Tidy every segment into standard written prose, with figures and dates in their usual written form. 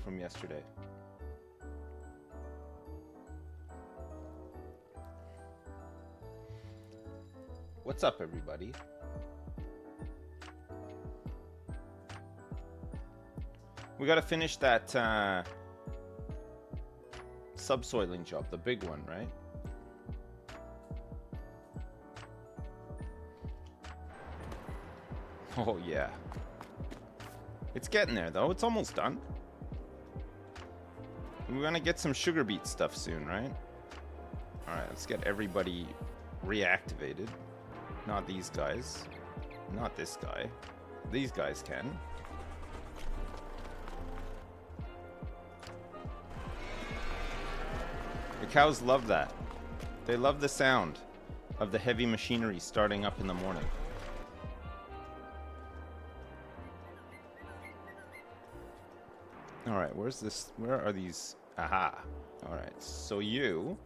from yesterday. What's up, everybody? We gotta finish that subsoiling job, the big one, right? Oh yeah. It's getting there though, it's almost done. We're gonna get some sugar beet stuff soon, right? Alright, let's get everybody reactivated. Not these guys. Not this guy. These guys can. The cows love that. They love the sound of the heavy machinery starting up in the morning. Alright, where's this? Where are these? Aha. Alright, so you...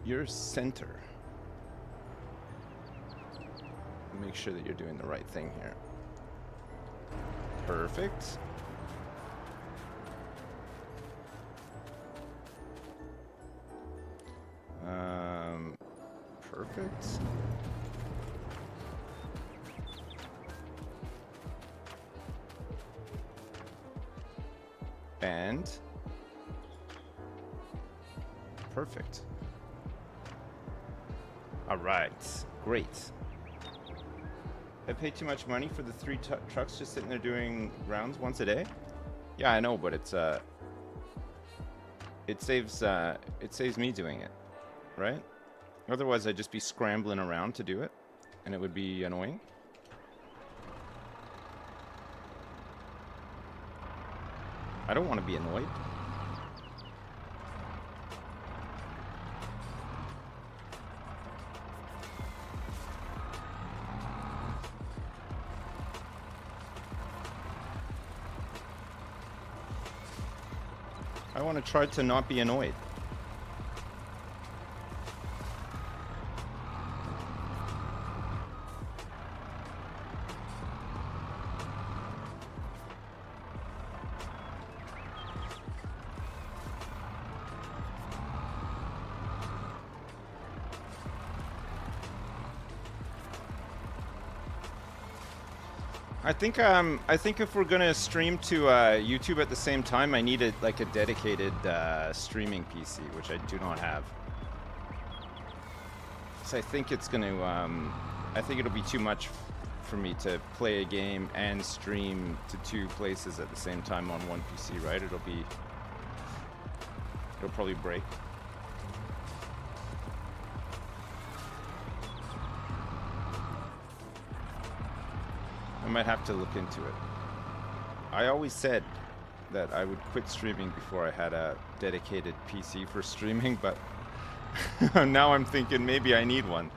You're center. Make sure that you're doing the right thing here. Perfect. Perfect. And perfect. All right, great. I pay too much money for the 3 trucks just sitting there doing rounds once a day. Yeah, I know, but it's it saves me doing it, right? Otherwise, I'd just be scrambling around to do it, and it would be annoying. I don't want to be annoyed. I want to try to not be annoyed. I think if we're gonna stream to YouTube at the same time, I need a dedicated streaming PC, which I do not have. So I think it's gonna I think it'll be too much for me to play a game and stream to 2 places at the same time on one PC, right? It'll probably break. I might have to look into it. I always said that I would quit streaming before I had a dedicated PC for streaming, but now I'm thinking maybe I need one.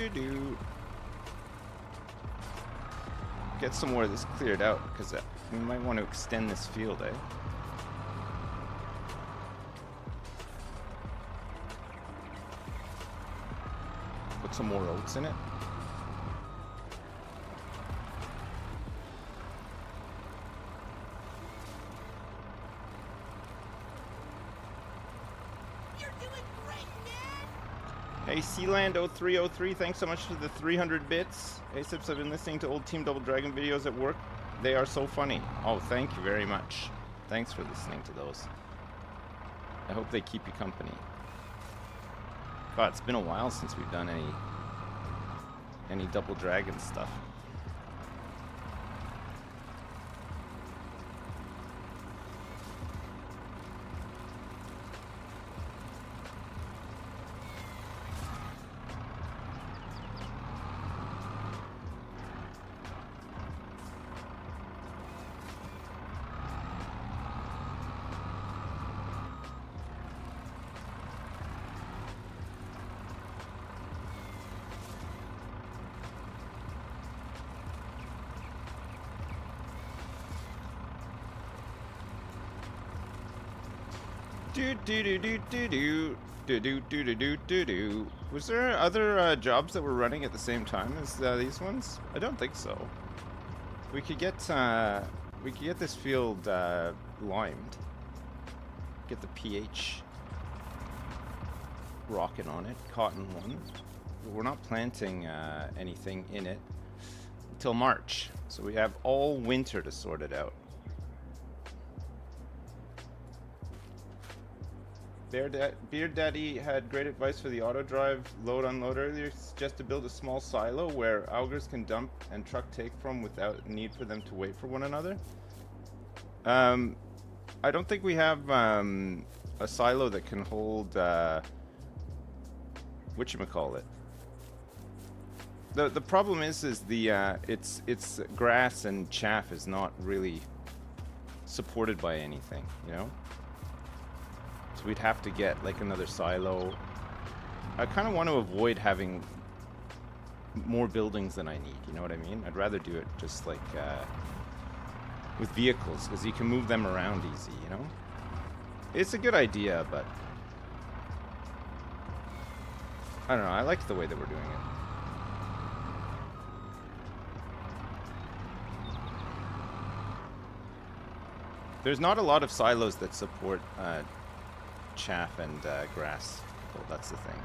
Do. Get some more of this cleared out, because we might want to extend this field, eh? Put some more oats in it. Hey, Sealand0303, thanks so much for the 300 bits. Hey, Sips, I've been listening to old Team Double Dragon videos at work. They are so funny. Oh, thank you very much. Thanks for listening to those. I hope they keep you company. God, it's been a while since we've done any Double Dragon stuff. Do do do do do do. Do do do do do do do. Was there other jobs that were running at the same time as these ones? I don't think so. We could get this field limed. Get the pH rocking on it. Cotton one. But we're not planting anything in it until March, so we have all winter to sort it out. Beard Daddy had great advice for the auto drive load unload earlier. Just to build a small silo where augers can dump and truck take from without need for them to wait for one another. I don't think we have a silo that can hold whatchamacallit. The problem is the it's grass and chaff is not really supported by anything, you know? So we'd have to get like another silo. I kind of want to avoid having more buildings than I need, you know what I mean? I'd rather do it just like with vehicles, because you can move them around easy, you know? It's a good idea, but I don't know, I like the way that we're doing it. There's not a lot of silos that support chaff and grass. Well, that's the thing.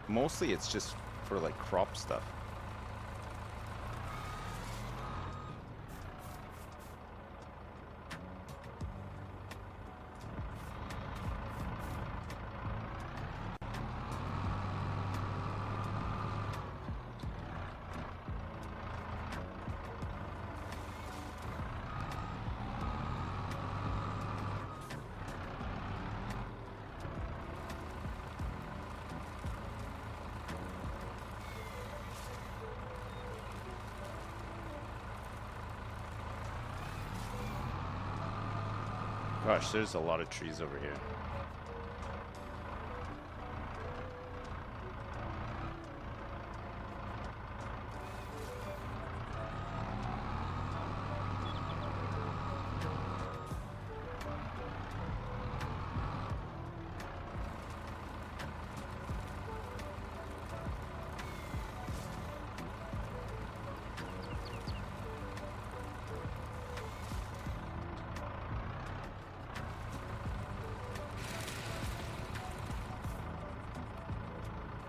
Mostly it's just for like crop stuff. Gosh, there's a lot of trees over here.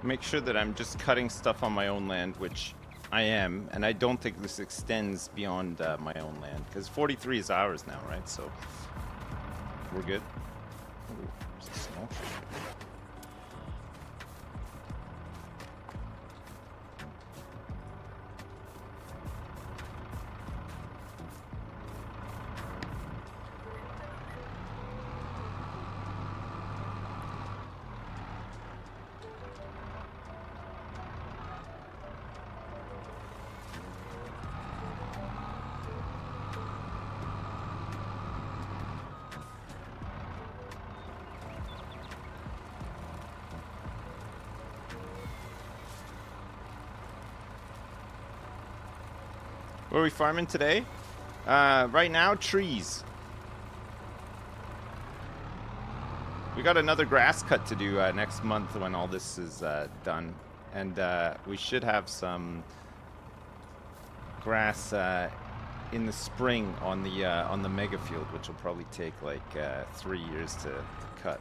Make sure that I'm just cutting stuff on my own land, which I am, and I don't think this extends beyond my own land, because 43 is ours now, right? So we're good. Ooh, there's a small tree. What are we farming today? Right now, trees. We got another grass cut to do next month when all this is done. And we should have some grass in the spring on the mega field, which will probably take like 3 years to cut.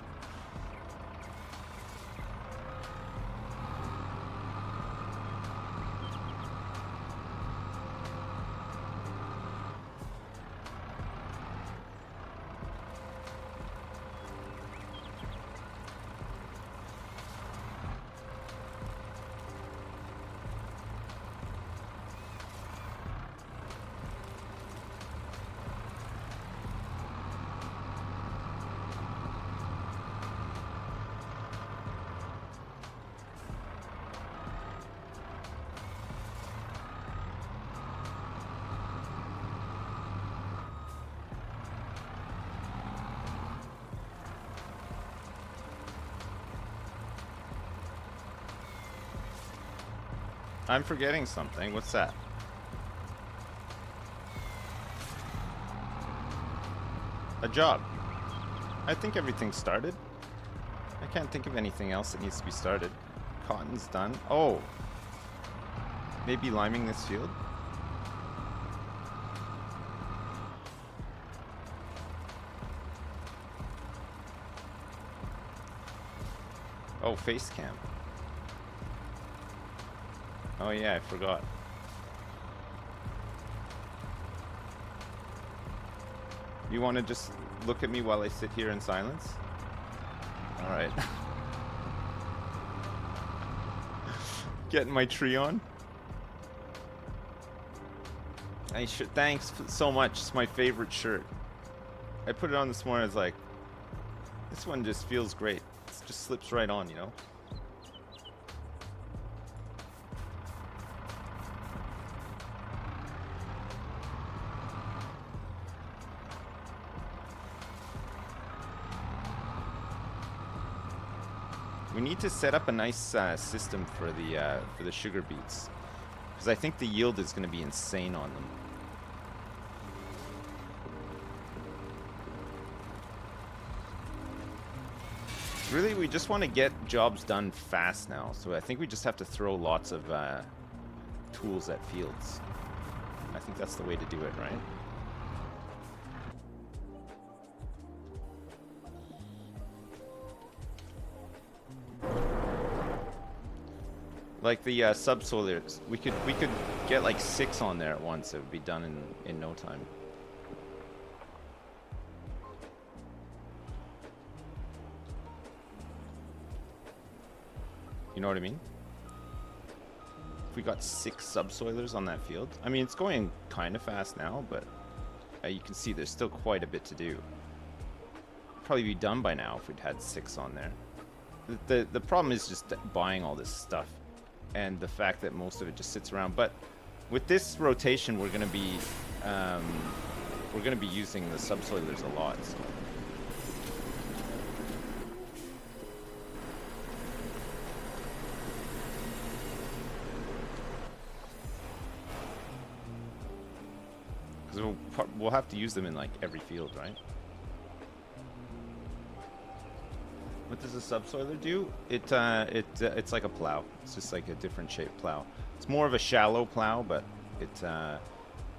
I'm forgetting something. What's that? A job. I think everything started. I can't think of anything else that needs to be started. Cotton's done. Oh, maybe liming this field. Oh, face cam. Oh yeah, I forgot. You want to just look at me while I sit here in silence? All right. Getting my tree on. Thanks so much. It's my favorite shirt. I put it on this morning. I was like, this one just feels great. It just slips right on, you know? We need to set up a nice system for the sugar beets, because I think the yield is going to be insane on them. Really, we just want to get jobs done fast now, so I think we just have to throw lots of tools at fields. I think that's the way to do it, right? Like the subsoilers, we could get like 6 on there at once. It would be done in no time. You know what I mean? If we got 6 subsoilers on that field, I mean, it's going kind of fast now, but you can see there's still quite a bit to do. Probably be done by now if we'd had 6 on there. The problem is just buying all this stuff, and the fact that most of it just sits around. But with this rotation, we're gonna be using the subsoilers a lot. So. Because we'll have to use them in like every field, right? What does a subsoiler do? It's like a plow. It's just like a different shaped plow. It's more of a shallow plow, but it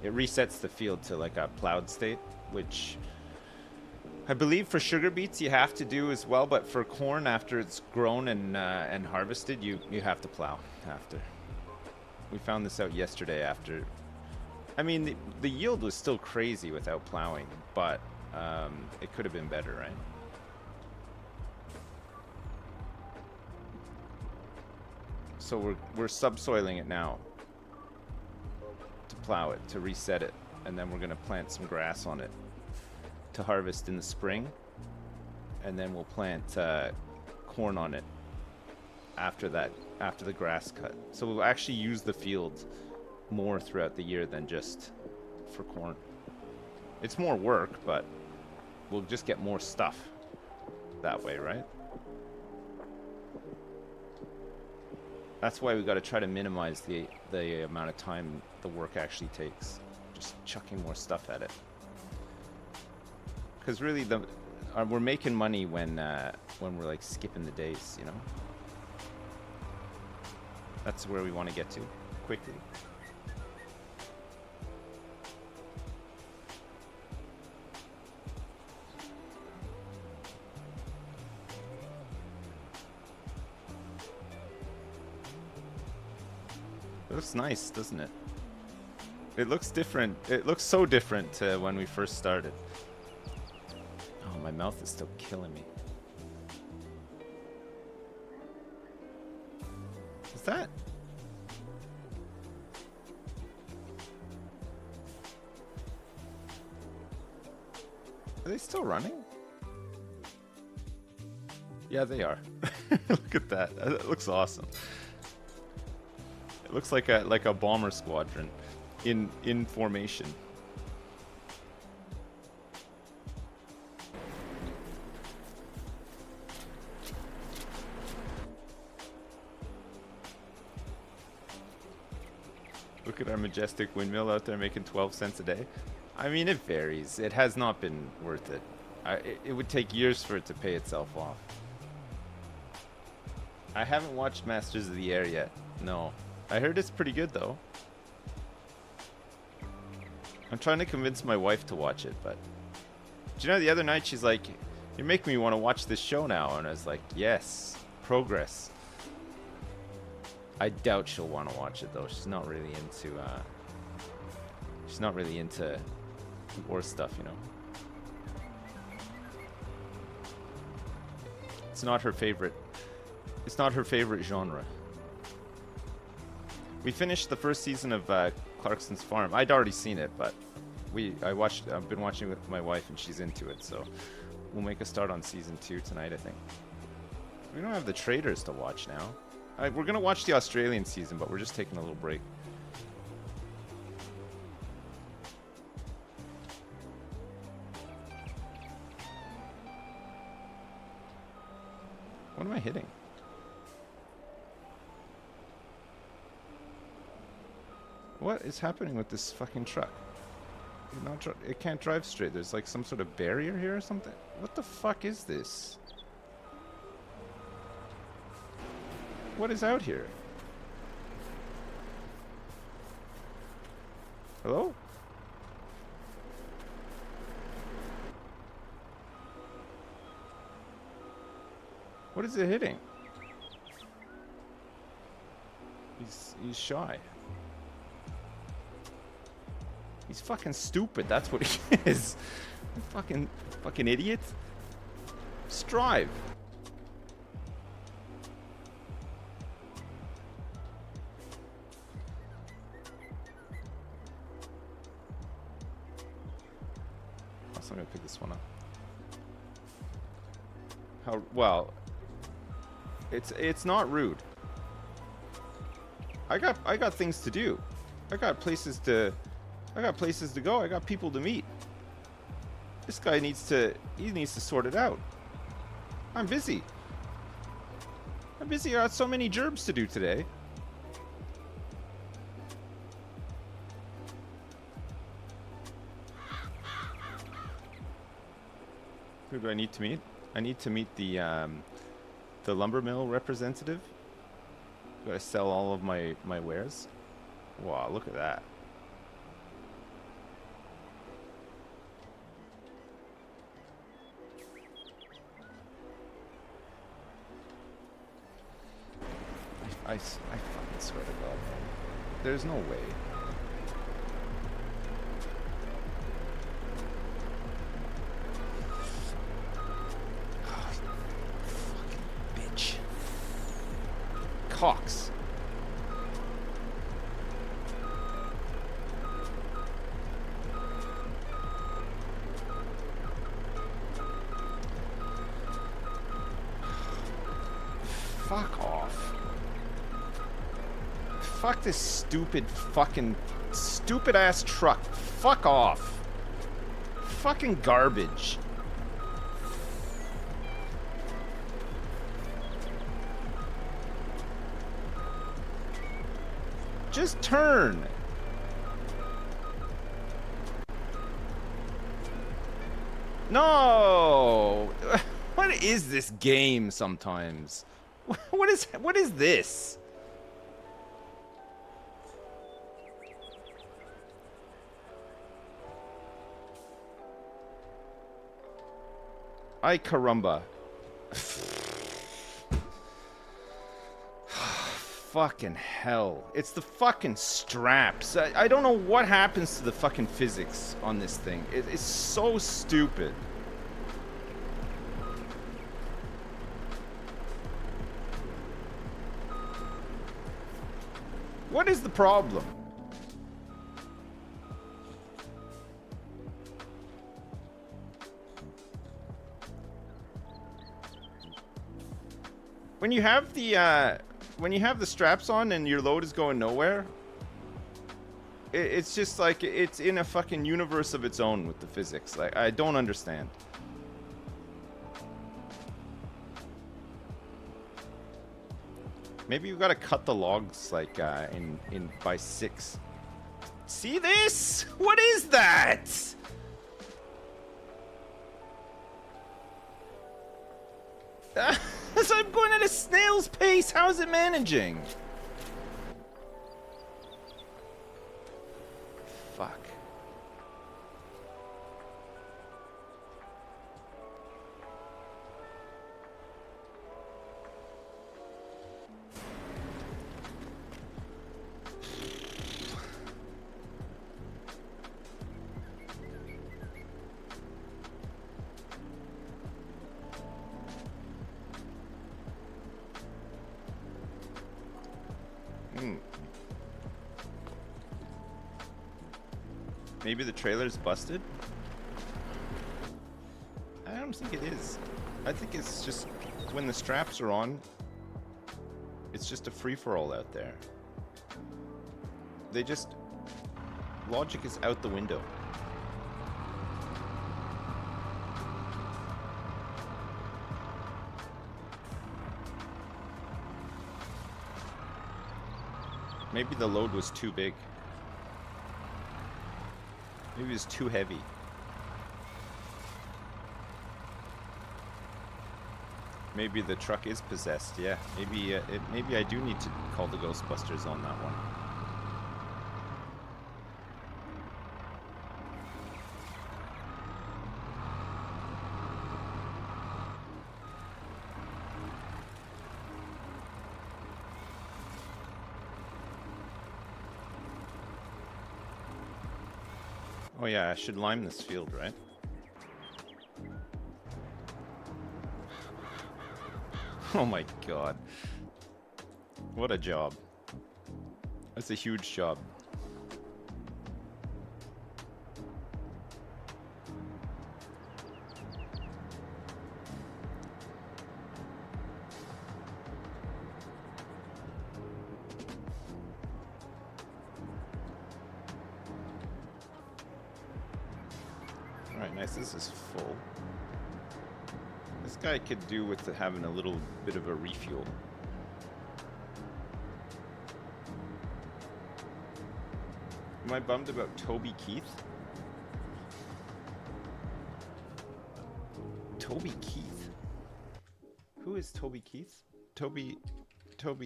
resets the field to like a plowed state, which I believe for sugar beets you have to do as well. But for corn, after it's grown and harvested, you have to plow after. We found this out yesterday after. I mean, the yield was still crazy without plowing, but it could have been better, right? So we're subsoiling it now to plow it, to reset it, and then we're gonna plant some grass on it to harvest in the spring, and then we'll plant corn on it after that, after the grass cut. So we'll actually use the field more throughout the year than just for corn. It's more work, but we'll just get more stuff that way, right? That's why we got to try to minimize the amount of time the work actually takes. Just chucking more stuff at it. Because really, we're making money when we're like skipping the days, you know. That's where we want to get to quickly. It looks nice, doesn't it? It looks different. It looks so different to when we first started. Oh, my mouth is still killing me. Is that? Are they still running? Yeah, they are. Look at that. It looks awesome. It looks like a bomber squadron in formation. Look at our majestic windmill out there making 12 cents a day. I mean, it varies. It has not been worth it. It would take years for it to pay itself off. I haven't watched Masters of the Air yet. No. I heard it's pretty good, though. I'm trying to convince my wife to watch it, but... Do you know, the other night she's like, you're making me want to watch this show now. And I was like, yes, progress. I doubt she'll want to watch it, though. She's not really into war stuff, you know. It's not her favorite genre. We finished the first season of Clarkson's Farm. I'd already seen it, but I've been watching it with my wife and she's into it, so we'll make a start on season 2 tonight, I think. We don't have the Traders to watch now. We're gonna watch the Australian season, but we're just taking a little break. What am I hitting? What is happening with this fucking truck? It can't drive straight. There's like some sort of barrier here or something. What the fuck is this? What is out here? Hello? What is it hitting? He's shy. He's fucking stupid. That's what he is. Fucking idiot. Strive. I'm gonna pick this one up. How well? It's not rude. I got things to do. I got places to go. I got people to meet. This guy needs to sort it out. I'm busy. I got so many gerbs to do today. Who do I need to meet? I need to meet the lumber mill representative. Gotta sell all of my wares. Wow, look at that. I fucking swear to God, man. There's no way. Oh, fucking bitch. Cox. Fuck off. Fuck this stupid ass truck. Fuck off. Fucking garbage. Just turn. No. What is this game sometimes? What is this? Ay caramba. Fucking hell. It's the fucking straps. I don't know what happens to the fucking physics on this thing. It's so stupid. What is the problem? When you have the straps on and your load is going nowhere, it's just like it's in a fucking universe of its own with the physics. Like, I don't understand. Maybe you gotta cut the logs like in by 6. See this? What is that? So I'm going at a a snail's pace. How is it managing? Fuck. Maybe the trailer's busted? I don't think it is. I think it's just when the straps are on, it's just a free-for-all out there. They just... Logic is out the window. Maybe the load was too big. Maybe it was too heavy. Maybe the truck is possessed. Yeah, maybe I do need to call the Ghostbusters on that one. Oh yeah, I should lime this field, right? Oh my god. What a job. That's a huge job. Alright, nice. This is full. This guy could do with having a little bit of a refuel. Am I bummed about Toby Keith? Toby Keith? Who is Toby Keith? Toby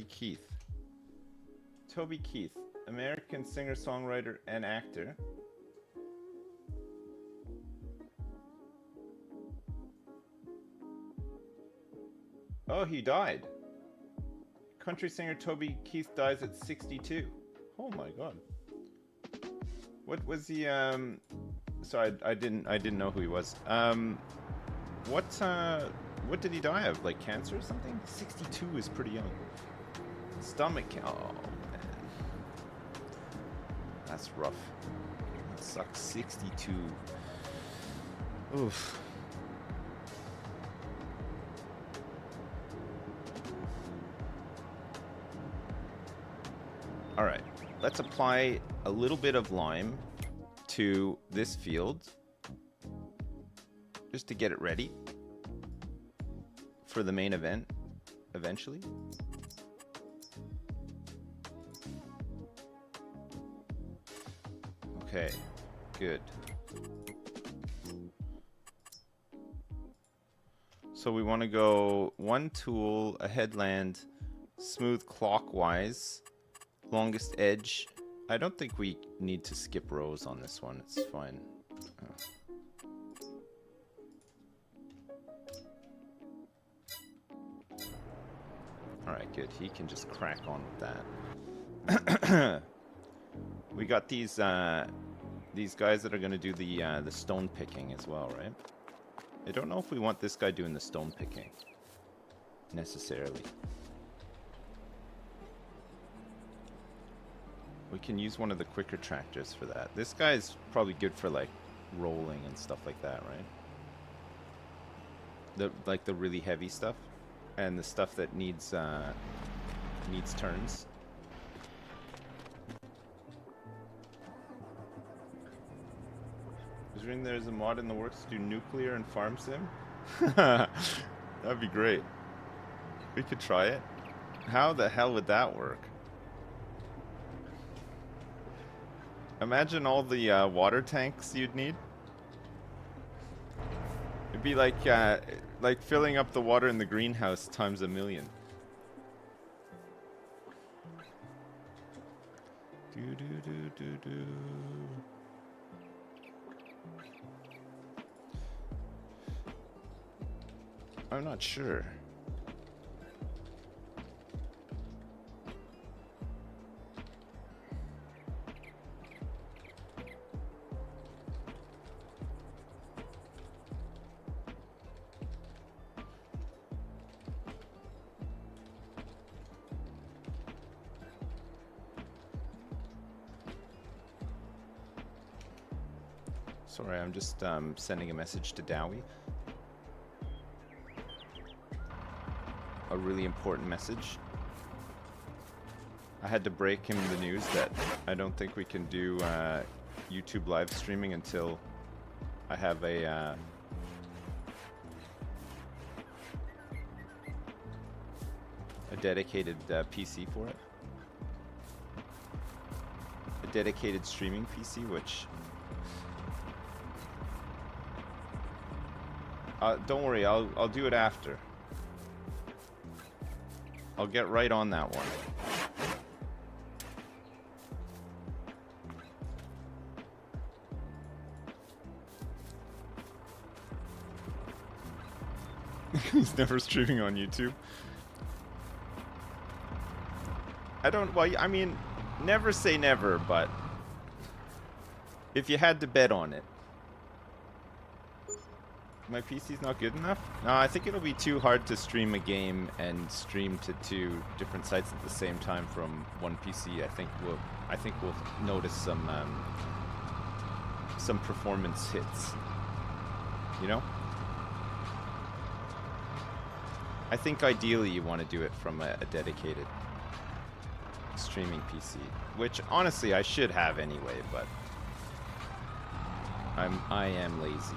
Keith. Toby Keith, American singer-songwriter and actor. Oh, he died. Country singer Toby Keith dies at 62. Oh my god. What was he? Sorry, I didn't know who he was. What did he die of? Like cancer or something? 62 is pretty young. Stomach. Oh man, that's rough. That sucks. 62. Oof. All right, let's apply a little bit of lime to this field just to get it ready for the main event eventually. Okay, good. So we want to go one tool, a headland, smooth clockwise. Longest edge. I don't think we need to skip rows on this one. It's fine. Alright, good. He can just crack on with that. We got these guys that are going to do the stone picking as well, right? I don't know if we want this guy doing the stone picking necessarily. We can use one of the quicker tractors for that. This guy's probably good for like rolling and stuff like that, right? The really heavy stuff and the stuff that needs turns. Is there's a mod in the works to do nuclear and farm sim? That'd be great. We could try it. How the hell would that work? Imagine all the water tanks you'd need. It'd be like filling up the water in the greenhouse times a million. Do do do do do. I'm not sure. Sorry, I'm just sending a message to Dowie. A really important message. I had to break him the news that I don't think we can do YouTube live streaming until I have a dedicated PC for it. A dedicated streaming PC, which... don't worry, I'll do it after. I'll get right on that one. He's never streaming on YouTube. Well, I mean, never say never, but if you had to bet on it. My PC's not good enough? No, I think it'll be too hard to stream a game and stream to 2 different sites at the same time from one PC. I think we'll notice some performance hits. You know? I think ideally you want to do it from a dedicated streaming PC, which honestly I should have anyway, but I am lazy.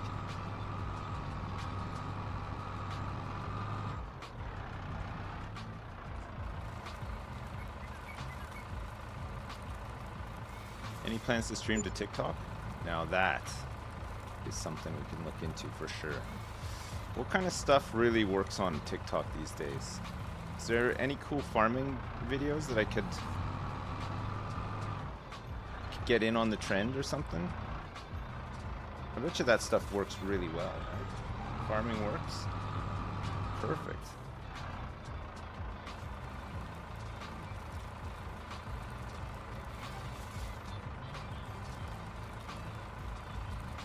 Any plans to stream to TikTok? Now that is something we can look into for sure. What kind of stuff really works on TikTok these days? Is there any cool farming videos that I could get in on the trend or something? I bet you that stuff works really well, right? Farming works? Perfect.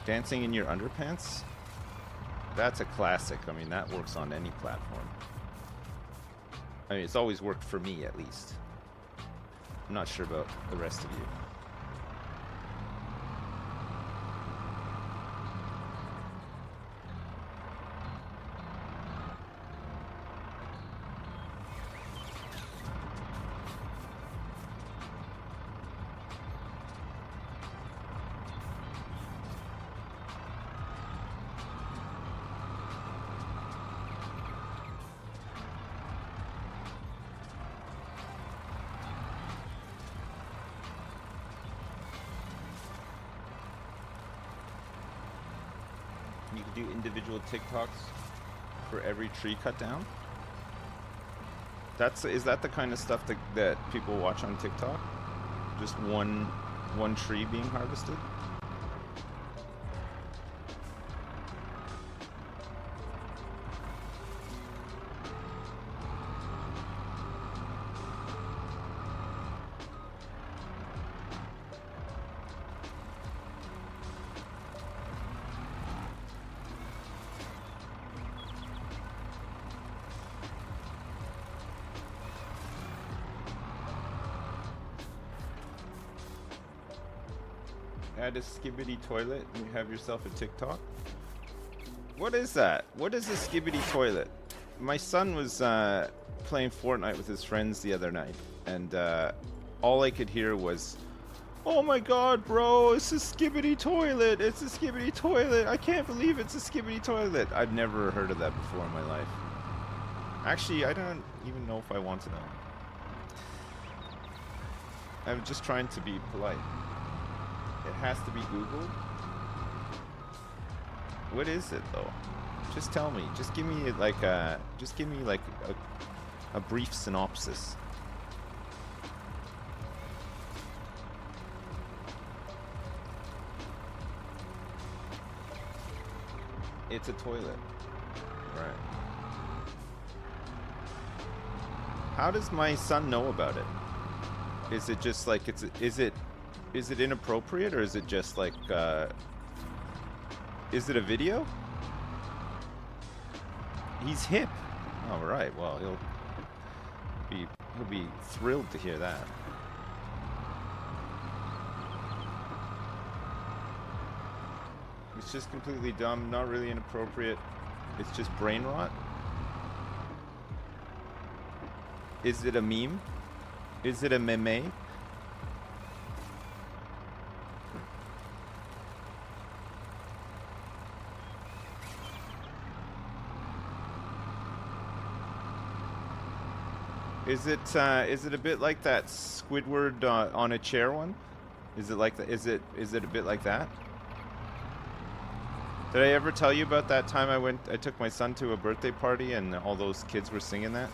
Dancing in your underpants? That's a classic. I mean, that works on any platform. I mean, it's always worked for me, at least. I'm not sure about the rest of you. You can do individual TikToks for every tree cut down. Is that the kind of stuff that people watch on TikTok? Just one tree being harvested? Add a skibbity toilet and you have yourself a TikTok. What is that? What is a skibbity toilet? My son was playing Fortnite with his friends the other night, and all I could hear was, "Oh my god, bro, it's a skibbity toilet! It's a skibbity toilet! I can't believe it's a skibbity toilet!" I've never heard of that before in my life. Actually, I don't even know if I want to know. I'm just trying to be polite. It has to be Googled? What is it though? Just tell me. Just give me like a brief synopsis. It's a toilet. Right. How does my son know about it? Is it just like is it inappropriate, or is it just like is it a video? He's hip. All right. Well, he'll be thrilled to hear that. It's just completely dumb, not really inappropriate. It's just brain rot. Is it a meme? Is it a meme? Is it a bit like that Squidward on a chair one? Is it like that? Is it a bit like that? Did I ever tell you about that time I took my son to a birthday party and all those kids were singing that?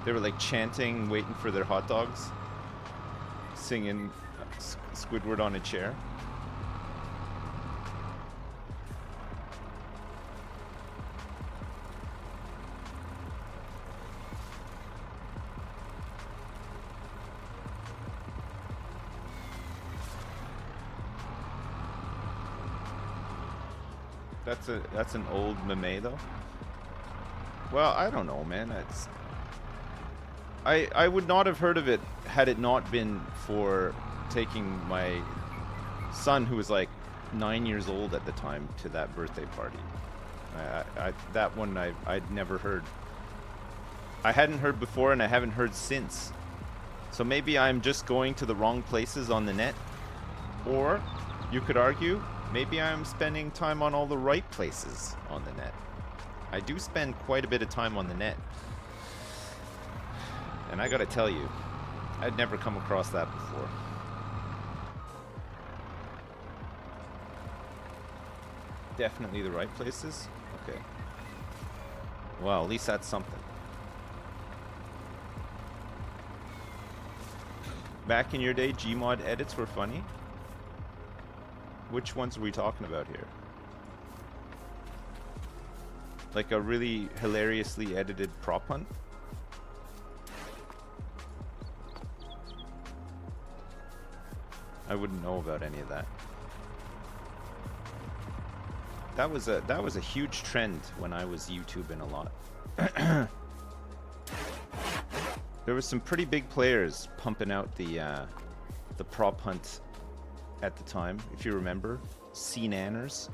They were like chanting, waiting for their hot dogs, singing Squidward on a chair. That's an old meme though. Well, I don't know, man. I would not have heard of it had it not been for taking my son, who was like 9 years old at the time, to that birthday party. That one I'd never heard. I hadn't heard before, and I haven't heard since. So maybe I'm just going to the wrong places on the net, or you could argue maybe I'm spending time on all the right places on the net. I do spend quite a bit of time on the net. And I gotta tell you, I'd never come across that before. Definitely the right places? Okay. Well, at least that's something. Back in your day, Gmod edits were funny. Which ones are we talking about here? Like a really hilariously edited prop hunt? I wouldn't know about any of that. That was a huge trend when I was YouTubing a lot. There was some pretty big players pumping out the prop hunt at the time, if you remember. C-Nanners.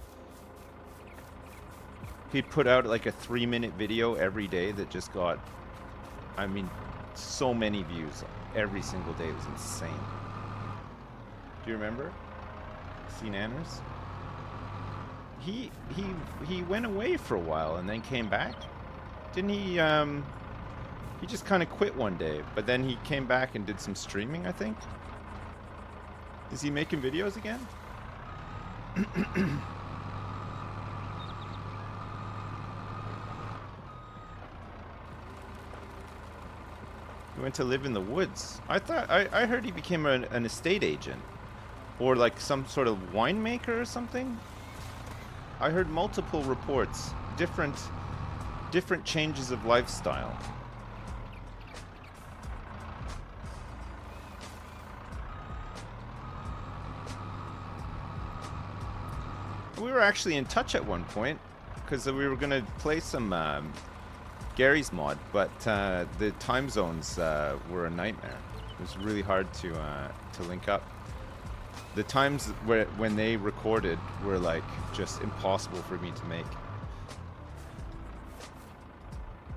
He'd put out like a 3-minute video every day that just got, I mean, so many views every single day. It was insane. Do you remember C-Nanners? He went away for a while and then came back. Didn't he? He just kind of quit one day, but then he came back and did some streaming, I think. Is he making videos again? He went to live in the woods. I heard he became an estate agent, or like some sort of winemaker or something. I heard multiple reports, different changes of lifestyle. We were actually in touch at one point because we were gonna play some Gary's mod, but the time zones were a nightmare. It was really hard to link up. The times when they recorded were like just impossible for me to make,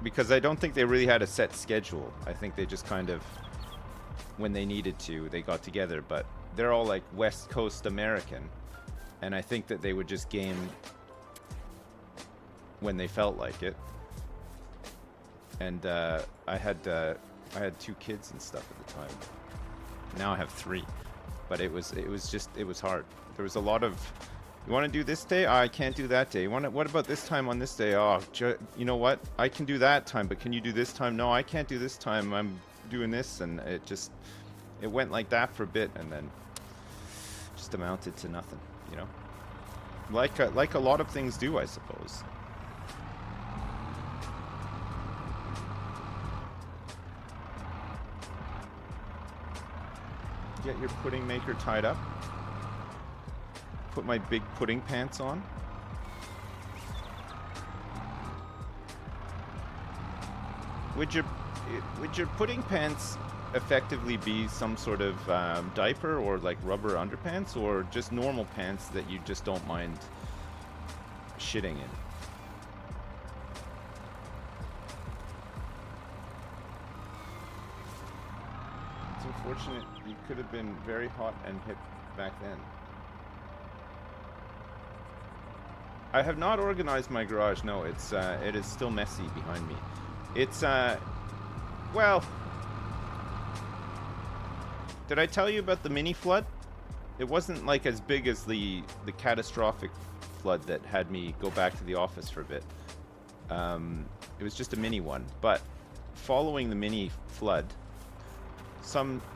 because I don't think they really had a set schedule. I think they just kind of, when they needed to, they got together, but they're all like West Coast American, and I think that they would just game when they felt like it. And I had 2 kids and stuff at the time. Now I have 3. But it was hard. There was a lot of, you want to do this day? Oh, I can't do that day. What about this time on this day? Oh, you know what? I can do that time, but can you do this time? No, I can't do this time. I'm doing this, and it went like that for a bit, and then just amounted to nothing, you know? Like a lot of things do, I suppose. Get your pudding maker tied up. Put my big pudding pants on. Would your pudding pants effectively be some sort of diaper or like rubber underpants, or just normal pants that you just don't mind shitting in? It's unfortunate. You could have been very hot and hip back then. I have not organized my garage. No, it is still messy behind me. It's well, did I tell you about the mini flood? It wasn't like as big as the catastrophic flood that had me go back to the office for a bit. It was just a mini one, but following the mini flood,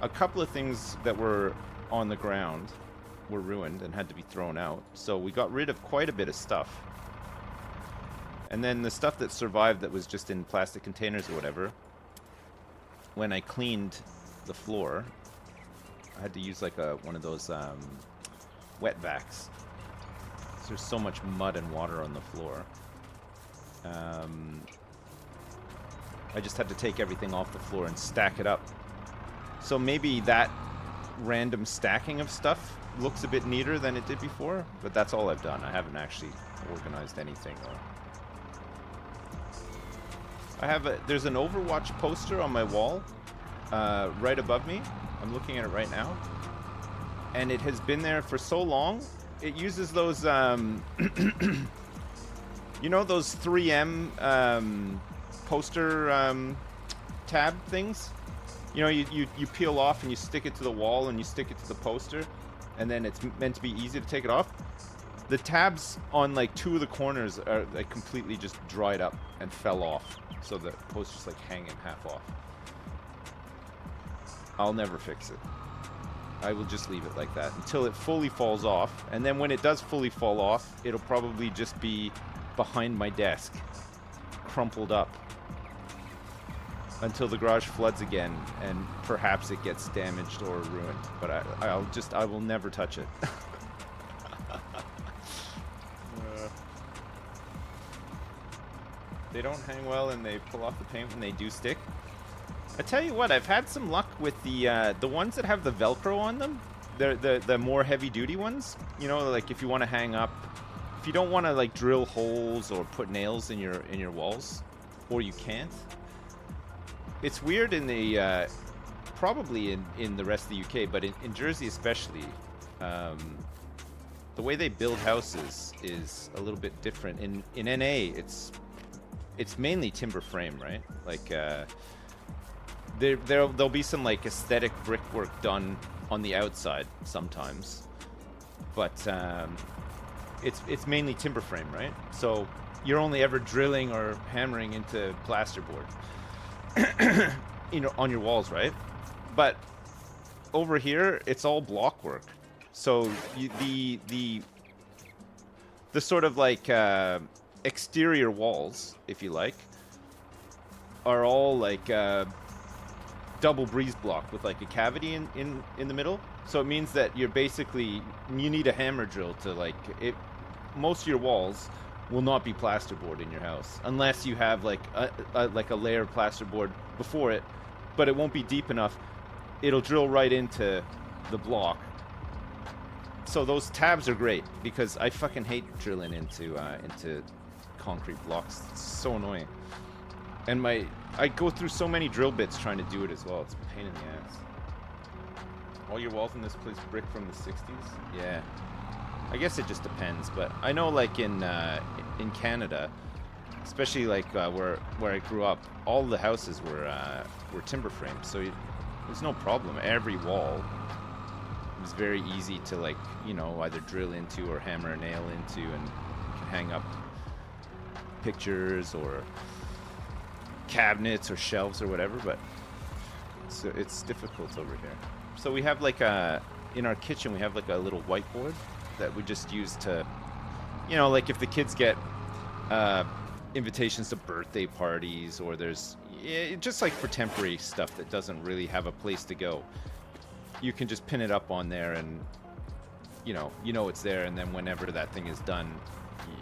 a couple of things that were on the ground were ruined and had to be thrown out. So we got rid of quite a bit of stuff. And then the stuff that survived that was just in plastic containers or whatever, when I cleaned the floor, I had to use like one of those wet vacs. So there's so much mud and water on the floor. I just had to take everything off the floor and stack it up. So maybe that random stacking of stuff looks a bit neater than it did before, but that's all I've done. I haven't actually organized anything. There's an Overwatch poster on my wall right above me. I'm looking at it right now. And it has been there for so long. It uses those, you know, those 3M poster tab things? You know, you peel off and you stick it to the wall and you stick it to the poster, and then it's meant to be easy to take it off. The tabs on like 2 of the corners are like completely just dried up and fell off. So the poster's like hanging half off. I'll never fix it. I will just leave it like that until it fully falls off. And then when it does fully fall off, it'll probably just be behind my desk, crumpled up, until the garage floods again, and perhaps it gets damaged or ruined. But I will never touch it. They don't hang well and they pull off the paint when they do stick. I tell you what, I've had some luck with the ones that have the Velcro on them. They're the more heavy duty ones. You know, like if you want to hang up, if you don't want to like drill holes or put nails in your walls, or you can't. It's weird in the probably in the rest of the UK, but in Jersey especially, the way they build houses is a little bit different. In NA, it's mainly timber frame, right? Like there'll be some like aesthetic brickwork done on the outside sometimes, but it's mainly timber frame, right? So you're only ever drilling or hammering into plasterboard, you know, on your walls, right? But over here, it's all block work. So the sort of like exterior walls, if you like, are all like double breeze block with like a cavity in the middle. So it means that you need a hammer drill to like it. Most of your walls will not be plasterboard in your house unless you have like a layer of plasterboard before it, but it won't be deep enough. It'll drill right into the block. So those tabs are great because I fucking hate drilling into concrete blocks. It's so annoying. And I go through so many drill bits trying to do it as well. It's a pain in the ass. All your walls in this place brick from the 60s? Yeah. I guess it just depends, but I know like in Canada, especially like where I grew up, all the houses were timber framed, so there's no problem. Every wall was very easy to like, you know, either drill into or hammer a nail into, and you can hang up pictures or cabinets or shelves or whatever. But it's difficult over here. So we have like in our kitchen we have like a little whiteboard that we just use to You know, like if the kids get invitations to birthday parties, or there's just like for temporary stuff that doesn't really have a place to go, you can just pin it up on there, and you know it's there, and then whenever that thing is done,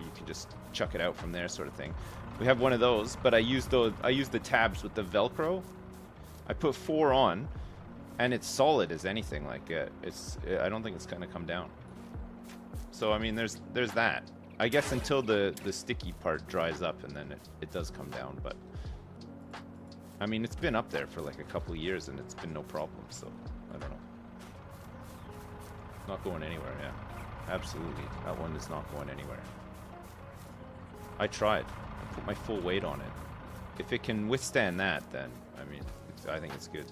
you can just chuck it out from there, sort of thing. We have one of those, but I use the tabs with the Velcro. I put 4 on, and it's solid as anything. Like I don't think it's gonna come down. So I mean, there's that. I guess until the sticky part dries up, and then it does come down. But I mean, it's been up there for like a couple of years, and it's been no problem. So I don't know. Not going anywhere. Yeah, absolutely. That one is not going anywhere. I tried. I put my full weight on it. If it can withstand that, then I mean, I think it's good.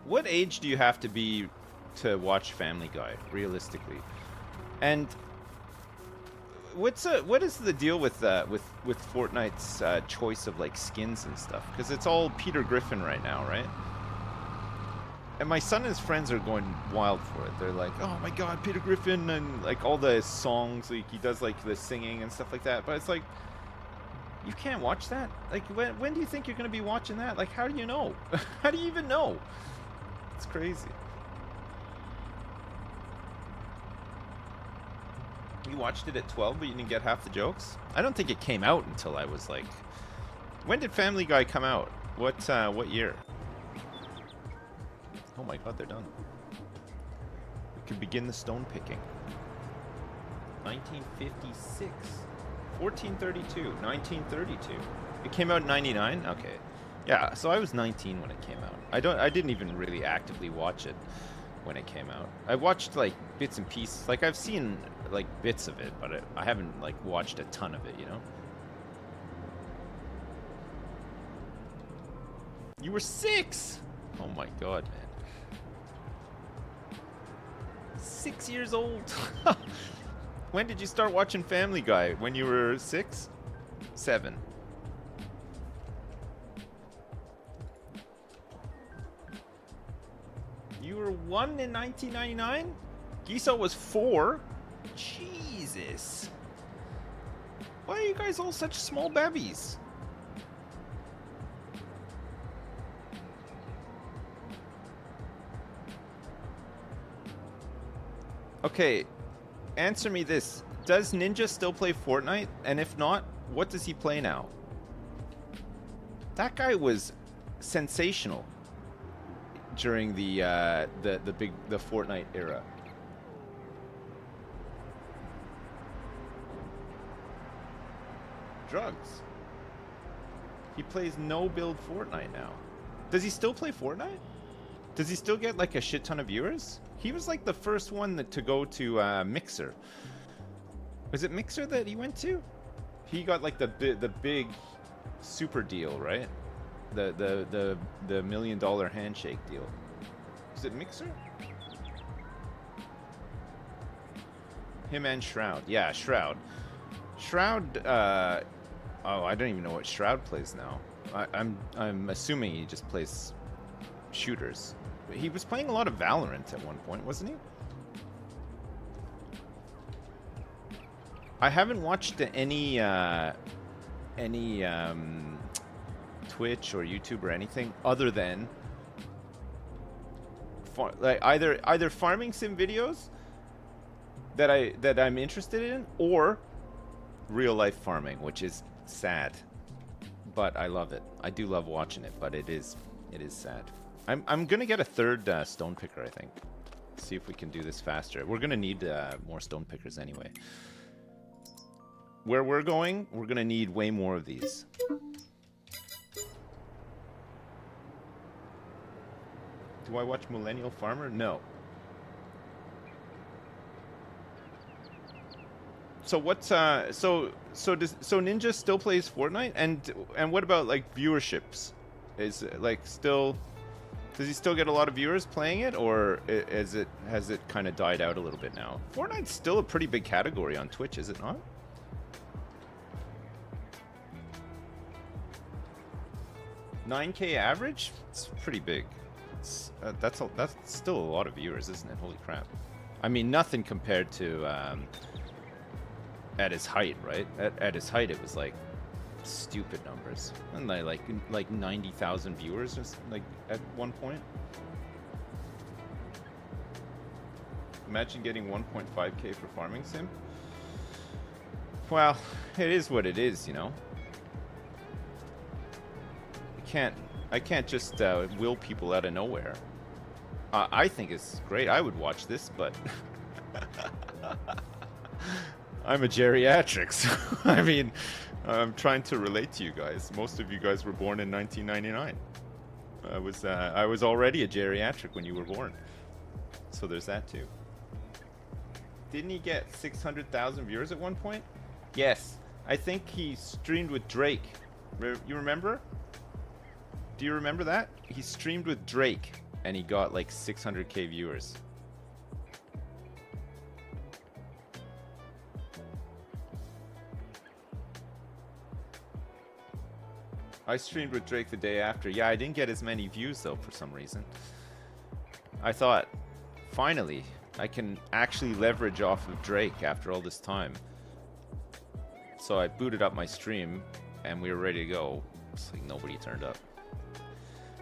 What age do you have to be to watch Family Guy, realistically? And what is the deal with Fortnite's choice of like skins and stuff? Because it's all Peter Griffin right now, right? And my son and his friends are going wild for it. They're like, "Oh my God, Peter Griffin!" and like all the songs, like he does like the singing and stuff like that. But it's like, you can't watch that. Like, when do you think you're going to be watching that? Like, how do you know? How do you even know? It's crazy. You watched it at 12, but you didn't get half the jokes? I don't think it came out until I was like... When did Family Guy come out? What year? Oh my God, they're done. We can begin the stone picking. 1956. 1432. 1932. It came out in 99? Okay. Yeah, so I was 19 when it came out. I didn't even really actively watch it when it came out. I watched like bits and pieces. Like I've seen like bits of it, but I haven't like watched a ton of it, you know? You were 6! Oh my God, man. 6 years old. When did you start watching Family Guy? When you were 6? 7. You were 1 in 1999? Giso was 4? Jesus. Why are you guys all such small babbies? Okay, answer me this. Does Ninja still play Fortnite? And if not, what does he play now? That guy was sensational during the Fortnite era. Drugs. He plays no build Fortnite now. Does he still play Fortnite? Does he still get like a shit ton of viewers? He was like the first one to go to Mixer. Was it Mixer that he went to? He got like the big super deal, right? The $1 million handshake deal. Is it Mixer? Him and Shroud. Yeah, Shroud. Shroud. Oh, I don't even know what Shroud plays now. I'm assuming he just plays shooters. He was playing a lot of Valorant at one point, wasn't he? I haven't watched any Twitch or YouTube or anything other than like either farming sim videos that I'm interested in, or real life farming, which is sad, but I love it. I do love watching it, but it is sad. I'm gonna get a third stone picker, I think. See if we can do this faster. We're gonna need more stone pickers anyway. Where we're going, we're gonna need way more of these. Do I watch Millennial Farmer? No. So what's so Ninja still plays Fortnite, and what about like viewerships? Is it like still? Does he still get a lot of viewers playing it, or has it kind of died out a little bit now? Fortnite's still a pretty big category on Twitch, is it not? 9K average? It's pretty big. It's, that's still a lot of viewers, isn't it? Holy crap. I mean, nothing compared to at his height, right? At his height, it was like stupid numbers, and like 90,000 viewers, just like at one point. Imagine getting 1.5K for farming sim. Well, it is what it is, you know. I can't just will people out of nowhere. I think it's great. I would watch this, but I'm a geriatric, so I mean, I'm trying to relate to you guys. Most of you guys were born in 1999. I was already a geriatric when you were born, so there's that too. Didn't he get 600,000 viewers at one point? Yes, I think he streamed with Drake. You remember? Do you remember that? He streamed with Drake, and he got like 600K viewers. I streamed with Drake the day after. Yeah, I didn't get as many views though for some reason. I thought, finally, I can actually leverage off of Drake after all this time. So I booted up my stream, and we were ready to go. It's like nobody turned up.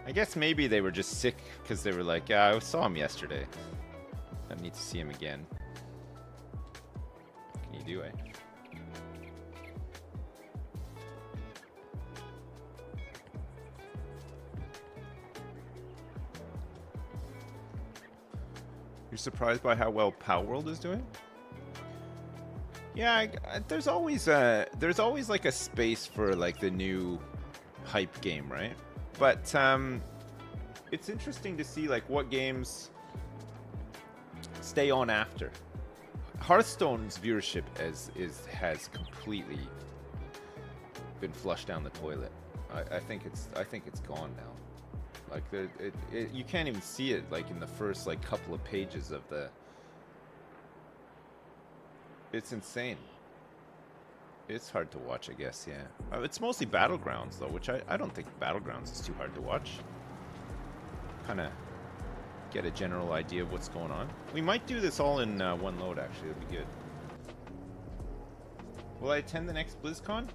I guess maybe they were just sick because they were like, yeah, I saw him yesterday. I need to see him again. What can you do, eh? You're surprised by how well Power World is doing? Yeah, there's always like a space for like the new hype game, right? But it's interesting to see like what games stay on after. Hearthstone's viewership has completely been flushed down the toilet. I think it's gone now. Like you can't even see it like in the first like couple of pages of the. It's insane. It's hard to watch, I guess, yeah. It's mostly Battlegrounds, though, which I don't think Battlegrounds is too hard to watch. Kind of get a general idea of what's going on. We might do this all in one load, actually. It'll be good. Will I attend the next BlizzCon?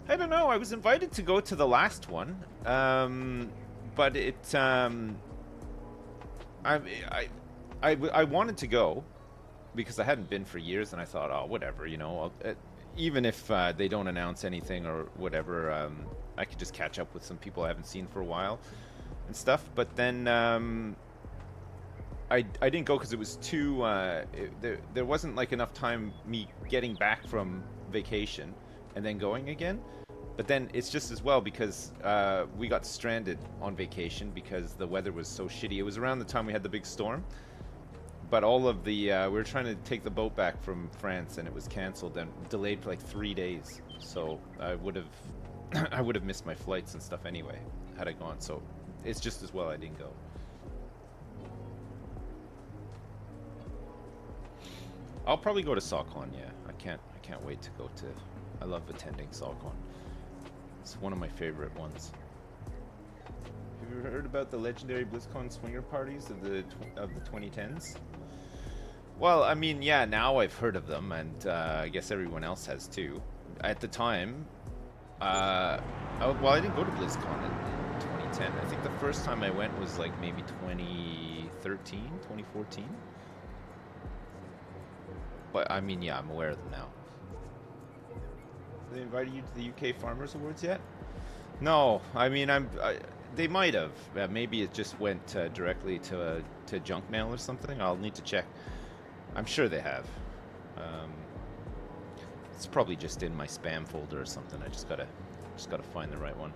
I don't know. I was invited to go to the last one. But it... I wanted to go because I hadn't been for years, and I thought, oh, whatever, you know, even if they don't announce anything or whatever, I could just catch up with some people I haven't seen for a while and stuff. But then I didn't go because it was too there wasn't like enough time me getting back from vacation and then going again. But then it's just as well because we got stranded on vacation because the weather was so shitty. It was around the time we had the big storm. But all of the, we were trying to take the boat back from France, and it was canceled and delayed for like 3 days. So I would have missed my flights and stuff anyway, had I gone. So it's just as well I didn't go. I'll probably go to SawCon, yeah. I can't wait to go to, I love attending SawCon. It's one of my favorite ones. Have you heard about the legendary BlizzCon swinger parties of the 2010s? Well, I mean, yeah, now I've heard of them, and I guess everyone else has too. At the time, well, I didn't go to BlizzCon in 2010. I think the first time I went was like maybe 2013, 2014. But I mean, yeah, I'm aware of them now. Have they invited you to the UK Farmers Awards yet? No, I mean, they might have. Maybe it just went directly to junk mail or something. I'll need to check. I'm sure they have. It's probably just in my spam folder or something. I just gotta find the right one.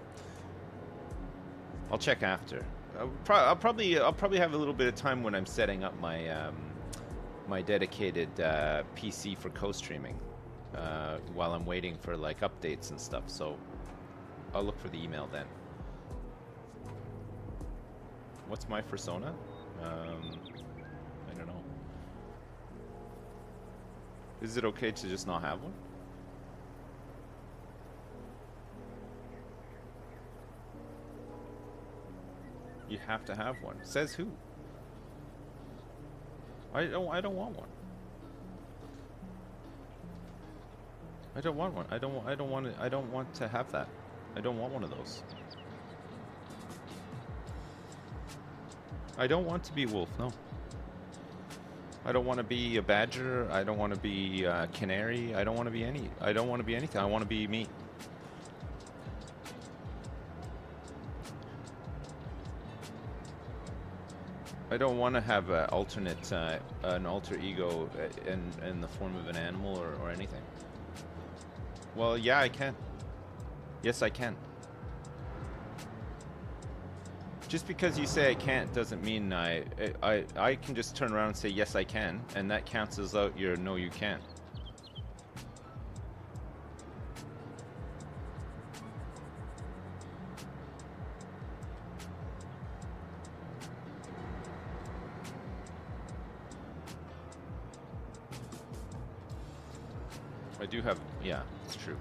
I'll check after. I'll probably have a little bit of time when I'm setting up my my dedicated PC for co-streaming while I'm waiting for like updates and stuff. So I'll look for the email then. What's my persona? I don't know. Is it okay to just not have one? You have to have one. Says who? I don't want one. I don't want one. I don't want to have that. I don't want one of those. I don't want to be a wolf, no. I don't want to be a badger. I don't want to be a canary. I don't want to be anything. I want to be me. I don't want to have an alternate, an alter ego in the form of an animal or anything. Well, yeah, I can. Yes, I can. Just because you say I can't doesn't mean I can just turn around and say yes I can, and that cancels out your no you can't. I do have, yeah, it's true.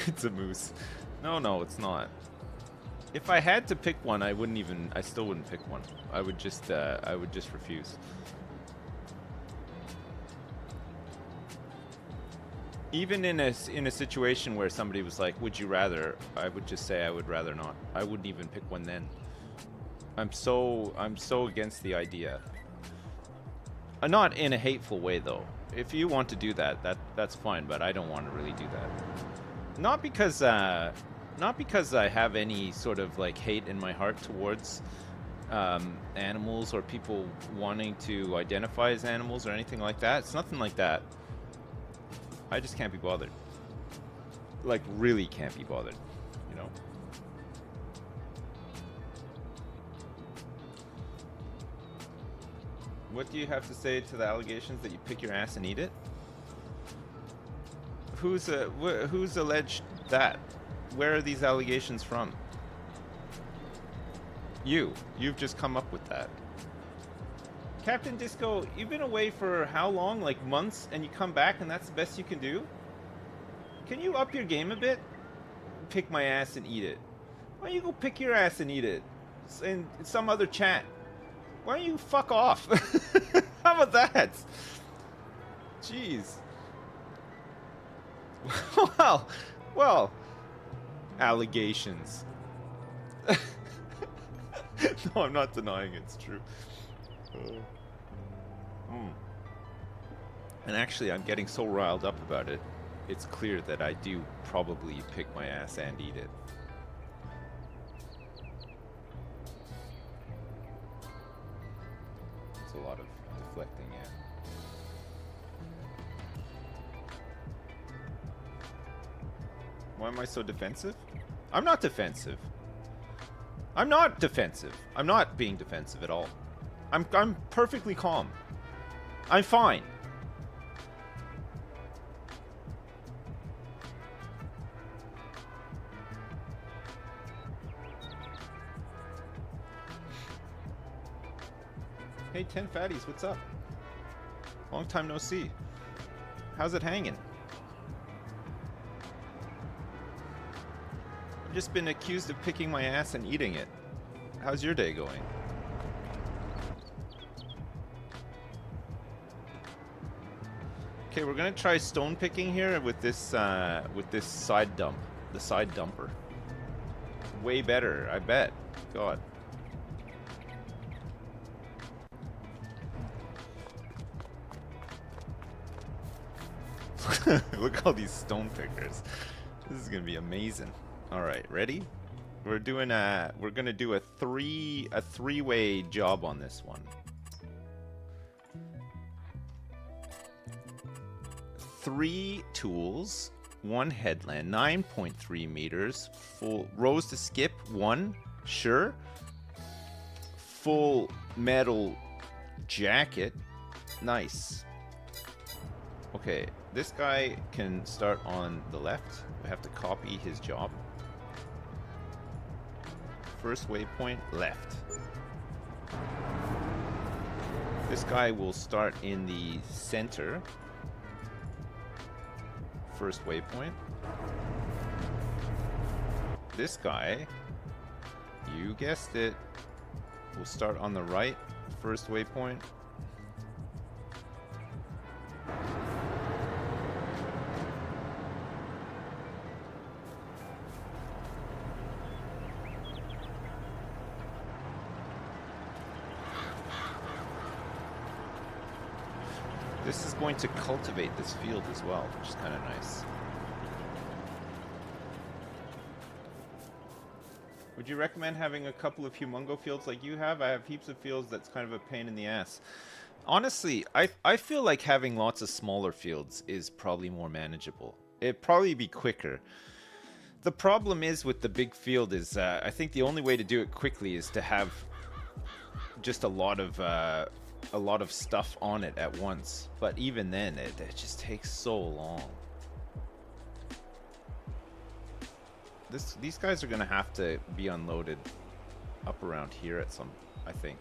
It's a moose. No, it's not. If I had to pick one, I still wouldn't pick one. I would just refuse. Even in a situation where somebody was like, "Would you rather?" I would just say I would rather not. I wouldn't even pick one then. I'm so against the idea. Not in a hateful way though. If you want to do that, that's fine, but I don't want to really do that. Not because I have any sort of like hate in my heart towards animals or people wanting to identify as animals or anything like that. It's nothing like that. I just can't be bothered. Like, really can't be bothered, you know? What do you have to say to the allegations that you pick your ass and eat it? Who's alleged that? Where are these allegations from? You've just come up with that. Captain Disco, you've been away for how long? Like months, and you come back and that's the best you can do? Can you up your game a bit? Pick my ass and eat it. Why don't you go pick your ass and eat it? In some other chat. Why don't you fuck off? How about that? Jeez. Well, allegations. No, I'm not denying it's true. And actually, I'm getting so riled up about it, it's clear that I do probably pick my ass and eat it. It's a lot of deflecting, yeah. Why am I so defensive? I'm not defensive. I'm not defensive. I'm not being defensive at all. I'm perfectly calm. I'm fine. Hey, 10 fatties, what's up? Long time no see. How's it hanging? I've just been accused of picking my ass and eating it. How's your day going? Okay, we're gonna try stone picking here with this side dump, the side dumper. Way better, I bet. God. Look at all these stone pickers. This is gonna be amazing. All right, ready? We're gonna do a three-way job on this one. 3 tools, 1 headland, 9.3 meters, full rows to skip, 1, sure. Full metal jacket, nice. Okay, this guy can start on the left. We have to copy his job. First waypoint, left. This guy will start in the center. First waypoint. this guy, you guessed it, will start on the right, first waypoint. This is going to cultivate this field as well, which is kind of nice. Would you recommend having a couple of humongo fields like you have? I have heaps of fields that's kind of a pain in the ass. Honestly, I feel like having lots of smaller fields is probably more manageable. It'd probably be quicker. The problem is with the big field is I think the only way to do it quickly is to have just a lot of stuff on it at once. But even then, it just takes so long. These guys are gonna have to be unloaded up around here at some, I think.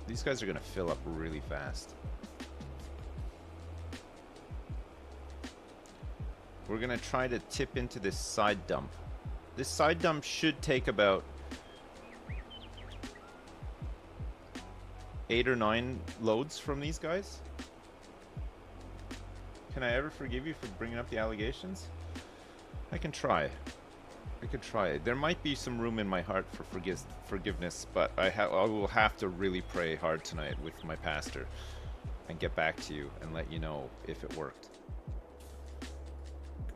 These guys are gonna fill up really fast. We're gonna try to tip into this side dump. This side dump should take about 8 or 9 loads from these guys. Can I ever forgive you for bringing up the allegations? I can try. I could try. There might be some room in my heart for forgiveness, but I will have to really pray hard tonight with my pastor and get back to you and let you know if it worked.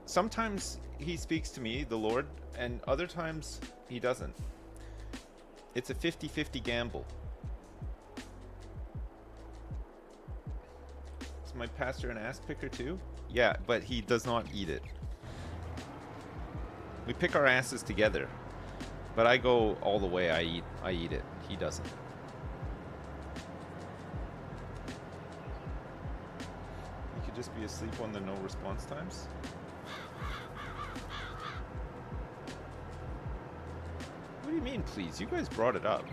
Sometimes he speaks to me, the Lord, and other times he doesn't. It's a 50-50 gamble. Is my pastor an ass picker too? Yeah, but he does not eat it. We pick our asses together, but I go all the way. I eat it. He doesn't. You could just be asleep on the no response times. What do you mean, please? You guys brought it up.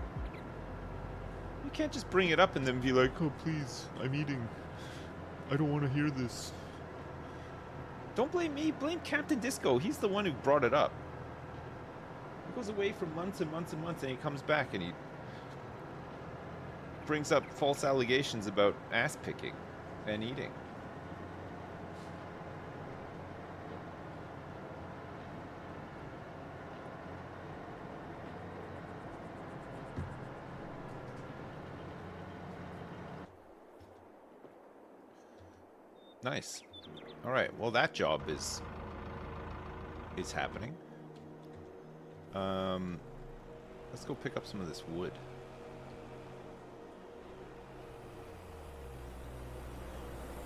You can't just bring it up and then be like, oh, please, I'm eating. I don't want to hear this. Don't blame me, blame Captain Disco. He's the one who brought it up. He goes away for months and months and months, and he comes back and he brings up false allegations about ass picking and eating. Nice. All right. Well, that job is happening. Let's go pick up some of this wood.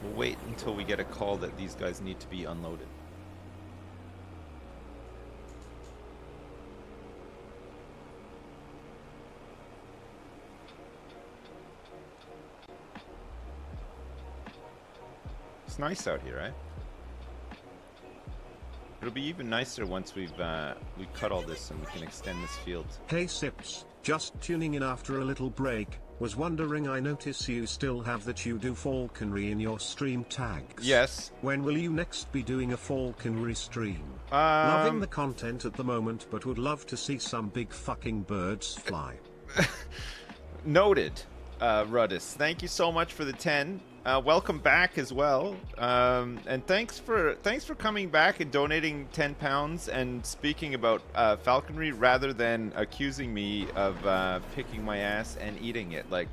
We'll wait until we get a call that these guys need to be unloaded. It's nice out here, right? It'll be even nicer once we cut all this and we can extend this field. Hey Sips, just tuning in after a little break. Was wondering, I notice you still have that you do falconry in your stream tags. Yes. When will you next be doing a falconry stream? Loving the content at the moment, but would love to see some big fucking birds fly. Noted, Ruddis. Thank you so much for the 10. Welcome back as well, and thanks for coming back and donating £10 and speaking about falconry rather than accusing me of picking my ass and eating it like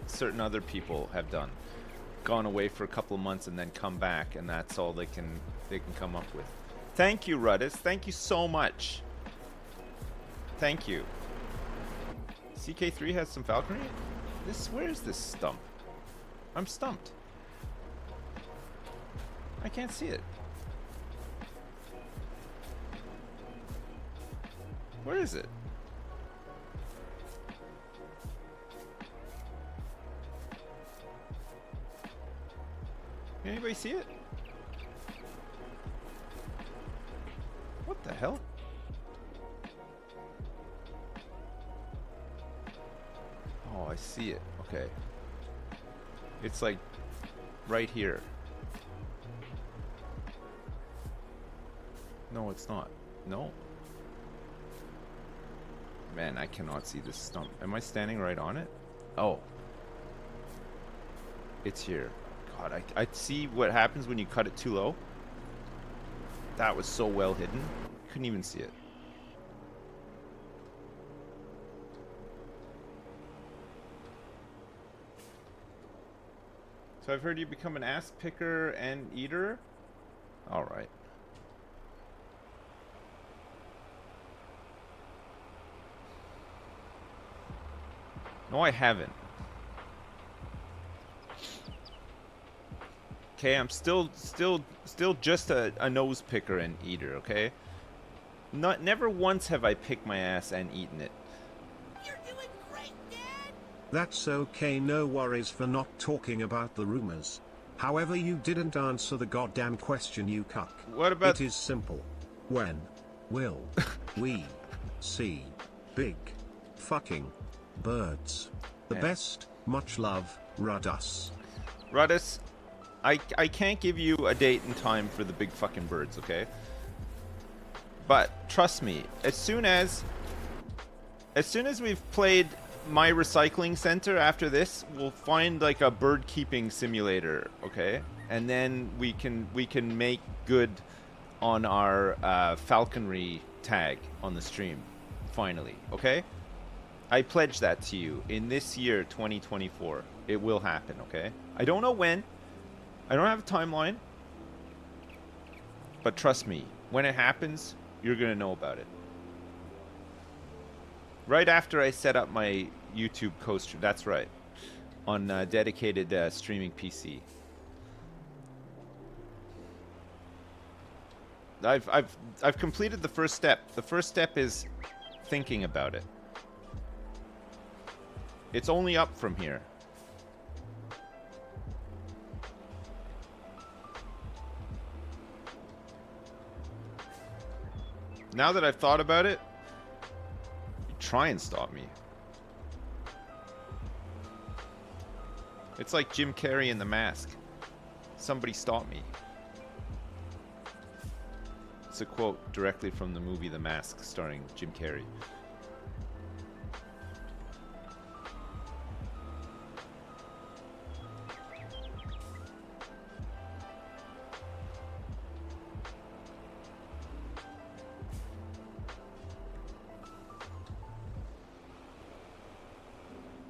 certain other people have done. Gone away for a couple of months and then come back, and that's all they can come up with. Thank you, Ruddis. Thank you so much. Thank you. CK3 has some falconry. Where is this stump? I'm stumped. I can't see it. Where is it? Can anybody see it? What the hell? Oh, I see it. Okay. It's like right here. No, it's not. No. Man, I cannot see this stump. Am I standing right on it? Oh. It's here. God, I see what happens when you cut it too low. That was so well hidden. Couldn't even see it. So I've heard you become an ass picker and eater? Alright. No, I haven't. Okay, I'm still just a nose picker and eater, okay? Never once have I picked my ass and eaten it. You're doing great, Dad! That's okay, no worries for not talking about the rumors. However, you didn't answer the goddamn question, you cuck. What about... It is simple. When will we see big fucking birds? The best, much love, Rudus. Rudus, I can't give you a date and time for the big fucking birds, okay? But trust me, as soon as we've played my recycling center after this, we'll find like a bird keeping simulator, okay? And then we can make good on our falconry tag on the stream, finally, okay? I pledge that to you. In this year, 2024, it will happen, okay? I don't know when. I don't have a timeline. But trust me, when it happens, you're going to know about it. Right after I set up my YouTube coaster, that's right, on dedicated streaming PC. I've completed the first step. The first step is thinking about it. It's only up from here. Now that I've thought about it, try and stop me. It's like Jim Carrey in The Mask. Somebody stop me. It's a quote directly from the movie The Mask, starring Jim Carrey.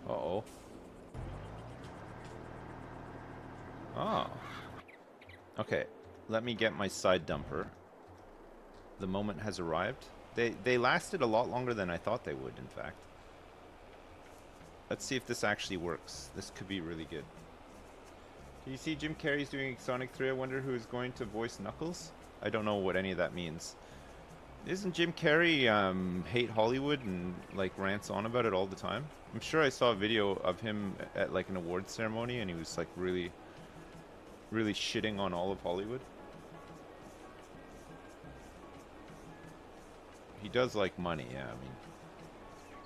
Uh-oh. Oh. Okay, let me get my side dumper. The moment has arrived. They lasted a lot longer than I thought they would, in fact. Let's see if this actually works. This could be really good. Can you see Jim Carrey's doing Sonic 3? I wonder who is going to voice Knuckles? I don't know what any of that means. Isn't Jim Carrey hate Hollywood and like rants on about it all the time? I'm sure I saw a video of him at like an awards ceremony and he was like really shitting on all of Hollywood. He does like money, yeah, I mean,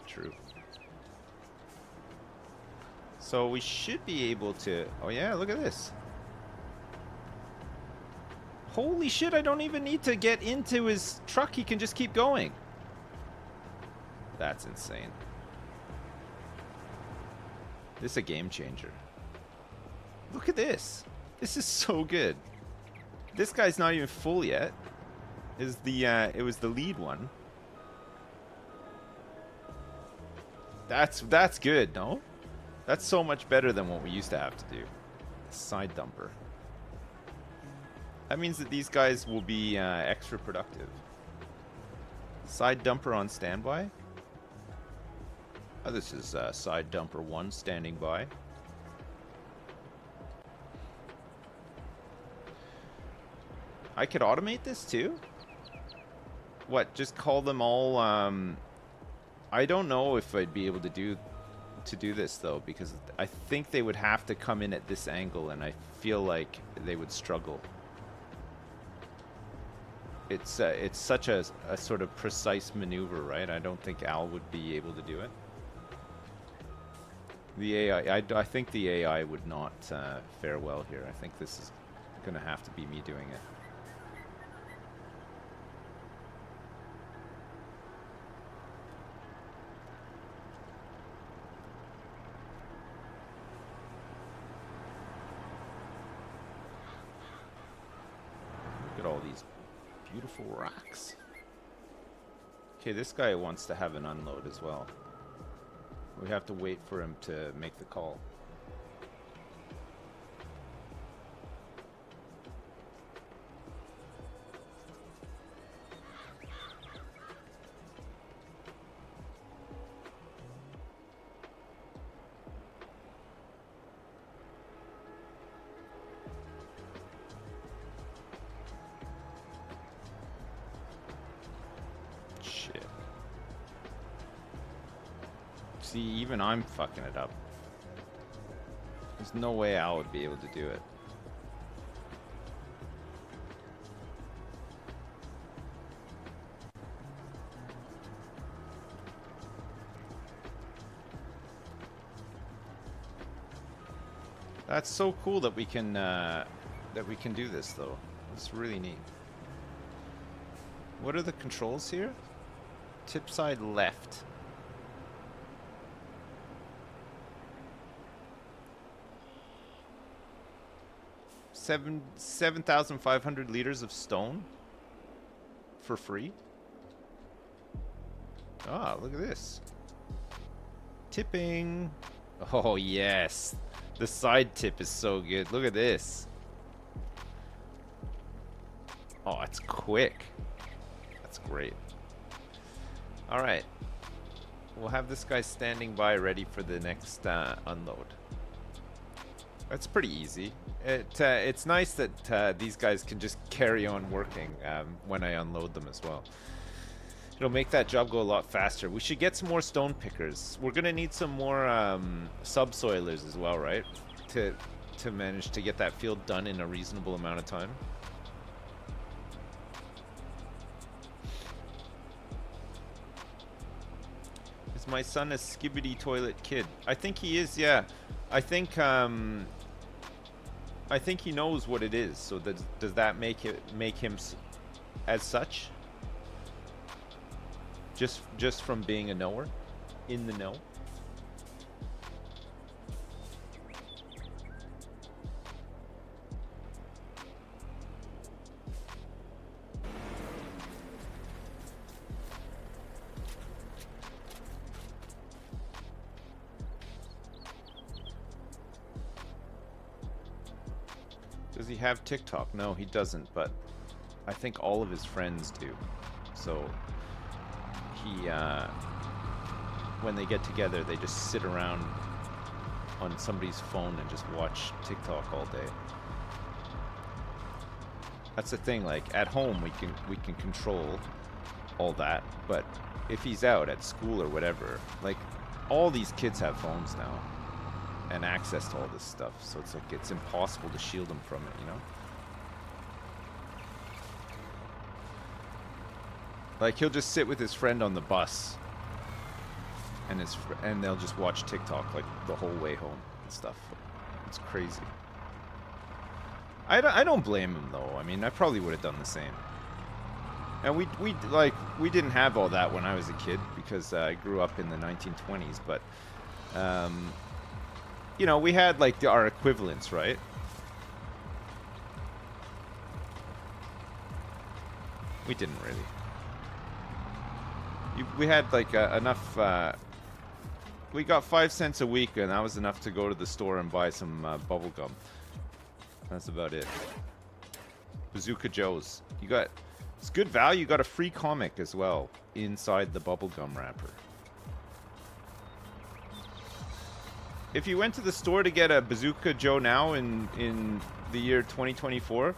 true. So we should be able to, oh yeah, look at this. Holy shit, I don't even need to get into his truck. He can just keep going. That's insane. This is a game changer. Look at this. This is so good. This guy's not even full yet. It was the lead one. That's good, no? That's so much better than what we used to have to do. Side dumper. That means that these guys will be extra productive. Side dumper on standby. Oh, this is side dumper 1 standing by. I could automate this too? What, just call them all... I don't know if I'd be able to do this though, because I think they would have to come in at this angle and I feel like they would struggle. It's such a sort of precise maneuver, right? I don't think Al would be able to do it. The AI, I think the AI would not fare well here. I think this is going to have to be me doing it. all these beautiful rocks. Okay, this guy wants to have an unload as well. We have to wait for him to make the call. Shit. See, even I'm fucking it up. There's no way Al would be able to do it. That's so cool that we can do this though. It's really neat. What are the controls here? Tip side left. Seven 7,500 liters of stone for free. Ah, look at this. Tipping. Oh yes. The side tip is so good. Look at this. Oh, it's quick. That's great. All right. We'll have this guy standing by ready for the next unload. That's pretty easy. It's nice that these guys can just carry on working when I unload them as well. It'll make that job go a lot faster. We should get some more stone pickers. We're gonna need some more subsoilers as well, right? To manage to get that field done in a reasonable amount of time. Is my son a skibbity toilet kid? I think he is, yeah. I think he knows what it is. So does that make him as such? Just from being a knower, in the know. Does he have TikTok? No, he doesn't, but I think all of his friends do. So he, when they get together, they just sit around on somebody's phone and just watch TikTok all day. That's the thing, like at home we can control all that, but if he's out at school or whatever, like all these kids have phones now and access to all this stuff, so it's like it's impossible to shield them from it, you know? Like he'll just sit with his friend on the bus, and they'll just watch TikTok like the whole way home and stuff. It's crazy. I don't blame him though. I mean, I probably would have done the same. And we didn't have all that when I was a kid because I grew up in the 1920s. But you know, we had like our equivalents, right? We didn't really. We had like enough. We got 5 cents a week, and that was enough to go to the store and buy some bubble gum. That's about it. Bazooka Joe's. You got. It's good value. You got a free comic as well inside the bubblegum wrapper. If you went to the store to get a Bazooka Joe now in the year 2024,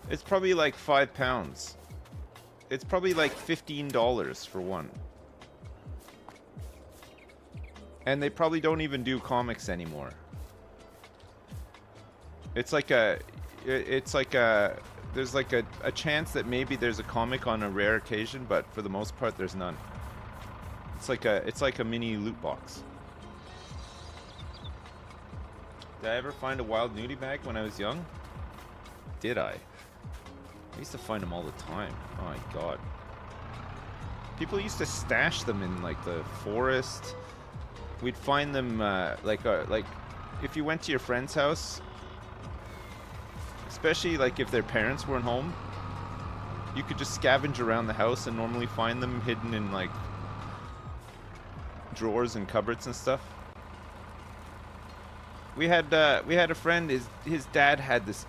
it's probably like £5. It's probably like $15 for one. And they probably don't even do comics anymore. It's like a there's like a chance that maybe there's a comic on a rare occasion, but for the most part there's none. It's like a mini loot box. Did I ever find a wild nudie bag when I was young? Did I? I used to find them all the time. Oh my god. People used to stash them in like the forest. We'd find them like if you went to your friend's house, especially like if their parents weren't home, you could just scavenge around the house and normally find them hidden in like drawers and cupboards and stuff. We had a friend. His dad had this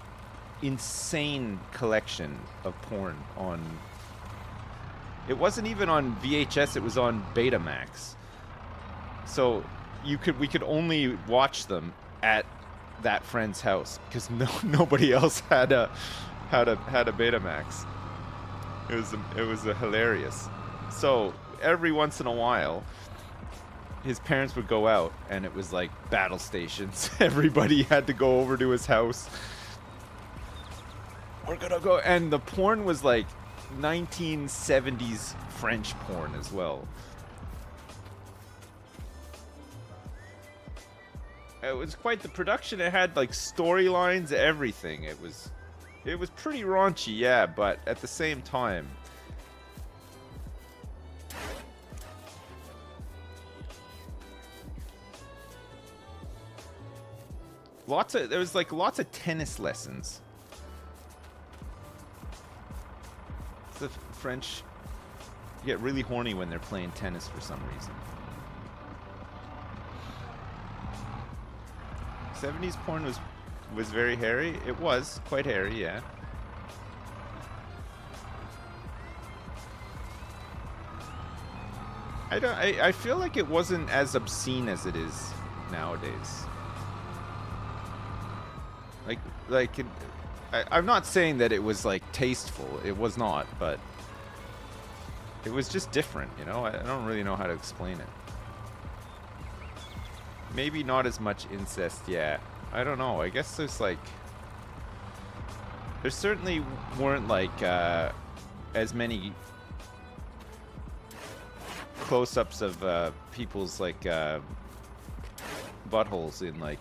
insane collection of porn on. It wasn't even on VHS. It was on Betamax. So we could only watch them at that friend's house because nobody else had a Betamax. It was hilarious. So every once in a while, his parents would go out, and it was like battle stations. Everybody had to go over to his house. We're gonna go, and the porn was like 1970s French porn as well. It was quite the production. It had like storylines, everything. It was pretty raunchy, yeah, but at the same time, there was like lots of tennis lessons. The French get really horny when they're playing tennis for some reason. 70s porn was very hairy. It was quite hairy, yeah. I feel like it wasn't as obscene as it is nowadays. I'm not saying that it was like tasteful. It was not, but it was just different, you know? I don't really know how to explain it. Maybe not as much incest, yeah. I don't know. I guess there's like... There certainly weren't like as many close-ups of people's like buttholes in like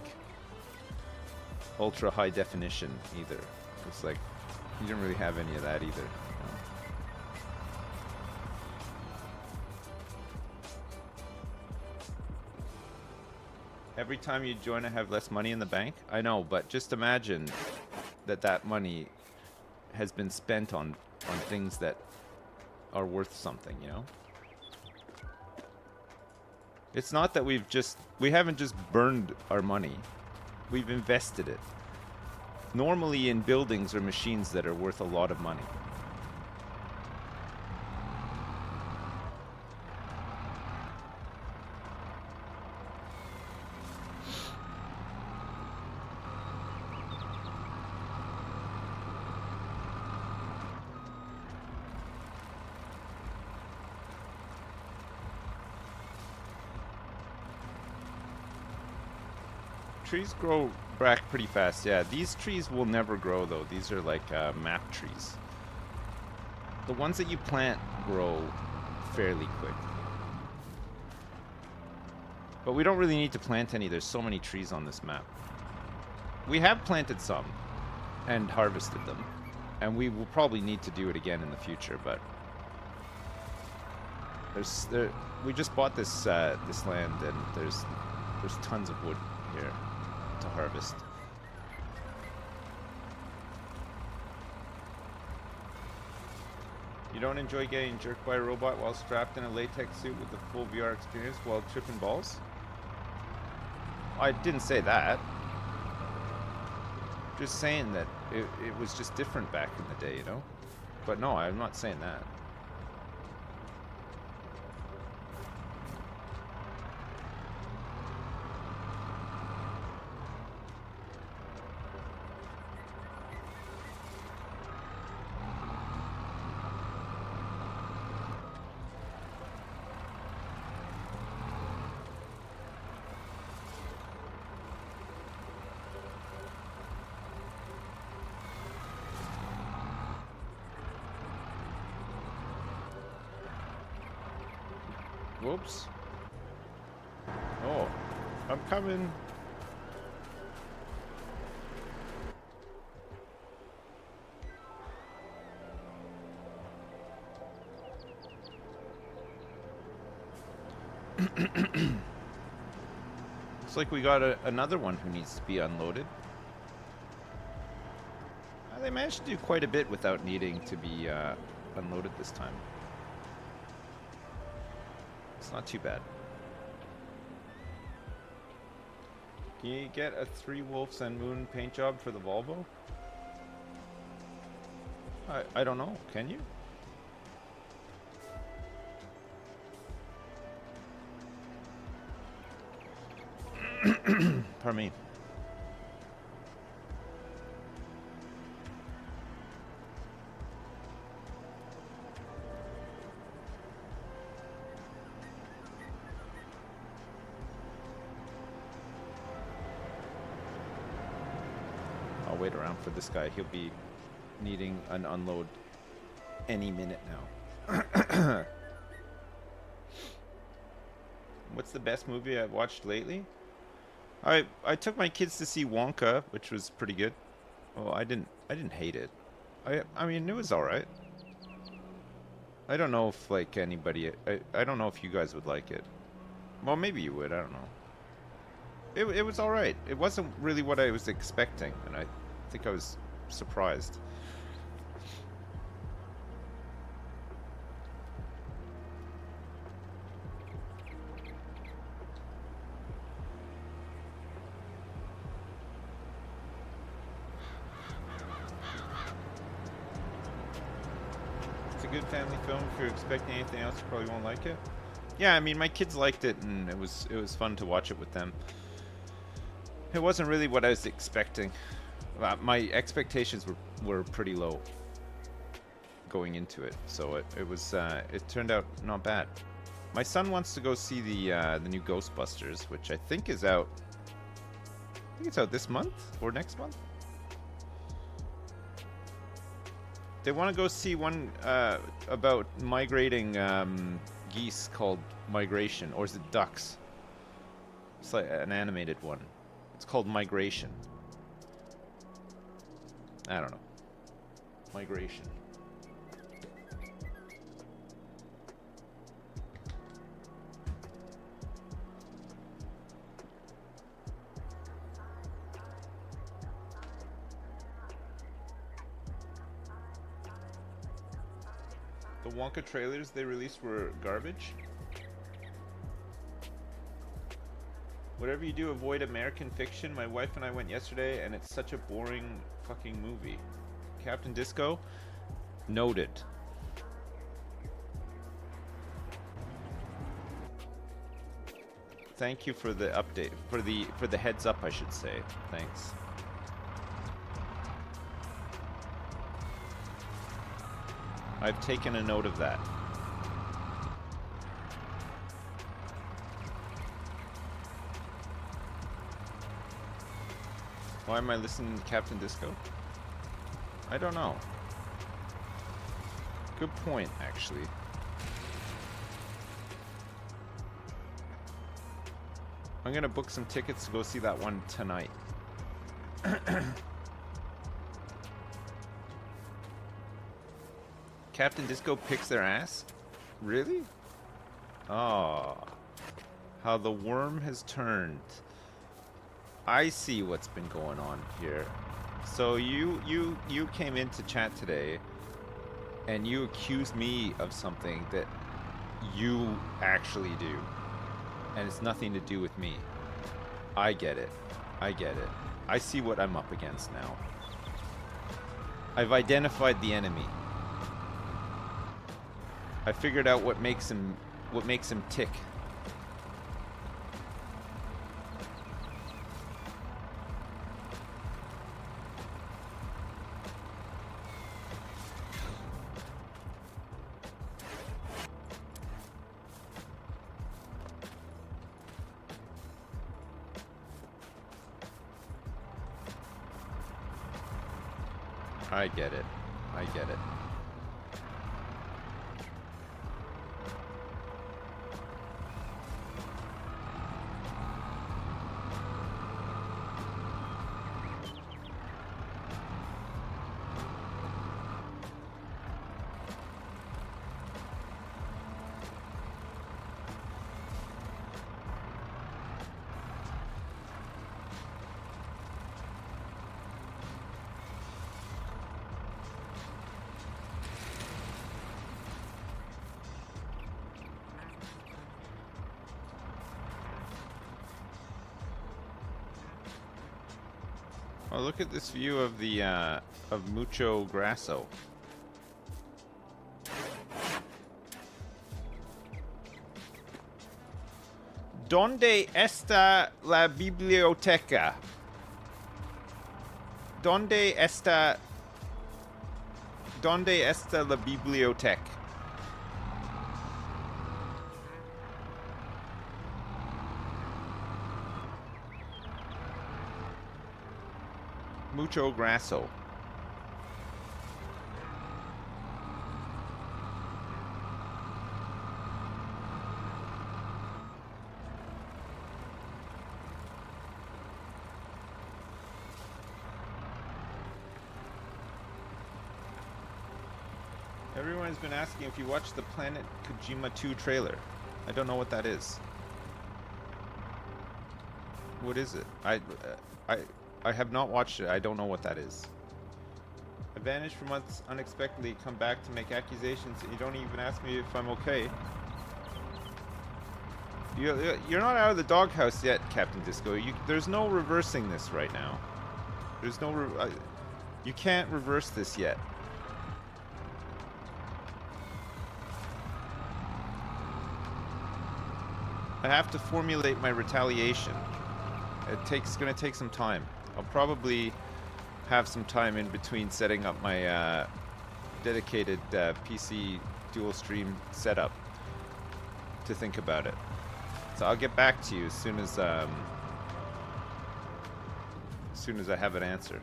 ultra high definition either. It's like you didn't really have any of that either. Every time you join, I have less money in the bank. I know, but just imagine that money has been spent on things that are worth something, you know? It's not that we haven't just burned our money. We've invested it. Normally in buildings or machines that are worth a lot of money. Trees grow back pretty fast, yeah. These trees will never grow, though. These are like map trees. The ones that you plant grow fairly quick. But we don't really need to plant any. There's so many trees on this map. We have planted some and harvested them. And we will probably need to do it again in the future, but... we just bought this this land, and there's tons of wood here to harvest. You don't enjoy getting jerked by a robot while strapped in a latex suit with the full VR experience while tripping balls? I didn't say that. Just saying that it was just different back in the day, you know? But no, I'm not saying that. Whoops. Oh, I'm coming. Looks like we got another one who needs to be unloaded. They managed to do quite a bit without needing to be unloaded this time. It's not too bad. Can you get a 3 Wolves and Moon paint job for the Volvo? I don't know. Can you? Pardon me. I'll wait around for this guy. He'll be needing an unload any minute now. What's the best movie I've watched lately? I took my kids to see Wonka, which was pretty good. Oh, I didn't hate it. I mean, it was all right. I don't know if like anybody. I don't know if you guys would like it. Well, maybe you would. I don't know. It was all right. It wasn't really what I was expecting, and I think I was surprised. Good family film. If you're expecting anything else, you probably won't like it. Yeah, I mean, my kids liked it, and it was fun to watch it with them. It wasn't really what I was expecting. My expectations were pretty low going into it, so it turned out not bad. My son wants to go see the new Ghostbusters, which I think is out. I think it's out this month or next month. They want to go see one about migrating geese called Migration, or is it ducks? It's like an animated one. It's called Migration. I don't know. Migration. The Wonka trailers they released were garbage. Whatever you do, avoid American fiction. My wife and I went yesterday, and it's such a boring fucking movie. Captain Disco? Noted. Thank you for the update. For the heads up, I should say. Thanks. I've taken a note of that. Why am I listening to Captain Disco? I don't know. Good point, actually. I'm gonna book some tickets to go see that one tonight. Captain Disco picks their ass? Really? Oh. How the worm has turned. I see what's been going on here. So you came into chat today and you accused me of something that you actually do. And it's nothing to do with me. I get it. I get it. I see what I'm up against now. I've identified the enemy. I figured out what makes him tick. I get it. I get it. Oh, look at this view of the of Mucho Grasso. ¿Dónde está la biblioteca? ¿Dónde está la biblioteca? Mucho Grasso. Everyone's been asking if you watched the Planet Kojima 2 trailer. I don't know what that is. What is it? I have not watched it. I don't know what that is. I vanished for months unexpectedly, come back to make accusations. You don't even ask me if I'm okay. You're not out of the doghouse yet, Captain Disco. There's no reversing this right now. There's no... you can't reverse this yet. I have to formulate my retaliation. It's gonna take some time. I'll probably have some time in between setting up my dedicated PC dual stream setup to think about it. So I'll get back to you as soon as I have an answer.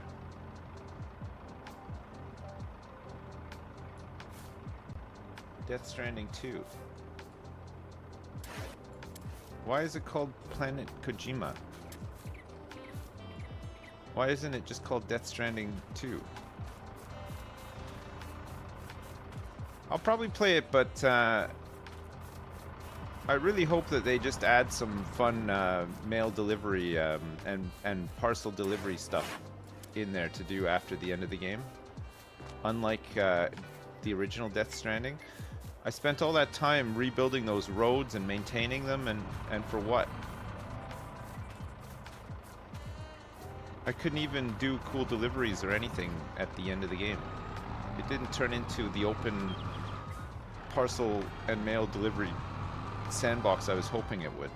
Death Stranding 2. Why is it called Planet Kojima? Why isn't it just called Death Stranding 2? I'll probably play it, but I really hope that they just add some fun mail delivery and parcel delivery stuff in there to do after the end of the game. Unlike the original Death Stranding. I spent all that time rebuilding those roads and maintaining them, and for what? I couldn't even do cool deliveries or anything at the end of the game. It didn't turn into the open parcel and mail delivery sandbox I was hoping it would.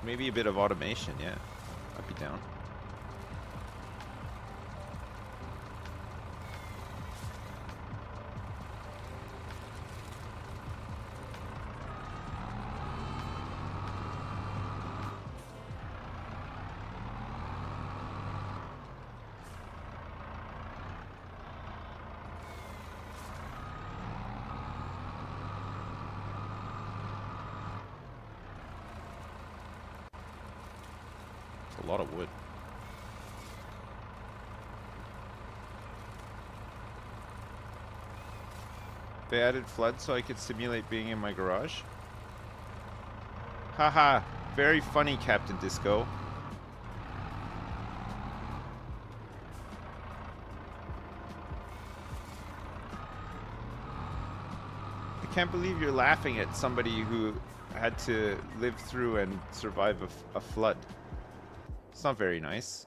Maybe a bit of automation, yeah. I'd be down. A lot of wood. They added flood so I could simulate being in my garage. Haha, very funny, Captain Disco. I can't believe you're laughing at somebody who had to live through and survive a flood. It's not very nice.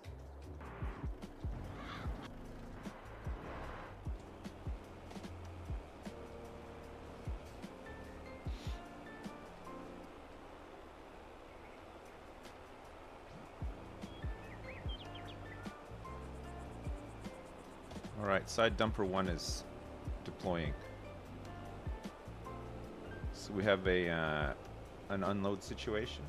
All right, side dumper 1 is deploying. So we have an unload situation.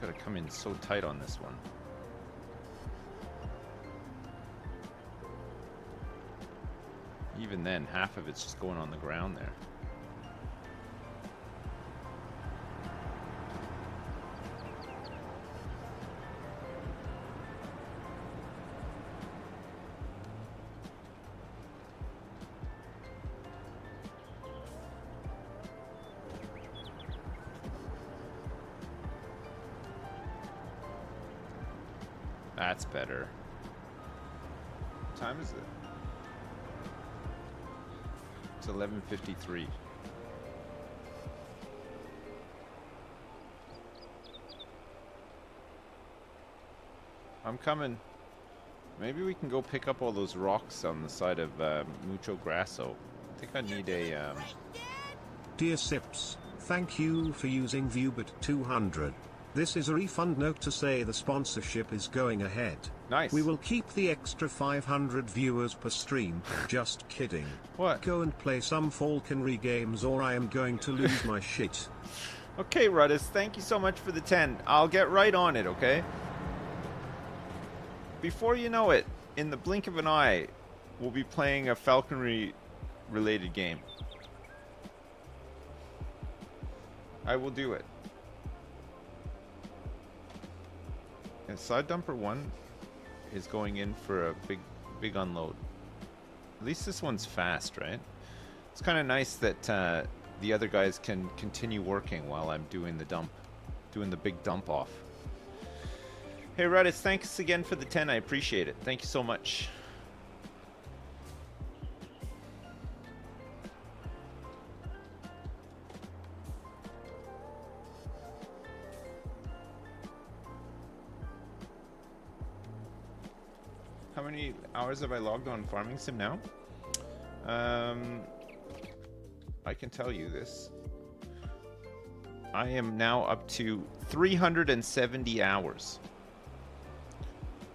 Gotta come in so tight on this one. Even then, half of it's just going on the ground there. That's better. What time is it? It's 11:53. I'm coming. Maybe we can go pick up all those rocks on the side of Mucho Grasso. I think I need a... Dear Sips, thank you for using Viewbot 200. This is a refund note to say the sponsorship is going ahead. Nice. We will keep the extra 500 viewers per stream. Just kidding. What? Go and play some falconry games or I am going to lose my shit. Okay, Ruddus, thank you so much for the 10. I'll get right on it, okay? Before you know it, in the blink of an eye, we'll be playing a falconry-related game. I will do it. And side dumper 1 is going in for a big unload. At least this one's fast, right? It's kind of nice that the other guys can continue working while I'm doing the big dump off. Hey Ruddus, thanks again for the 10. I appreciate it. Thank you so much. How many hours have I logged on Farming Sim now? I can tell you this. I am now up to 370 hours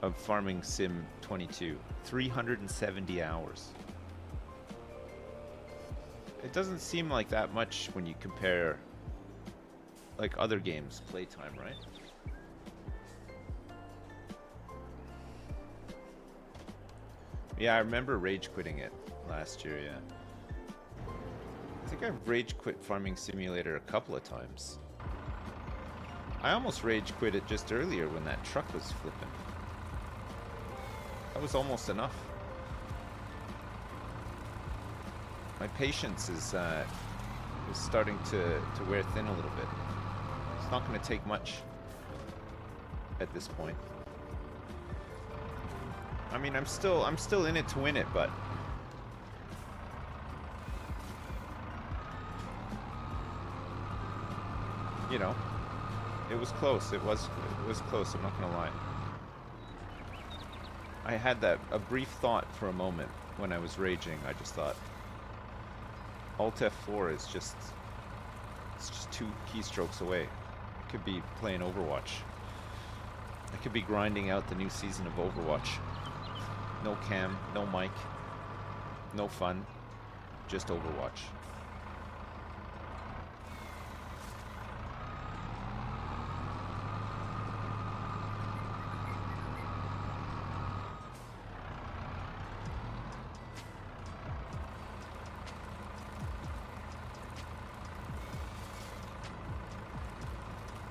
of Farming Sim 22. 370 hours. It doesn't seem like that much when you compare like other games playtime, right? Yeah, I remember rage quitting it last year, yeah. I think I've rage quit Farming Simulator a couple of times. I almost rage quit it just earlier when that truck was flipping. That was almost enough. My patience is starting to wear thin a little bit. It's not going to take much at this point. I mean, I'm still in it to win it, but you know, it was close. It was close. I'm not gonna lie. I had a brief thought for a moment when I was raging. I just thought, Alt F4 is just 2 keystrokes away. I could be playing Overwatch. I could be grinding out the new season of Overwatch. No cam, no mic, no fun, just Overwatch.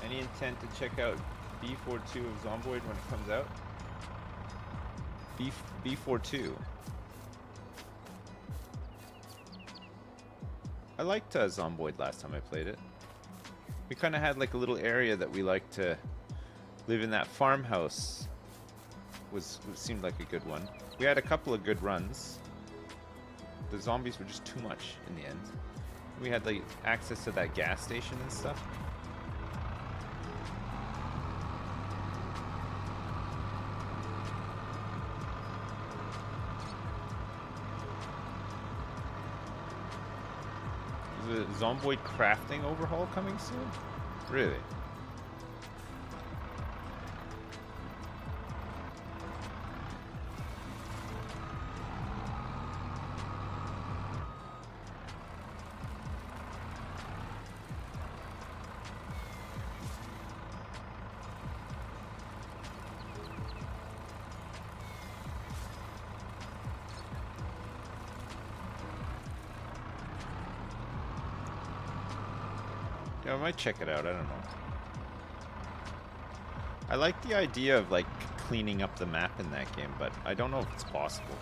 Any intent to check out B42 of Zomboid when it comes out? B42. I liked Zomboid last time I played it. We kind of had like a little area that we liked to live in. That farmhouse seemed like a good one. We had a couple of good runs. The zombies were just too much in the end. We had like access to that gas station and stuff. The Zomboid crafting overhaul coming soon? Really? Yeah, I might check it out. I don't know. I like the idea of like cleaning up the map in that game, but I don't know if it's possible.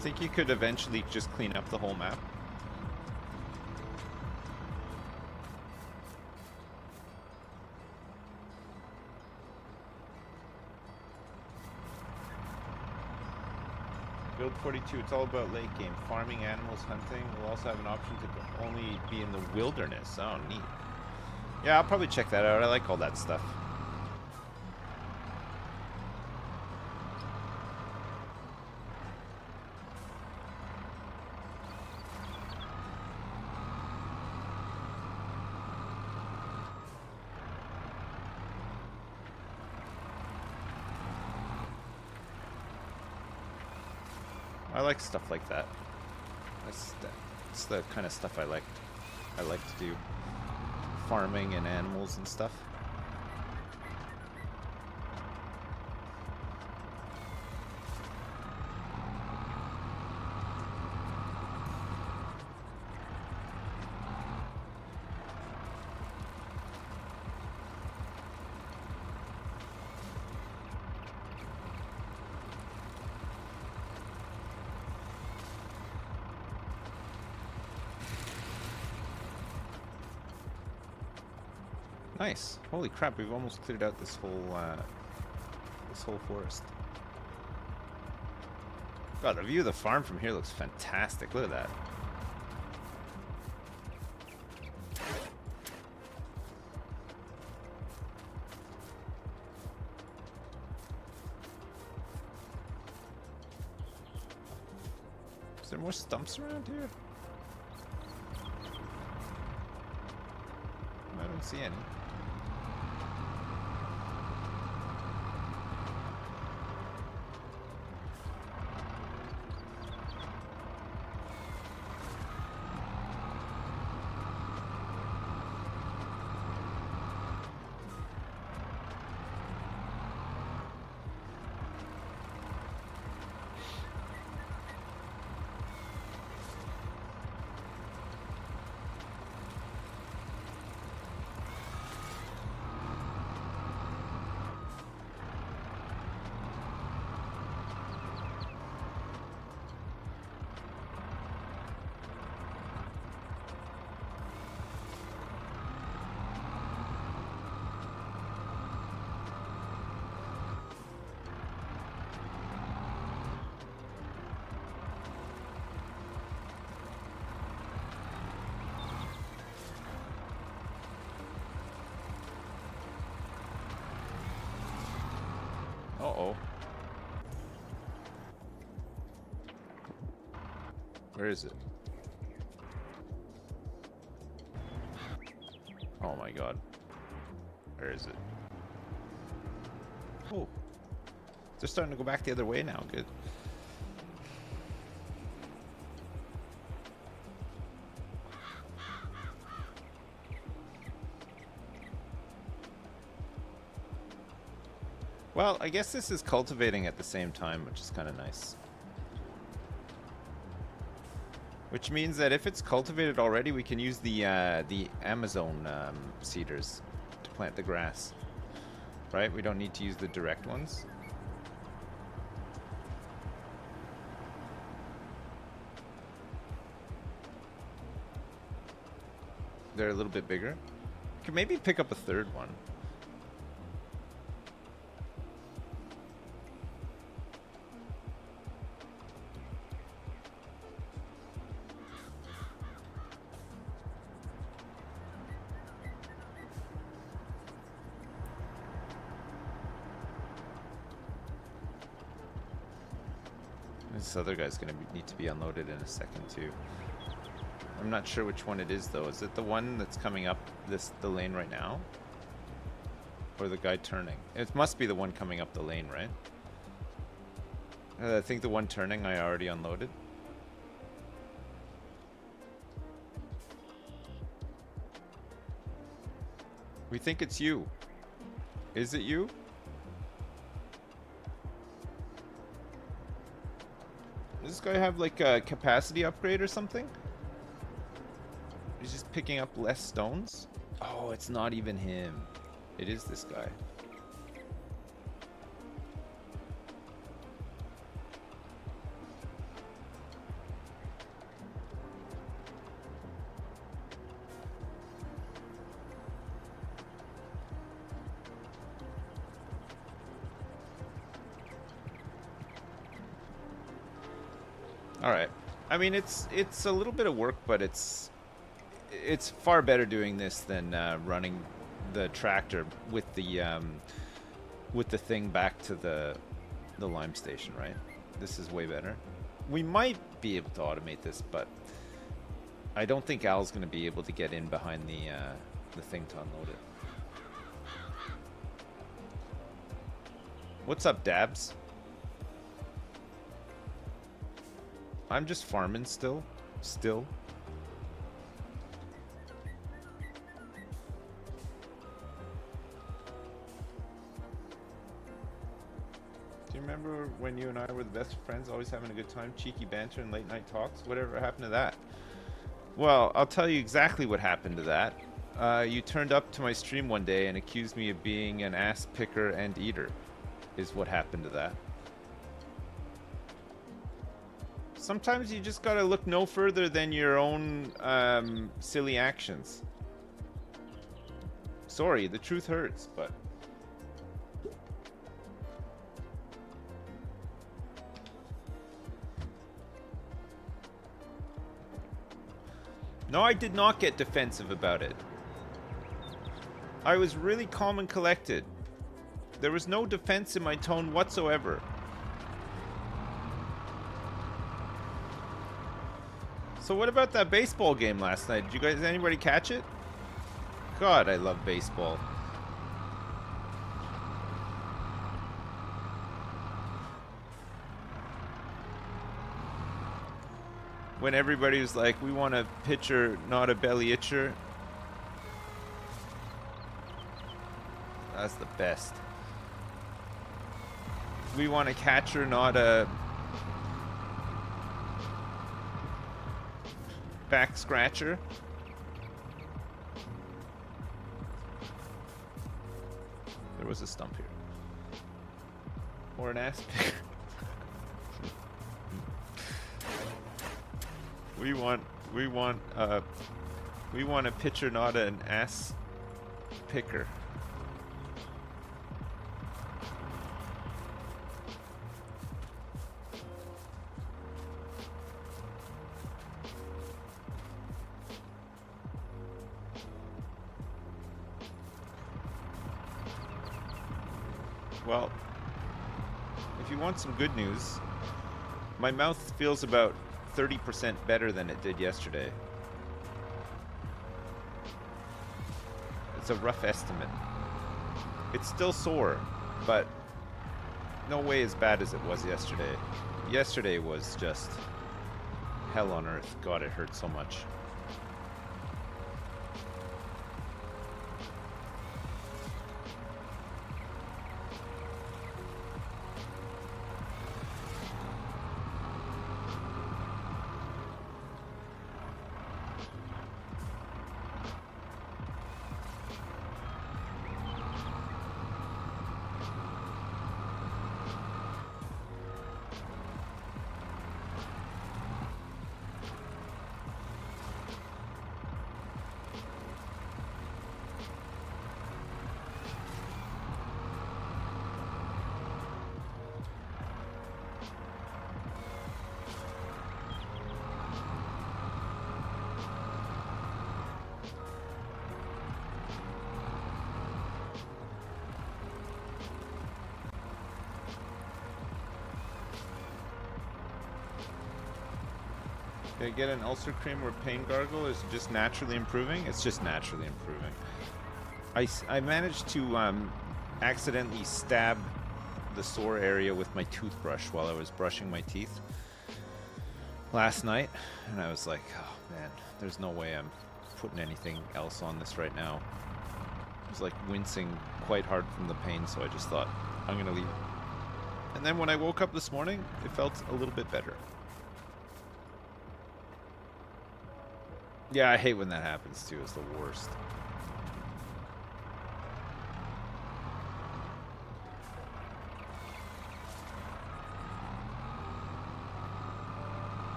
think you could eventually just clean up the whole map? Build 42, it's all about late game. Farming, animals, hunting. We'll also have an option to only be in the wilderness. Oh, neat. Yeah, I'll probably check that out. I like all that stuff. I like stuff like that. That's the kind of stuff I like to do. Farming and animals and stuff. Nice. Holy crap, we've almost cleared out this whole forest. God, the view of the farm from here looks fantastic. Look at that. Is there more stumps around here? I don't see any. Uh-oh. Where is it? Oh my god. Where is it? Oh. They're starting to go back the other way now. Good. Well, I guess this is cultivating at the same time, which is kind of nice. Which means that if it's cultivated already, we can use the Amazon seeders to plant the grass. Right? We don't need to use the direct ones. They're a little bit bigger. Could maybe pick up a third one. This other guy's gonna need to be unloaded in a second too. I'm not sure which one it is though. Is it the one that's coming up the lane right now? Or the guy turning? It must be the one coming up the lane, right? I think the one turning I already unloaded. We think it's you. Is it you? Does this guy have like a capacity upgrade or something? He's just picking up less stones? Oh, it's not even him. It is this guy. All right. I mean, it's a little bit of work, but it's far better doing this than running the tractor with the thing back to the lime station, right? This is way better. We might be able to automate this, but I don't think Al's going to be able to get in behind the thing to unload it. What's up, Dabs? I'm just farming still. Do you remember when you and I were the best of friends, always having a good time, cheeky banter and late night talks? Whatever happened to that? Well, I'll tell you exactly what happened to that. You turned up to my stream one day and accused me of being an ass picker and eater, is what happened to that. Sometimes you just gotta look no further than your own silly actions. Sorry, the truth hurts, but... No, I did not get defensive about it. I was really calm and collected. There was no defense in my tone whatsoever. So what about that baseball game last night? Did you guys, anybody catch it? God, I love baseball. When everybody was like, we want a pitcher, not a belly itcher. That's the best. We want a catcher, not a back scratcher. There was a stump here. Or an ass picker. We want a pitcher, not an ass picker. Well, if you want some good news, my mouth feels about 30% better than it did yesterday. It's a rough estimate. It's still sore, but no way as bad as it was yesterday. Yesterday was just hell on earth. God, it hurt so much. Did I get an ulcer cream or pain gargle? Is it just naturally improving? It's just naturally improving. I managed to accidentally stab the sore area with my toothbrush while I was brushing my teeth last night. And I was like, oh man, there's no way I'm putting anything else on this right now. I was like wincing quite hard from the pain, so I just thought, I'm gonna leave it. And then when I woke up this morning, it felt a little bit better. Yeah, I hate when that happens too. It's the worst.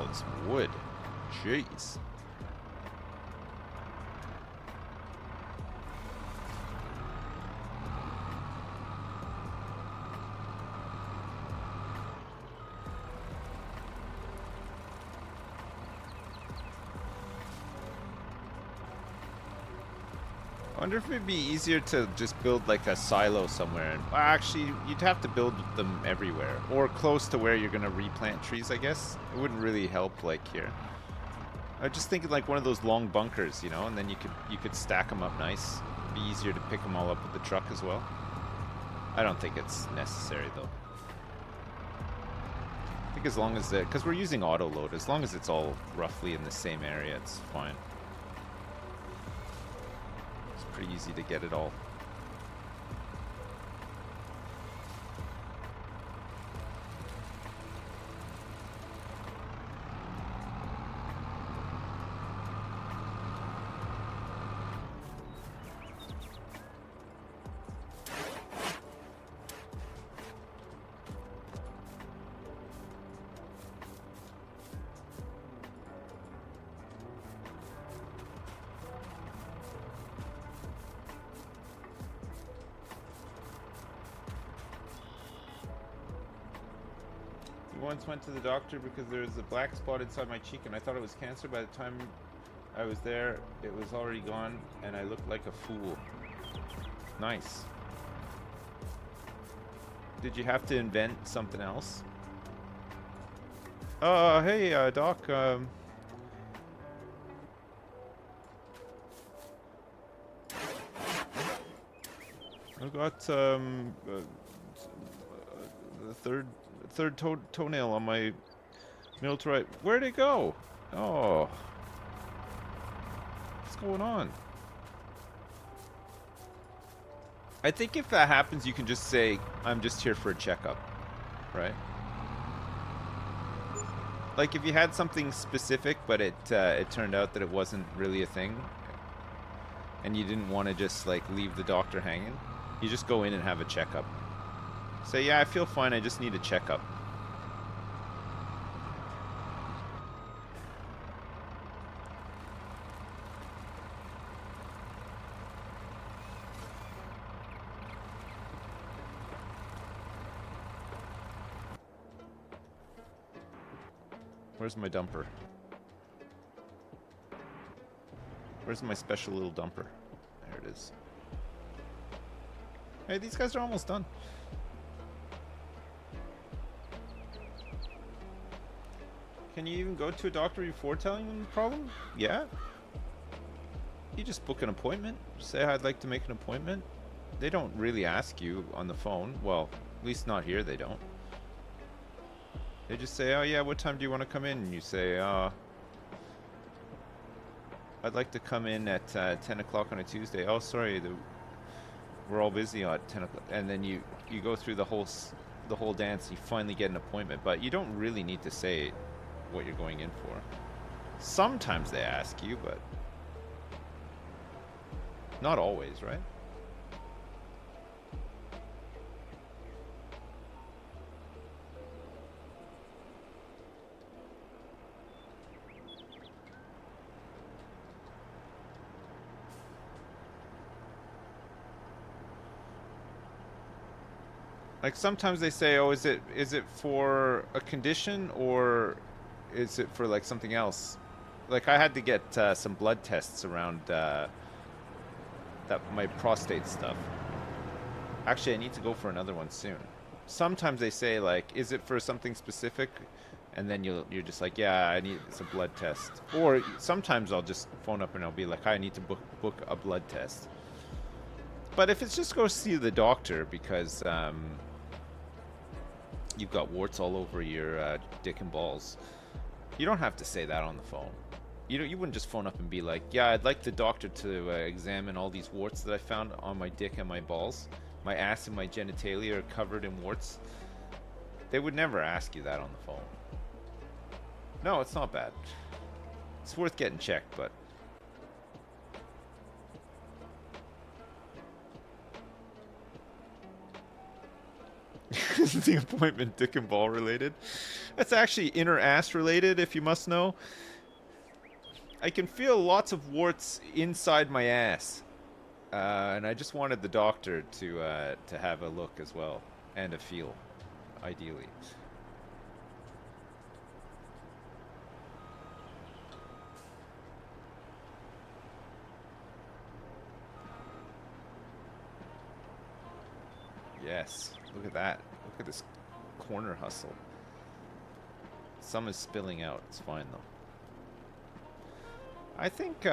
it's wood. Jeez. I wonder if it'd be easier to just build like a silo somewhere. And, well, actually, you'd have to build them everywhere or close to where you're gonna replant trees. I guess it wouldn't really help like here. I was just thinking like one of those long bunkers, you know, and then you could stack them up nice. It'd be easier to pick them all up with the truck as well. I don't think it's necessary though. I think as long as because we're using auto load, as long as it's all roughly in the same area, it's fine. Pretty easy to get it all. Once went to the doctor because there was a black spot inside my cheek and I thought it was cancer. By the time I was there, it was already gone and I looked like a fool. Nice. Did you have to invent something else? Hey, Doc, I got, the third toenail on my middle to right. Where'd it go? Oh. What's going on? I think if that happens, you can just say, I'm just here for a checkup. Right? Like if you had something specific, but it turned out that it wasn't really a thing, and you didn't want to just like leave the doctor hanging, you just go in and have a checkup. Say, yeah, I feel fine, I just need a checkup. Where's my dumper? Where's my special little dumper? There it is. Hey, these guys are almost done. Can you even go to a doctor before telling them the problem? Yeah. You just book an appointment. Say, I'd like to make an appointment. They don't really ask you on the phone. Well, at least not here, they don't. They just say, oh yeah, what time do you want to come in? And you say, I'd like to come in at 10 o'clock on a Tuesday. Oh, sorry, we're all busy at 10 o'clock. And then you go through the whole dance. You finally get an appointment, but you don't really need to say what you're going in for. Sometimes they ask you, but not always, right? Like sometimes they say, oh, is it for a condition or is it for like something else? Like I had to get some blood tests around my prostate stuff. Actually, I need to go for another one soon. Sometimes they say like, is it for something specific? And then you're just like, yeah, I need some blood test. Or sometimes I'll just phone up and I'll be like, I need to book a blood test. But if it's just go see the doctor because you've got warts all over your dick and balls, you don't have to say that on the phone. You wouldn't just phone up and be like, yeah, I'd like the doctor to examine all these warts that I found on my dick and my balls. My ass and my genitalia are covered in warts. They would never ask you that on the phone. No, it's not bad. It's worth getting checked, but the appointment dick and ball related. That's actually inner ass related, if you must know. I can feel lots of warts inside my ass. And I just wanted the doctor to have a look as well. And a feel, ideally. Yes, look at that. Look at this corner hustle. Some is spilling out. It's fine though. I think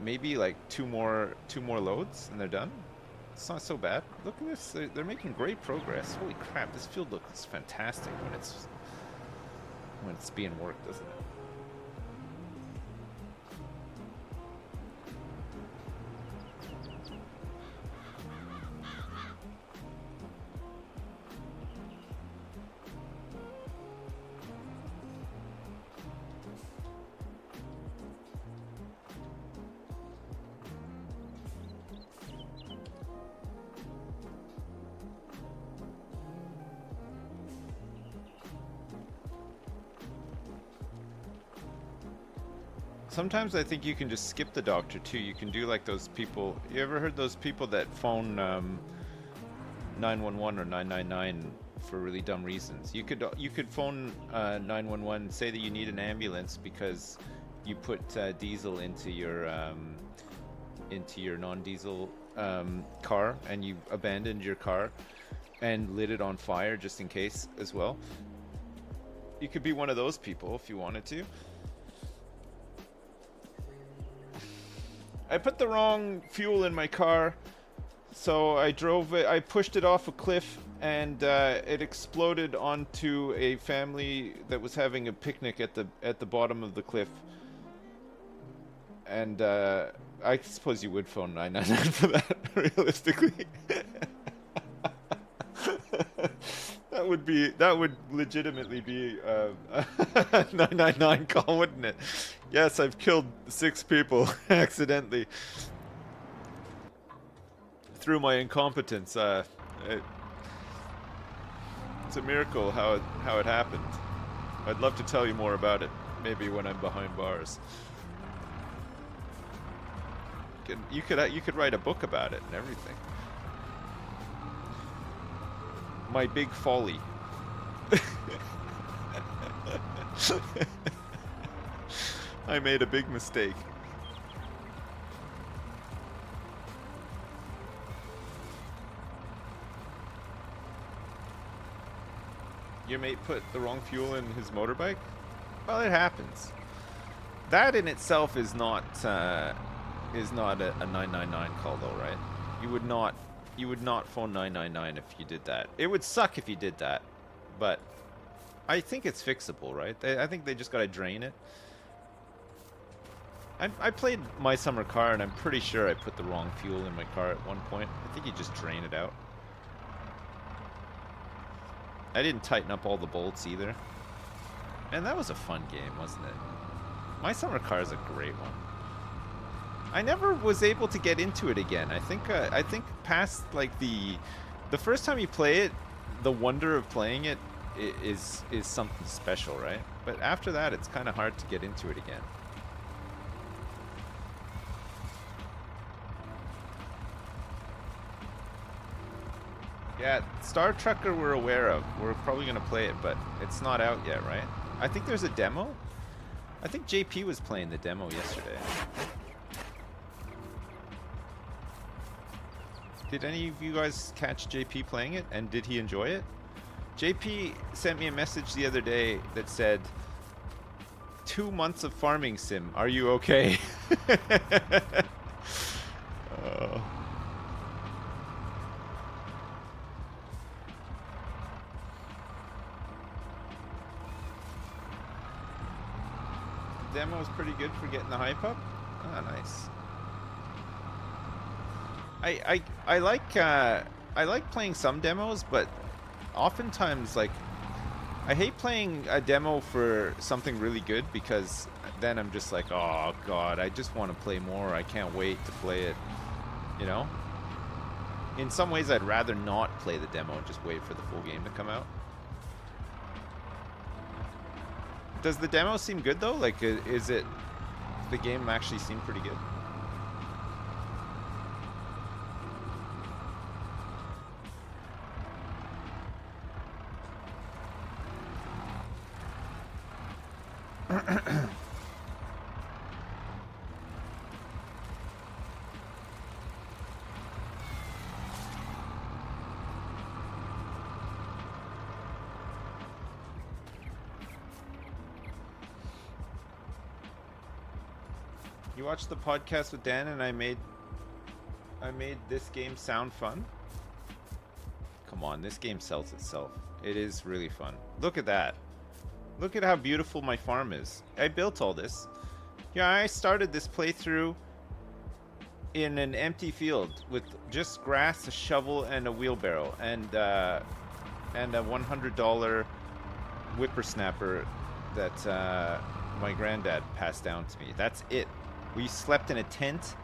maybe like two more loads and they're done. It's not so bad. Look at this. They're making great progress. Holy crap! This field looks fantastic when it's being worked, doesn't it? Sometimes I think you can just skip the doctor too. You can do like those people. You ever heard those people that phone 911 or 999 for really dumb reasons? You could phone 911, say that you need an ambulance because you put diesel into your non-diesel car and you abandoned your car and lit it on fire just in case as well. You could be one of those people if you wanted to. I put the wrong fuel in my car, so I pushed it off a cliff, and it exploded onto a family that was having a picnic at the bottom of the cliff. And I suppose you would phone 999 for that, realistically. That would legitimately be a 999 call, wouldn't it? Yes, I've killed 6 people accidentally through my incompetence. It's a miracle how it happened. I'd love to tell you more about it, maybe when I'm behind bars. You could write a book about it and everything. My big folly. I made a big mistake. Your mate put the wrong fuel in his motorbike? Well, it happens. That in itself is not a 999 call, though, right? You would not phone 999 if you did that. It would suck if you did that, but I think it's fixable, right? I think they just gotta drain it. I played My Summer Car, and I'm pretty sure I put the wrong fuel in my car at one point. I think you just drain it out. I didn't tighten up all the bolts either. And that was a fun game, wasn't it? My Summer Car is a great one. I never was able to get into it again. I think past like the first time you play it, the wonder of playing it is something special, right? But after that, it's kind of hard to get into it again. Yeah, Star Trucker we're aware of. We're probably gonna play it, but it's not out yet, right? I think there's a demo. I think JP was playing the demo yesterday. Did any of you guys catch JP playing it, and did he enjoy it? JP sent me a message the other day that said, 2 months of farming sim, are you okay? Demo was pretty good for getting the hype up. Ah, nice. I like playing some demos, but oftentimes like I hate playing a demo for something really good because then I'm just like, oh god, I just want to play more. I can't wait to play it, you know? In some ways, I'd rather not play the demo and just wait for the full game to come out. Does the demo seem good though? Like, is it, the game actually seem pretty good? You watched the podcast with Dan and I made this game sound fun? Come on, this game sells itself. It is really fun. Look at that. Look at how beautiful my farm is. I built all this. Yeah, I started this playthrough in an empty field with just grass, a shovel, and a wheelbarrow, and a $100 whippersnapper that my granddad passed down to me. That's it. We slept in a tent.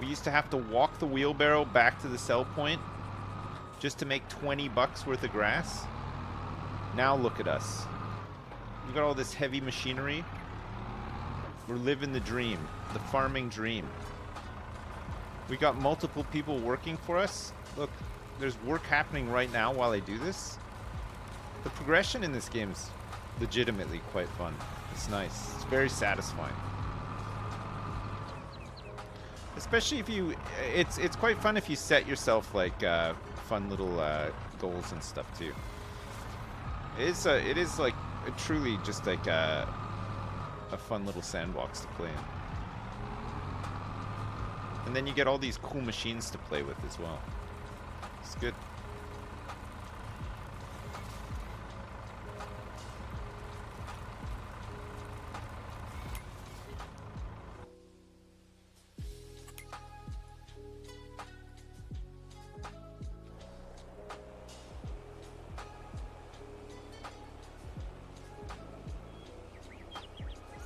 We used to have to walk the wheelbarrow back to the sell point just to make 20 bucks worth of grass. Now look at us. We got all this heavy machinery. We're living the dream, the farming dream. We got multiple people working for us. Look, there's work happening right now while I do this. The progression in this game's legitimately quite fun. It's nice. It's very satisfying. Especially if you, it's quite fun if you set yourself like fun little goals and stuff too. It is like truly just like a fun little sandbox to play in. And then you get all these cool machines to play with as well. It's good.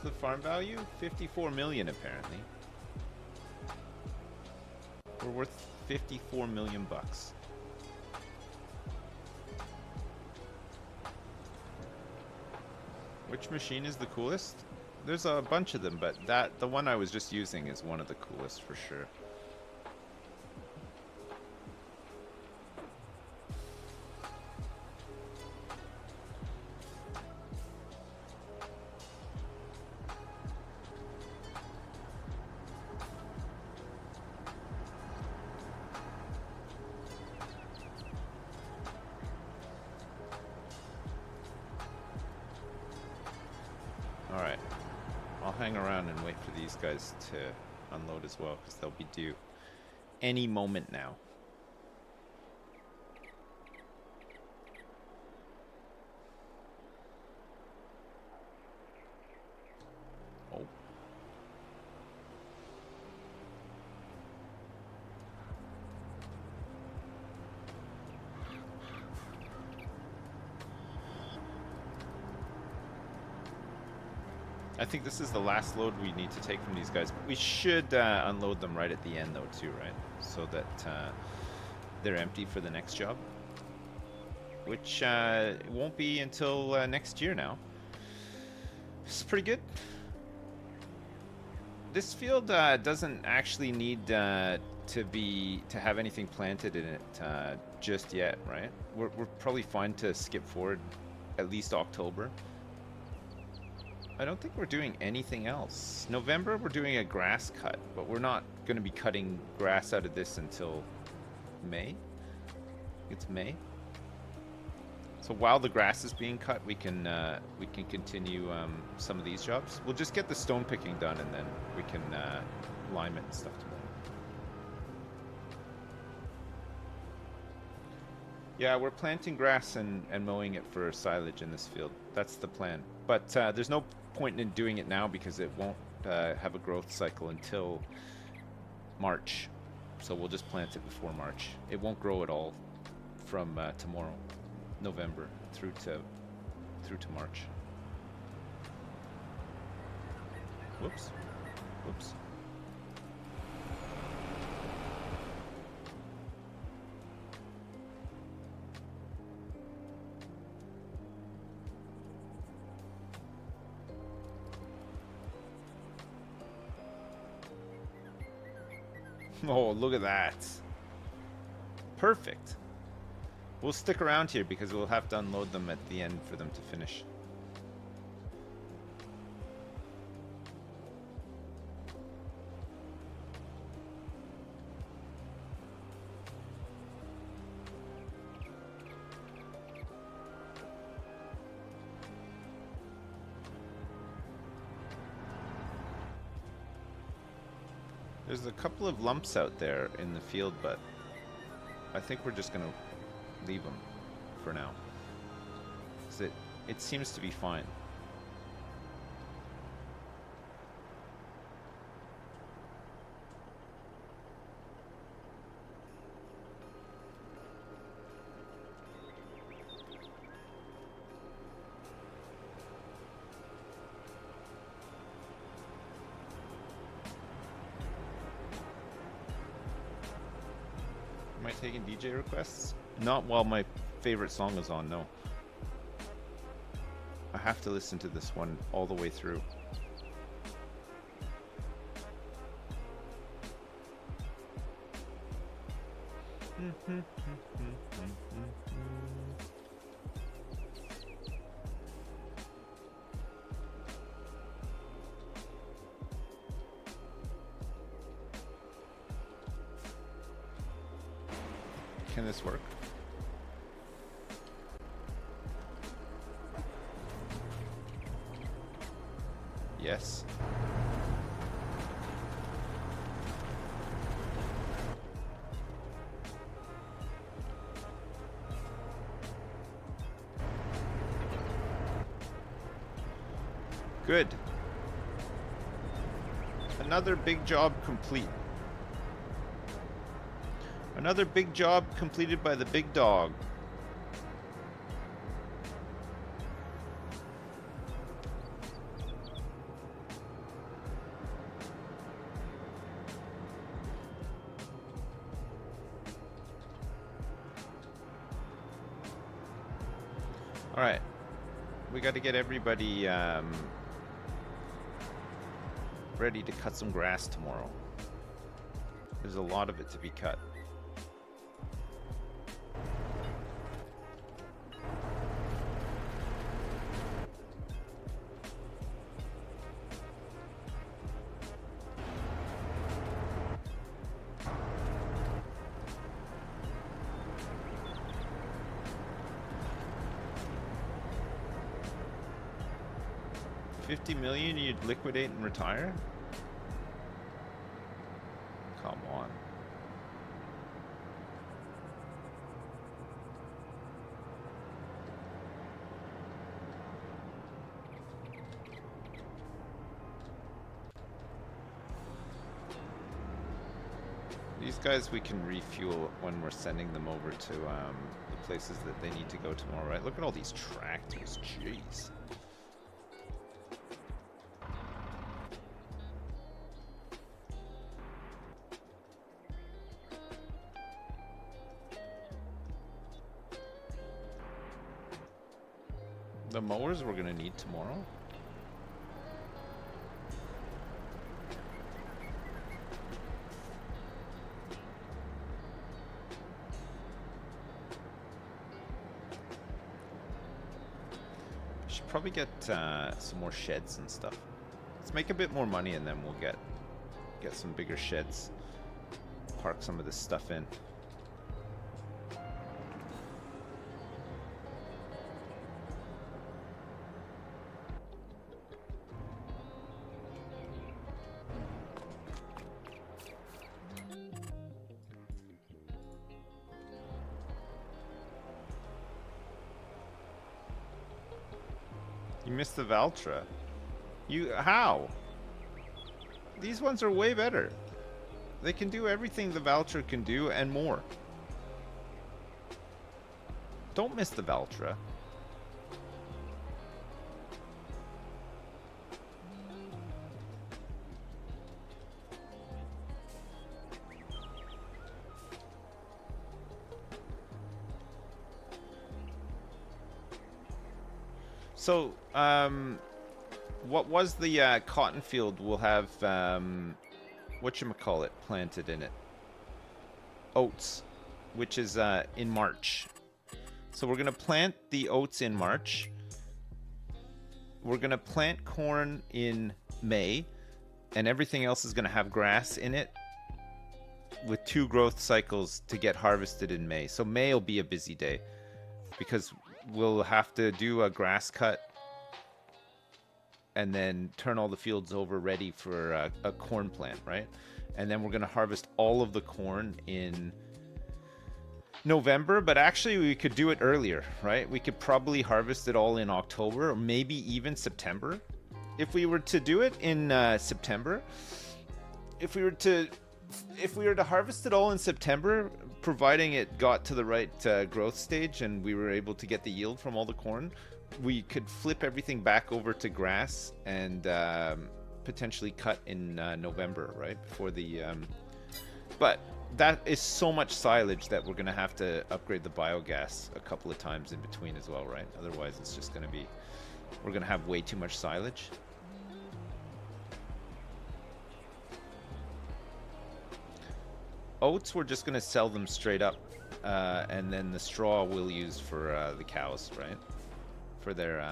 The farm value? 54 million apparently. We're worth 54 million bucks. Which machine is the coolest? There's a bunch of them, but the one I was just using is one of the coolest for sure. Alright, I'll hang around and wait for these guys to unload as well, because they'll be due any moment now. Oh. I think this is the last load we need to take from these guys. We should unload them right at the end though too, right? So that they're empty for the next job. Which won't be until next year now. This is pretty good. This field doesn't actually need to have anything planted in it just yet, right? We're probably fine to skip forward at least October. I don't think we're doing anything else. November, we're doing a grass cut, but we're not going to be cutting grass out of this until May. It's May. So while the grass is being cut, we can continue some of these jobs. We'll just get the stone picking done, and then we can lime it and stuff tomorrow. Yeah, we're planting grass and mowing it for silage in this field. That's the plan. But there's no point in doing it now because it won't have a growth cycle until March. So we'll just plant it before March. It won't grow at all from tomorrow, November, through to March. Whoops. Whoops. Oh, look at that. Perfect. We'll stick around here because we'll have to unload them at the end for them to finish. There's a couple of lumps out there in the field, but I think we're just going to leave them for now. 'Cause it seems to be fine. Am I taking DJ requests? Not while my favorite song is on, no. I have to listen to this one all the way through. Can this work? Yes. Good. Another big job complete. Another big job completed by the big dog. All right. We got to get everybody ready to cut some grass tomorrow. There's a lot of it to be cut. $50 million you'd liquidate and retire? Come on. These guys we can refuel when we're sending them over to the places that they need to go tomorrow, right? Look at all these tractors, jeez. The mowers we're gonna need tomorrow. Should probably get some more sheds and stuff. Let's make a bit more money and then we'll get some bigger sheds. Park some of this stuff in. You missed the Valtra. How? These ones are way better. They can do everything the Valtra can do and more. Don't miss the Valtra. So, what was the cotton field? We'll have whatchamacallit planted in it. oats, which is in March. So we're going to plant the oats in March. We're going to plant corn in May, and everything else is going to have grass in it with 2 growth cycles to get harvested in May. So May will be a busy day because we'll have to do a grass cut and then turn all the fields over ready for a corn plant, right? And then we're going to harvest all of the corn in November, but actually we could do it earlier, right? We could probably harvest it all in October or maybe even September. If we were to do it in September, if we were to harvest it all in September, providing it got to the right growth stage and we were able to get the yield from all the corn, we could flip everything back over to grass and potentially cut in November, right? Before the but that is so much silage that we're going to have to upgrade the biogas a couple of times in between as well, right? Otherwise it's just going to be, we're going to have way too much silage. Oats, we're just going to sell them straight up, and then the straw we'll use for the cows, right? For their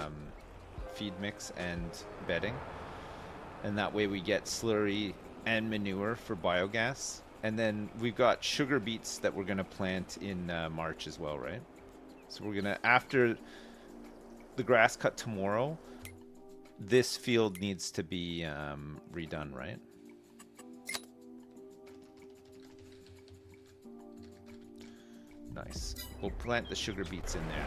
feed mix and bedding. And that way we get slurry and manure for biogas. And then we've got sugar beets that we're going to plant in March as well, right? So we're going to, after the grass cut tomorrow, this field needs to be redone, right? Nice. We'll plant the sugar beets in there.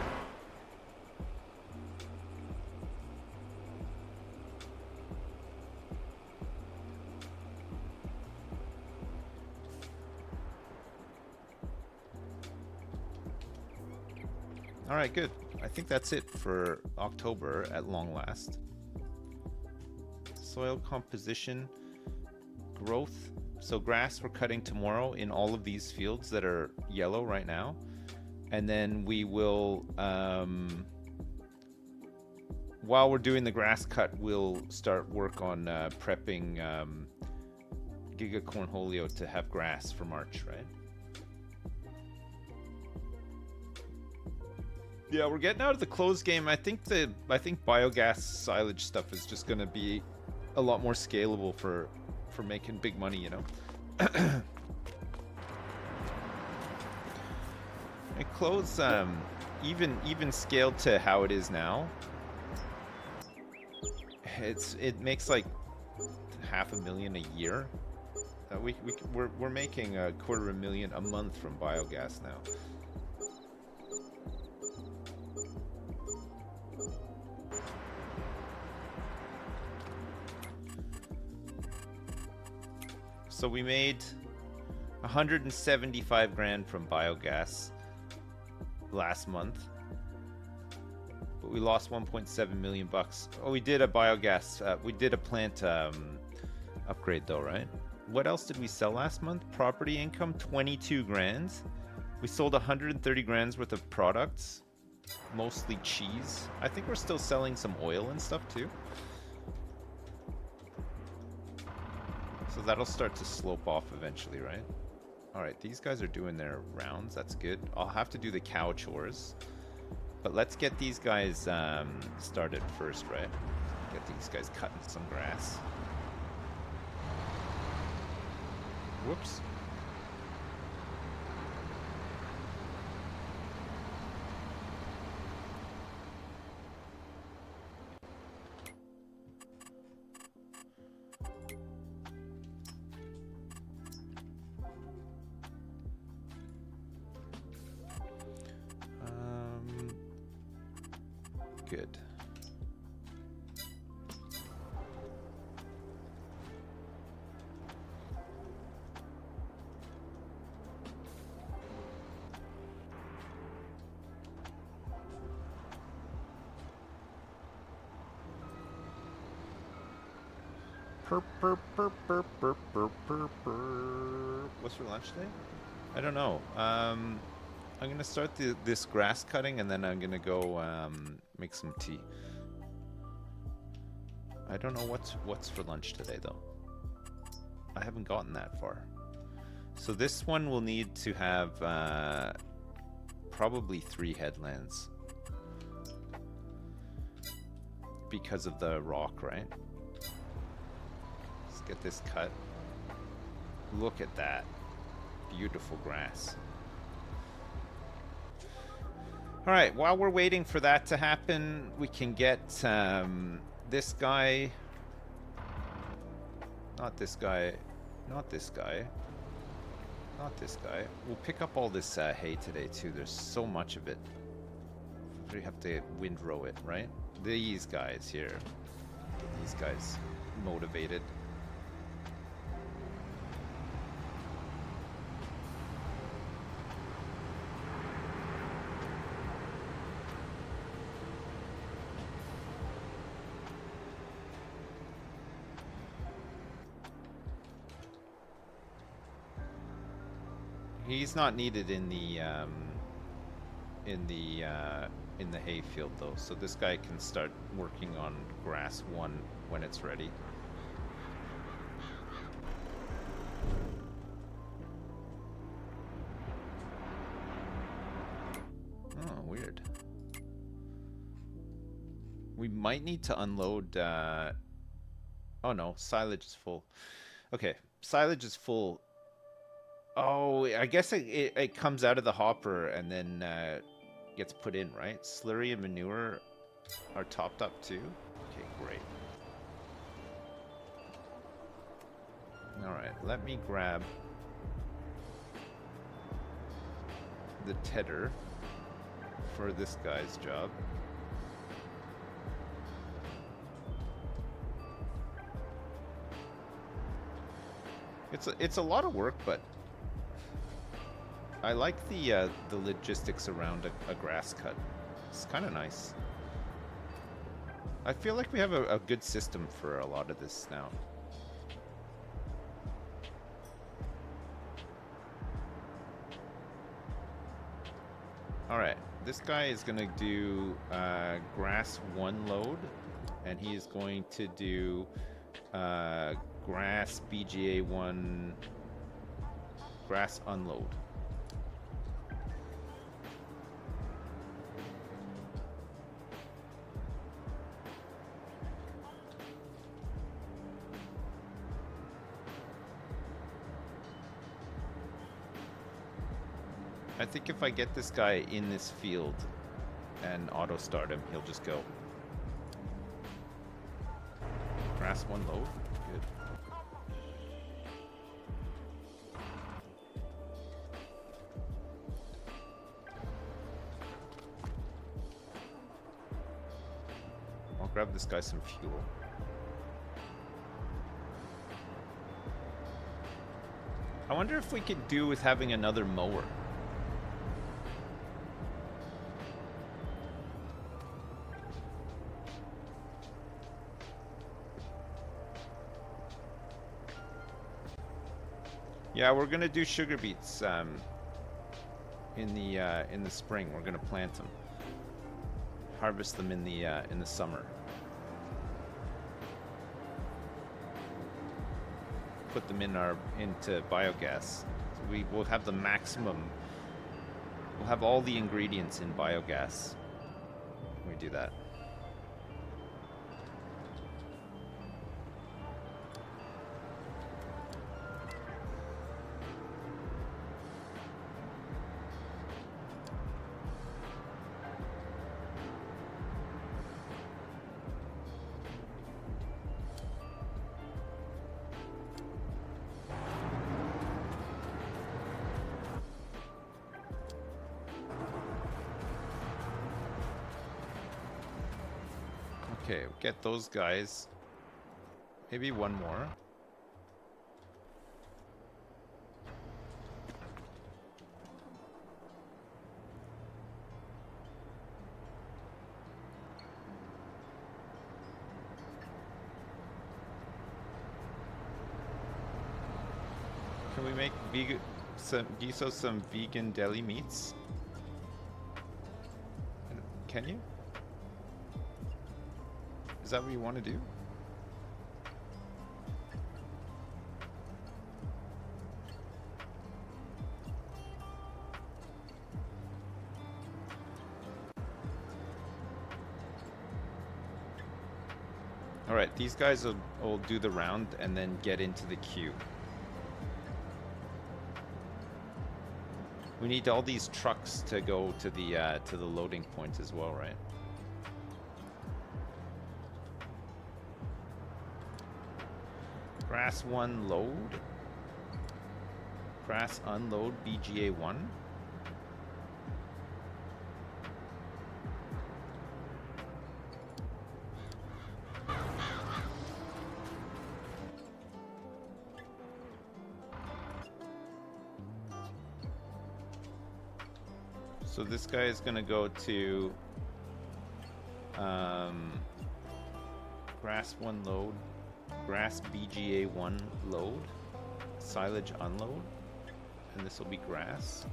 All right, good. I think that's it for October at long last. Soil composition, growth. So grass we're cutting tomorrow in all of these fields that are yellow right now. And then we will, while we're doing the grass cut, we'll start work on prepping Giga Cornholio to have grass for March, right? Yeah, we're getting out of the closed game. I think biogas silage stuff is just going to be a lot more scalable for making big money, you know. And clothes, even scaled to how it is now, it makes like $500,000 a year. We're making $250,000 a month from biogas now. So we made 175 grand from biogas last month, but we lost 1.7 million bucks. Oh, we did a biogas, we did a plant upgrade though, right? What else did we sell last month? Property income, 22 grand. We sold 130 grand's worth of products, mostly cheese. I think we're still selling some oil and stuff too. So that'll start to slope off eventually, right? All right, these guys are doing their rounds. That's good. I'll have to do the cow chores. But let's get these guys started first, right? Get these guys cutting some grass. Whoops. Good. What's for lunch today? I don't know. I'm gonna start this grass cutting and then I'm gonna go make some tea. I don't know what's for lunch today though. I haven't gotten that far. So this one will need to have probably 3 headlands because of the rock, right? Let's get this cut. Look at that. Beautiful grass. All right, while we're waiting for that to happen, we can get this guy. Not this guy. Not this guy. Not this guy. We'll pick up all this hay today too. There's so much of it. We have to windrow it, right? These guys here. Get these guys motivated. He's not needed in the hayfield though, so this guy can start working on grass 1 when it's ready. Oh, weird. We might need to unload. Oh no, silage is full. Okay, silage is full. Oh, I guess it comes out of the hopper and then gets put in, right? Slurry and manure are topped up too? Okay, great. Alright, let me grab the tedder for this guy's job. It's a lot of work, but I like the logistics around a grass cut. It's kind of nice. I feel like we have a good system for a lot of this now. Alright, this guy is going to do grass 1 load, and he is going to do grass BGA 1 grass unload. I think if I get this guy in this field and auto start him, he'll just go. Grass 1 load. Good. I'll grab this guy some fuel. I wonder if we could do with having another mower. Yeah, we're gonna do sugar beets in the spring. We're gonna plant them, harvest them in the summer, put them into biogas. So we will have the maximum. We'll have all the ingredients in biogas when we do that. Okay, get those guys. Maybe one more. Can we make some vegan deli meats? Can you? Is that what you want to do? Alright, these guys will do the round and then get into the queue. We need all these trucks to go to the loading point as well, right? Grass 1 load. Grass unload BGA 1. So this guy is going to go to grass 1 load, grass BGA 1 load, silage unload, and this will be grass.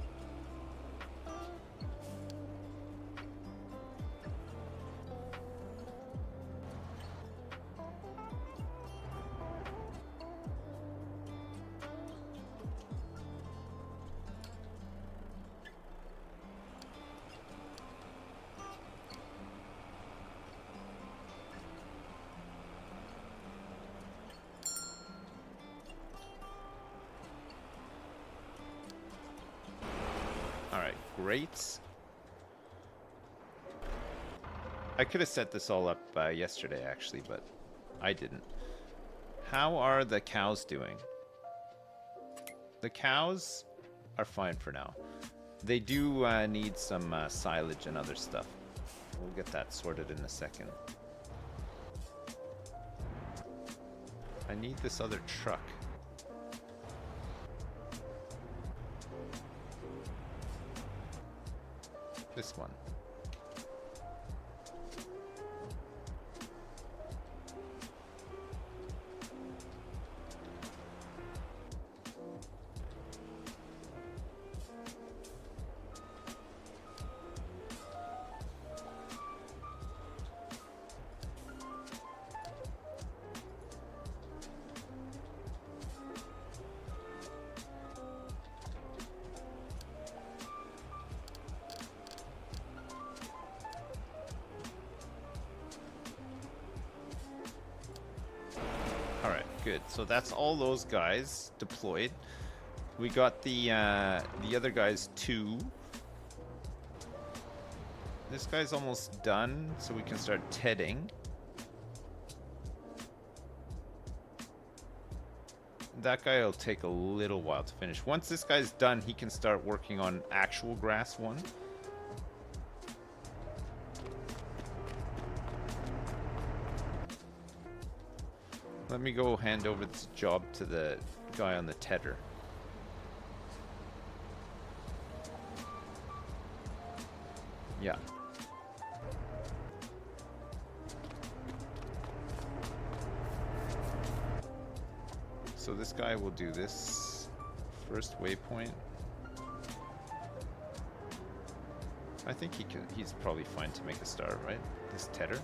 Great. I could have set this all up yesterday, actually, but I didn't. How are the cows doing? The cows are fine for now. They do need some silage and other stuff. We'll get that sorted in a second. I need this other truck. This one. Good. So that's all those guys deployed. We got the other guys too. This guy's almost done, so we can start tedding. That guy will take a little while to finish. Once this guy's done, he can start working on actual grass 1. Let me go hand over this job to the guy on the tedder. Yeah. So this guy will do this first waypoint. I think he's probably fine to make a start, right? This tedder.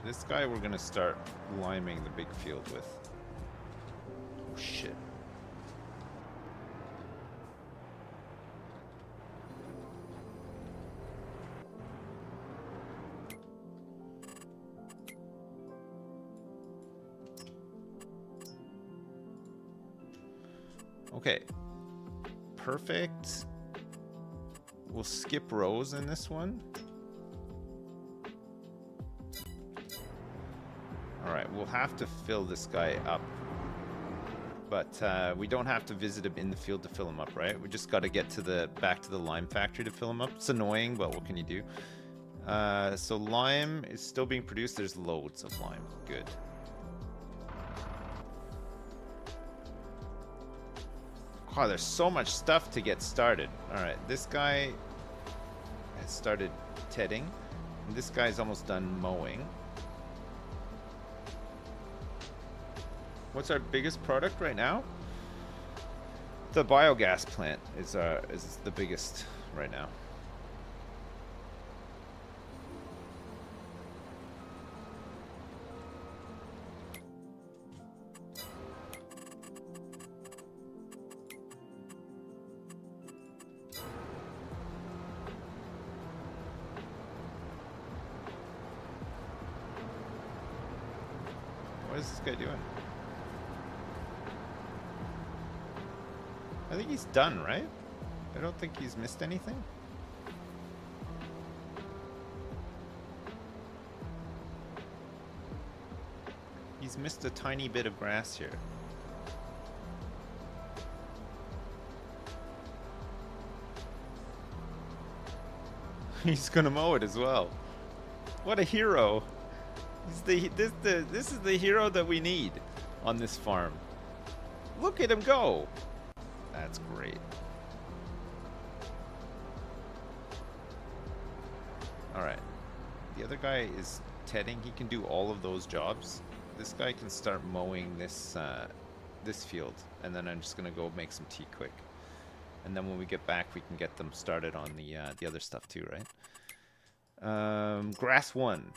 This guy we're gonna start liming the big field with. Oh shit. Okay. Perfect. We'll skip rows in this one. Alright, we'll have to fill this guy up. But we don't have to visit him in the field to fill him up, right? We just got to get to back to the lime factory to fill him up. It's annoying, but what can you do? So lime is still being produced. There's loads of lime. Good. Wow, there's so much stuff to get started. Alright, this guy has started tedding. And this guy's almost done mowing. What's our biggest product right now? The biogas plant is the biggest right now. What is this guy doing? I think he's done, right? I don't think he's missed anything. He's missed a tiny bit of grass here. He's gonna mow it as well. What a hero! This is the hero that we need on this farm. Look at him go! That's great. Alright. The other guy is tedding. He can do all of those jobs. This guy can start mowing this this field. And then I'm just going to go make some tea quick. And then when we get back, we can get them started on the other stuff too, right? Grass 1.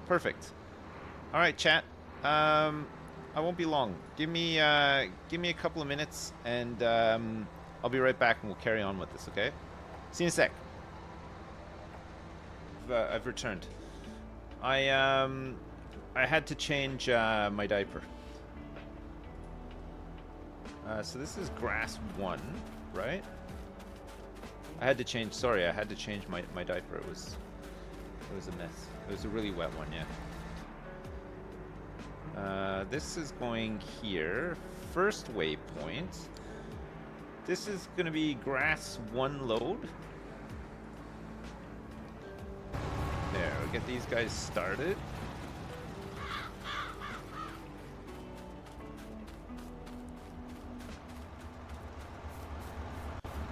Perfect. All right, chat. I won't be long. Give me a couple of minutes, and I'll be right back, and we'll carry on with this. Okay? See you in a sec. I've returned. I had to change my diaper. So this is grass 1, right? I had to change. Sorry, I had to change my diaper. It was a mess. It was a really wet one, yeah. This is going here. First waypoint. This is going to be grass 1 load. There, we'll get these guys started.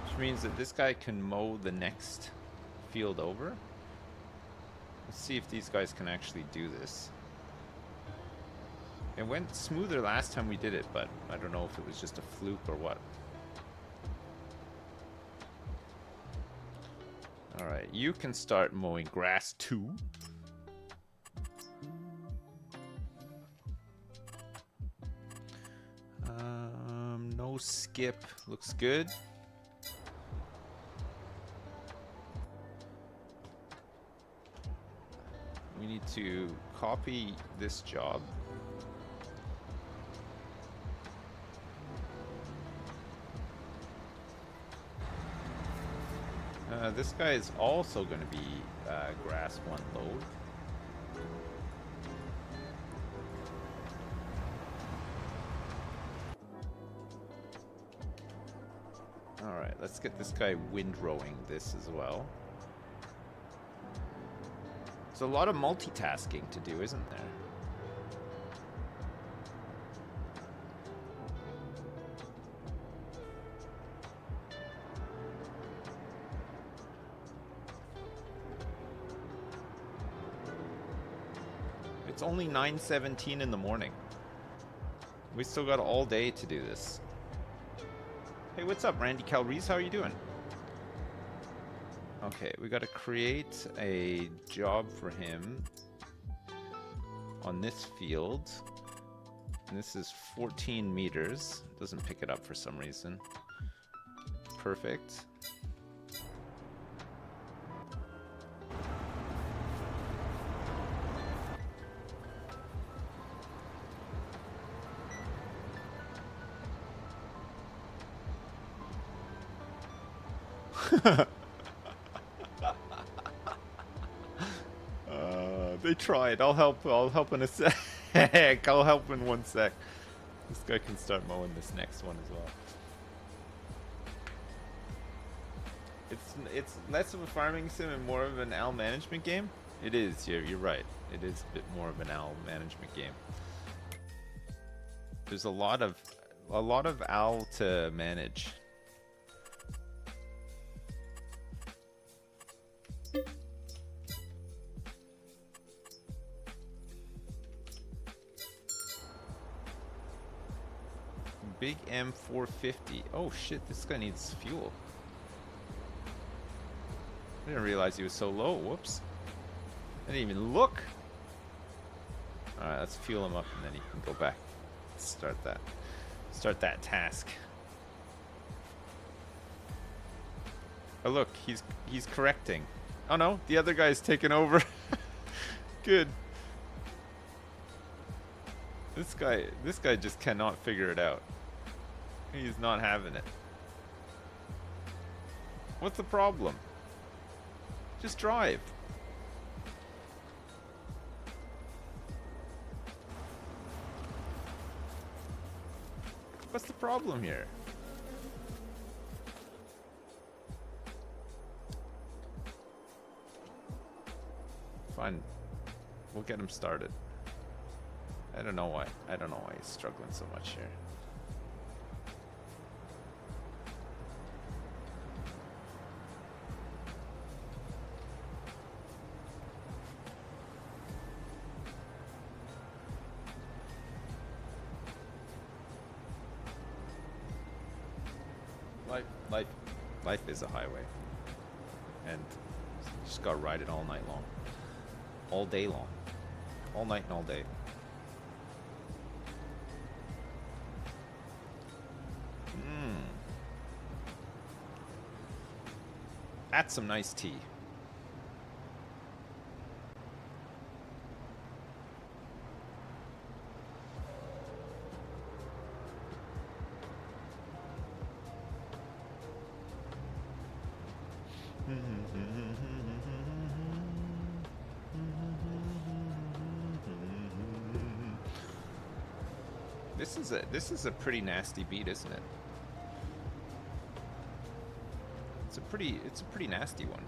Which means that this guy can mow the next field over. Let's see if these guys can actually do this. It went smoother last time we did it, but I don't know if it was just a fluke or what. Alright, you can start mowing grass 2. No skip. Looks good. We need to copy this job. This guy is also going to be grass 1 load. Alright, let's get this guy windrowing this as well. There's a lot of multitasking to do, isn't there? It's only 9:17 in the morning. We still got all day to do this. Hey, what's up, Randy Calrees? How are you doing? Okay, we got to create a job for him on this field. And this is 14 meters. Doesn't pick it up for some reason. Perfect. They tried. I'll help in a sec. I'll help in 1 sec. This guy can start mowing this next one as well. It's less of a farming sim and more of an owl management game. It is. You're right. It is a bit more of an owl management game. There's a lot of owl to manage. Big M450. Oh shit, this guy needs fuel. I didn't realize he was so low. Whoops. I didn't even look. Alright, let's fuel him up and then he can go back. Start that task. Oh look, he's correcting. Oh no, the other guy's taken over. Good. This guy just cannot figure it out. He's not having it. What's the problem? Just drive. What's the problem here? Fine. We'll get him started. I don't know why he's struggling so much here. Life is a highway, and you just gotta ride it all night long, all day long, all night and all day. That's some nice tea. This is a pretty nasty beat, isn't it? It's a pretty nasty one.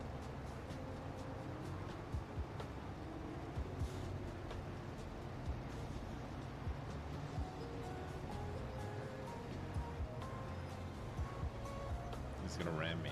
He's gonna ram me.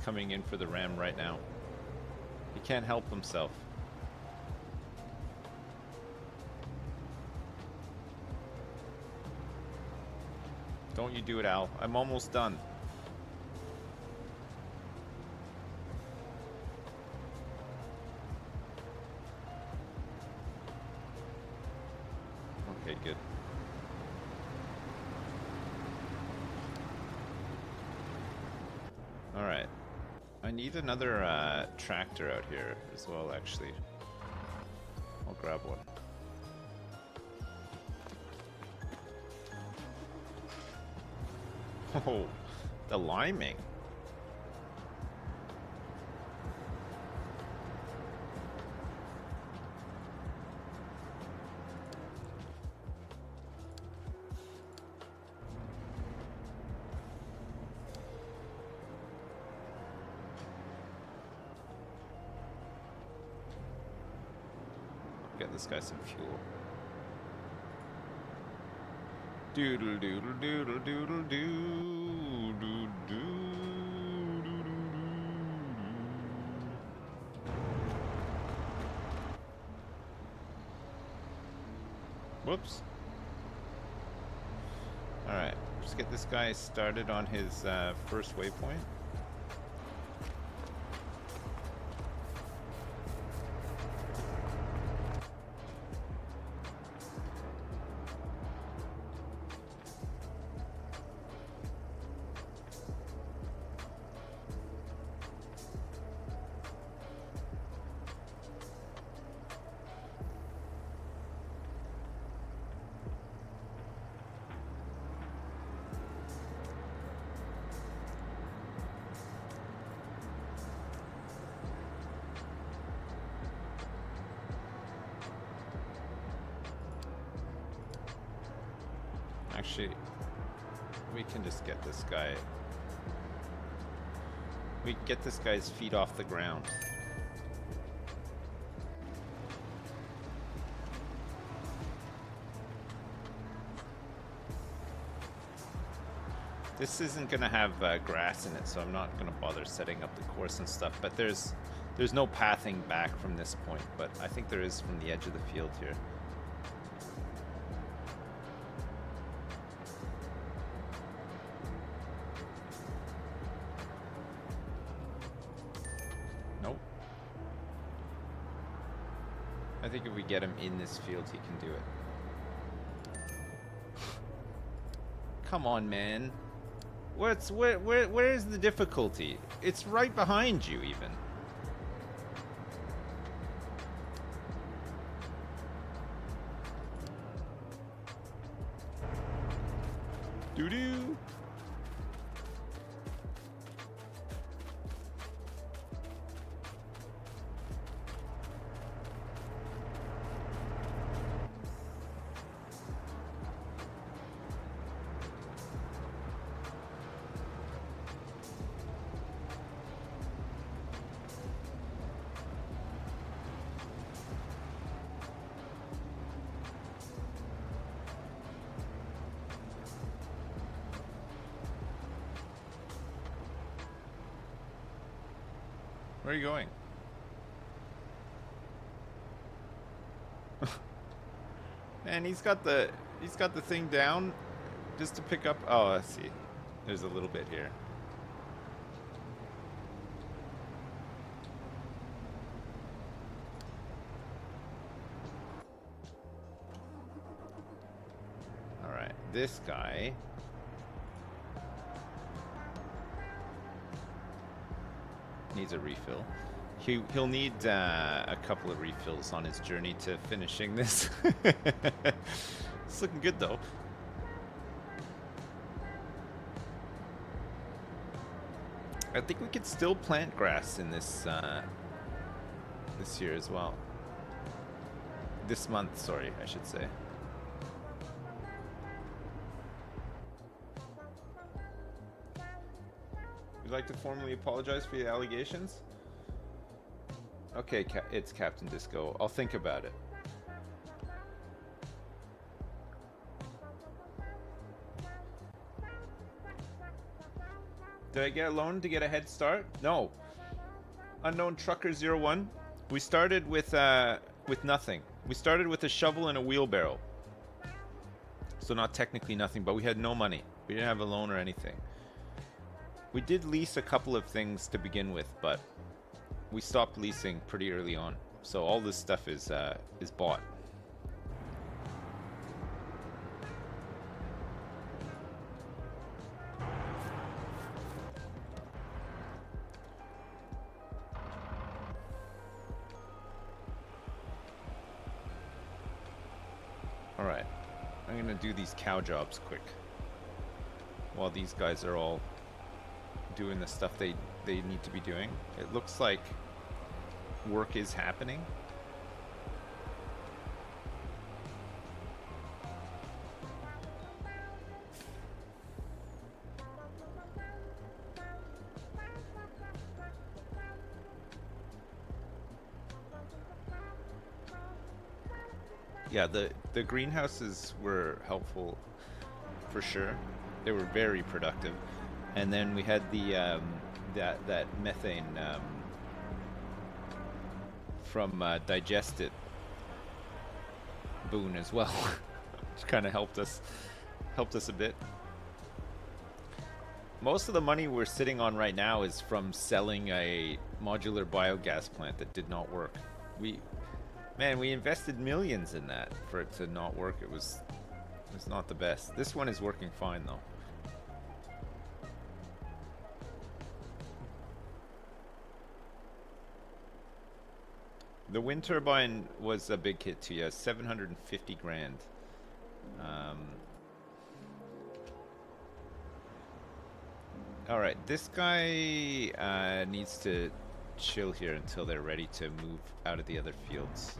Coming in for the ram right now. He can't help himself. Don't you do it, Al. I'm almost done. Okay, good. All right. I need another tractor out here as well, actually. I'll grab one. Oh, the liming. Get this guy some fuel. Doodle doodle doodle doodle doo doo doo. Whoops. Alright, just get this guy started on his first waypoint. Actually, we can just get this guy. We can get this guy's feet off the ground. This isn't gonna have grass in it, so I'm not gonna bother setting up the course and stuff. But there's no pathing back from this point, but I think there is from the edge of the field here. I think if we get him in this field, he can do it. Come on, man. Where's the difficulty? It's right behind you, even. Doo-doo. Where are you going? Man, he's got the thing down just to pick up. Oh, I see. There's a little bit here. All right, this guy. Needs a refill. He'll need a couple of refills on his journey to finishing this. It's looking good though. I think we could still plant grass in this this year as well. This month, sorry, I should say. You'd like to formally apologize for the allegations? Okay, it's Captain Disco. I'll think about it. Did I get a loan to get a head start? No. Unknown Trucker 01. We started with nothing. We started with a shovel and a wheelbarrow. So not technically nothing, but we had no money. We didn't have a loan or anything. We did lease a couple of things to begin with, but we stopped leasing pretty early on. So all this stuff is bought. All right, I'm gonna do these cow jobs quick while these guys are all doing the stuff they need to be doing. It looks like work is happening. Yeah, the greenhouses were helpful for sure. They were very productive. And then we had the that methane from Digested boon as well, which kind of helped us a bit. Most of the money we're sitting on right now is from selling a modular biogas plant that did not work. We invested millions in that for it to not work. It was not the best. This one is working fine though. The wind turbine was a big hit too, yeah, 750 grand. All right, this guy needs to chill here until they're ready to move out of the other fields.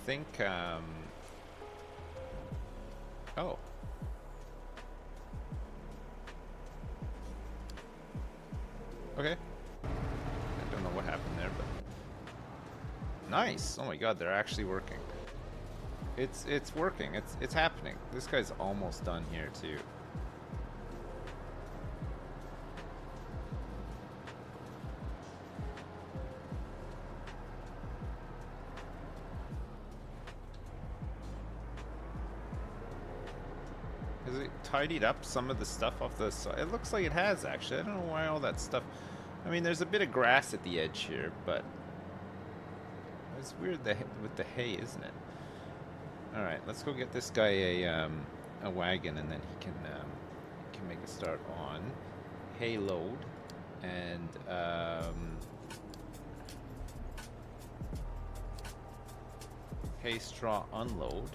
think, oh. Okay. I don't know what happened there, but nice. Oh my god, they're actually working. It's working. It's happening. This guy's almost done here too. Has it tidied up some of the stuff off the side? It looks like it has, actually. I don't know why all that stuff... I mean, there's a bit of grass at the edge here, but... It's weird with the hay, isn't it? Alright, let's go get this guy a wagon, and then he can make a start on hay load, and hay straw unload.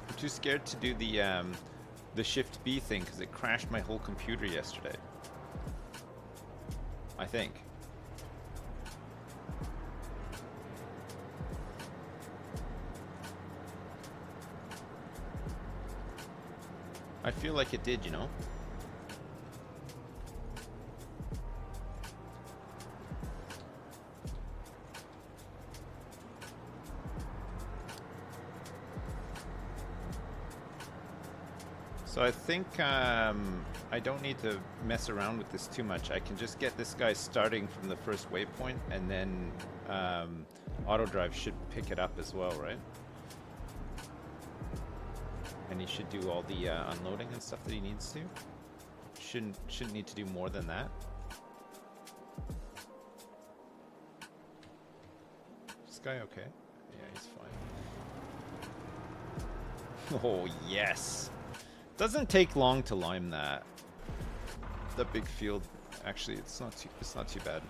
I'm too scared to do the Shift B thing because it crashed my whole computer yesterday. I think. I feel like it did, you know? So I think I don't need to mess around with this too much. I can just get this guy starting from the first waypoint, and then auto drive should pick it up as well, right? And he should do all the unloading and stuff that he needs to. Shouldn't need to do more than that. This guy okay? Yeah, he's fine. Oh yes. Doesn't take long to lime that. The big field, actually, it's not too bad.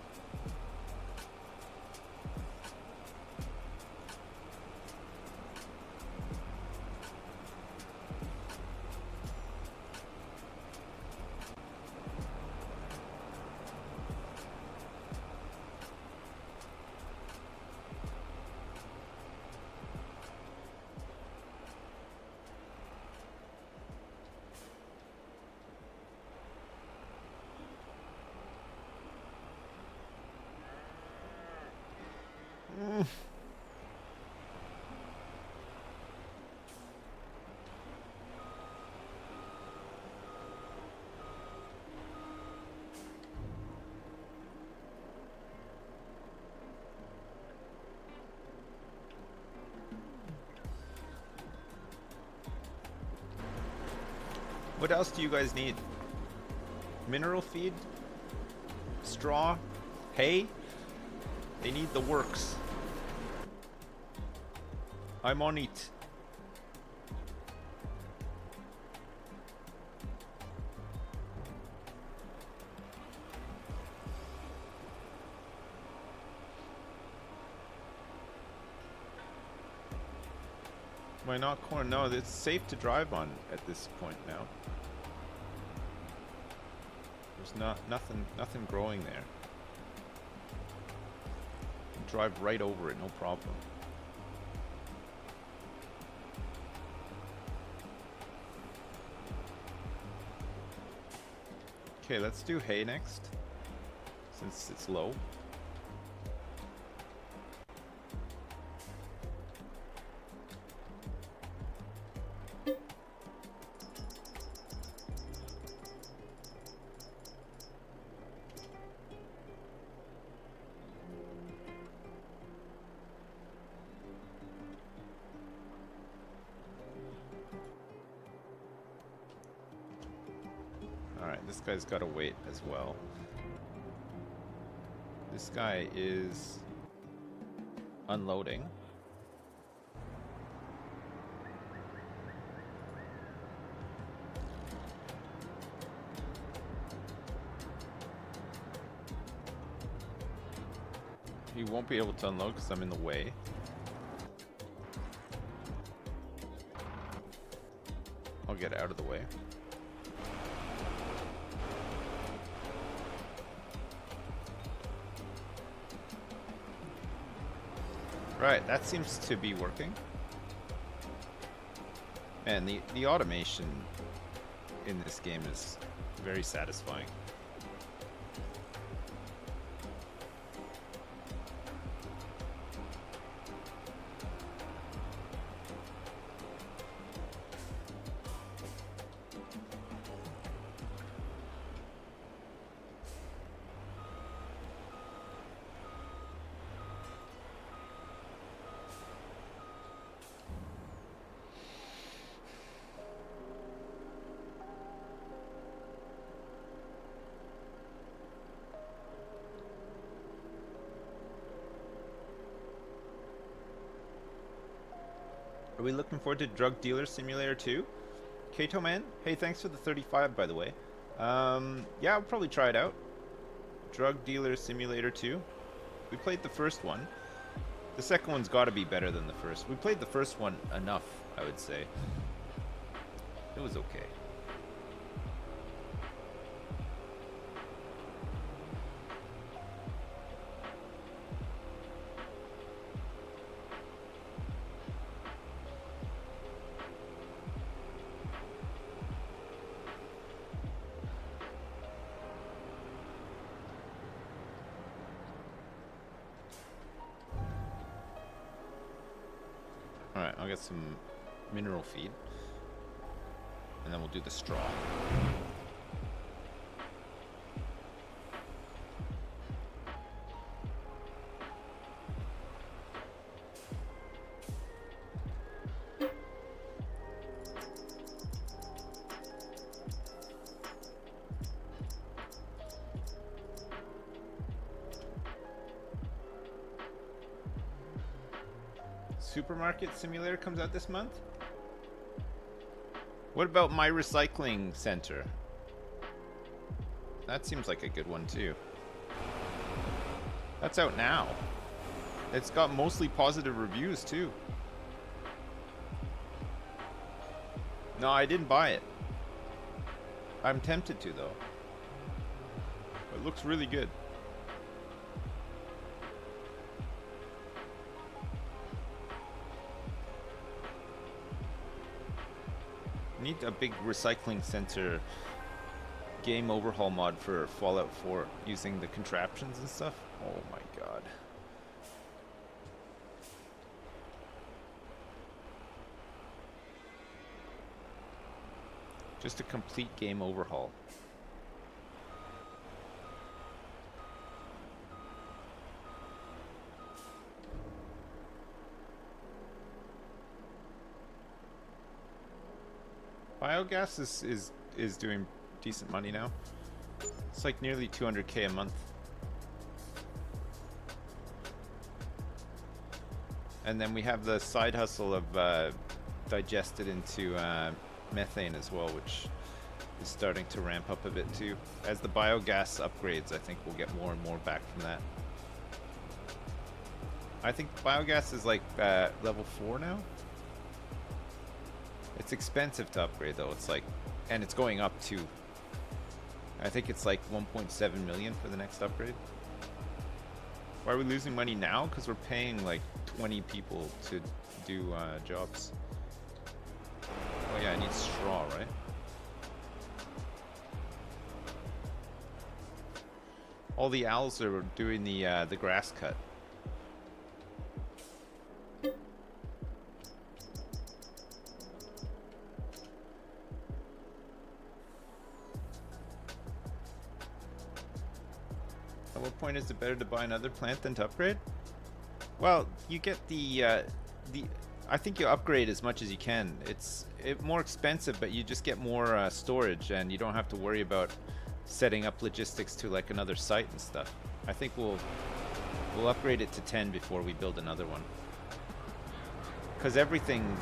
What else do you guys need? Mineral feed? Straw? Hay? They need the works. I'm on it. Why not corn? No, it's safe to drive on at this point now. There's nothing growing there. You can drive right over it, no problem. Okay, let's do hay next, since it's low. This guy's got to wait as well. This guy is unloading. You won't be able to unload because I'm in the way. I'll get out of the way. Right, that seems to be working. Man, the automation in this game is very satisfying. Are we looking forward to Drug Dealer Simulator 2? Kato Man? Hey, thanks for the 35, by the way. Yeah, I'll probably try it out. Drug Dealer Simulator 2. We played the first one. The second one's got to be better than the first. We played the first one enough, I would say. It was okay. Alright, I'll get some mineral feed. And then we'll do the straw. Supermarket Simulator comes out this month? What about My Recycling Center? That seems like a good one too. That's out now. It's got mostly positive reviews too. No, I didn't buy it. I'm tempted to though. It looks really good. Need a big recycling center game overhaul mod for Fallout 4 using the contraptions and stuff. Oh my god. Just a complete game overhaul. Biogas is doing decent money now. It's like nearly 200k a month. And then we have the side hustle of digested into methane as well, which is starting to ramp up a bit too. As the biogas upgrades, I think we'll get more and more back from that. I think biogas is like level 4 now. It's expensive to upgrade though. It's like, and it's going up too. I think it's like 1.7 million for the next upgrade. Why are we losing money now? Because we're paying like 20 people to do jobs. Oh yeah, I need straw, right? All the owls are doing the grass cut. At what point is it better to buy another plant than to upgrade? Well, you get I think you upgrade as much as you can. It's more expensive, but you just get more storage, and you don't have to worry about setting up logistics to like another site and stuff. I think we'll upgrade it to 10 before we build another one. Because everything,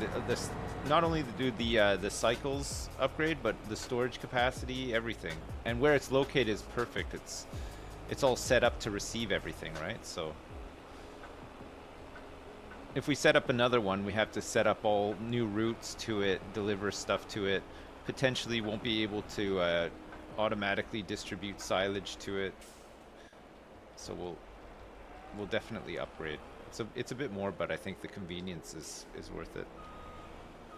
not only do the cycles upgrade, but the storage capacity, everything, and where it's located is perfect. It's all set up to receive everything, right? So if we set up another one, we have to set up all new routes to it, deliver stuff to it. Potentially won't be able to automatically distribute silage to it. So we'll definitely upgrade. It's a bit more, but I think the convenience is worth it.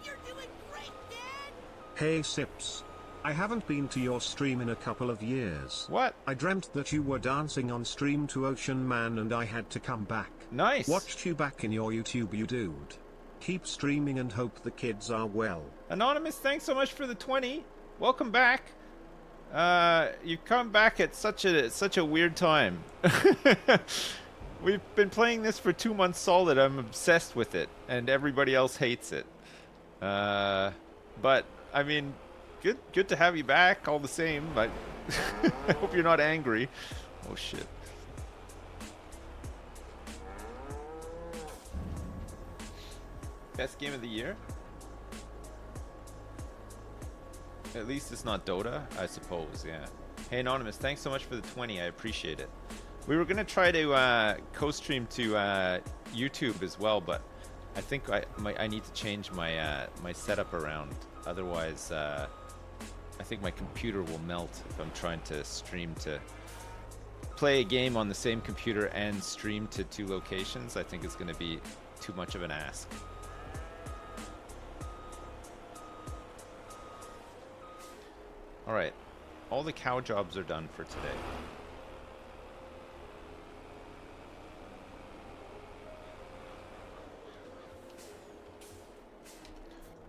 You're doing great, Dad! Hey Sips. I haven't been to your stream in a couple of years. What? I dreamt that you were dancing on stream to Ocean Man and I had to come back. Nice. Watched you back in your YouTube, you dude. Keep streaming and hope the kids are well. Anonymous, thanks so much for the 20. Welcome back. You've come back at such a weird time. We've been playing this for 2 months solid. I'm obsessed with it, and everybody else hates it. But I mean, good to have you back all the same. But I hope you're not angry. Oh shit. Best game of the year? At least it's not Dota, I suppose, yeah. Hey Anonymous, thanks so much for the 20, I appreciate it. We were gonna try to co-stream to YouTube as well, but I think I need to change my my setup around. Otherwise, I think my computer will melt if I'm trying to stream to play a game on the same computer and stream to 2 locations. I think it's gonna be too much of an ask. Alright, all the cow jobs are done for today.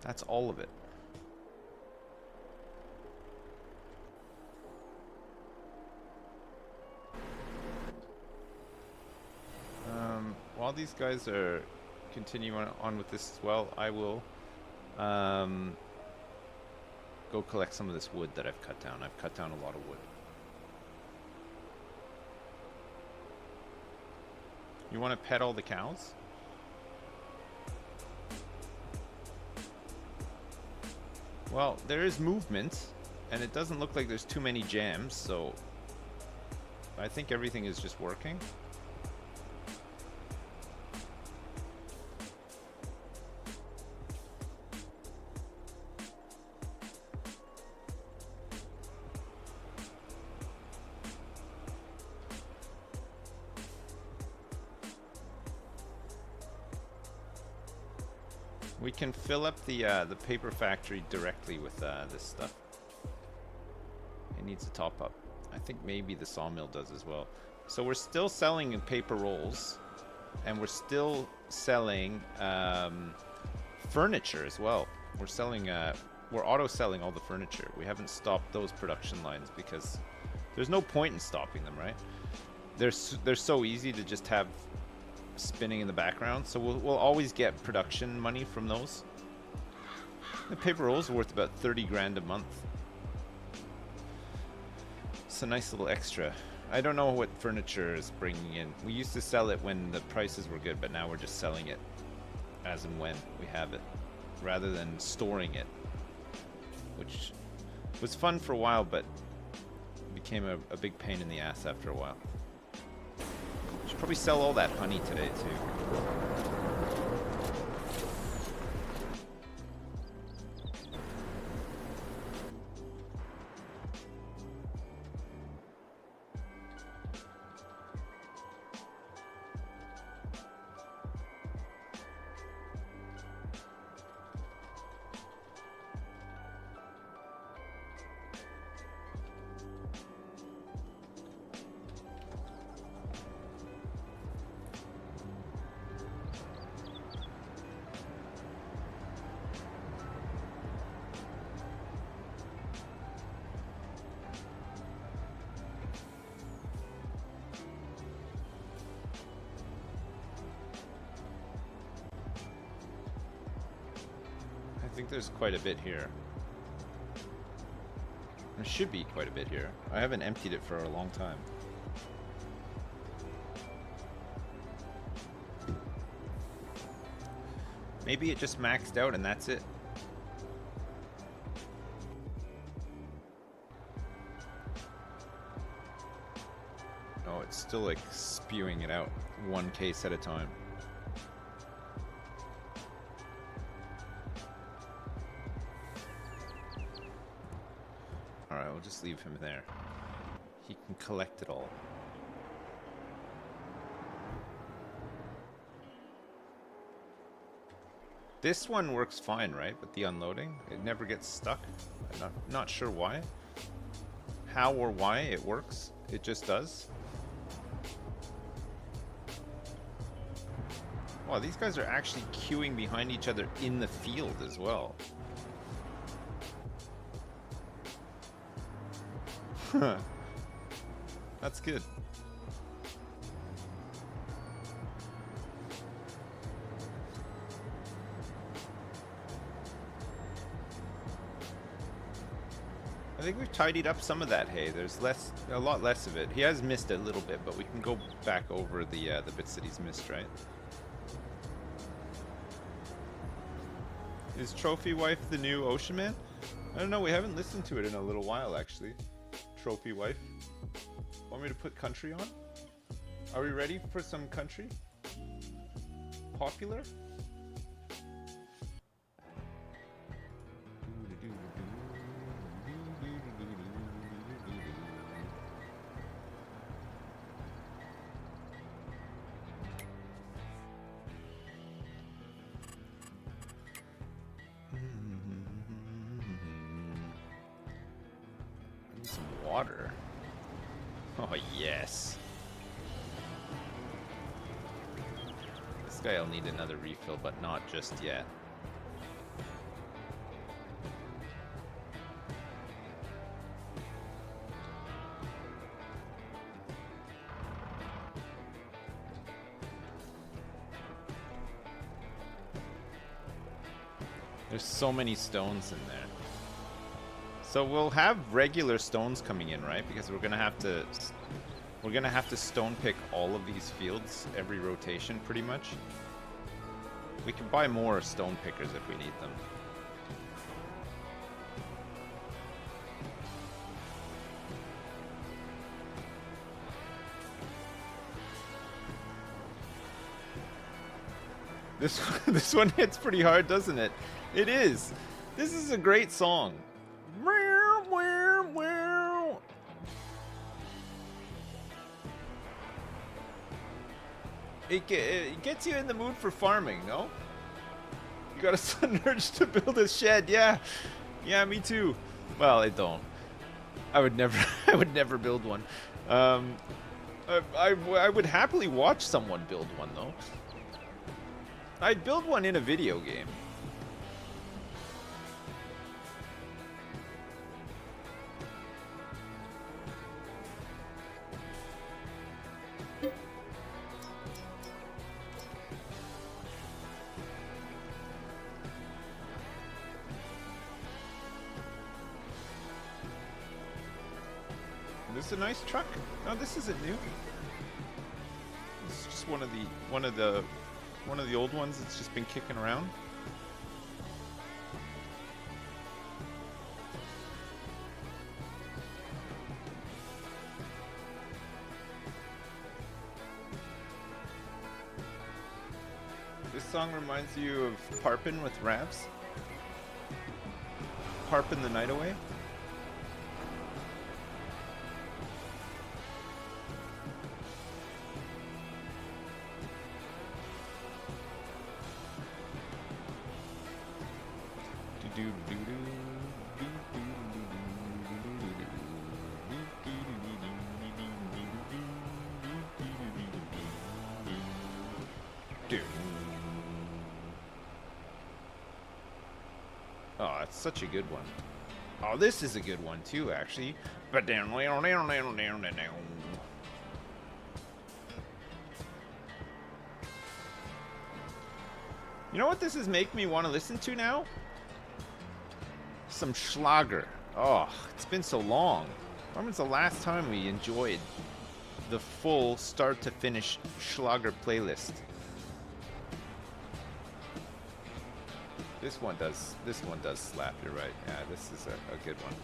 That's all of it. While these guys are continuing on with this as well, I will go collect some of this wood that I've cut down. I've cut down a lot of wood. You want to pet all the cows? Well, there is movement, and it doesn't look like there's too many jams, so I think everything is just working. We can fill up the paper factory directly with this stuff. It needs a top up. I think maybe the sawmill does as well. So we're still selling paper rolls, and we're still selling furniture as well. We're selling we're auto selling all the furniture. We haven't stopped those production lines because there's no point in stopping them, right? They're so easy to just have spinning in the background, so we'll always get production money from those. The paper rolls are worth about 30 grand a month. It's a nice little extra. I don't know what furniture is bringing in. We used to sell it when the prices were good, but now we're just selling it as and when we have it, rather than storing it, which was fun for a while, but became a big pain in the ass after a while. Should probably sell all that honey today too. I think there's quite a bit here. There should be quite a bit here. I haven't emptied it for a long time. Maybe it just maxed out and that's it. Oh, it's still like spewing it out one case at a time. Alright, we'll just leave him there. He can collect it all. This one works fine, right? With the unloading, it never gets stuck. I'm not sure why. How or why it works. It just does. Wow, these guys are actually queuing behind each other in the field as well. That's good. I think we've tidied up some of that hay. There's a lot less of it. He has missed a little bit, but we can go back over the bits that he's missed, right? Is Trophy Wife the new Ocean Man? I don't know. We haven't listened to it in a little while, actually. Trophy Wife. Want me to put country on? Are we ready for some country? Popular? Water. Oh, yes. This guy will need another refill, but not just yet. There's so many stones in there. So we'll have regular stones coming in, right? Because we're gonna have to stone pick all of these fields every rotation, pretty much. We can buy more stone pickers if we need them. This one hits pretty hard, doesn't it? It is. This is a great song. It gets you in the mood for farming, no? You got a sudden urge to build a shed, yeah. Yeah, me too. Well, I don't. I would never build one. I would happily watch someone build one, though. I'd build one in a video game. This is a nice truck. No, this isn't new. This is just one of the old ones that's just been kicking around. This song reminds you of Parpin with Raps. Parpin the Night Away. Oh, that's such a good one. Oh, this is a good one too, actually. But down. You know what this is making me want to listen to now? Some Schlager. Oh, it's been so long. When was the last time we enjoyed the full start to finish Schlager playlist? This one does slap, you're right. Yeah, this is a good one.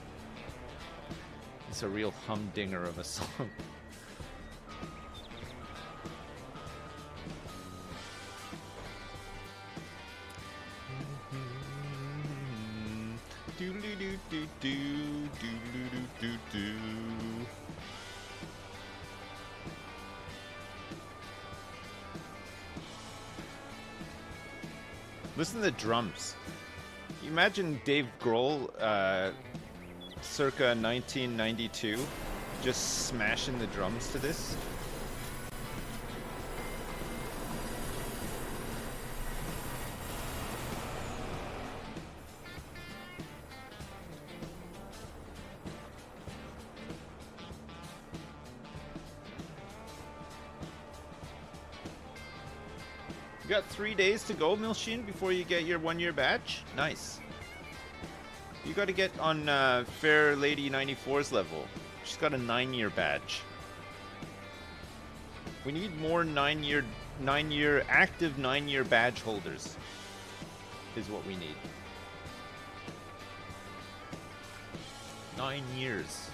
It's a real humdinger of a song. Doodly doo doo doo, doodly doo doo doo. Listen to the drums. Imagine Dave Grohl, circa 1992, just smashing the drums to this. You got 3 days to go, Milshin, before you get your 1-year badge? Nice. You gotta get on Fair Lady 94's level. She's got a 9-year badge. We need more 9-year active 9-year badge holders. Is what we need. 9 years.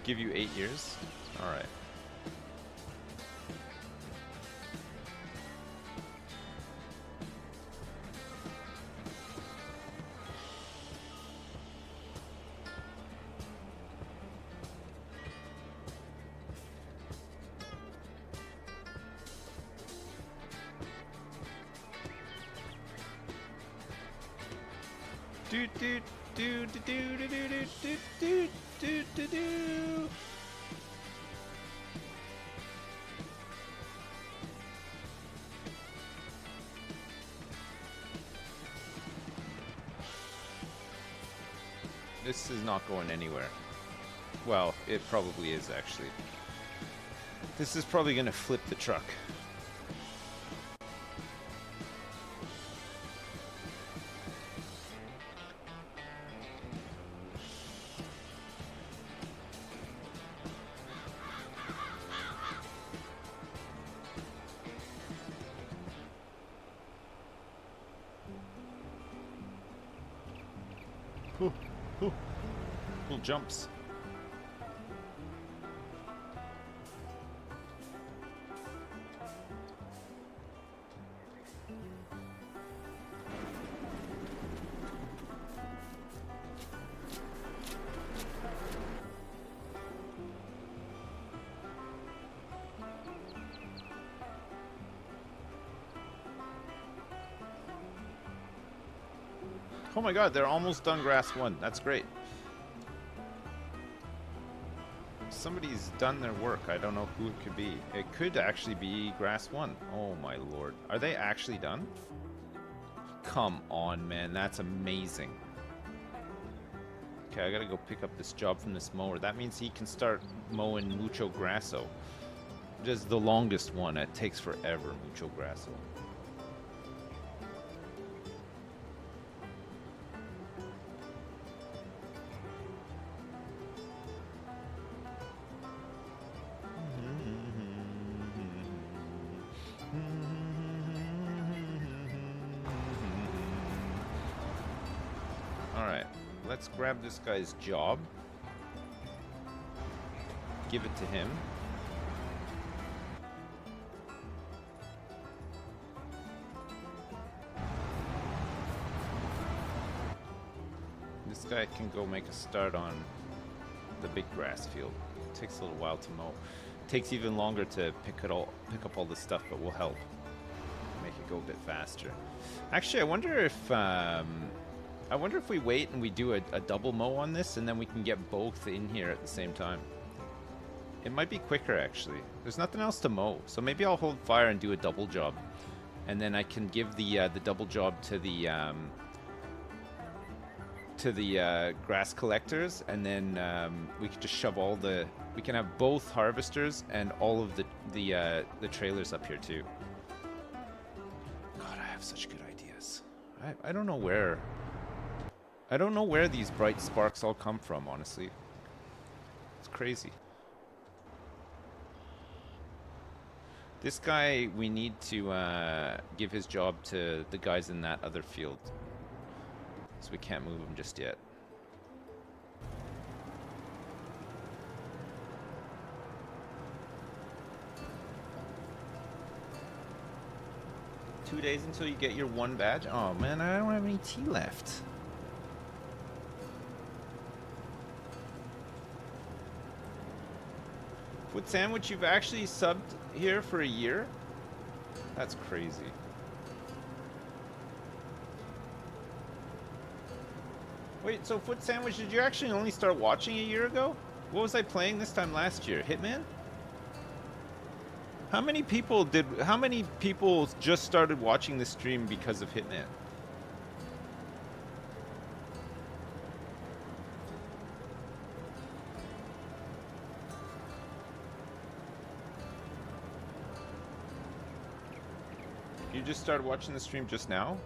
Give you 8 years? Alright. Do do do do do do do do do do do do. This is not going anywhere. Well, it probably is actually. This is probably gonna flip the truck. Cool jumps. Oh my god, they're almost done grass 1. That's great. Somebody's done their work. I don't know who it could be. It could actually be grass 1. Oh my lord. Are they actually done? Come on, man. That's amazing. Okay, I gotta go pick up this job from this mower. That means he can start mowing mucho grasso. Just the longest one. It takes forever, mucho grasso. Let's grab this guy's job. Give it to him. This guy can go make a start on the big grass field. It takes a little while to mow. It takes even longer to pick up all this stuff, but will help make it go a bit faster. Actually, I wonder if we wait and we do a double mow on this, and then we can get both in here at the same time. It might be quicker, actually. There's nothing else to mow, so maybe I'll hold fire and do a double job, and then I can give the double job to the grass collectors, and then we can just shove all the. We can have both harvesters and all of the trailers up here too. God, I have such good ideas. I don't know where. I don't know where these bright sparks all come from, honestly. It's crazy. This guy, we need to give his job to the guys in that other field. So we can't move him just yet. 2 days until you get your 1 badge. Oh man, I don't have any tea left. Foot Sandwich, you've actually subbed here for a year? That's crazy. Wait, so Foot Sandwich, did you actually only start watching a year ago? What was I playing this time last year? Hitman? How many people just started watching the stream because of Hitman? You just started watching the stream just now?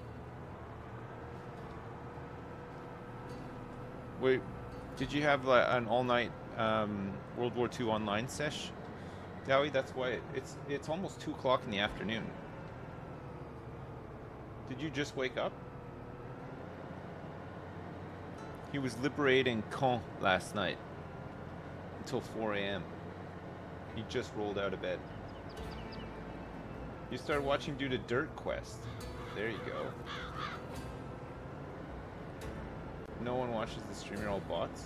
Wait, did you have like an all-night World War II online sesh? Dowie, that's why it's almost 2 o'clock in the afternoon. Did you just wake up? He was liberating Caen last night until 4 a.m. He just rolled out of bed. You started watching due to Dirt Quest. There you go. No one watches the stream, you're all bots.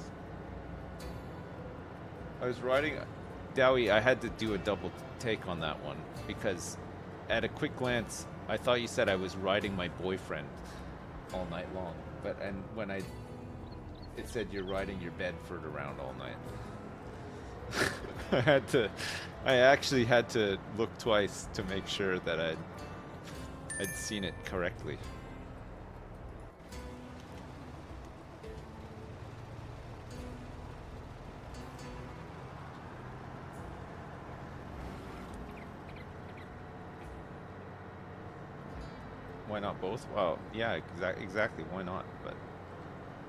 I was riding... Dowie, I had to do a double take on that one because at a quick glance, I thought you said I was riding my boyfriend all night long. But when it said you're riding your Bedford around all night. I actually had to look twice to make sure that I'd seen it correctly. Why not both? Well, yeah, exactly. Why not? But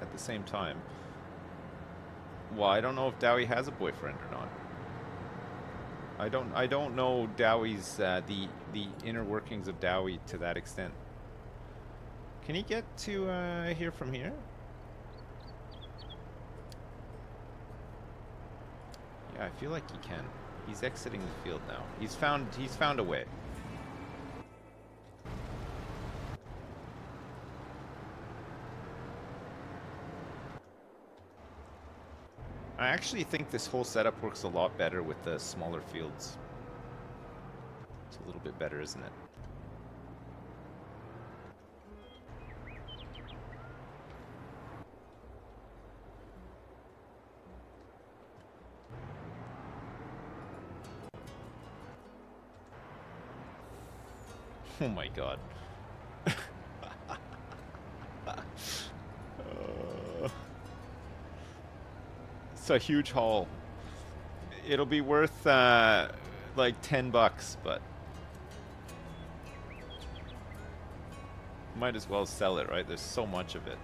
at the same time, well, I don't know if Dowie has a boyfriend or not. I don't know Dowie's the inner workings of Dowie to that extent. Can he get to here from here? Yeah, I feel like he can. He's exiting the field now. He's found a way. I actually think this whole setup works a lot better with the smaller fields. It's a little bit better, isn't it? Oh my god. It's a huge haul. It'll be worth like $10, but might as well sell it, right? There's so much of it.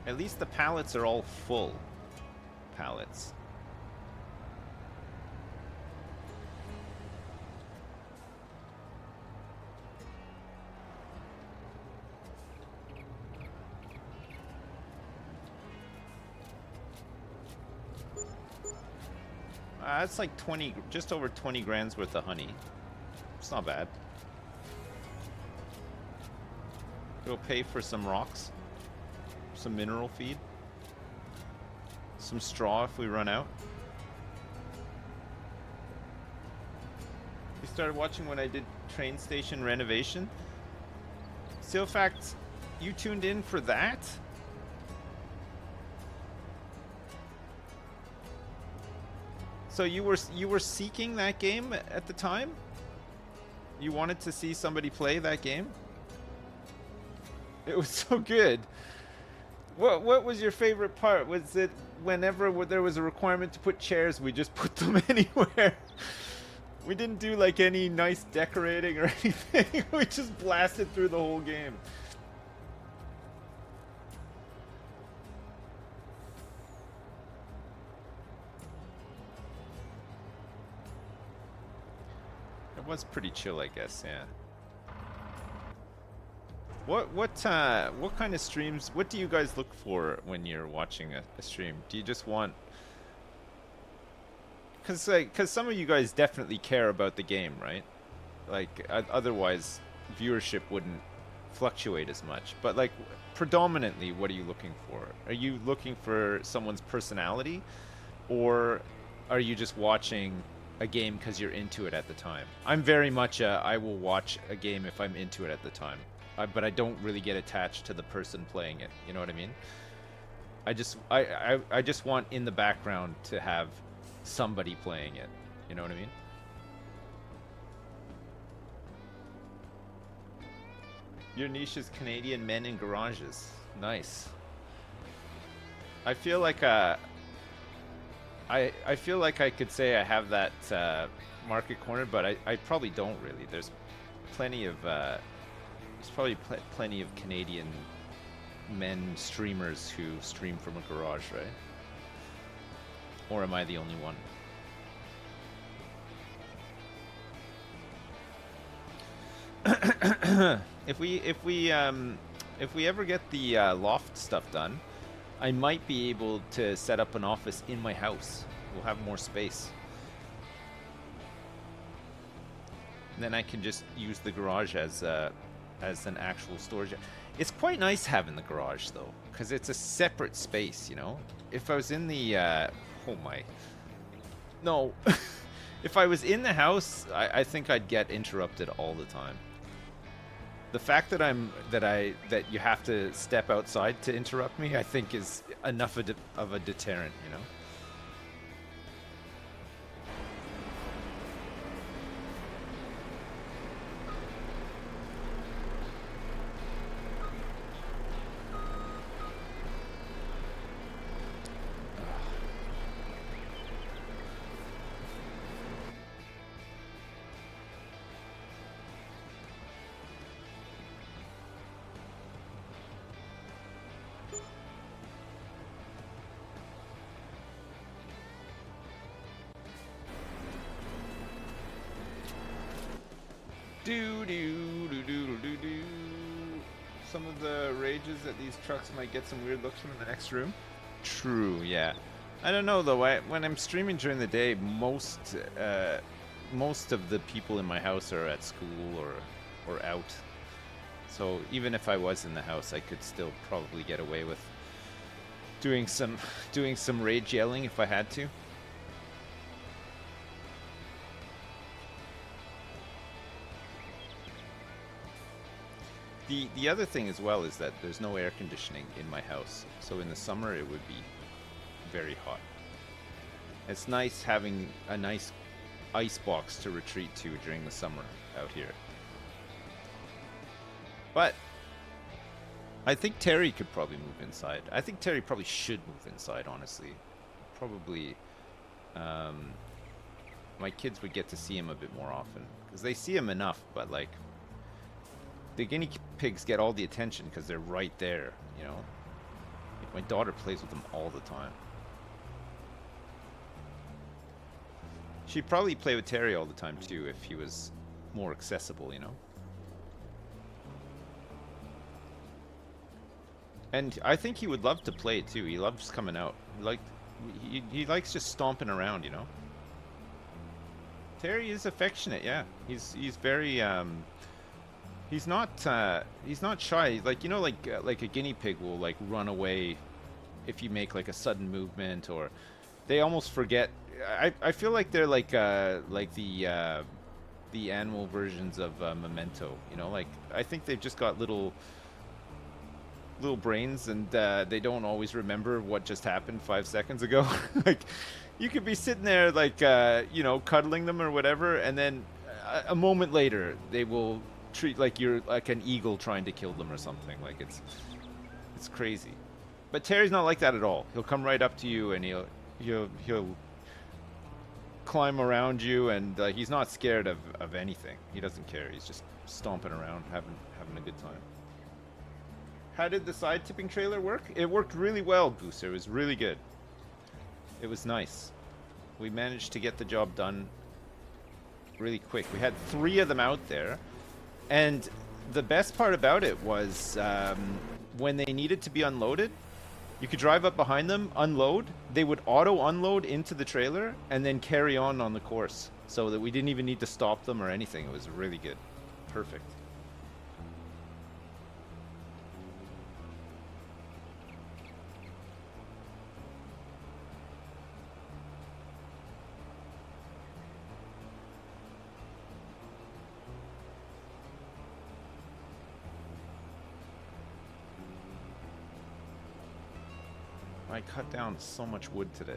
At least the pallets are all full pallets. That's like 20, just over 20 grand's worth of honey. It's not bad. It'll pay for some rocks, some mineral feed, some straw if we run out. You started watching when I did train station renovation. Still fact, you tuned in for that? So you were seeking that game at the time? You wanted to see somebody play that game? It was so good. What was your favorite part? Was it whenever there was a requirement to put chairs, we just put them anywhere? We didn't do like any nice decorating or anything. We just blasted through the whole game. It was pretty chill, I guess, yeah. What kind of streams, what do you guys look for when you're watching a stream? Do you just want Cause some of you guys definitely care about the game, right? Like otherwise, viewership wouldn't fluctuate as much. But like, predominantly, what are you looking for? Are you looking for someone's personality, or are you just watching a game because you're into it at the time? I'm very much I will watch a game if I'm into it at the time, but I don't really get attached to the person playing it. You know what I mean? I just want in the background to have somebody playing it. You know what I mean? Your niche is Canadian men in garages. Nice. I feel like I feel like I could say I have that market cornered, but I probably don't really. There's plenty of there's probably plenty of Canadian men streamers who stream from a garage, right? Or am I the only one? If we ever get the loft stuff done, I might be able to set up an office in my house. We'll have more space. And then I can just use the garage as an actual storage. It's quite nice having the garage though, because it's a separate space, you know? If I was in the oh my. No. If I was in the house, I think I'd get interrupted all the time. The fact that that you have to step outside to interrupt me, I think is enough of a deterrent, you know? Some of the rages that these trucks might get some weird looks from in the next room. True, yeah. I don't know though. When I'm streaming during the day, most of the people in my house are at school or out. So even if I was in the house, I could still probably get away with doing some rage yelling if I had to. The other thing as well is that there's no air conditioning in my house, so in the summer it would be very hot. It's nice having a nice ice box to retreat to during the summer out here. But I think Terry could probably move inside. I think Terry probably should move inside, honestly. Probably my kids would get to see him a bit more often, because they see him enough, but like the guinea pigs get all the attention because they're right there, you know? Like, my daughter plays with them all the time. She'd probably play with Terry all the time too if he was more accessible, you know? And I think he would love to play too. He loves coming out. Like, he likes just stomping around, you know? Terry is affectionate, yeah. He's very he's not shy. Like, you know, like a guinea pig will like run away if you make like a sudden movement, or they almost forget. I feel like they're like the animal versions of Memento. You know, like I think they've just got little brains, and they don't always remember what just happened 5 seconds ago. Like, you could be sitting there like you know, cuddling them or whatever, and then a moment later they will treat like you're like an eagle trying to kill them or something. Like, it's crazy. But Terry's not like that at all. He'll come right up to you and he'll climb around you, and he's not scared of anything. He doesn't care. He's just stomping around, having a good time. How did the side tipping trailer work? It worked really well, Booster. It was really good. It was nice. We managed to get the job done really quick. We had 3 of them out there. And the best part about it was when they needed to be unloaded, You could drive up behind them, unload. They would auto unload into the trailer and then carry on the course, so that we didn't even need to stop them or anything. It was really good. Perfect. I cut down so much wood today.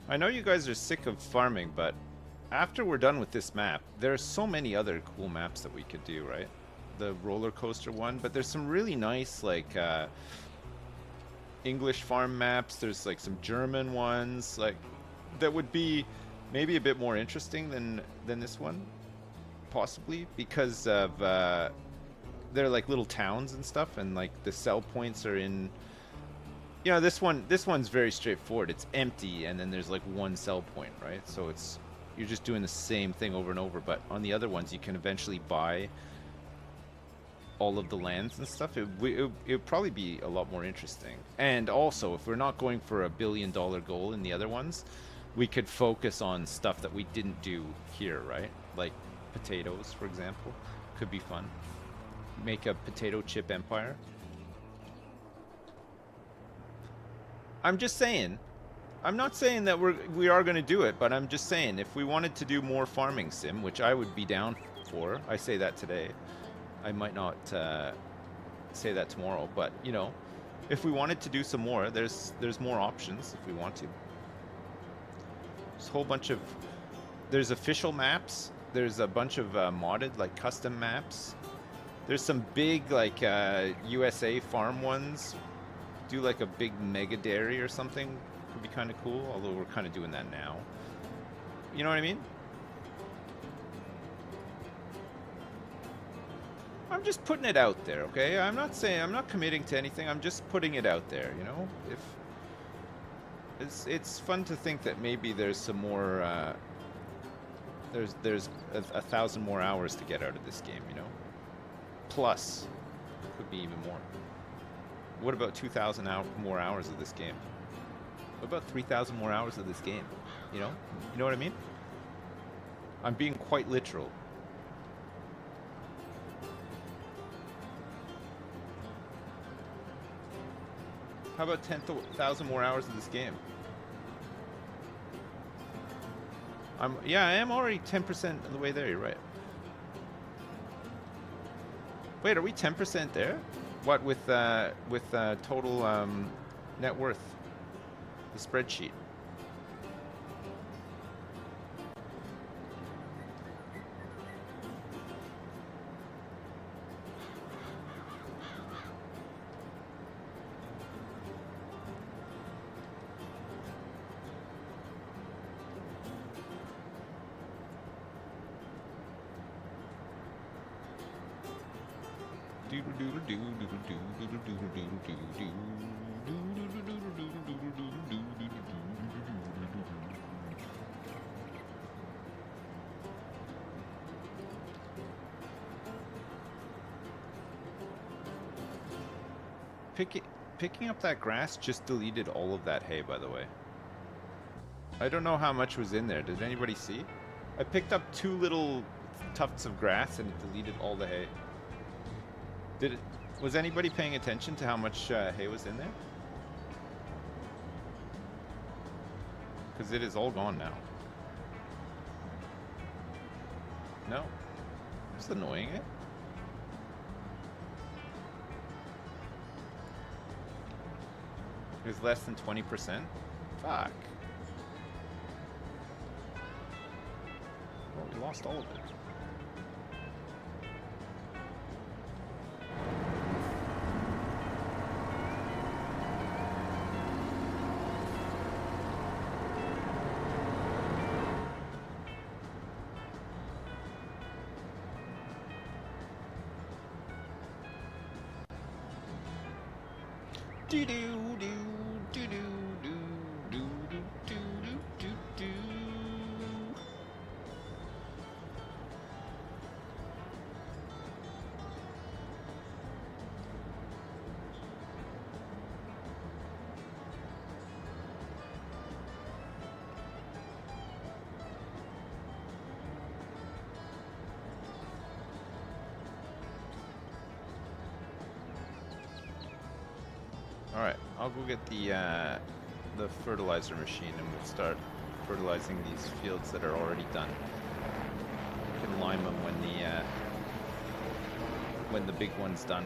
I know you guys are sick of farming, but after we're done with this map, there's so many other cool maps that we could do, right? The roller coaster one, but there's some really nice, like, English farm maps. There's, like, some German ones, like, that would be maybe a bit more interesting than this one, possibly, because of they're like little towns and stuff, and like the sell points are in, you know, this one's very straightforward. It's empty, and then there's like one sell point, right? So it's, you're just doing the same thing over and over. But on the other ones, you can eventually buy all of the lands and stuff. It would probably be a lot more interesting. And also, if we're not going for a $1 billion goal in the other ones, we could focus on stuff that we didn't do here, right? Like potatoes, for example, could be fun. Make a potato chip empire. I'm just saying. I'm not saying that we are going to do it, but I'm just saying, if we wanted to do more farming sim, which I would be down for, I say that today. I might not say that tomorrow, but you know, if we wanted to do some more, there's more options if we want to. There's a whole bunch of, there's official maps. There's a bunch of modded, like custom maps. There's some big, like USA farm ones. Do like a big mega dairy or something. Could be kind of cool, although we're kind of doing that now. You know what I mean? I'm just putting it out there, okay? I'm not saying, I'm not committing to anything. I'm just putting it out there, you know? If it's fun to think that maybe there's some more there's 1,000 more hours to get out of this game, you know? Plus, could be even more. What about 2,000 more hours of this game? What about 3,000 more hours of this game? You know? You know what I mean? I'm being quite literal. How about 10,000 more hours of this game? Yeah, I am already 10% of the way there, you're right. Wait, are we 10% there? What, with total net worth? The spreadsheet. Picking up that grass just deleted all of that hay, by the way. I don't know how much was in there. Did anybody see? I picked up 2 little tufts of grass and it deleted all the hay. Was anybody paying attention to how much hay was in there? Because it is all gone now. No. It's annoying, eh? It was less than 20%? Fuck. Well, we lost all of it. All right, I'll go get the fertilizer machine, and we'll start fertilizing these fields that are already done. We can lime them when the big one's done.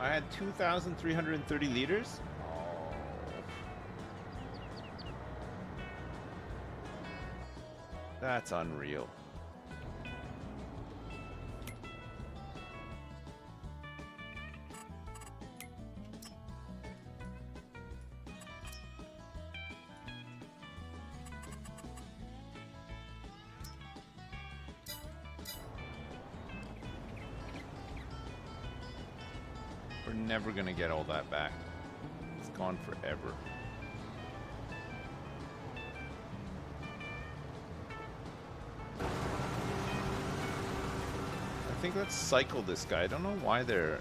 I had 2,330 liters. Oh. That's unreal. We're never gonna get all that back. It's gone forever. I think let's cycle this guy. I don't know why they're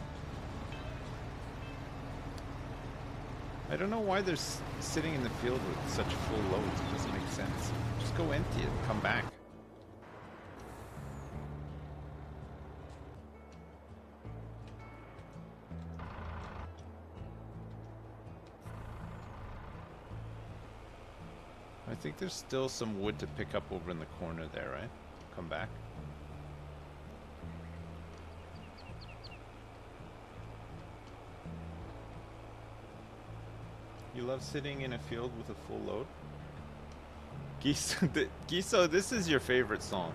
sitting in the field with such full loads. It doesn't make sense. Just go empty it and come back. I think there's still some wood to pick up over in the corner there, right? Come back. You love sitting in a field with a full load? Giso, this is your favorite song.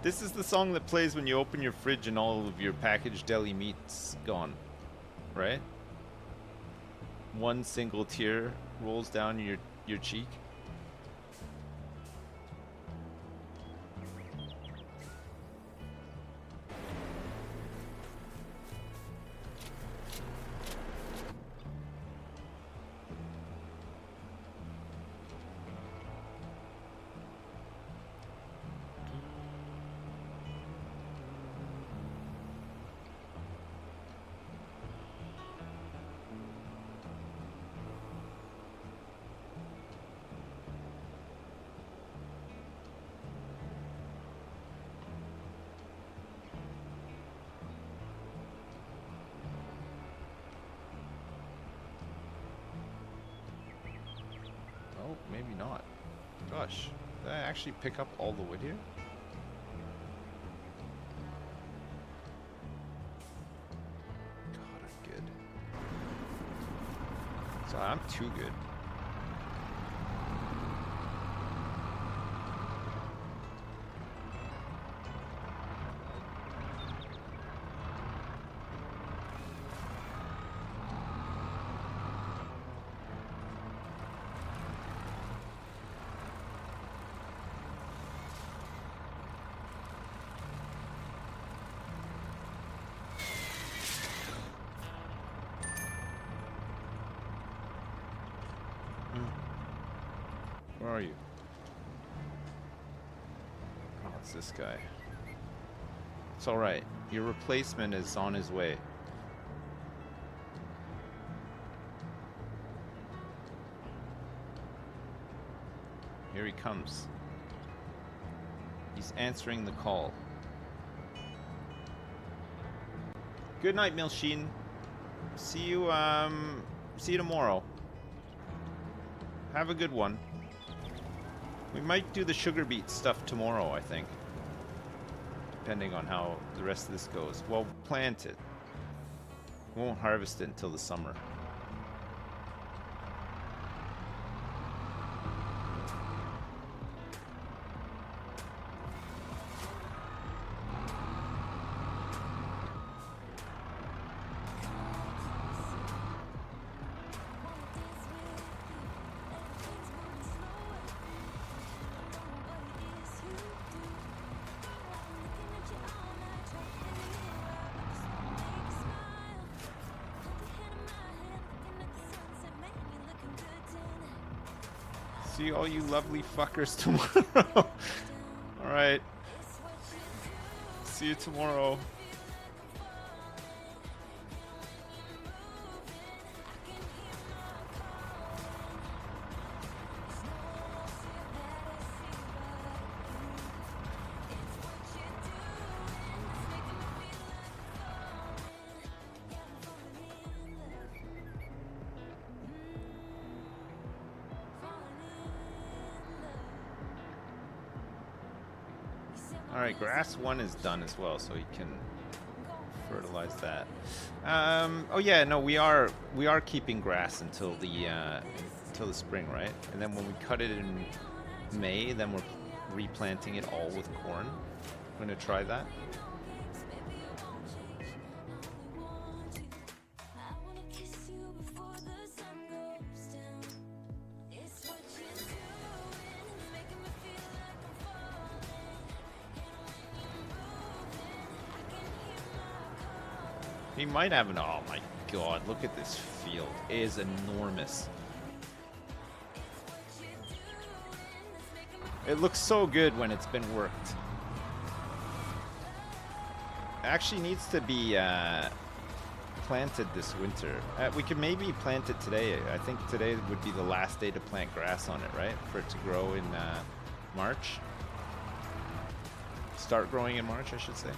This is the song that plays when you open your fridge and all of your packaged deli meat's gone, right? One single tear rolls down your cheek. Maybe not. Gosh, did I actually pick up all the wood here? God, I'm good. So I'm too good. Where are you? Oh, it's this guy. It's alright. Your replacement is on his way. Here he comes. He's answering the call. Good night, Milsheen. See you tomorrow. Have a good one. We might do the sugar beet stuff tomorrow, I think. Depending on how the rest of this goes. Well, plant it. We won't harvest it until the summer. See all you lovely fuckers tomorrow. Alright. See you tomorrow. All right, grass 1 is done as well, so you can fertilize that. Oh yeah, no, we are keeping grass until the spring, right? And then when we cut it in May, then we're replanting it all with corn. I'm gonna try that. He might have an... Oh my god, look at this field. It is enormous. It looks so good when it's been worked. It actually needs to be planted this winter. We could maybe plant it today. I think today would be the last day to plant grass on it, right? For it to grow in March. Start growing in March, I should say.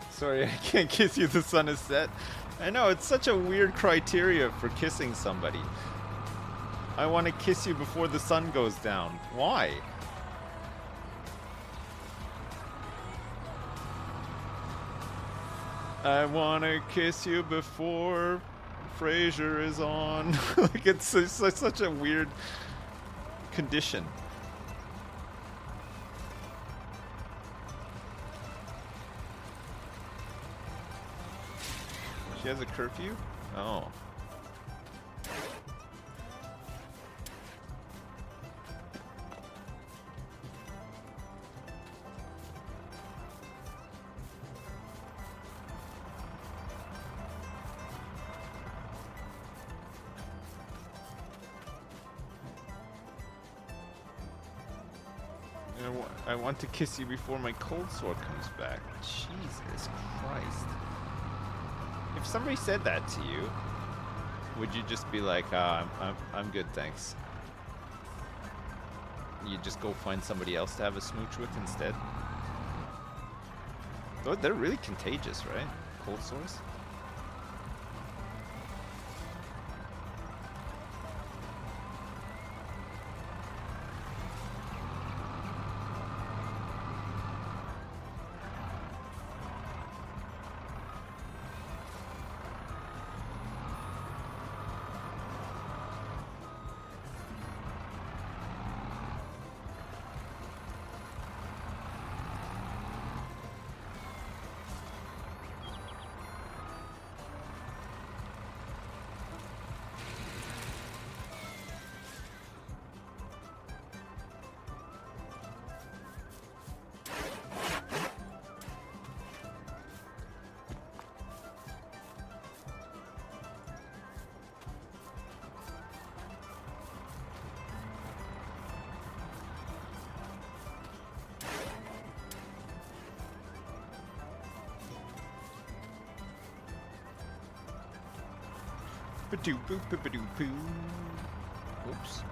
Sorry, I can't kiss you, the sun is set. I know, it's such a weird criteria for kissing somebody. I want to kiss you before the sun goes down. Why? I want to kiss you before Frasier is on. Like, it's such a weird condition. She has a curfew? Oh. I want to kiss you before my cold sore comes back. Jesus Christ. If somebody said that to you, would you just be like, I'm good, thanks? You just go find somebody else to have a smooch with instead? Though they're really contagious, right? Cold sores? Ba-doo boo ba-ba-doo boo. Whoops.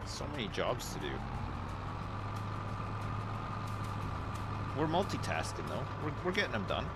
So many jobs to do. We're multitasking though. We're getting them done.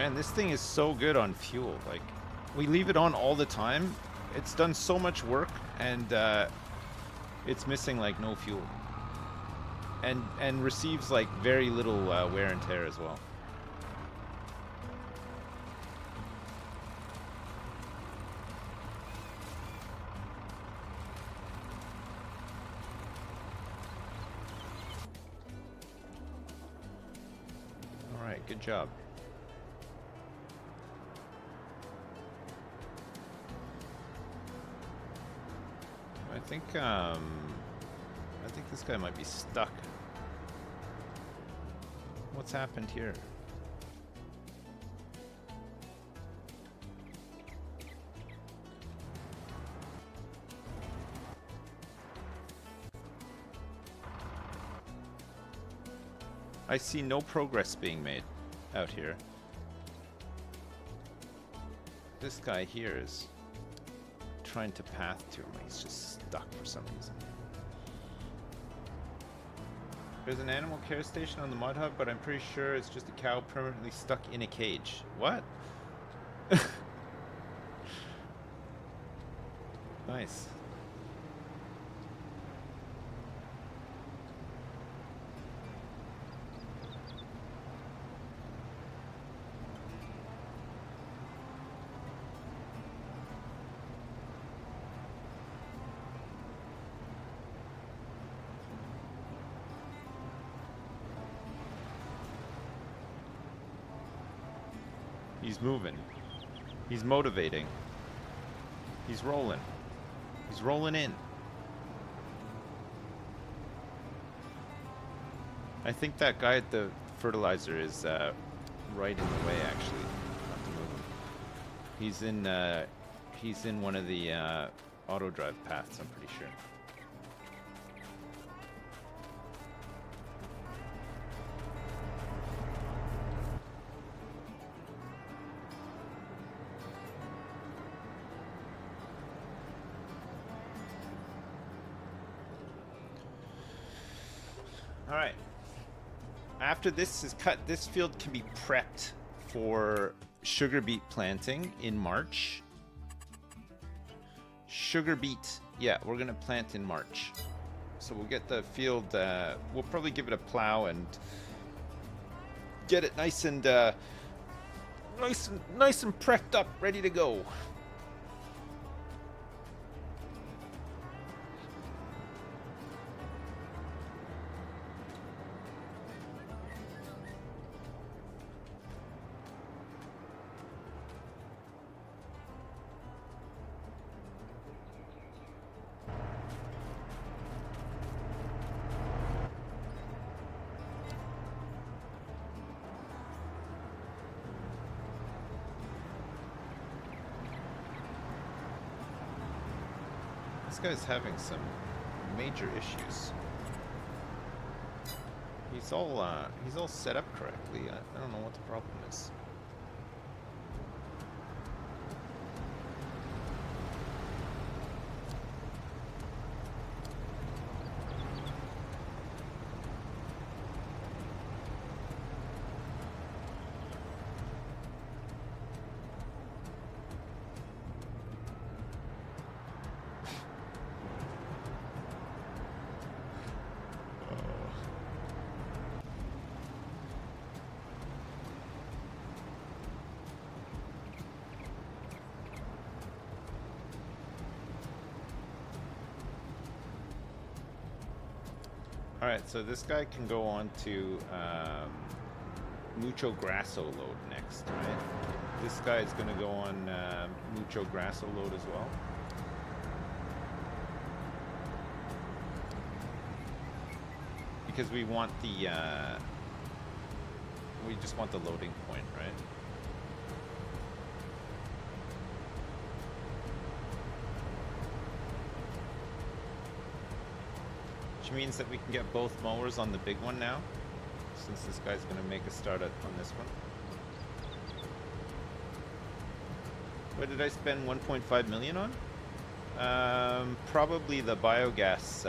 Man, this thing is so good on fuel. Like, we leave it on all the time. It's done so much work, and it's missing like no fuel, and receives like very little wear and tear as well. All right, good job. I think this guy might be stuck. What's happened here? I see no progress being made out here. This guy here is trying to path to him. He's just stuck for some reason. There's an animal care station on the mud hub, but I'm pretty sure it's just a cow permanently stuck in a cage. What? Nice. He's moving. He's motivating. He's rolling. He's rolling in. I think that guy at the fertilizer is right in the way, actually. Have to move him. He's in one of the auto drive paths, I'm pretty sure. All right. After this is cut, this field can be prepped for sugar beet planting in March. Sugar beet, yeah, we're gonna plant in March. So we'll get the field, we'll probably give it a plow and get it nice and nice and prepped up, ready to go. This guy's having some major issues. He's all set up correctly. I don't know what the problem is. Alright, so this guy can go on to Mucho Grasso load next, right? This guy is going to go on Mucho Grasso load as well. Because we want the, we just want the loading point, right? Which means that we can get both mowers on the big one now, since this guy's going to make a start on this one. What did I spend 1.5 million on? Probably the biogas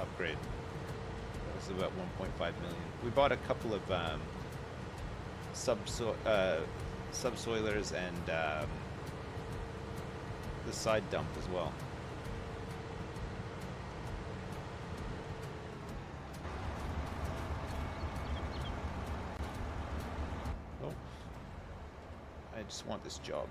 upgrade. That was about 1.5 million. We bought a couple of subsoilers and the side dump as well. Oh, I just want this job.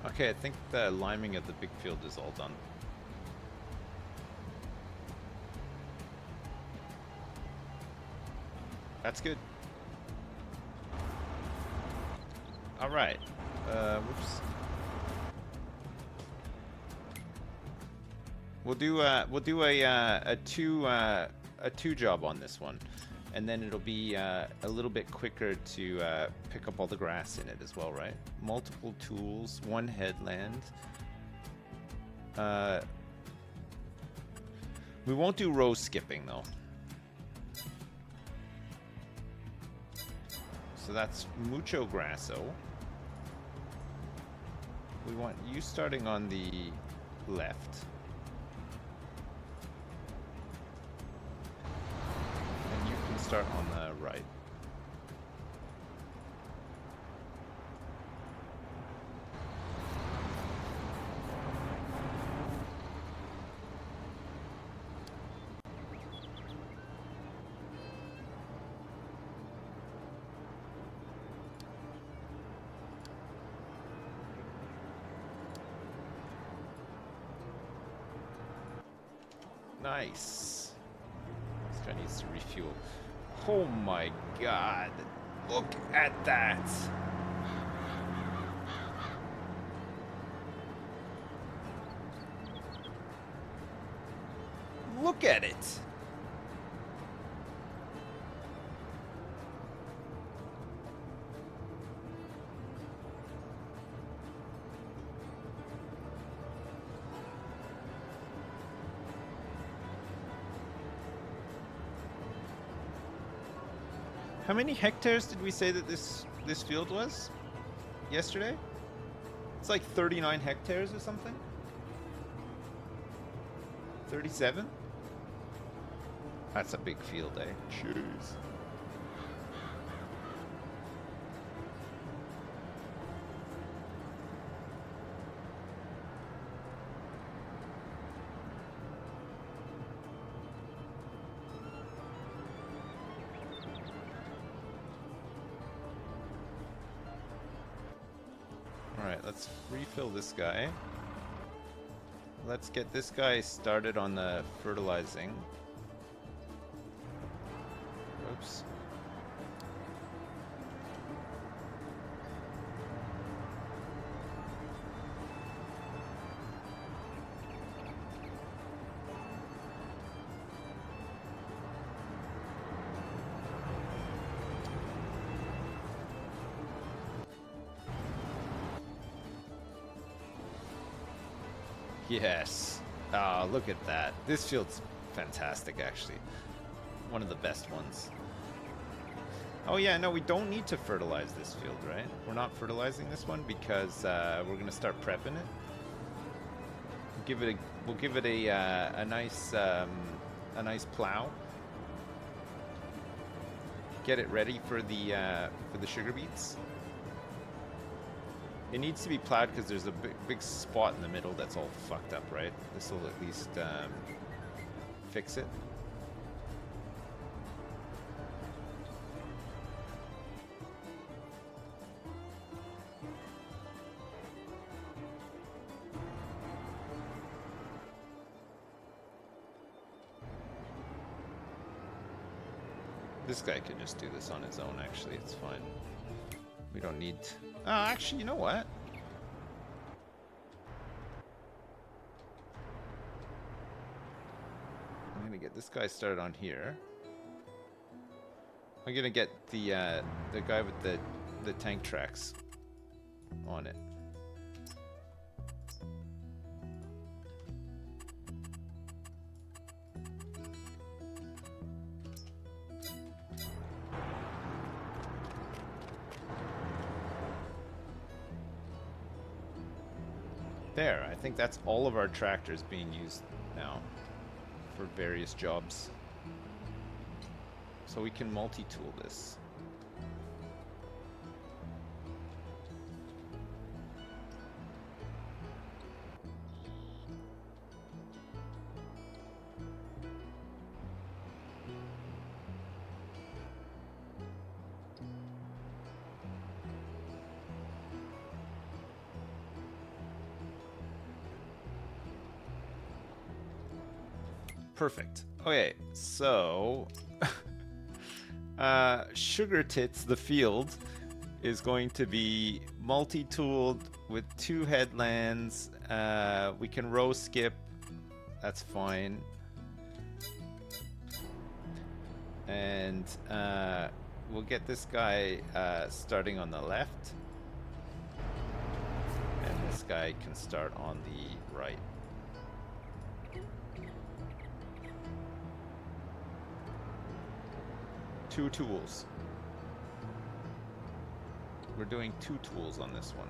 Okay, I think the liming of the big field is all done. That's good. All right. Whoops. We'll do a two job on this one, and then it'll be a little bit quicker to pick up all the grass in it as well, right? Multiple tools, one headland. We won't do row skipping though. So that's mucho grasso. We want you starting on the left. And you can start on the right. Nice. This guy needs to refuel. Oh my god. Look at that. Look at it. How many hectares did we say that this field was yesterday? It's like 39 hectares or something. 37? That's a big field, eh? Jeez. Alright, let's refill this guy. Let's get this guy started on the fertilizing. Oops. Yes. Ah, look at that. This field's fantastic, actually. One of the best ones. Oh yeah, no, we don't need to fertilize this field, right? We're not fertilizing this one because we're gonna start prepping it. We'll give it a nice plow. Get it ready for the sugar beets. It needs to be plowed because there's a big spot in the middle that's all fucked up, right? This will at least fix it. This guy can just do this on his own, actually. It's fine. We don't need... Oh, actually, you know what? I'm gonna get this guy started on here. I'm gonna get the guy with the tank tracks on it. There, I think that's all of our tractors being used now for various jobs. So we can multi-tool this. Perfect. Okay, so Sugar Tits, the field, is going to be multi-tooled with 2 headlands. We can row skip. That's fine. And we'll get this guy starting on the left. And this guy can start on the right. Two tools. We're doing 2 tools on this one.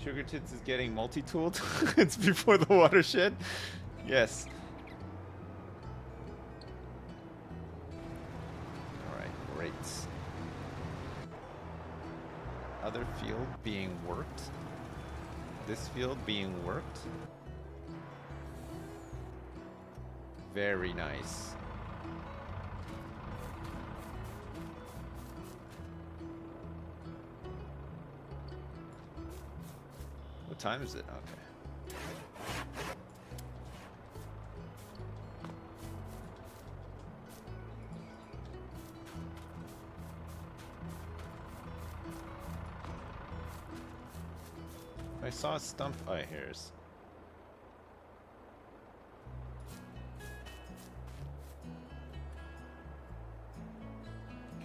Sugar Tits is getting multi-tooled. It's before the watershed. Yes. Alright, great. Other field being worked. This field being worked. Very nice. What time is it? Okay. I saw a stump. Oh, here's.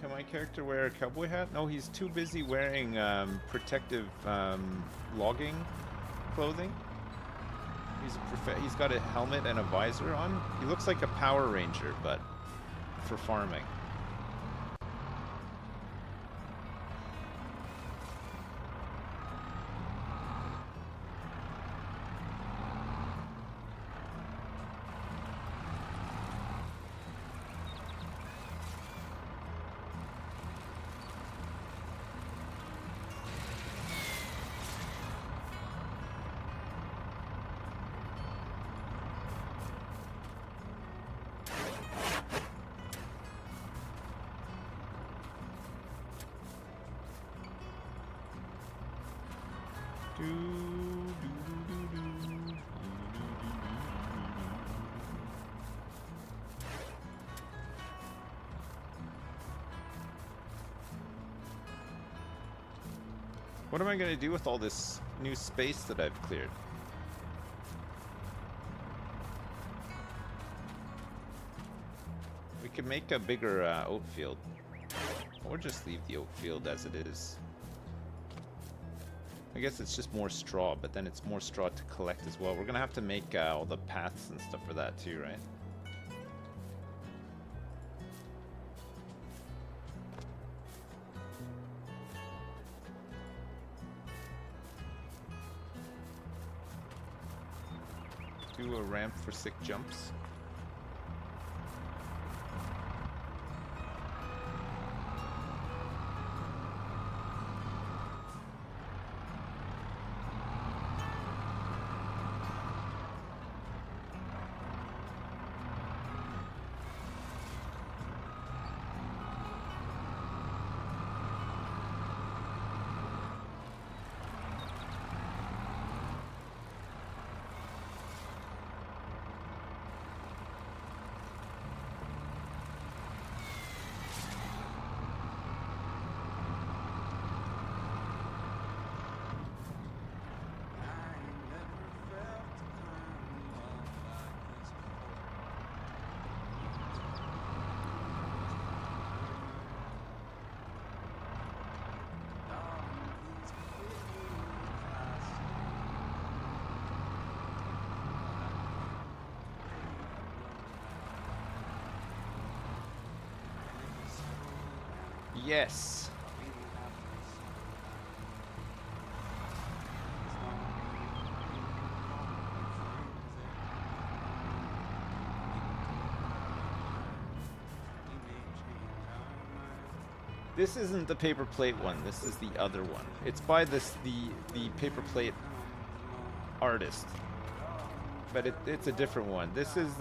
Can my character wear a cowboy hat? No, he's too busy wearing protective logging clothing. He's got a helmet and a visor on. He looks like a Power Ranger, but for farming. What am I going to do with all this new space that I've cleared? We could make a bigger oat field. Or just leave the oat field as it is. I guess it's just more straw, but then it's more straw to collect as well. We're going to have to make all the paths and stuff for that too, right? Do a ramp for sick jumps. Yes. This isn't the paper plate one. This is the other one. It's by the paper plate artist, but it's a different one. This is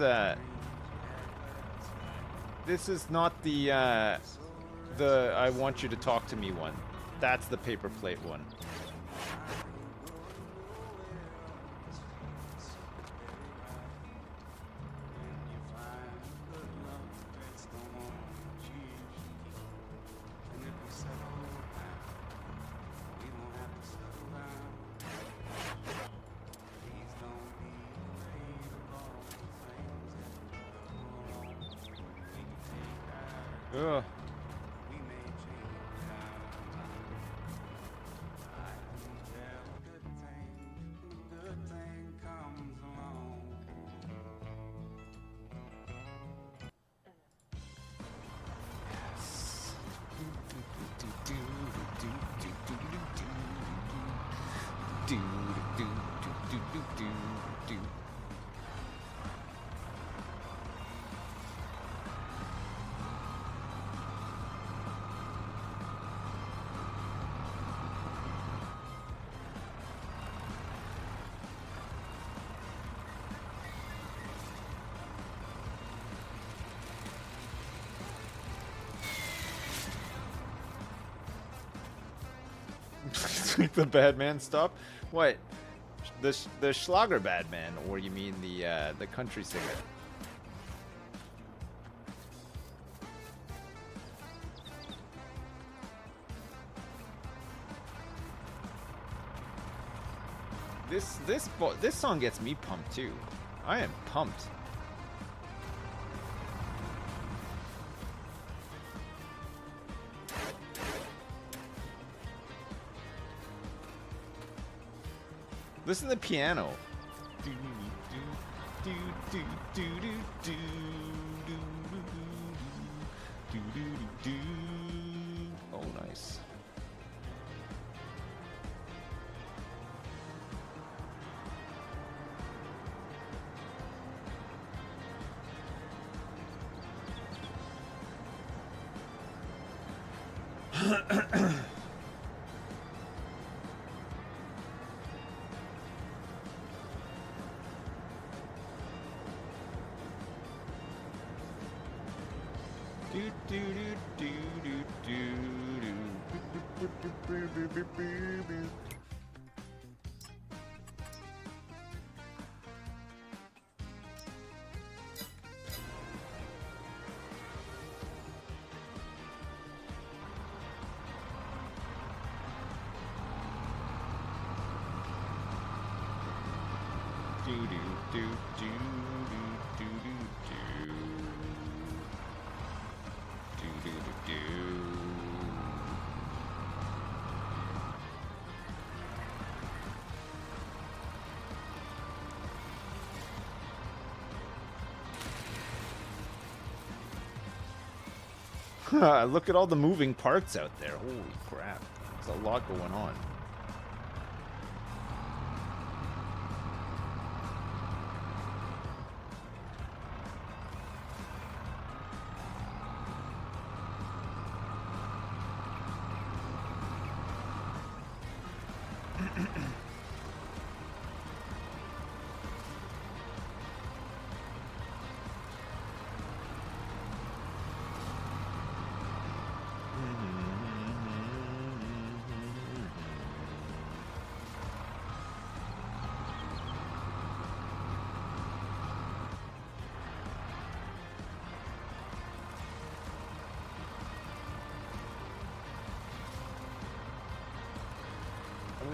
not the I want you to talk to me one. That's the paper plate one. Ugh. The bad man stop? What? The Schlager bad man, or you mean the country singer? This song gets me pumped too. I am pumped. Listen to the piano. Oh, nice. Look at all the moving parts out there. Holy crap. There's a lot going on.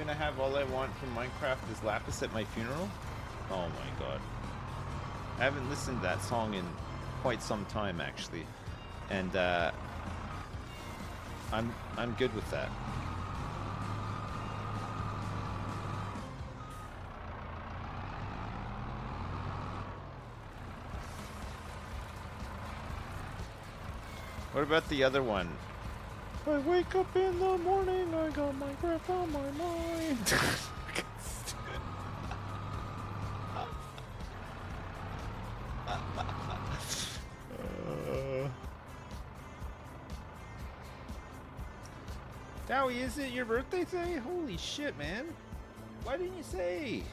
I have all I want from Minecraft is Lapis at my funeral? Oh my god. I haven't listened to that song in quite some time actually. And I'm good with that. What about the other one? I wake up in the morning, I got my breath on my mind. Dowie, is it your birthday today? Holy shit, man. Why didn't you say?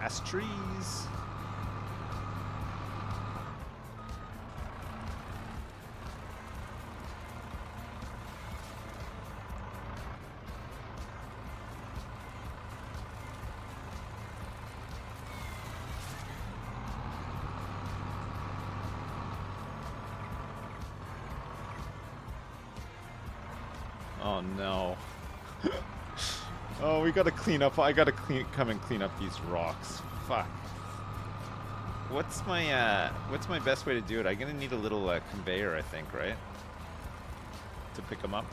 Last trees. Oh no. Oh, we gotta clean up. I gotta come and clean up these rocks. Fuck. What's my best way to do it? I'm gonna need a little conveyor, I think, right? To pick them up,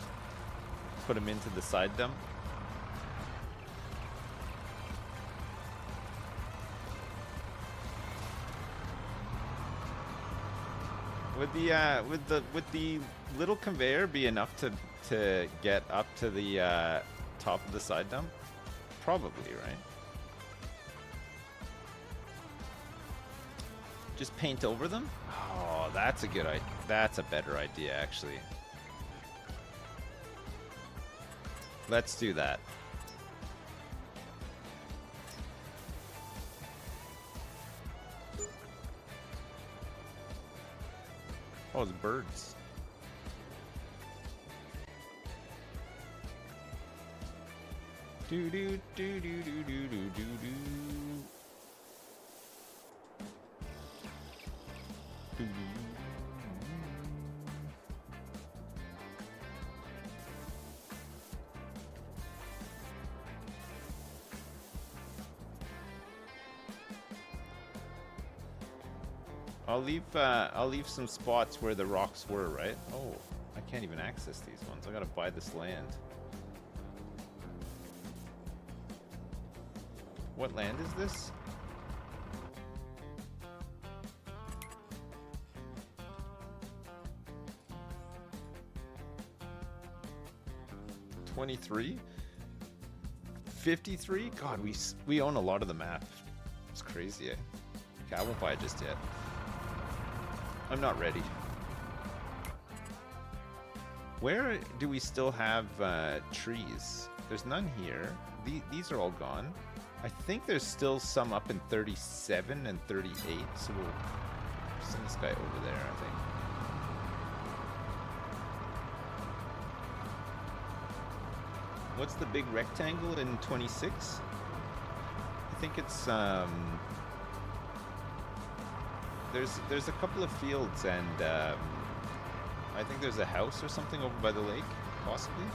put them into the side dump. Would the little conveyor be enough to get up to the top of the side dump? Probably, right? Just paint over them? Oh, that's a good idea. That's a better idea, actually. Let's do that. Oh, the birds. Do do do do do do do do do. Do. I'll leave some spots where the rocks were, right? Oh, I can't even access these ones. I gotta buy this land. What land is this? $23? $53? God, we own a lot of the map. It's crazy, eh? Okay, I won't buy it just yet. I'm not ready. Where do we still have trees? There's none here. These are all gone. I think there's still some up in 37 and 38, so we'll send this guy over there, I think. What's the big rectangle in 26? I think it's there's a couple of fields and I think there's a house or something over by the lake, possibly.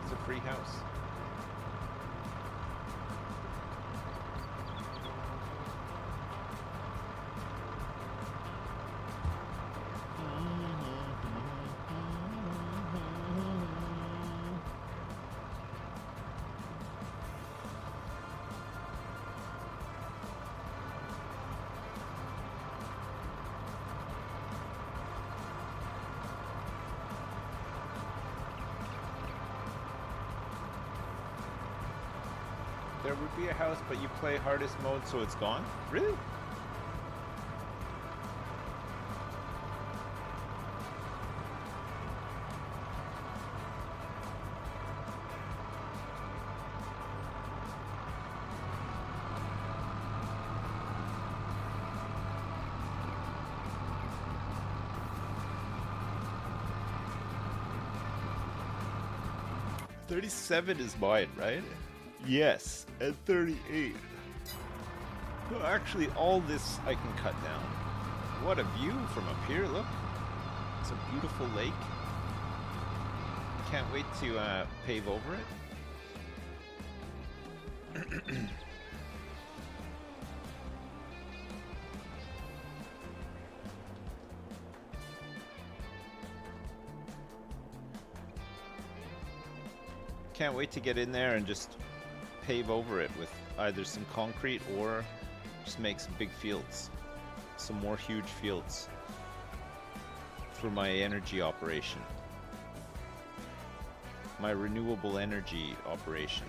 It's a free house. would be a house, but you play hardest mode, so it's gone? Really? $37 is mine, right? Yes, and 38. Well, actually, all this I can cut down. What a view from up here, look. It's a beautiful lake. Can't wait to pave over it. Can't wait to get in there and just pave over it with either some concrete or just make some big fields. Some more huge fields for my energy operation. My renewable energy operation.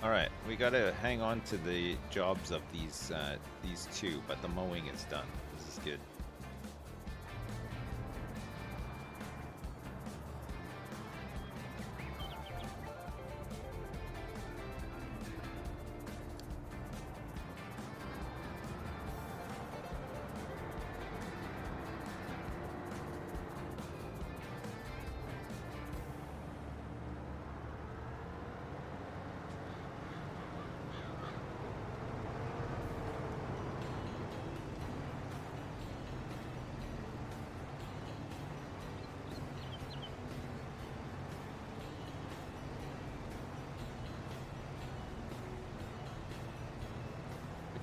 Alright, we gotta hang on to the jobs of these two, but the mowing is done. This is good.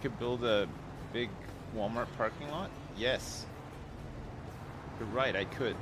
Could build a big Walmart parking lot? Yes. You're right, I could.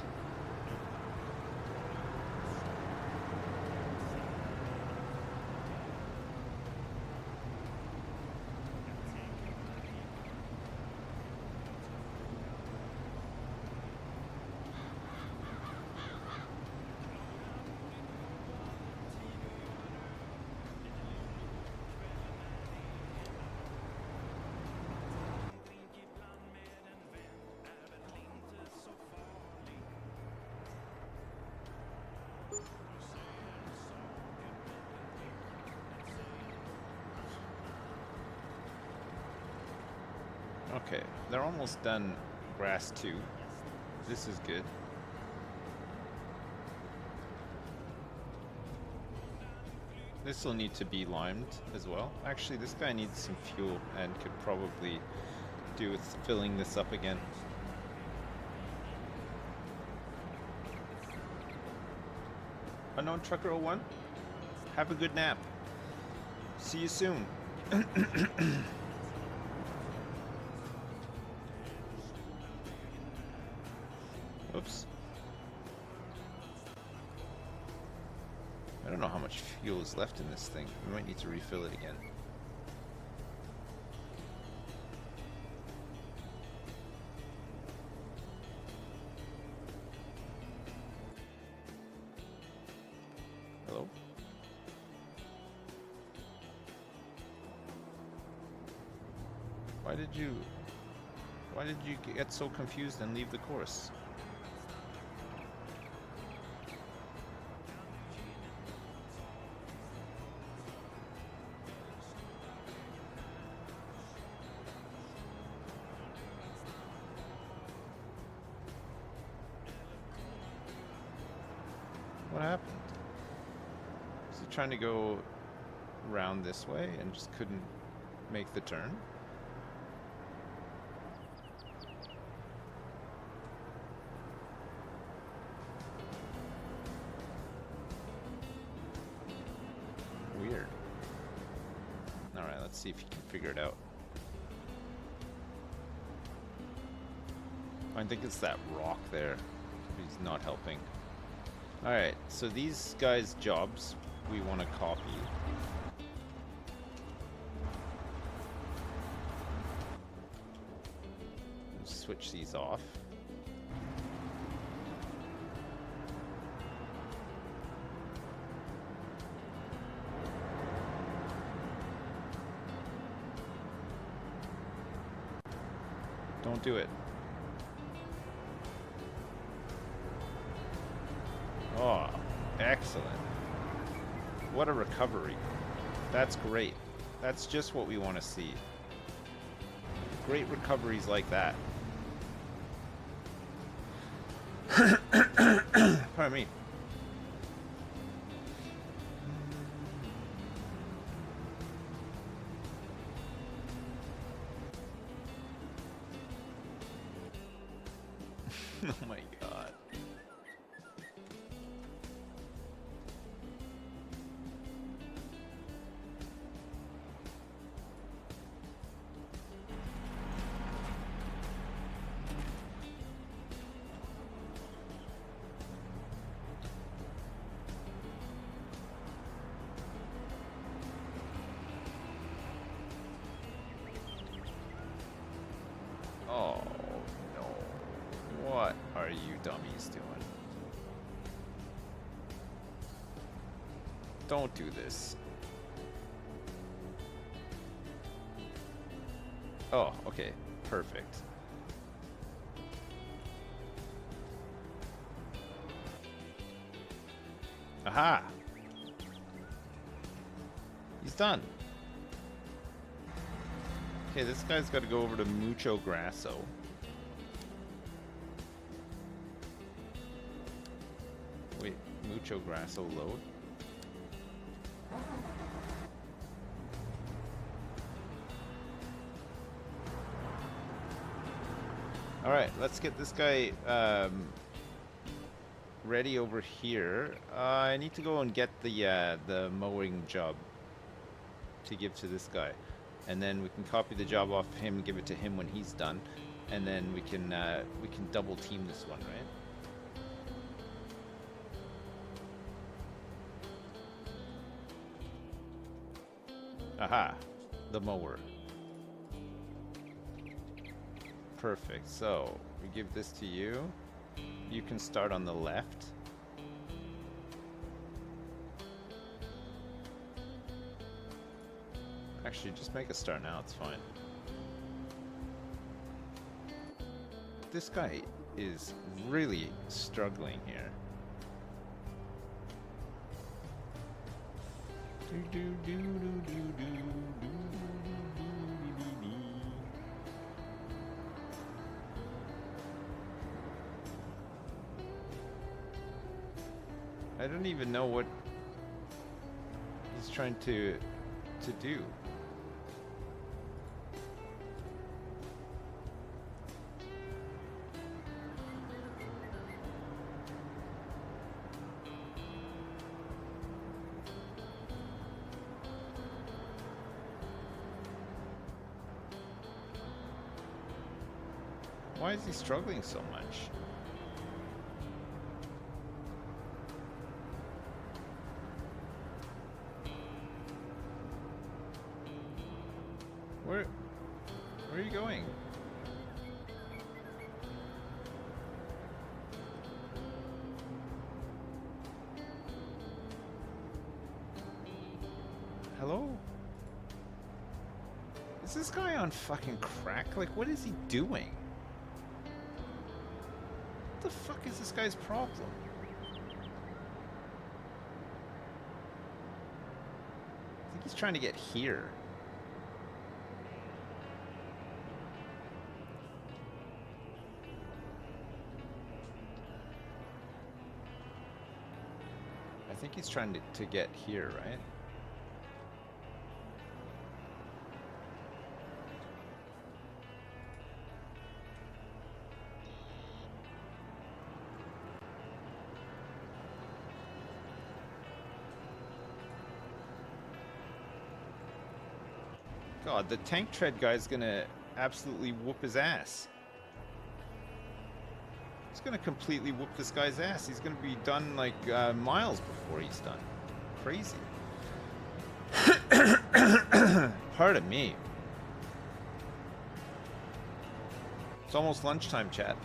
Okay, they're almost done grass too. This is good. This will need to be limed as well. Actually, this guy needs some fuel and could probably do with filling this up again. Unknown Trucker 01, have a good nap. See you soon. Oops. I don't know how much fuel is left in this thing. We might need to refill it again. Hello? Why did you get so confused and leave the course? What happened? Was he trying to go around this way and just couldn't make the turn? Weird. Alright, let's see if he can figure it out. I think it's that rock there. He's not helping. Alright, so these guys' jobs we want to copy. Switch these off. Don't do it. Oh, excellent. What a recovery. That's great. That's just what we want to see. Great recoveries like that. Pardon me. Oh my god. Oh no. What are you dummies doing? Don't do this. Oh, okay. Perfect. Aha! He's done. Okay, this guy's got to go over to Mucho Grasso. Wait, Mucho Grasso load. Alright, let's get this guy ready over here. I need to go and get the mowing job to give to this guy. And then we can copy the job off him and give it to him when he's done. And then we can double team this one, right? Aha, the mower. Perfect. So we give this to you. You can start on the left. Actually, just make a start now. It's fine. This guy is really struggling here. I don't even know what he's trying to do. Why is he struggling so much? Where are you going? Hello? Is this guy on fucking crack? Like, what is he doing? What the fuck is this guy's problem? I think he's trying to get here. I think he's trying to get here, right? God, the tank tread guy's gonna absolutely whoop his ass. He's gonna completely whoop this guy's ass. He's gonna be done like miles before he's done. Crazy. Pardon me. It's almost lunchtime, chat.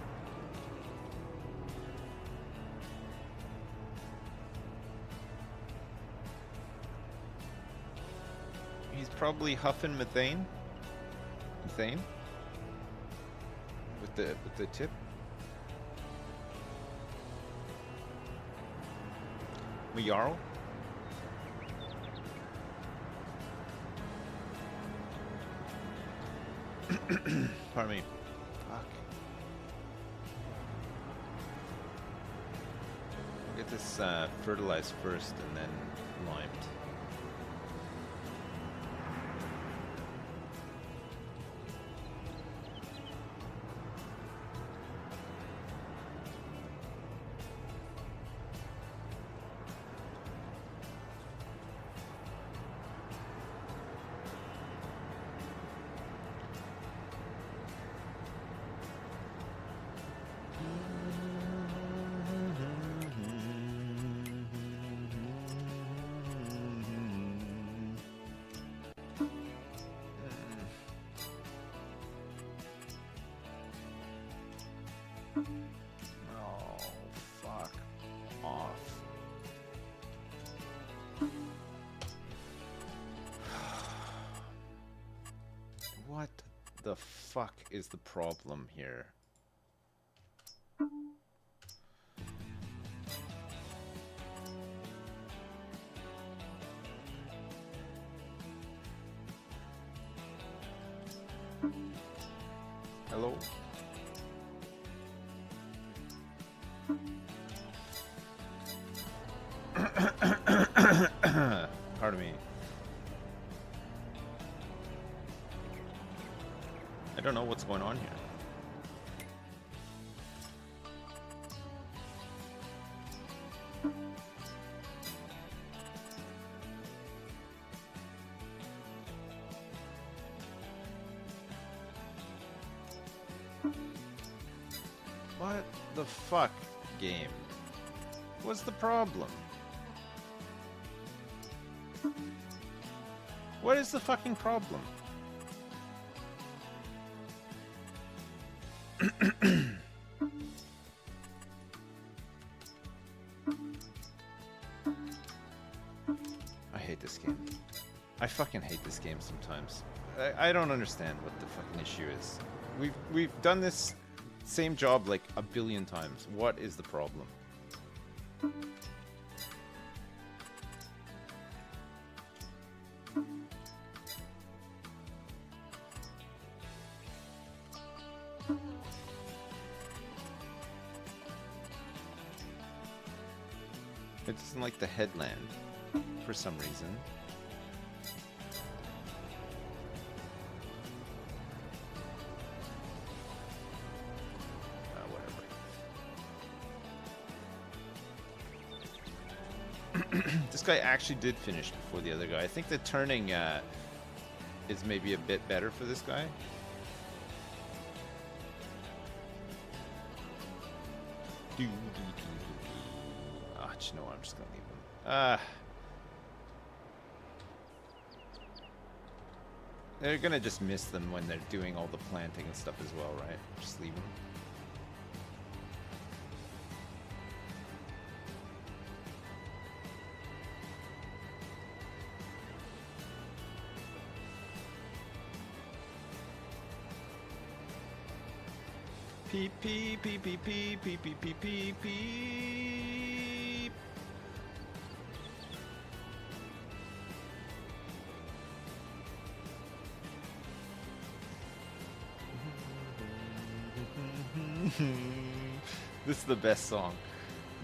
He's probably huffing methane. Methane? with the tip. Yarrow? Pardon me. Fuck. I'll get this fertilized first and then limed. Oh, fuck off. What the fuck is the problem here? Hello? Pardon me. I don't know what's going on here. What the fuck, game? What's the problem? What is the fucking problem? I hate this game. I fucking hate this game sometimes. I don't understand what the fucking issue is. We've done this same job like a billion times. What is the problem? It doesn't like the headland for some reason. Whatever. This guy actually did finish before the other guy. I think the turning is maybe a bit better for this guy. You know what, I'm just gonna leave them. They're gonna just miss them when they're doing all the planting and stuff as well, right? Just leave them. Peep, peep, peep, peep, peep, peep, peep, peep, peep, peep. This is the best song.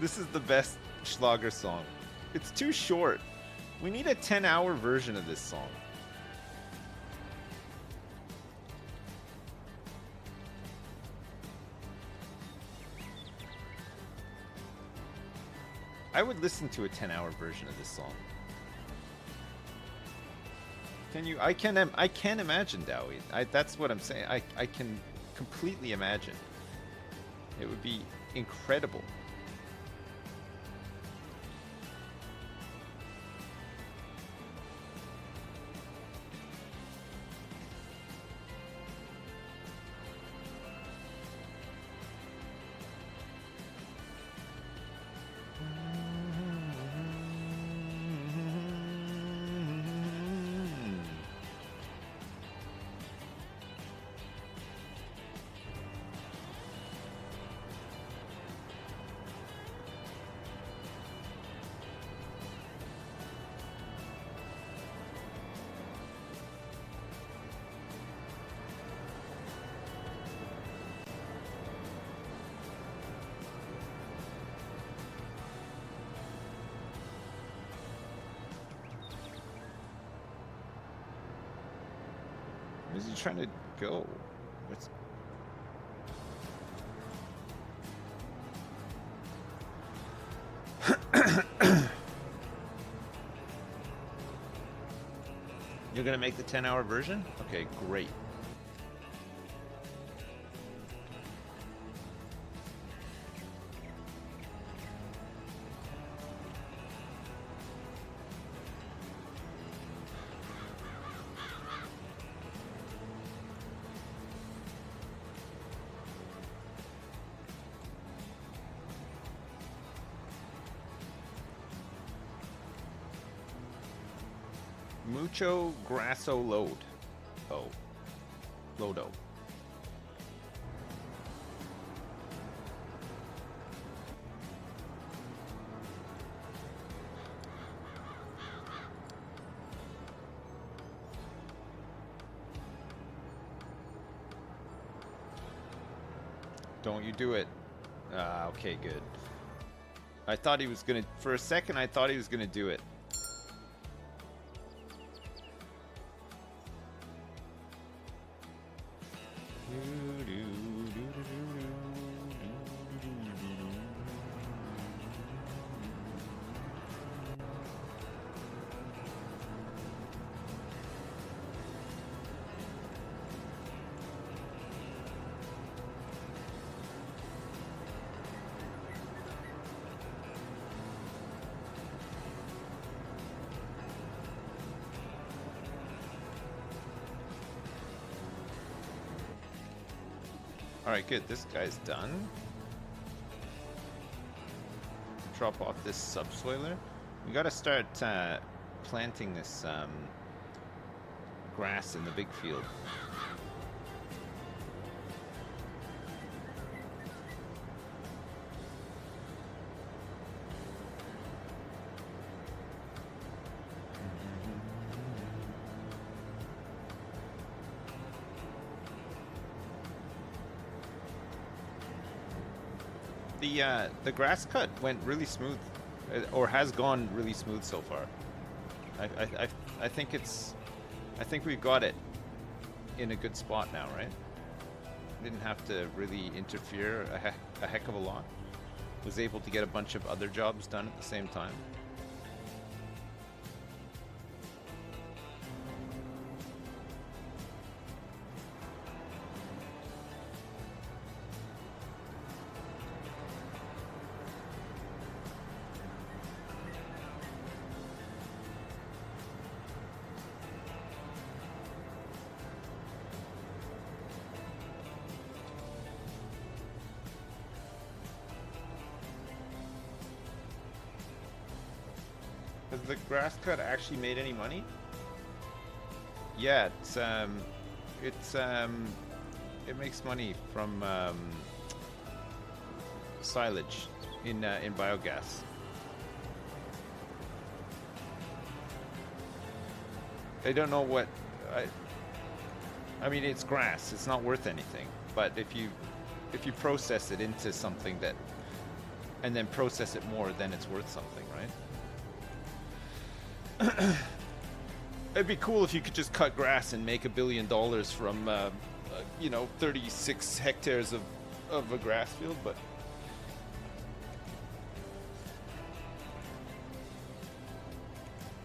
This is the best Schlager song. It's too short. We need a 10-hour version of this song. I would listen to a 10-hour version of this song. Can you? I can imagine, Dowie. That's what I'm saying. I can completely imagine. It would be incredible. Where's he trying to go? What's... You're gonna make the 10-hour version? Okay, great. Mucho grasso load. Oh. Lodo. Don't you do it. Okay, good. I thought he was gonna, for a second I thought he was gonna do it. Alright, good. This guy's done. Drop off this subsoiler. We gotta start planting this grass in the big field. The grass cut went really smooth, or has gone really smooth so far. I think it's, I think we've got it in a good spot now, right? Didn't have to really interfere a heck of a lot. Was able to get a bunch of other jobs done at the same time. Has the grass cut actually made any money? Yeah, it makes money from silage in biogas. I don't know what I mean, it's grass. It's not worth anything. But if you process it into something that, and then process it more, then it's worth something, right? It'd be cool if you could just cut grass and make $1 billion from, you know, 36 hectares of a grass field, but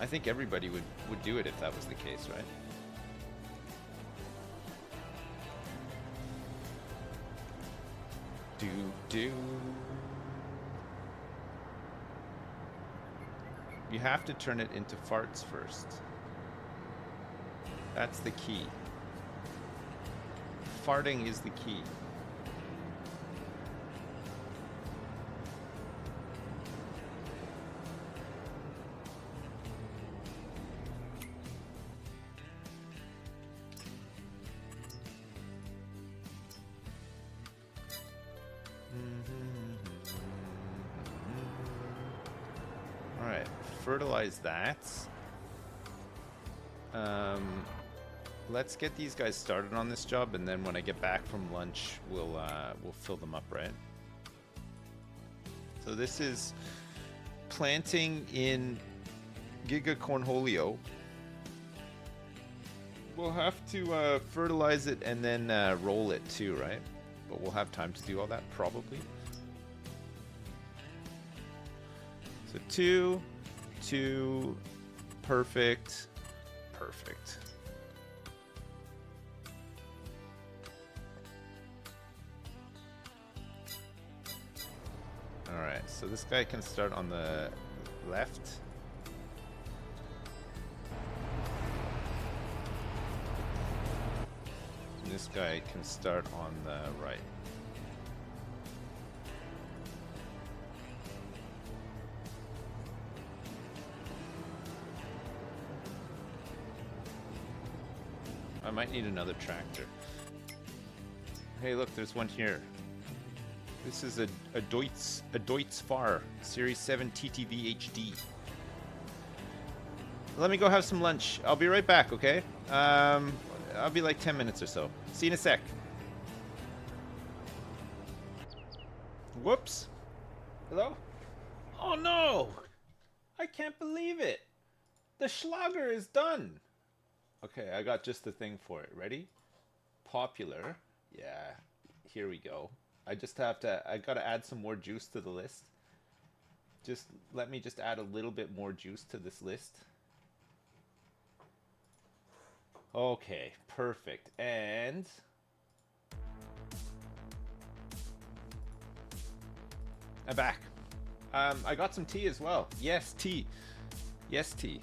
I think everybody would do it if that was the case, right? Do. You have to turn it into farts first. That's the key. Farting is the key. Alright, fertilize that. Let's get these guys started on this job, and then when I get back from lunch, we'll fill them up, right? So this is planting in Giga Cornholio. We'll have to fertilize it and then roll it too, right? But we'll have time to do all that, probably. So 2, 2, perfect, perfect. Alright, so this guy can start on the left. This guy can start on the right. I might need another tractor. Hey, look, there's one here. This is a Deutz Fahr Series 7 TTV HD. Let me go have some lunch. I'll be right back, okay? I'll be like 10 minutes or so. See you in a sec. Whoops. Hello? Oh no! I can't believe it. The Schlager is done. Okay, I got just the thing for it. Ready? Popular. Yeah, here we go. I gotta add some more juice to the list. Let me just add a little bit more juice to this list. Okay, perfect. And I'm back. I got some tea as well. Yes, tea. Yes, tea.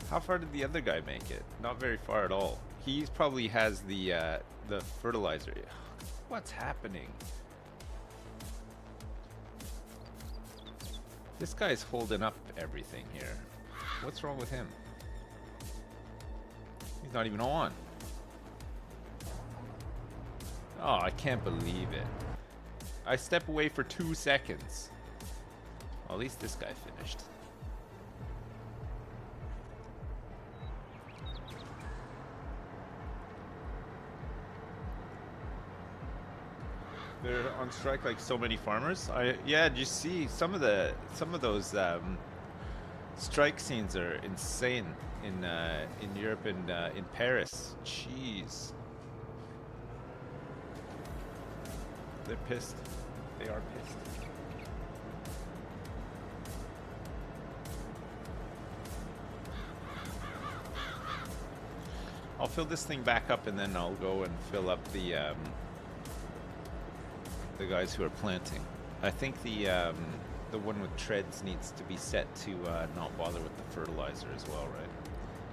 How far did the other guy make it? Not very far at all. He probably has the fertilizer. What's happening? This guy's holding up everything here. What's wrong with him? He's not even on. Oh, I can't believe it. I step away for 2 seconds. Well, at least this guy finished. They're on strike like so many farmers. Yeah, did you see some of those strike scenes are insane in Europe and in Paris. Jeez. They're pissed. They are pissed. I'll fill this thing back up and then I'll go and fill up the guys who are planting. I think the one with treads needs to be set to not bother with the fertilizer as well, right?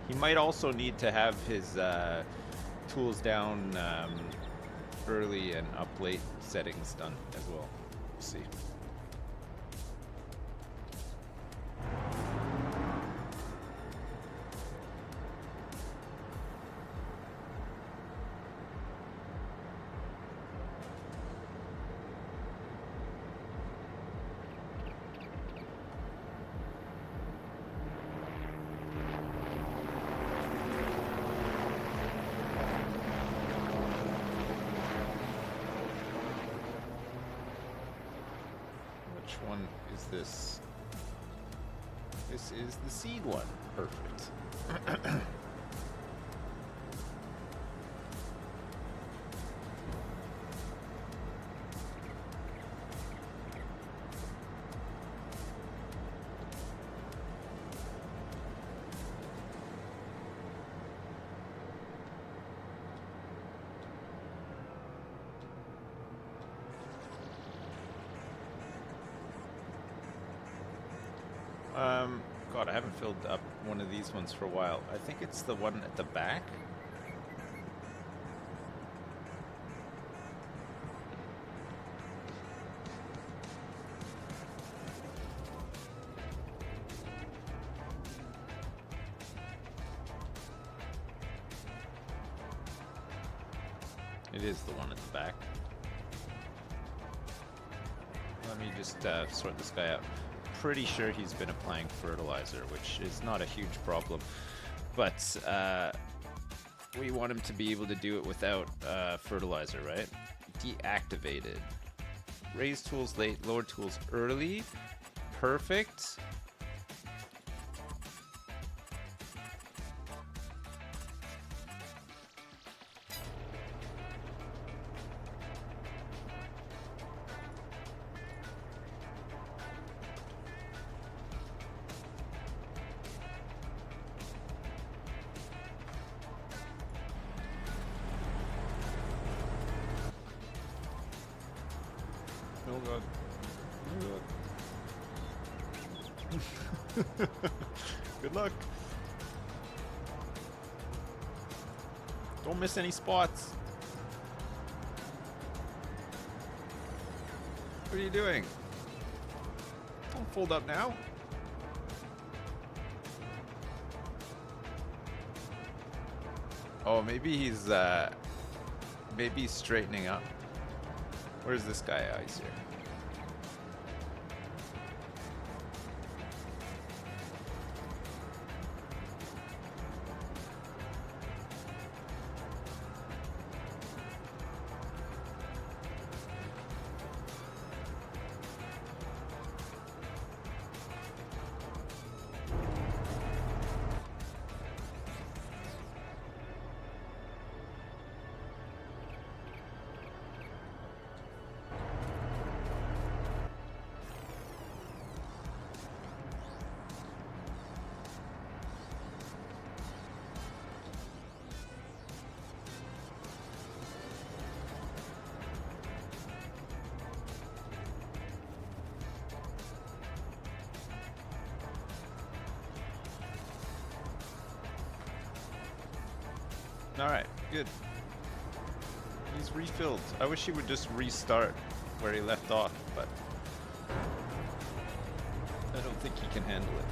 He might also need to have his tools down early and up late settings done as well. We'll see. Which one is this? This is the seed one. Perfect. God, I haven't filled up one of these ones for a while. I think it's the one at the back. It is the one at the back. Let me just sort this guy out. Pretty sure he's been applying fertilizer, which is not a huge problem, but we want him to be able to do it without fertilizer, right? Deactivated. Raise tools late, lower tools early. Perfect. god. Oh god. Good luck. Don't miss any spots. What are you doing? Don't fold up now. Oh, maybe he's straightening up. Where's this guy? Oh, he's here. Alright, good. He's refilled. I wish he would just restart where he left off, but I don't think he can handle it.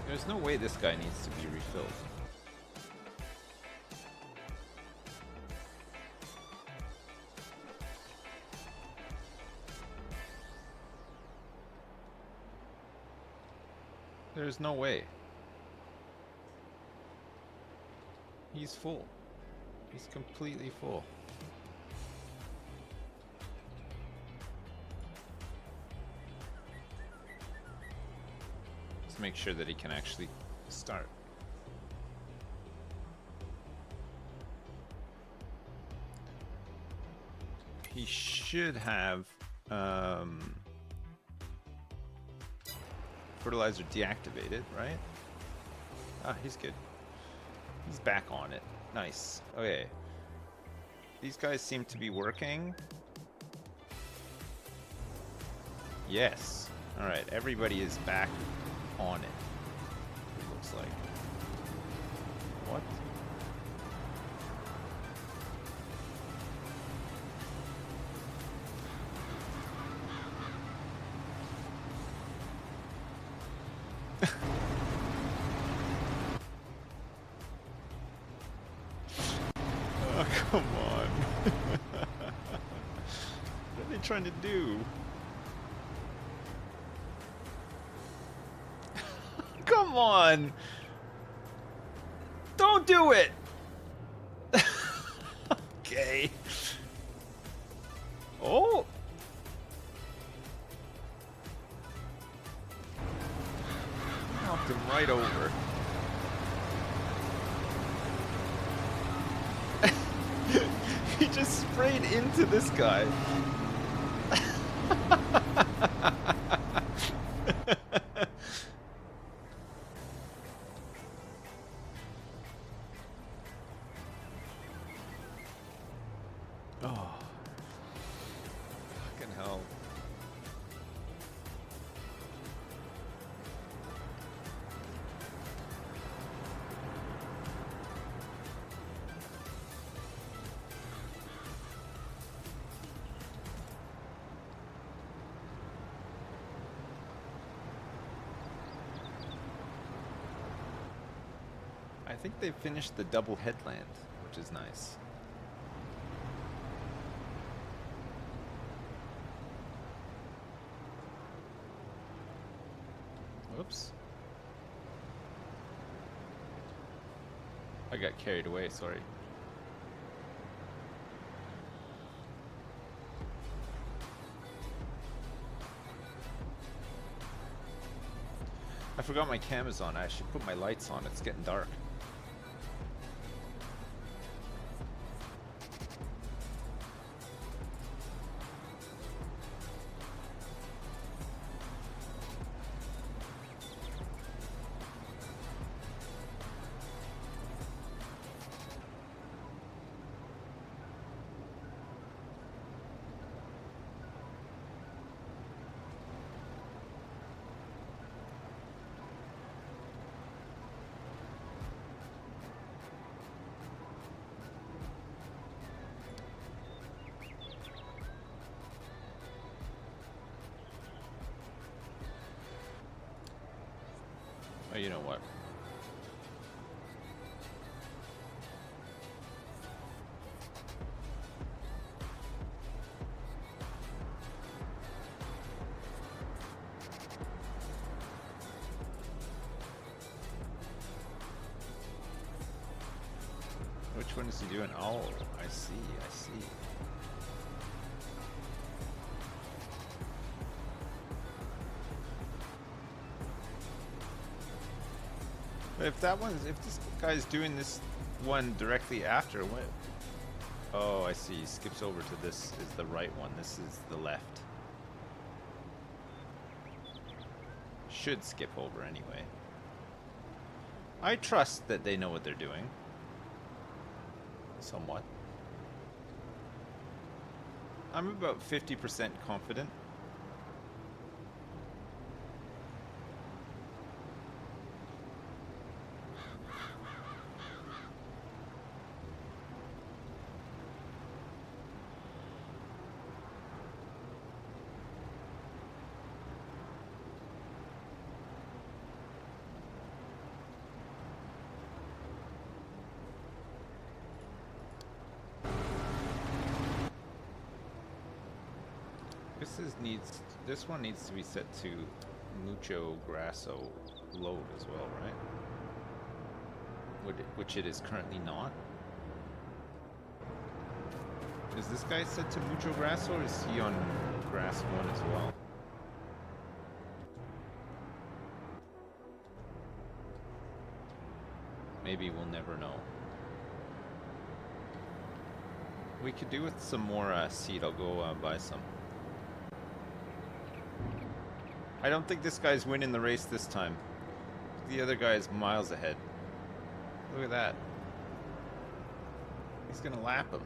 There's no way this guy needs to be refilled. There's no way. He's full. He's completely full. Let's make sure that he can actually start. He should have fertilizer deactivated, right? Ah, he's good. He's back on it. Nice. Okay. These guys seem to be working. Yes. Alright, everybody is back on it. It looks like. What? Oh, come on. What are they trying to do? Come on! Don't do it! Okay. Oh! Knocked him right over. He just sprayed into this guy. Oh. Fucking hell. I think they finished the double headland, which is nice. Whoops. I got carried away, sorry. I forgot my cam is on. I should put my lights on. It's getting dark. Oh, you know what? Which one is he doing? Oh, I see, I see. But if this guy's doing this one directly after, what? Oh, I see. He skips over to this is the right one. This is the left. Should skip over anyway. I trust that they know what they're doing. Somewhat. I'm about 50% confident. This one needs to be set to mucho grasso load as well, right? Which it is currently not. Is this guy set to mucho grasso, or is he on grass 1 as well? Maybe we'll never know. We could do with some more seed. I'll go buy some. I don't think this guy's winning the race this time. The other guy is miles ahead. Look at that. He's gonna lap him.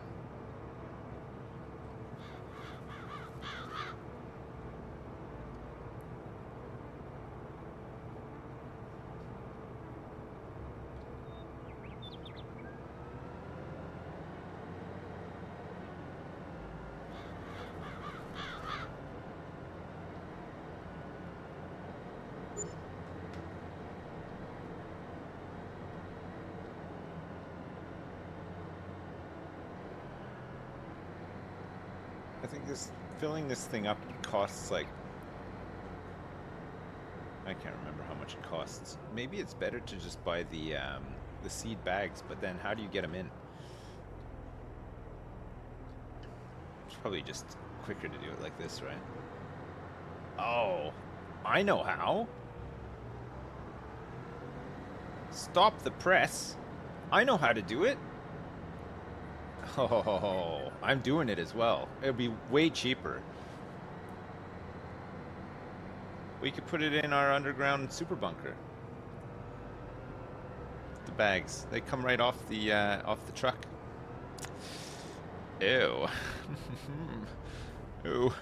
I think filling this thing up costs like, I can't remember how much it costs. Maybe it's better to just buy the seed bags, but then how do you get them in? It's probably just quicker to do it like this, right? Oh, I know how. Stop the press. I know how to do it. Oh, I'm doing it as well. It'll be way cheaper. We could put it in our underground super bunker. The bags, they come right off the truck. Ew. Ew.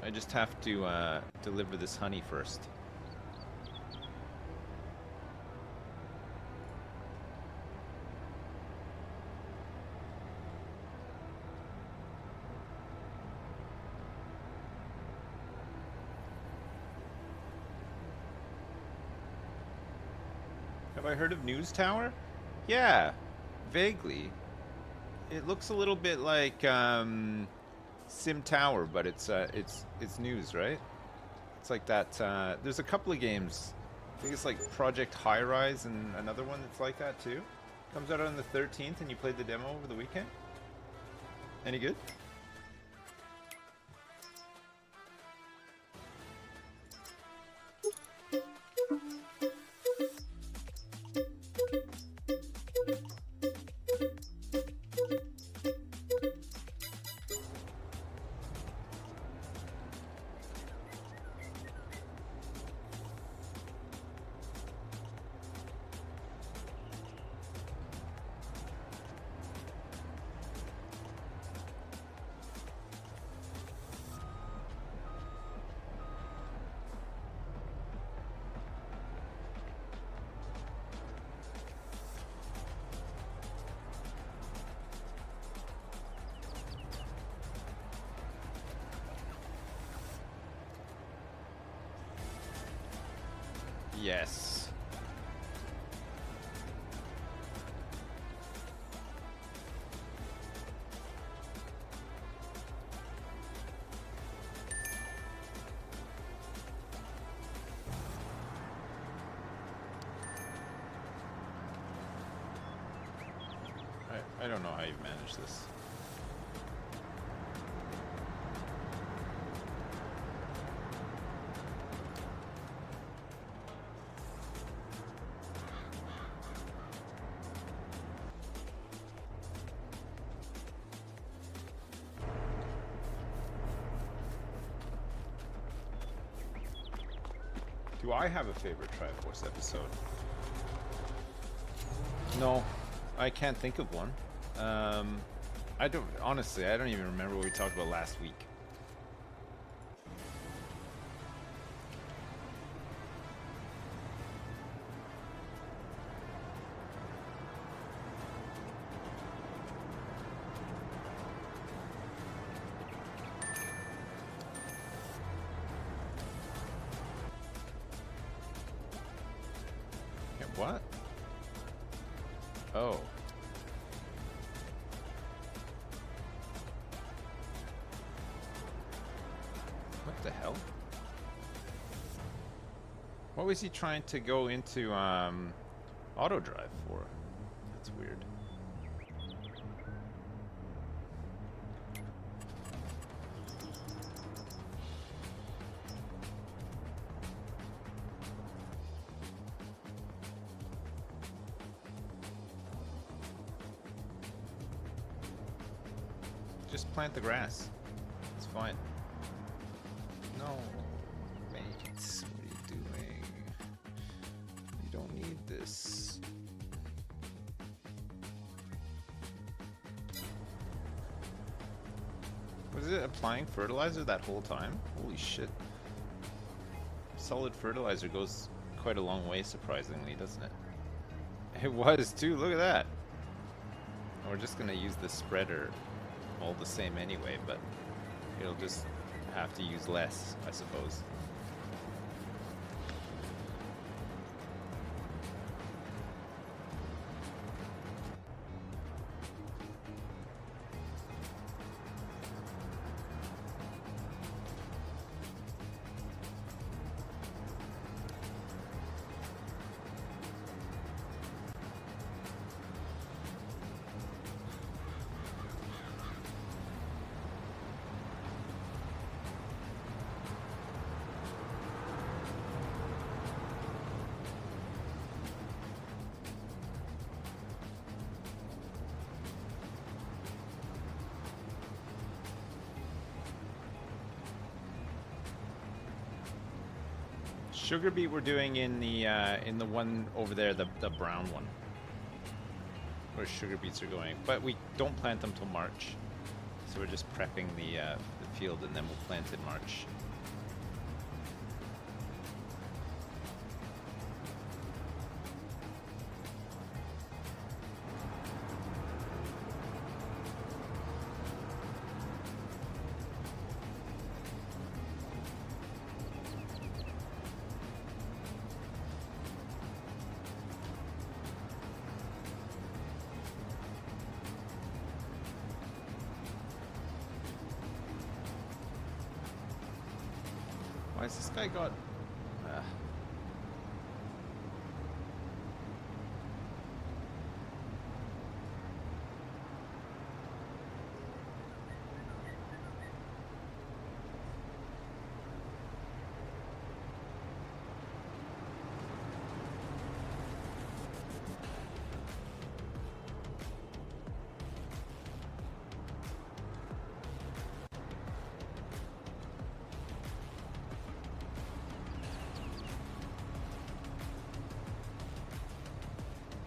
I just have to deliver this honey first. Have I heard of News Tower? Yeah, vaguely. It looks a little bit like Sim Tower, but it's news, right? It's like that. There's a couple of games. I think it's like Project High Rise and another one that's like that too. Comes out on the 13th, and you played the demo over the weekend. Any good? Yes. I don't know how you've managed this. Do I have a favorite Triforce episode? No, I can't think of one. I don't, honestly, I don't even remember what we talked about last week. Yeah, what? Oh. What the hell? What was he trying to go into auto drive for? That's weird. Just plant the grass. It's fine. No, mates, what are you doing? You don't need this. Was it applying fertilizer that whole time? Holy shit. Solid fertilizer goes quite a long way, surprisingly, doesn't it? It was too, look at that. We're just gonna use the spreader all the same anyway, but it'll just have to use less, I suppose. Sugar beet we're doing in the one over there, the brown one, where sugar beets are going. But we don't plant them till March, so we're just prepping the field, and then we'll plant in March. Why has this guy got...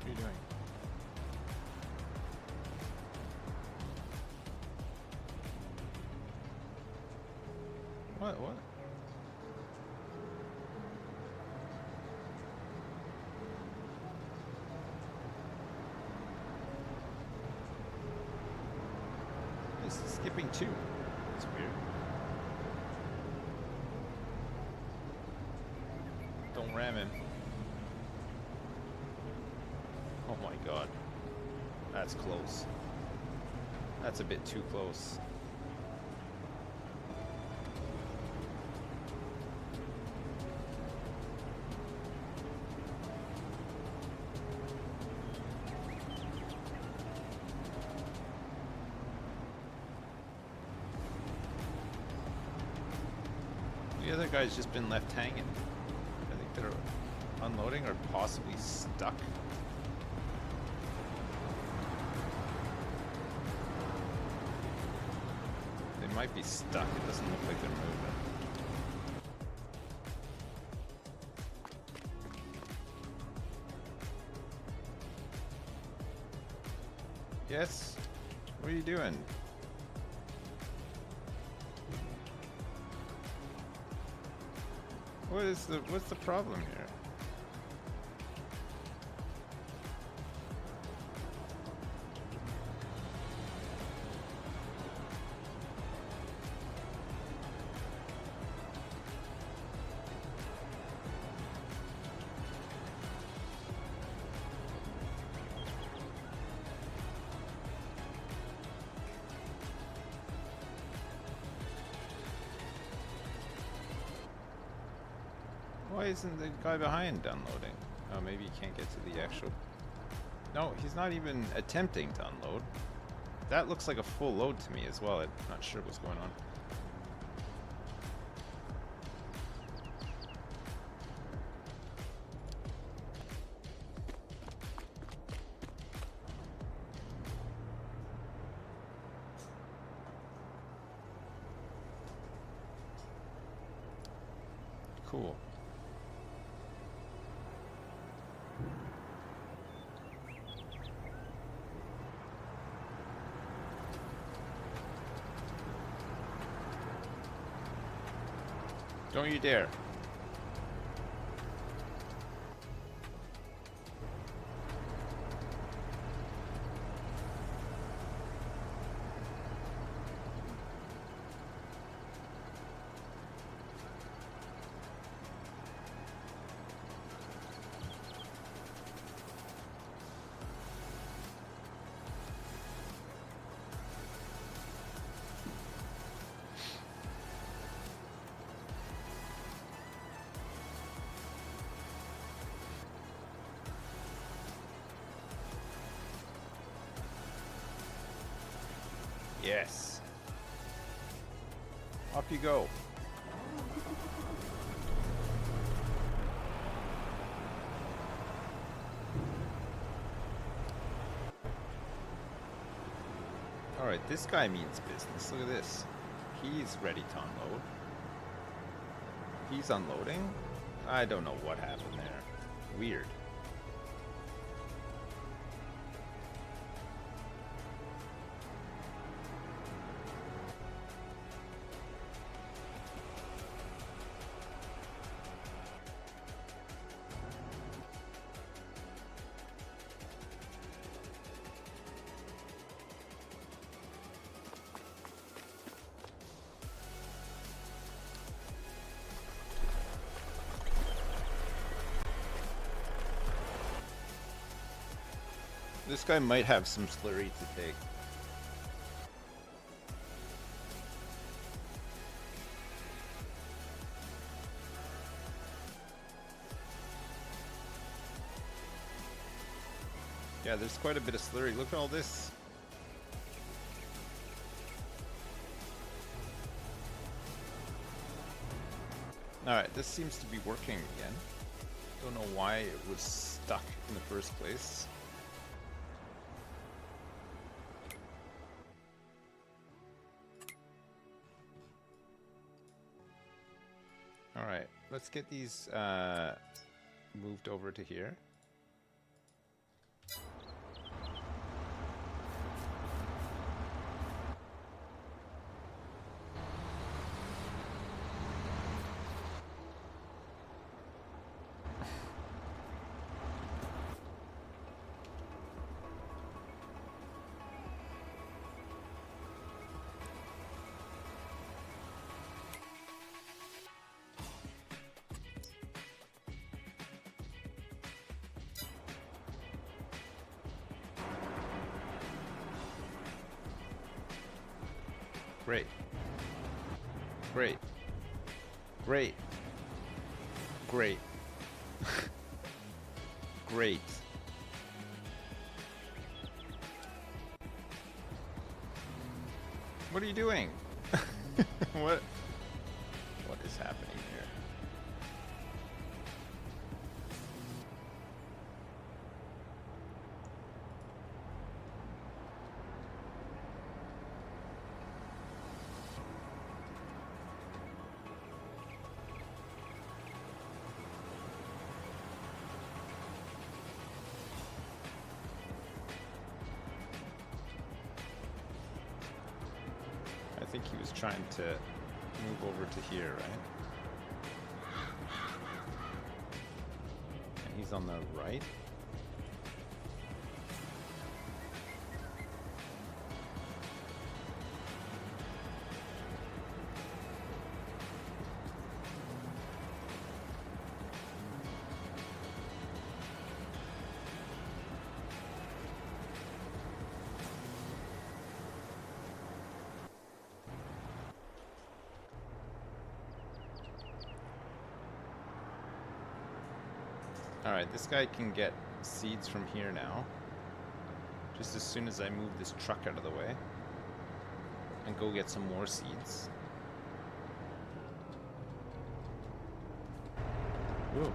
What are you doing? What? This is skipping 2. That's weird. Don't ram him. Oh my god. That's close. That's a bit too close. The other guy's just been left hanging. I think they're unloading or possibly stuck. They might be stuck. It doesn't look like they're moving. Yes? What are you doing? What's the problem here? Why isn't the guy behind unloading? Oh, maybe he can't get to the actual... No, he's not even attempting to unload. That looks like a full load to me as well. I'm not sure what's going on. Cool. Don't you dare. Yes. Up you go. Alright, this guy means business. Look at this. He's ready to unload. He's unloading? I don't know what happened there. Weird. This guy might have some slurry to take. Yeah, there's quite a bit of slurry. Look at all this. Alright, this seems to be working again. Don't know why it was stuck in the first place. Alright, let's get these moved over to here. Great. Great. Great. Great. Great. What are you doing? What is happening here? I think he was trying to move over to here, right? And he's on the right. Alright, this guy can get seeds from here now. Just as soon as I move this truck out of the way. And go get some more seeds. Whoa.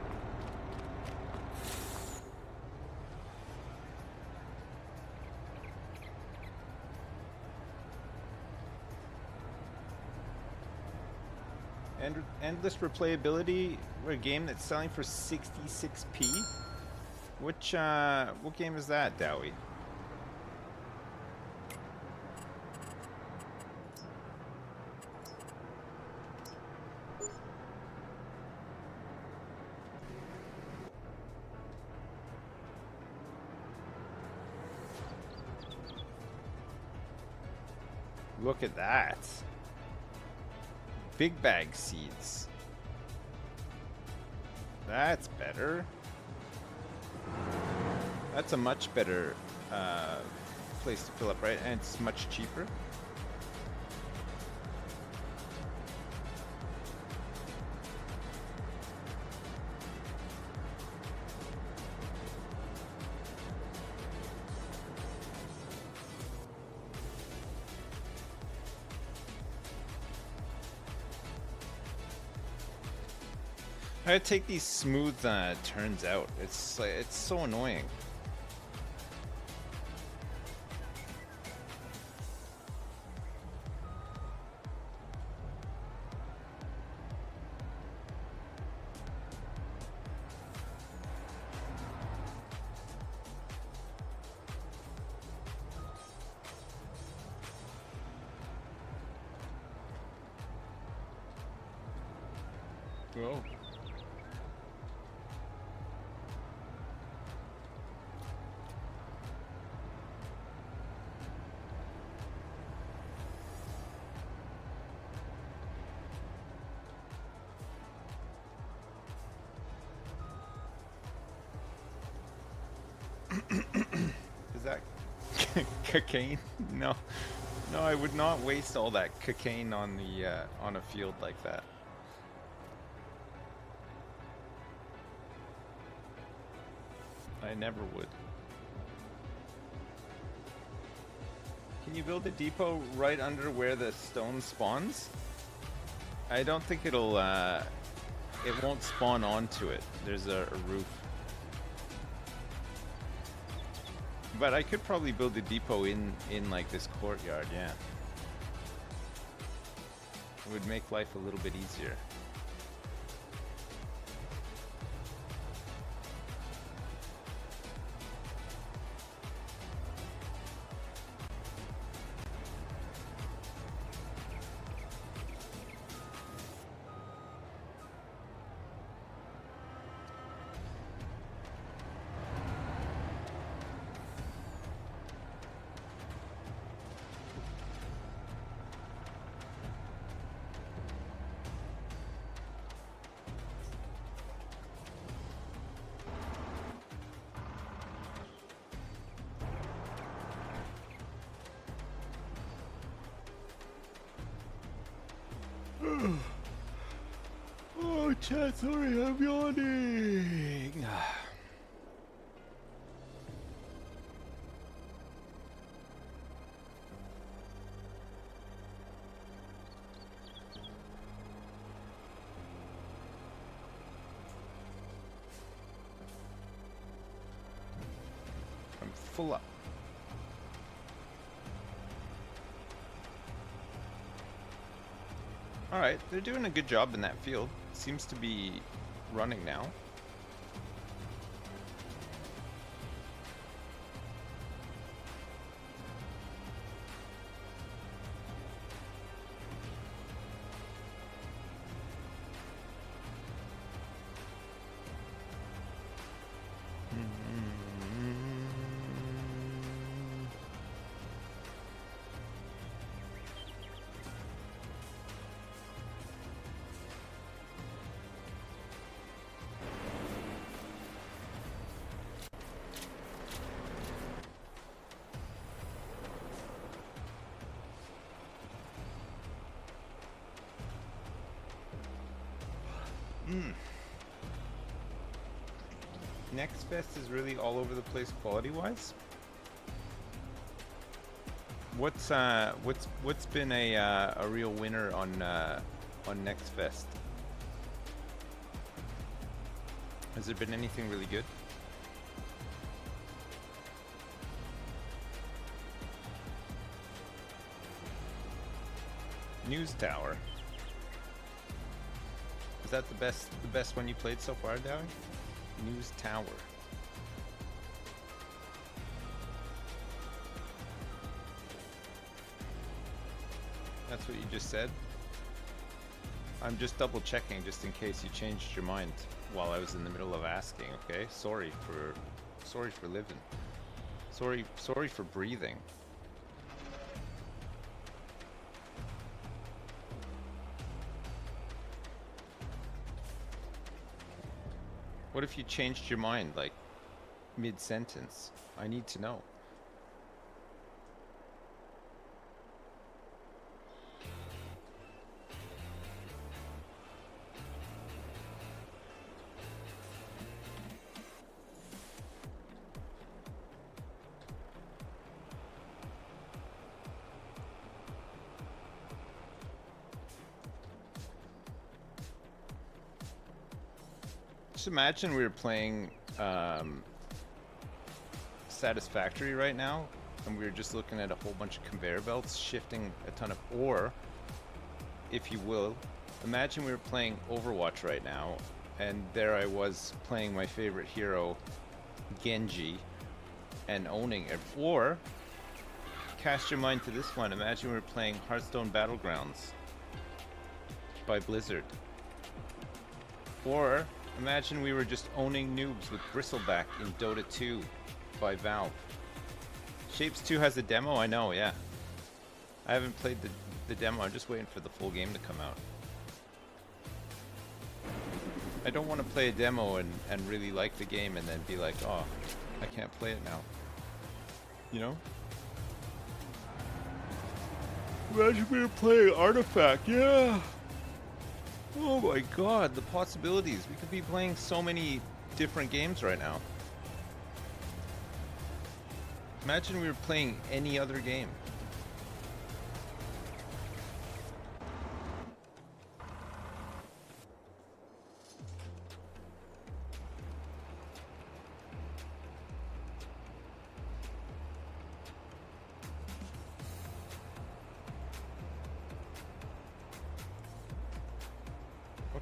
Endless replayability, a game that's selling for 66p? What game is that, Dowie? Look at that. Big bag seeds. That's better. That's a much better place to fill up, right? And it's much cheaper. I gotta take these smooth turns out. It's like, it's so annoying. Whoa. Is that cocaine? No, no, I would not waste all that cocaine on the on a field like that. I never would. Can you build a depot right under where the stone spawns? I don't think it'll. It won't spawn onto it. There's a roof. But I could probably build a depot in like this courtyard, yeah. It would make life a little bit easier. Oh, chat, sorry, I'm yawning. I'm full up. Alright, they're doing a good job in that field. Seems to be running now. Next Fest is really all over the place quality-wise. What's been a real winner on Next Fest? Has there been anything really good? News Tower. Is that the best one you played so far, Dowie? News Tower. That's what you just said? I'm just double checking just in case you changed your mind while I was in the middle of asking, okay? Sorry for living. Sorry for breathing. What if you changed your mind, like, mid-sentence? I need to know. Just imagine we were playing Satisfactory right now, and we were just looking at a whole bunch of conveyor belts shifting a ton of, or, if you will, imagine we were playing Overwatch right now, and there I was playing my favorite hero, Genji, and owning it. Or, cast your mind to this one, imagine we were playing Hearthstone Battlegrounds by Blizzard. Or, imagine we were just owning noobs with Bristleback in Dota 2 by Valve. Shapes 2 has a demo? I know, yeah. I haven't played the demo, I'm just waiting for the full game to come out. I don't want to play a demo and really like the game and then be like, oh, I can't play it now. You know? Imagine we were playing Artifact, yeah! Oh my god, the possibilities. We could be playing so many different games right now. Imagine we were playing any other game.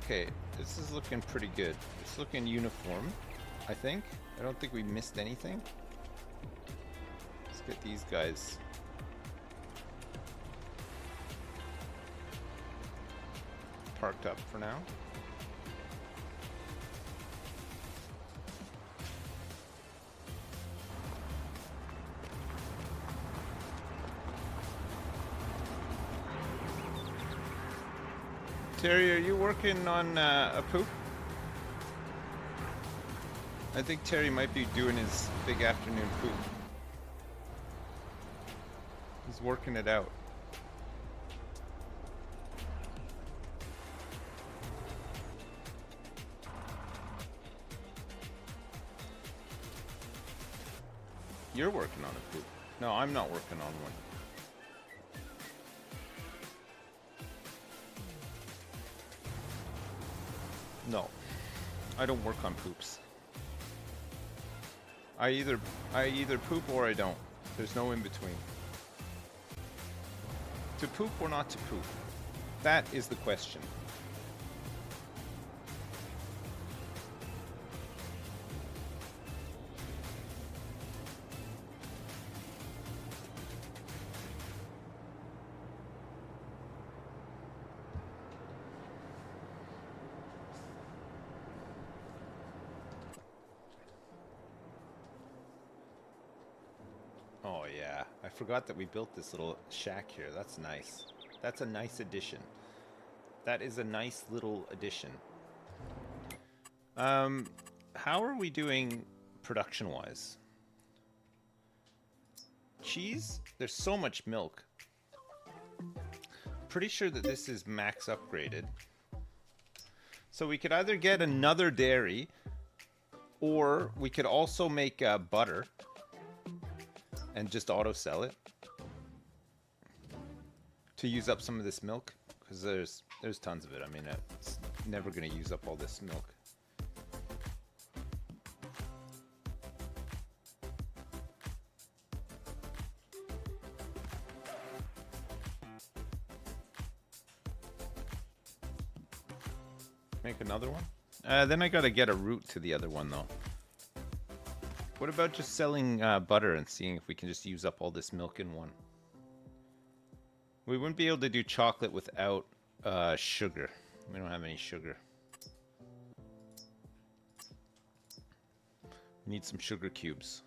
Okay, this is looking pretty good. It's looking uniform, I think. I don't think we missed anything. Let's get these guys. Parked up for now. Terry, are you working on a poop? I think Terry might be doing his big afternoon poop. He's working it out. You're working on a poop. No, I'm not working on one. No, I don't work on poops. I either poop or I don't. There's no in between. To poop or not to poop? That is the question. Oh yeah, I forgot that we built this little shack here. That's nice. That's a nice addition. That is a nice little addition. How are we doing production-wise? Cheese? There's so much milk. Pretty sure that this is max upgraded. So we could either get another dairy, or we could also make butter and just auto sell it to use up some of this milk, because there's tons of it. I mean, it's never going to use up all this milk. Make another one? Then I gotta get a route to the other one, though. What about just selling butter and seeing if we can just use up all this milk in one? We wouldn't be able to do chocolate without sugar. We don't have any sugar. We need some sugar cubes.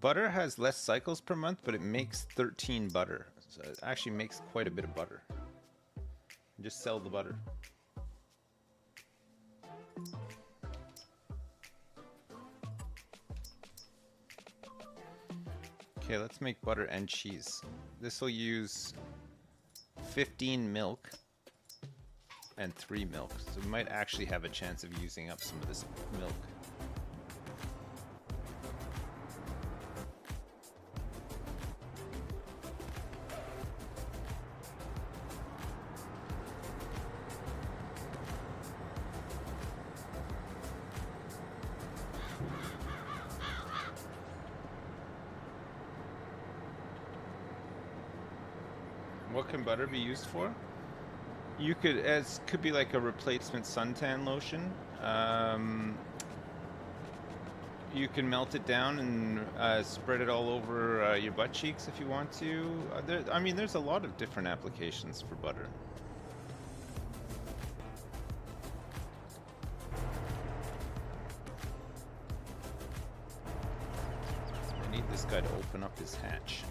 Butter has less cycles per month, but it makes 13 butter. So it actually makes quite a bit of butter. Just sell the butter. Okay, let's make butter and cheese. This will use 15 milk and 3 milk. So we might actually have a chance of using up some of this milk. What can butter be used for? You could, as could be like a replacement suntan lotion. You can melt it down and spread it all over your butt cheeks if you want to. I mean, there's a lot of different applications for butter. I need this guy to open up his hatch.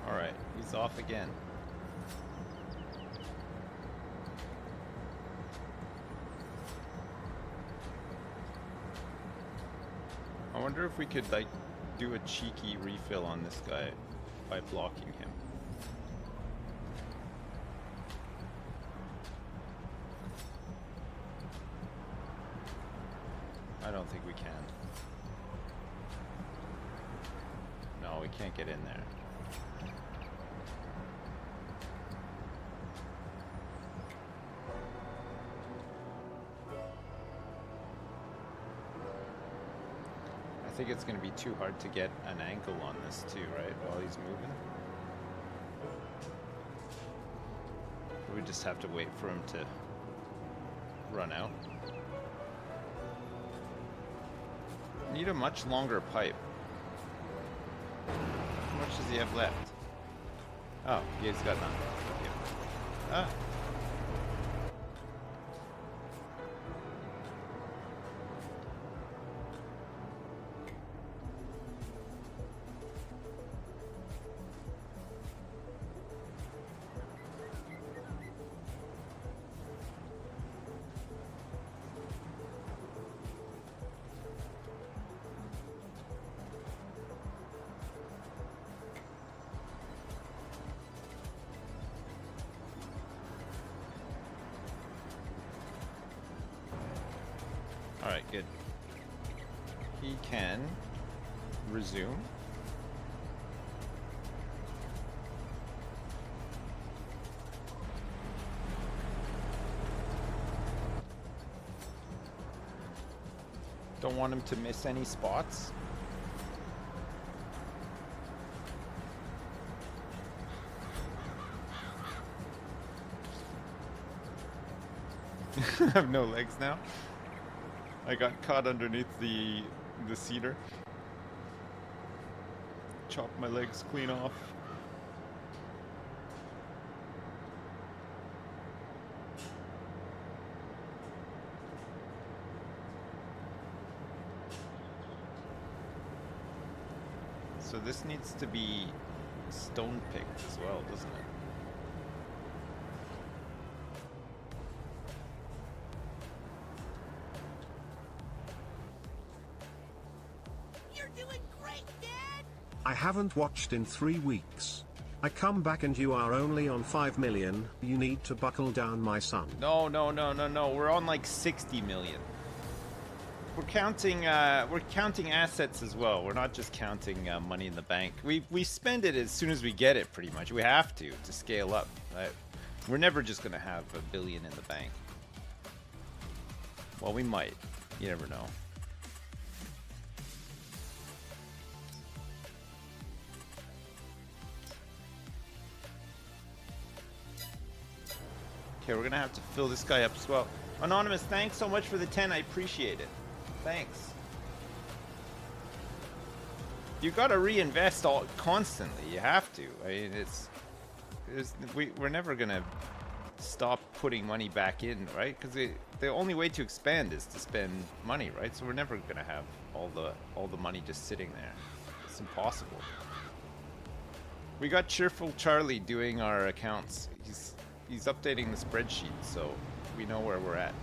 Alright, he's off again. I wonder if we could, like, do a cheeky refill on this guy by blocking him. I don't think we can. No, we can't get in there. I think it's going to be too hard to get an angle on this too, right? While he's moving. We just have to wait for him to run out. Need a much longer pipe. How much does he have left? Oh, he's got none. Okay. Ah. Alright, good. He can resume. Don't want him to miss any spots. I have no legs now. I got caught underneath the cedar. Chopped my legs clean off. So this needs to be stone picked as well, doesn't it? You're doing great, Dad! I haven't watched in 3 weeks. I come back and you are only on 5 million. You need to buckle down, my son. No. We're on like 60 million. We're counting assets as well. We're not just counting money in the bank. We spend it as soon as we get it, pretty much. We have to scale up. We're never just gonna have $1 billion in the bank. Well, we might. You never know. Okay, we're gonna have to fill this guy up as well. Anonymous, thanks so much for the 10. I appreciate it. Thanks. You gotta reinvest constantly. You have to. I mean, we're never gonna stop putting money back in, right? Because the only way to expand is to spend money, right? So we're never gonna have all the money just sitting there. It's impossible. We got Cheerful Charlie doing our accounts. He's updating the spreadsheet, so we know where we're at,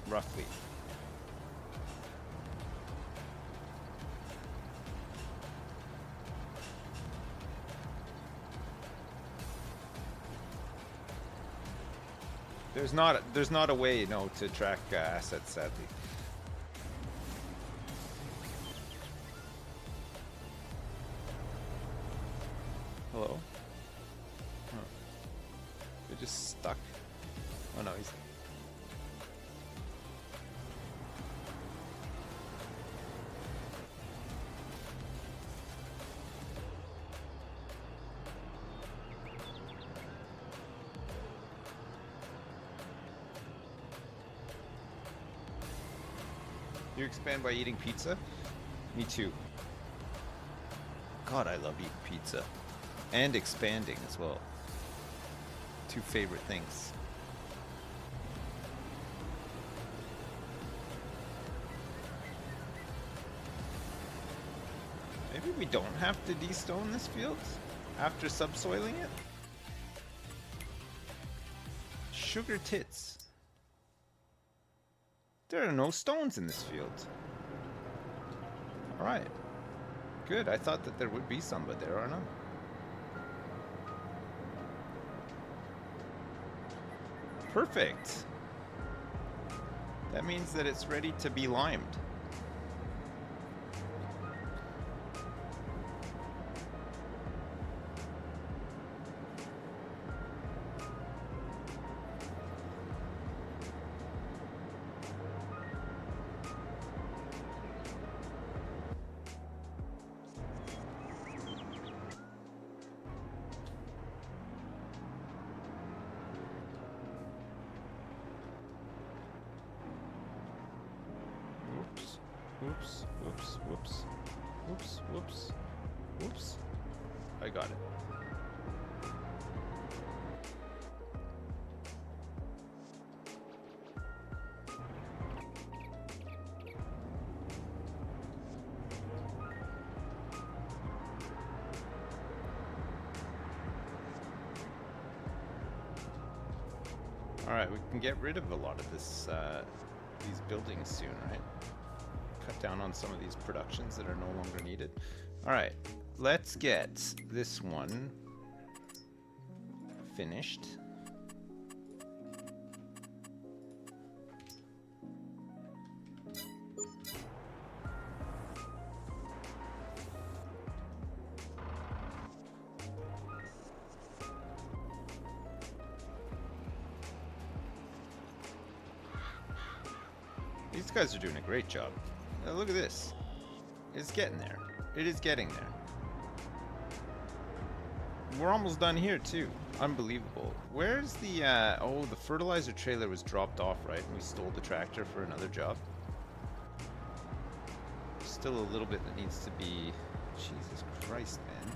roughly. There's not a way, no, to track assets, sadly. Hello? Huh. They're just stuck. Oh no, he's... You expand by eating pizza? Me too. God, I love eating pizza. And expanding as well. Two favorite things. Maybe we don't have to de-stone this field after subsoiling it? Sugar tits. There are no stones in this field. Alright. Good, I thought that there would be some, but there are none. Perfect. That means that it's ready to be limed. Oops. Whoops, whoops, whoops, whoops, whoops, whoops. I got it. Alright, we can get rid of a lot of this, these buildings soon, right? Cut down on some of these productions that are no longer needed. Alright, let's get this one finished. These guys are doing a great job. Look at this. It's getting there. It is getting there. We're almost done here too. Unbelievable. Where's the oh, the fertilizer trailer was dropped off, right? And we stole the tractor for another job. Still a little bit that needs to be... Jesus Christ, man.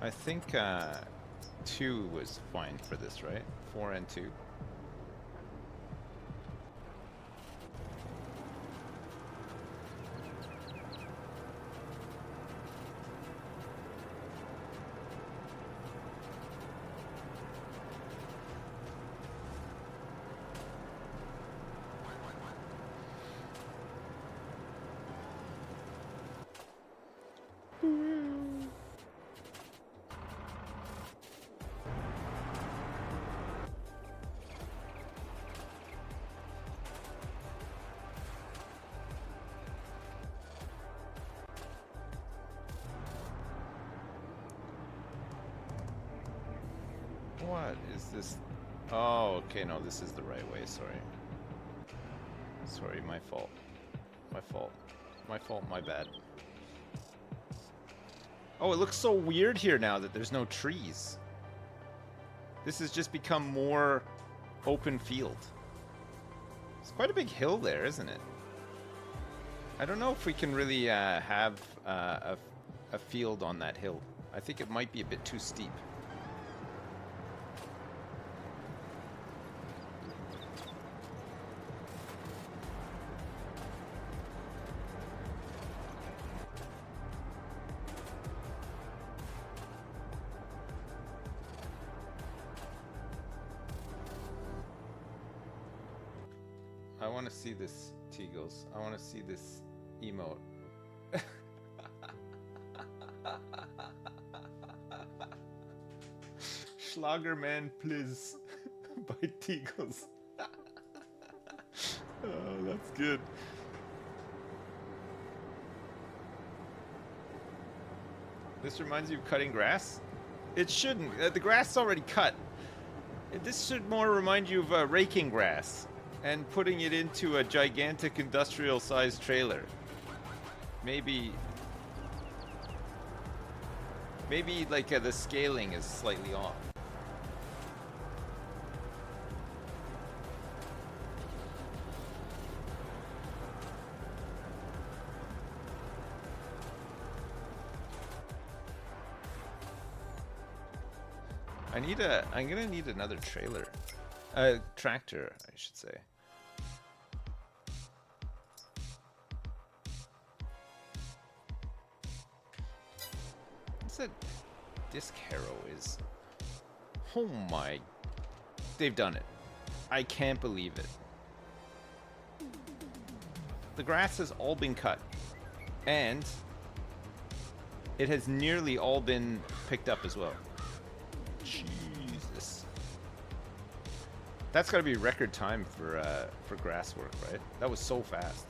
I think 2 was fine for this, right? 4 and 2. What is this? Oh, okay, no, this is the right way, sorry. Sorry, my fault. My fault. My fault, my bad. Oh, it looks so weird here now that there's no trees. This has just become more open field. It's quite a big hill there, isn't it? I don't know if we can really have a field on that hill. I think it might be a bit too steep. I want to see this, Teagles. I want to see this emote. Schlagerman, please. By Teagles. Oh, that's good. This reminds you of cutting grass? It shouldn't. The grass is already cut. This should more remind you of raking grass and putting it into a gigantic industrial-sized trailer. Maybe like the scaling is slightly off. I'm gonna need another trailer. Tractor, I should say. What's that disc harrow is? Oh my... They've done it. I can't believe it. The grass has all been cut. And it has nearly all been picked up as well. Jesus. That's got to be record time for grass work, right? That was so fast.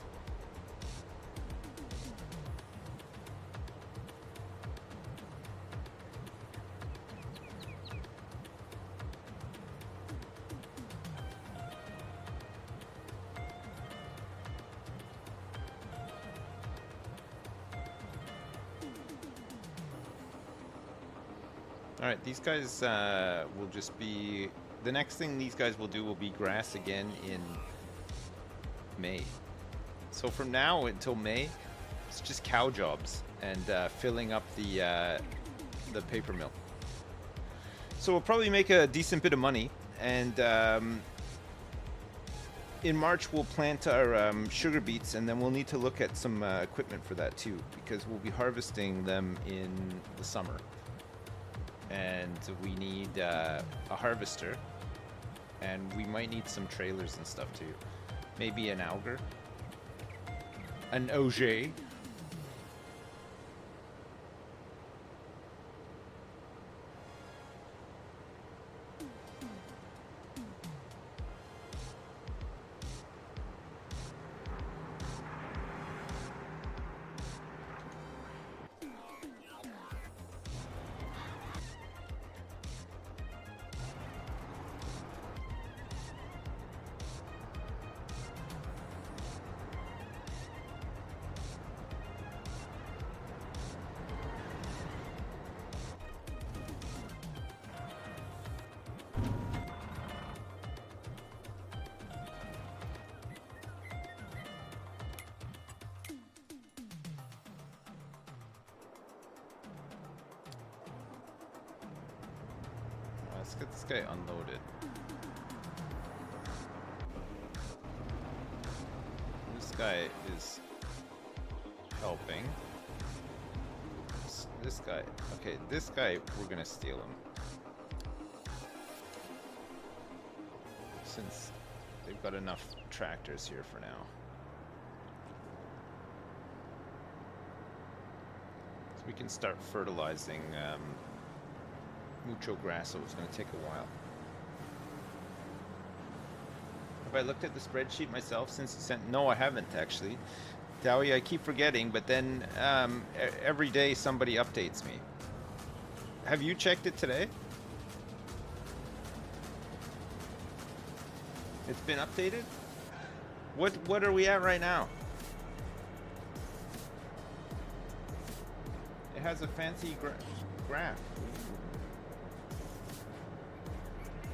All right, these guys will just be... The next thing these guys will do will be grass again in May. So from now until May, it's just cow jobs and filling up the paper mill. So we'll probably make a decent bit of money, and in March we'll plant our sugar beets, and then we'll need to look at some equipment for that too, because we'll be harvesting them in the summer. And we need a harvester, and we might need some trailers and stuff too. Maybe an auger, an auger. Let's get this guy unloaded. This guy is helping. This guy, okay, this guy, we're gonna steal him. Since they've got enough tractors here for now. So we can start fertilizing mucho grass, so it's going to take a while. Have I looked at the spreadsheet myself since you sent? No, I haven't actually. Dowie, I keep forgetting, but then every day somebody updates me. Have you checked it today? It's been updated? What are we at right now? It has a fancy graph.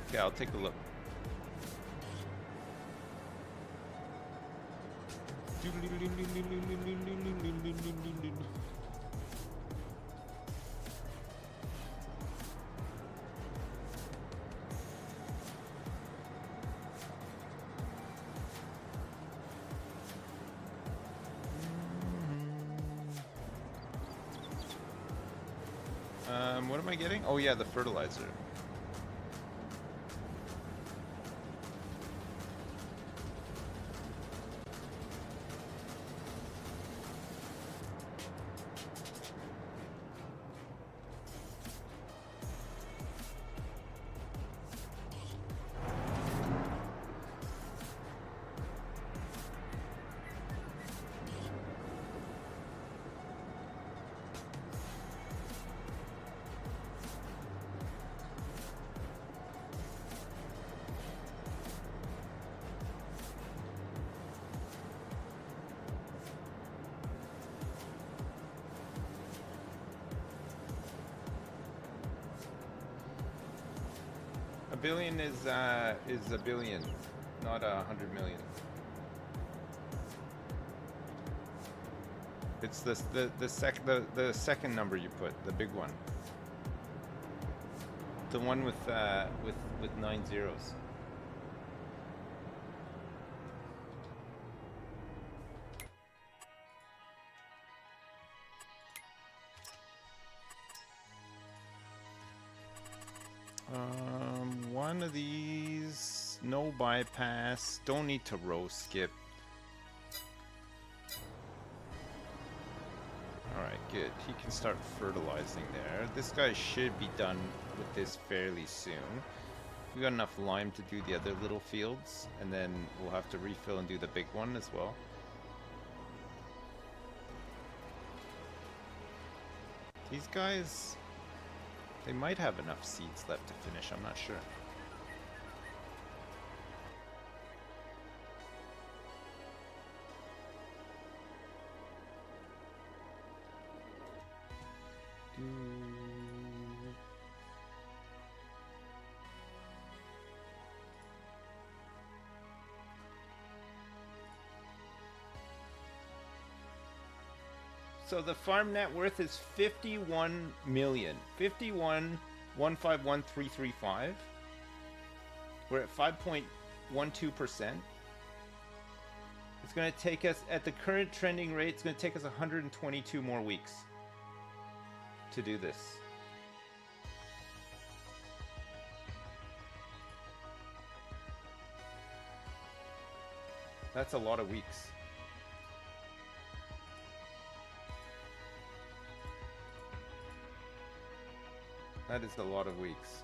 Okay, I'll take a look. What am I getting? Oh yeah, the fertilizer. A billion is a billion, not 100 million. It's the second number you put, the big one, the one with 9 zeros. One of these, no bypass, don't need to row skip. Alright, good. He can start fertilizing there. This guy should be done with this fairly soon. We got enough lime to do the other little fields, and then we'll have to refill and do the big one as well. These guys, they might have enough seeds left to finish, I'm not sure. So the farm net worth is 51 million. 51,151,335. We're at 5.12%. It's going to take us, at the current trending rate, it's going to take us 122 more weeks to do this. That's a lot of weeks. That is a lot of weeks.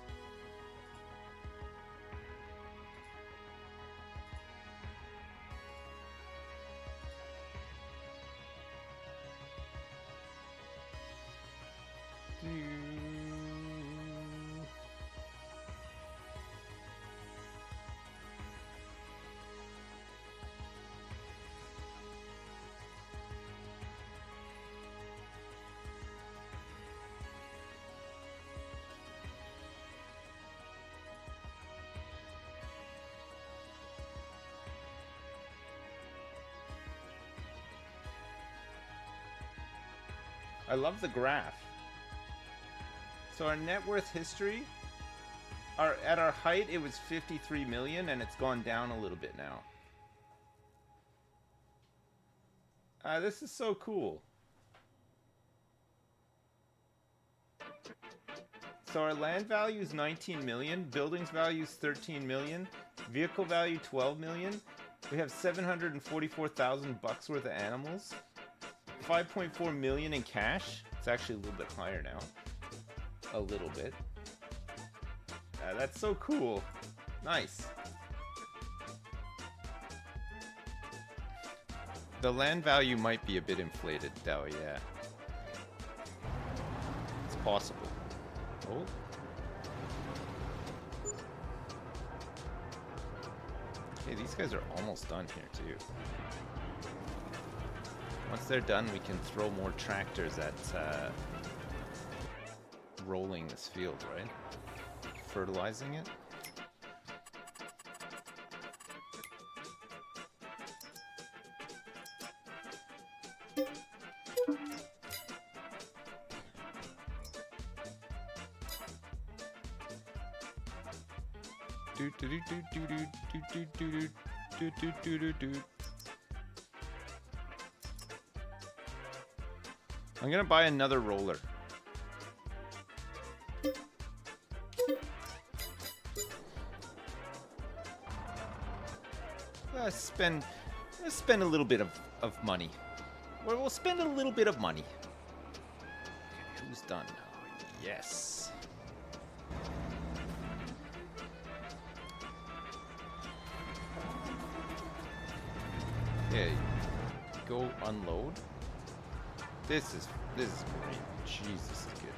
I love the graph. So our net worth history, at our height, it was 53 million, and it's gone down a little bit now. This is so cool. So our land value is 19 million, buildings value is 13 million, vehicle value 12 million. We have 744,000 bucks worth of animals. 5.4 million in cash. It's actually a little bit higher now. A little bit. That's so cool. Nice. The land value might be a bit inflated though, yeah. It's possible. Oh. Okay, these guys are almost done here too. Once they're done, we can throw more tractors at rolling this field, right? Fertilizing it. I'm gonna buy another roller. Let's spend a little bit of money. We'll spend a little bit of money. Okay, who's done? Oh, yes. Okay, go unload. This is great. Jeez, this is good.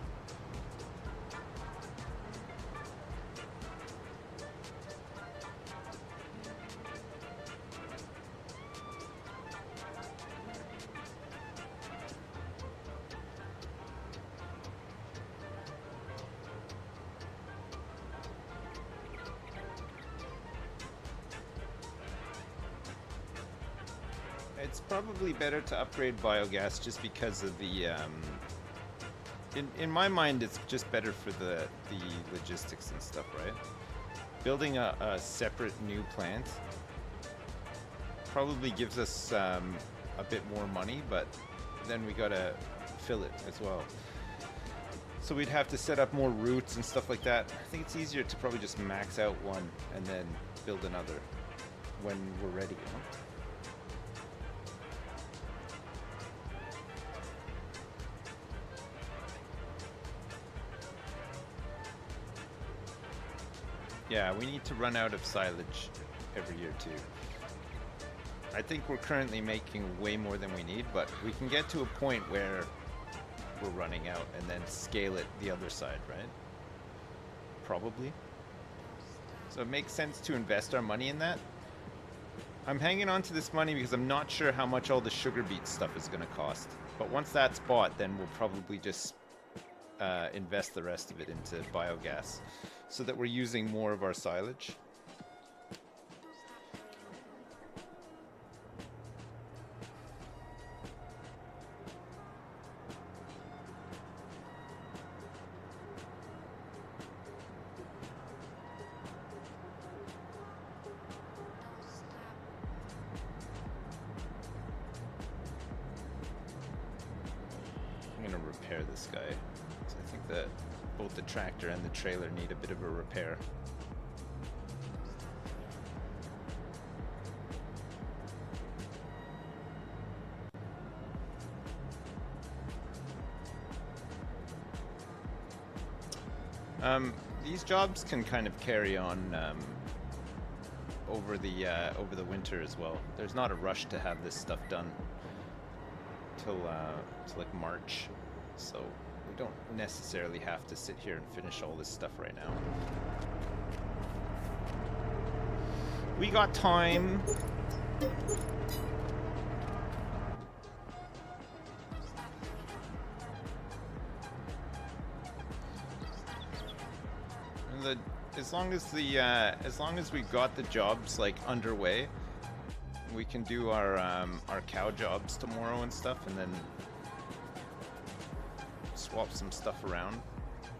It's probably better to upgrade biogas just because of the in my mind it's just better for the logistics and stuff, right? Building a separate new plant probably gives us a bit more money, but then we gotta fill it as well. So we'd have to set up more routes and stuff like that. I think it's easier to probably just max out one and then build another when we're ready, you know? Yeah, we need to run out of silage every year too. I think we're currently making way more than we need, but we can get to a point where we're running out and then scale it the other side, right? Probably. So it makes sense to invest our money in that. I'm hanging on to this money because I'm not sure how much all the sugar beet stuff is going to cost. But once that's bought, then we'll probably just invest the rest of it into biogas so that we're using more of our silage. repair this guy. So I think that both the tractor and the trailer need a bit of a repair. These jobs can kind of carry on over the winter as well. There's not a rush to have this stuff done till like March, so we don't necessarily have to sit here and finish all this stuff right now. We got time. As long as we've got the jobs like underway, we can do our cow jobs tomorrow and stuff, and then swap some stuff around,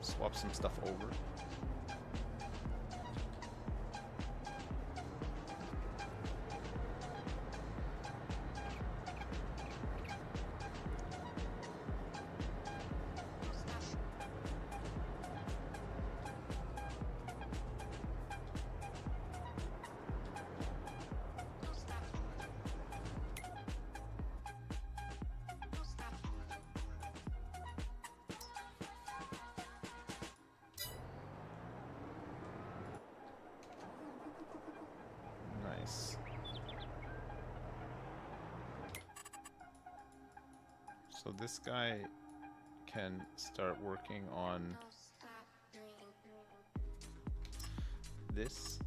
swap some stuff over. So this guy can start working on this.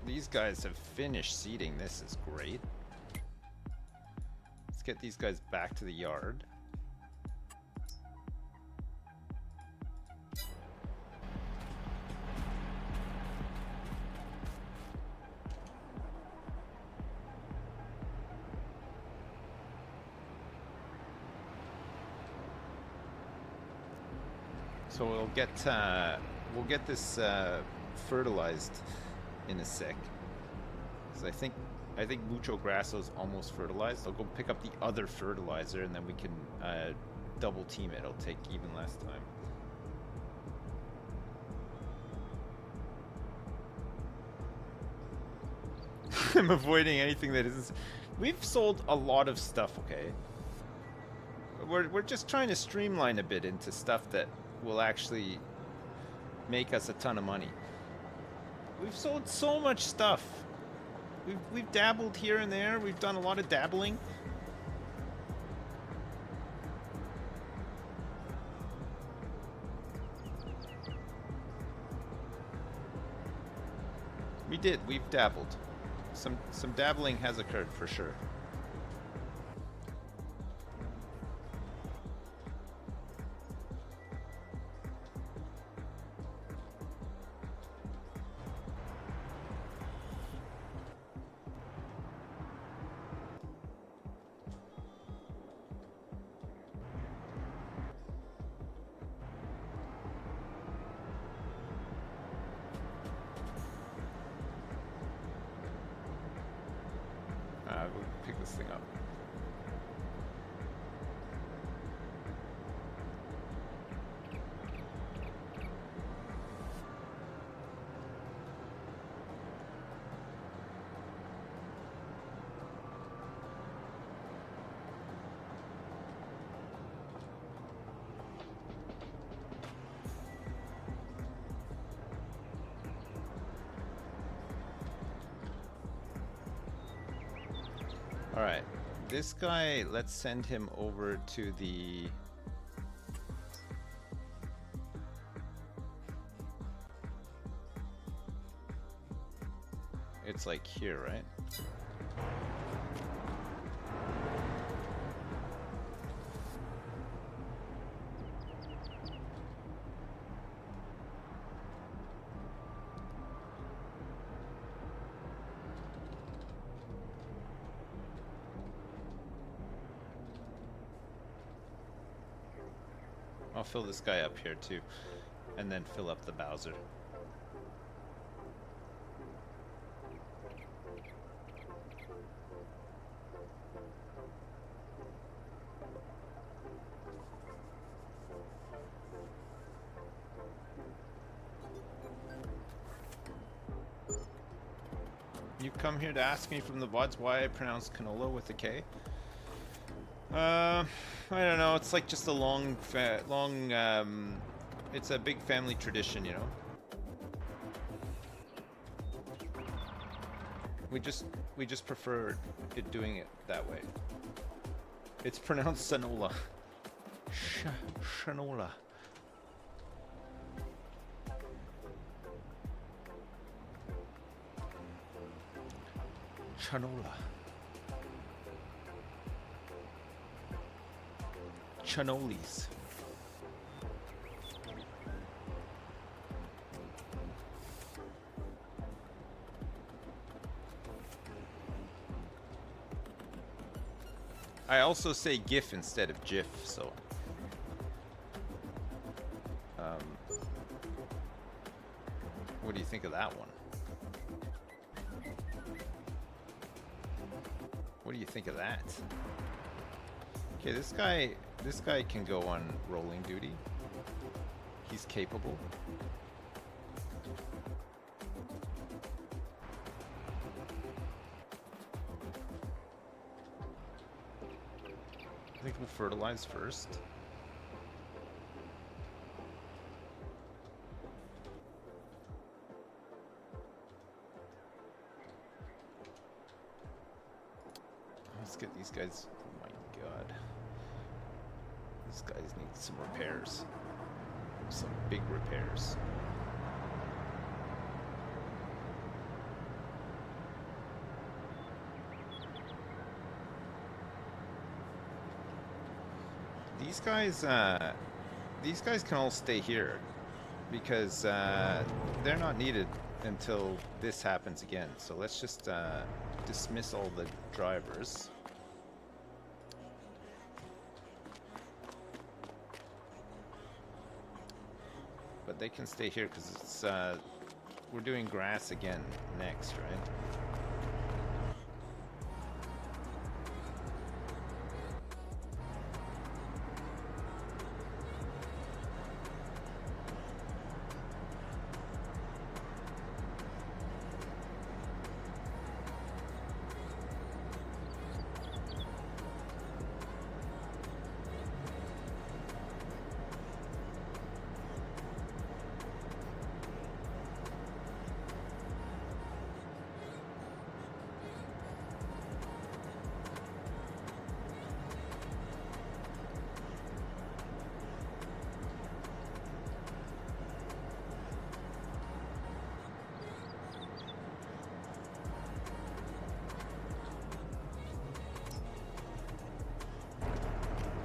These guys have finished seeding. This is great. Let's get these guys back to the yard. So we'll get this fertilized in a sec. Because I think Mucho Grasso's almost fertilized. I'll go pick up the other fertilizer and then we can double team it. It'll take even less time. I'm avoiding anything that isn't. We've sold a lot of stuff, okay? We're just trying to streamline a bit into stuff that will actually make us a ton of money. We've sold so much stuff. We've dabbled here and there. We've done a lot of dabbling. We've dabbled. Some dabbling has occurred for sure. We'll pick this thing up. Alright, this guy, let's send him over to the... It's like here, right? I'll fill this guy up here too, and then fill up the Bowser. You come here to ask me from the VODs why I pronounce canola with a K? I don't know. It's like just a long, it's a big family tradition, you know? We just prefer it doing it that way. It's pronounced Sanola. Shanola. Chanola. Chanolis. I also say GIF instead of GIF, so. What do you think of that one? What do you think of that? Okay, this guy can go on rolling duty. He's capable. I think we'll fertilize first. Let's get these guys. Oh my god. These guys need some repairs. Some big repairs. These guys can all stay here because they're not needed until this happens again. So let's just dismiss all the drivers. But they can stay here because it's we're doing grass again next, right?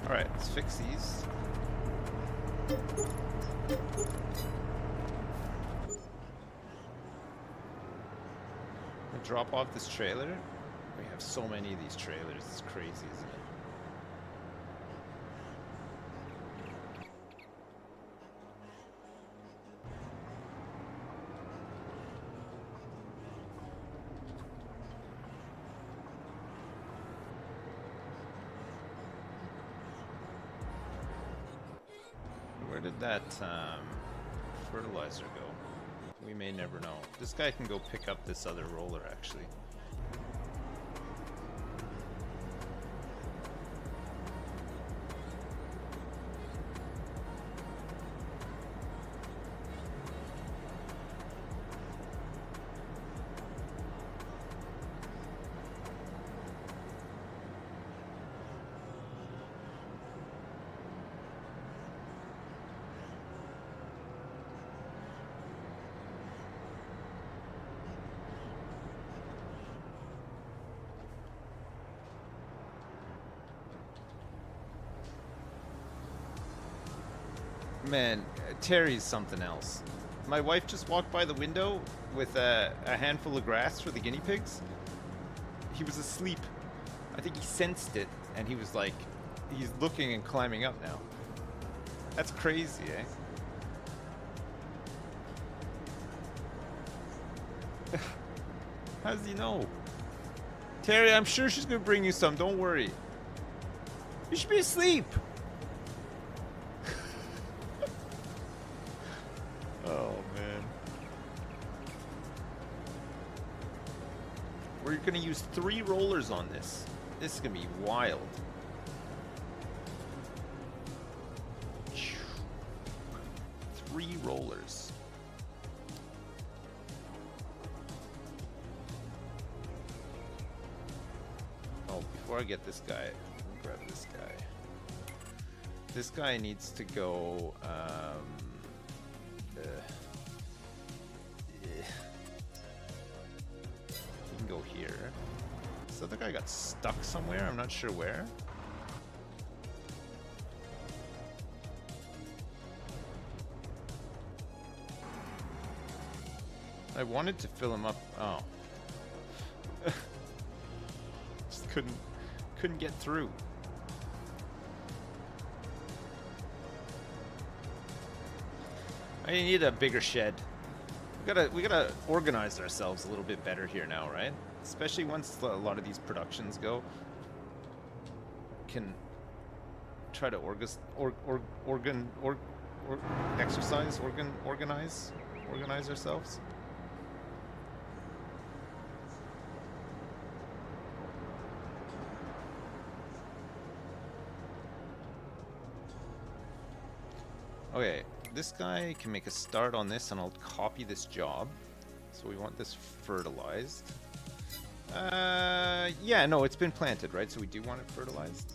Alright, let's fix these. I drop off this trailer. We have so many of these trailers. It's crazy, isn't it? Where did that fertilizer go? We may never know. This guy can go pick up this other roller, actually. Man, Terry's something else. My wife just walked by the window with a handful of grass for the guinea pigs. He was asleep. I think he sensed it, and he was like, he's looking and climbing up now. That's crazy, eh? How does he know? Terry, I'm sure she's gonna bring you some, don't worry. You should be asleep. Oh, man. we're gonna use 3 rollers on this. This is gonna be wild. 3 rollers. Oh, before I get this guy, let me grab this guy. This guy needs to go. He can go here. This other guy got stuck somewhere. I'm not sure where. I wanted to fill him up. Oh. Just couldn't get through. I need a bigger shed. We gotta organize ourselves a little bit better here now, right? Especially once a lot of these productions go. Can try to organize ourselves. Okay, this guy can make a start on this, and I'll copy this job. So we want this fertilized. Yeah, no, it's been planted, right? So we do want it fertilized.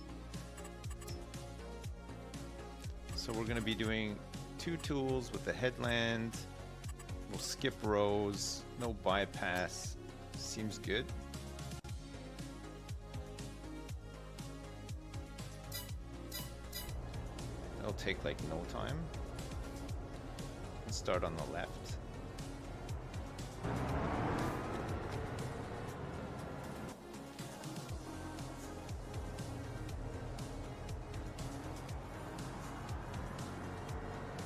So we're going to be doing 2 tools with the headland. We'll skip rows, no bypass. Seems good. It'll take like no time. Let's start on the left.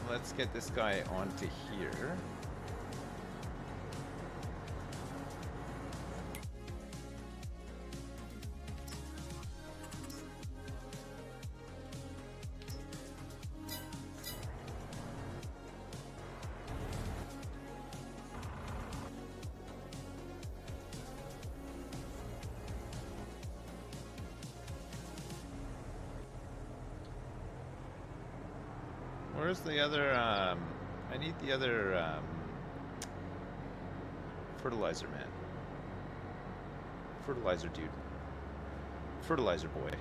Let's get this guy onto here. Where's the other, I need the other, fertilizer man. Fertilizer dude. Fertilizer boy.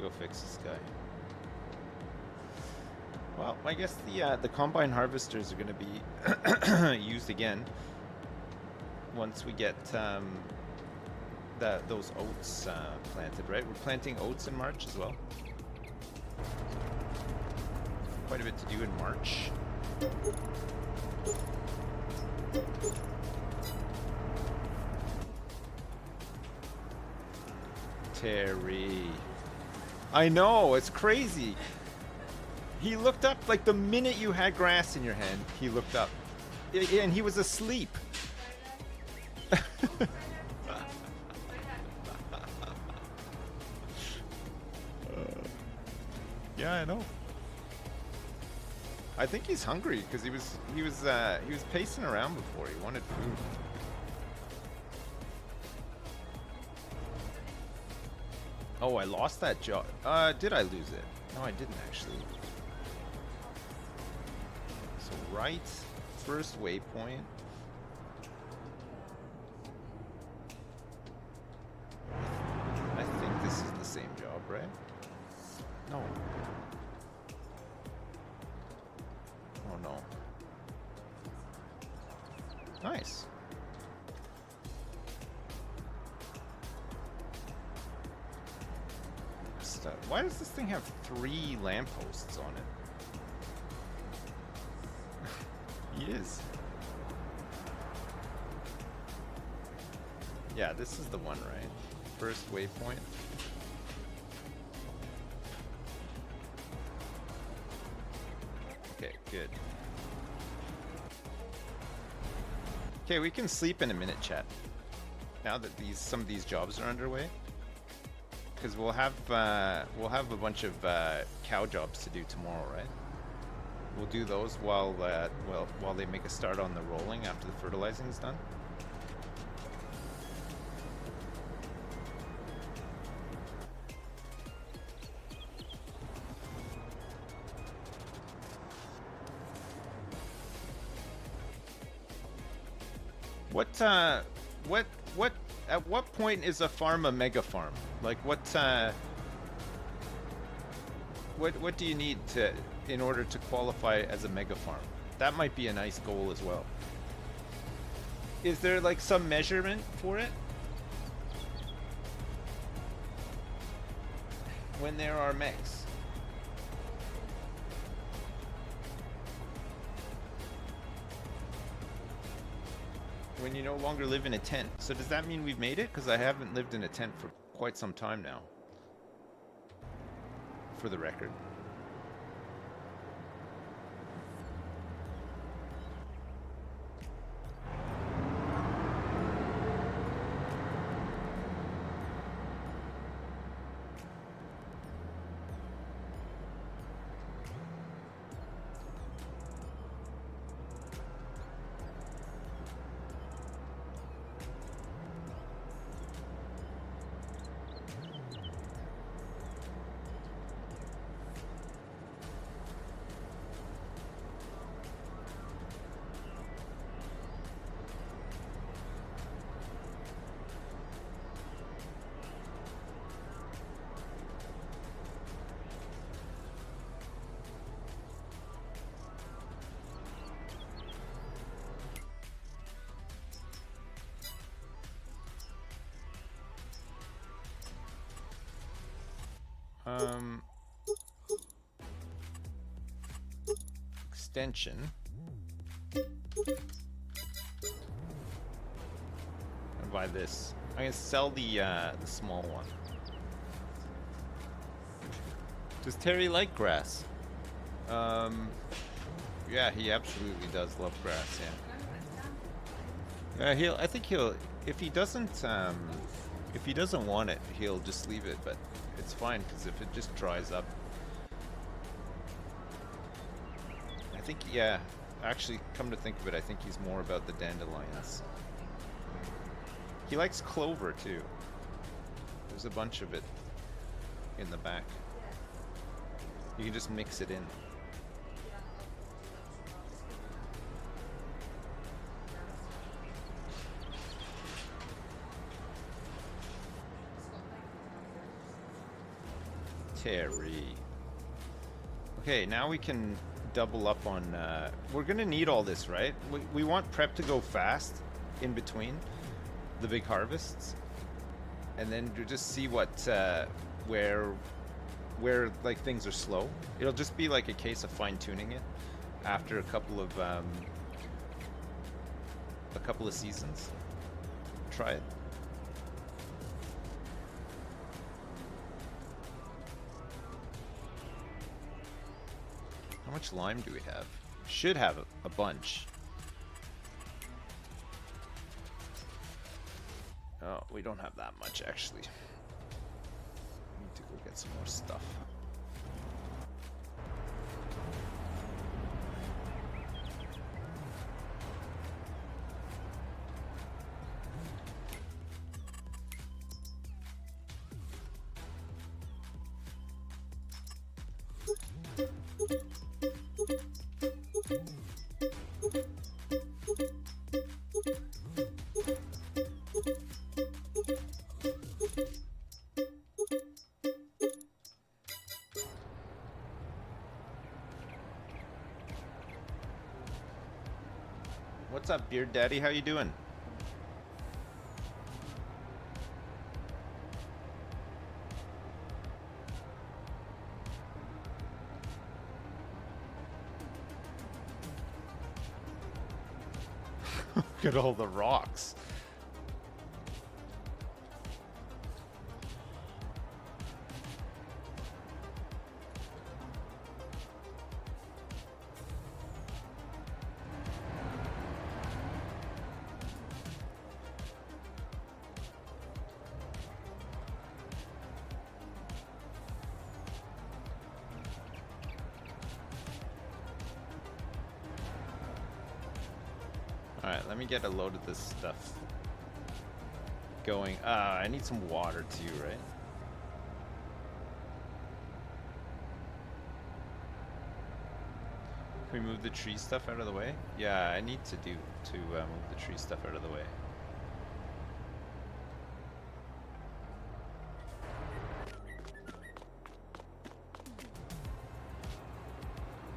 Go fix this guy. Well, I guess the combine harvesters are going to be used again once we get those oats planted, right? We're planting oats in March as well. Quite a bit to do in March. Terry. I know, it's crazy. He looked up like the minute you had grass in your hand, he looked up. And he was asleep. Yeah, I know. I think he's hungry because he was pacing around before. He wanted food. Oh, I lost that job. Did I lose it? No, I didn't actually. So right, first waypoint. I think this is the same job, right? No. Oh no. Nice. Why does this thing have 3 lampposts on it? He is. Yeah, this is the one, right? First waypoint. Okay, Good. Okay, we can sleep in a minute, chat. Now that some of these jobs are underway, because we'll have a bunch of cow jobs to do tomorrow, right? We'll do those while they make a start on the rolling after the fertilizing is done. At what point is a farm a mega farm? Like what do you need in order to qualify as a mega farm? That might be a nice goal as well. Is there like some measurement for it? When there are megs? When you no longer live in a tent. So does that mean we've made it? Because I haven't lived in a tent for quite some time now. For the record. Extension. I'll buy this. I'm gonna sell the small one. Does Terry like grass? Yeah, he absolutely does love grass. Yeah. I think he'll. If he doesn't want it, he'll just leave it. But it's fine because if it just dries up. I think, yeah, actually, come to think of it, I think he's more about the dandelions. He likes clover, too. There's a bunch of it in the back. You can just mix it in. Terry. Okay, now we can double up on we're gonna need all this, right? We want prep to go fast in between the big harvests, and then to just see what where like things are slow. It'll just be like a case of fine-tuning it after a couple of seasons. Try it. How much lime do we have? Should have a bunch. Oh, we don't have that much actually. Need to go get some more stuff. What's up, Beard Daddy? How you doing? Look at all the rocks. Alright, let me get a load of this stuff going. I need some water too, right? Can we move the tree stuff out of the way? Yeah, I need to move the tree stuff out of the way.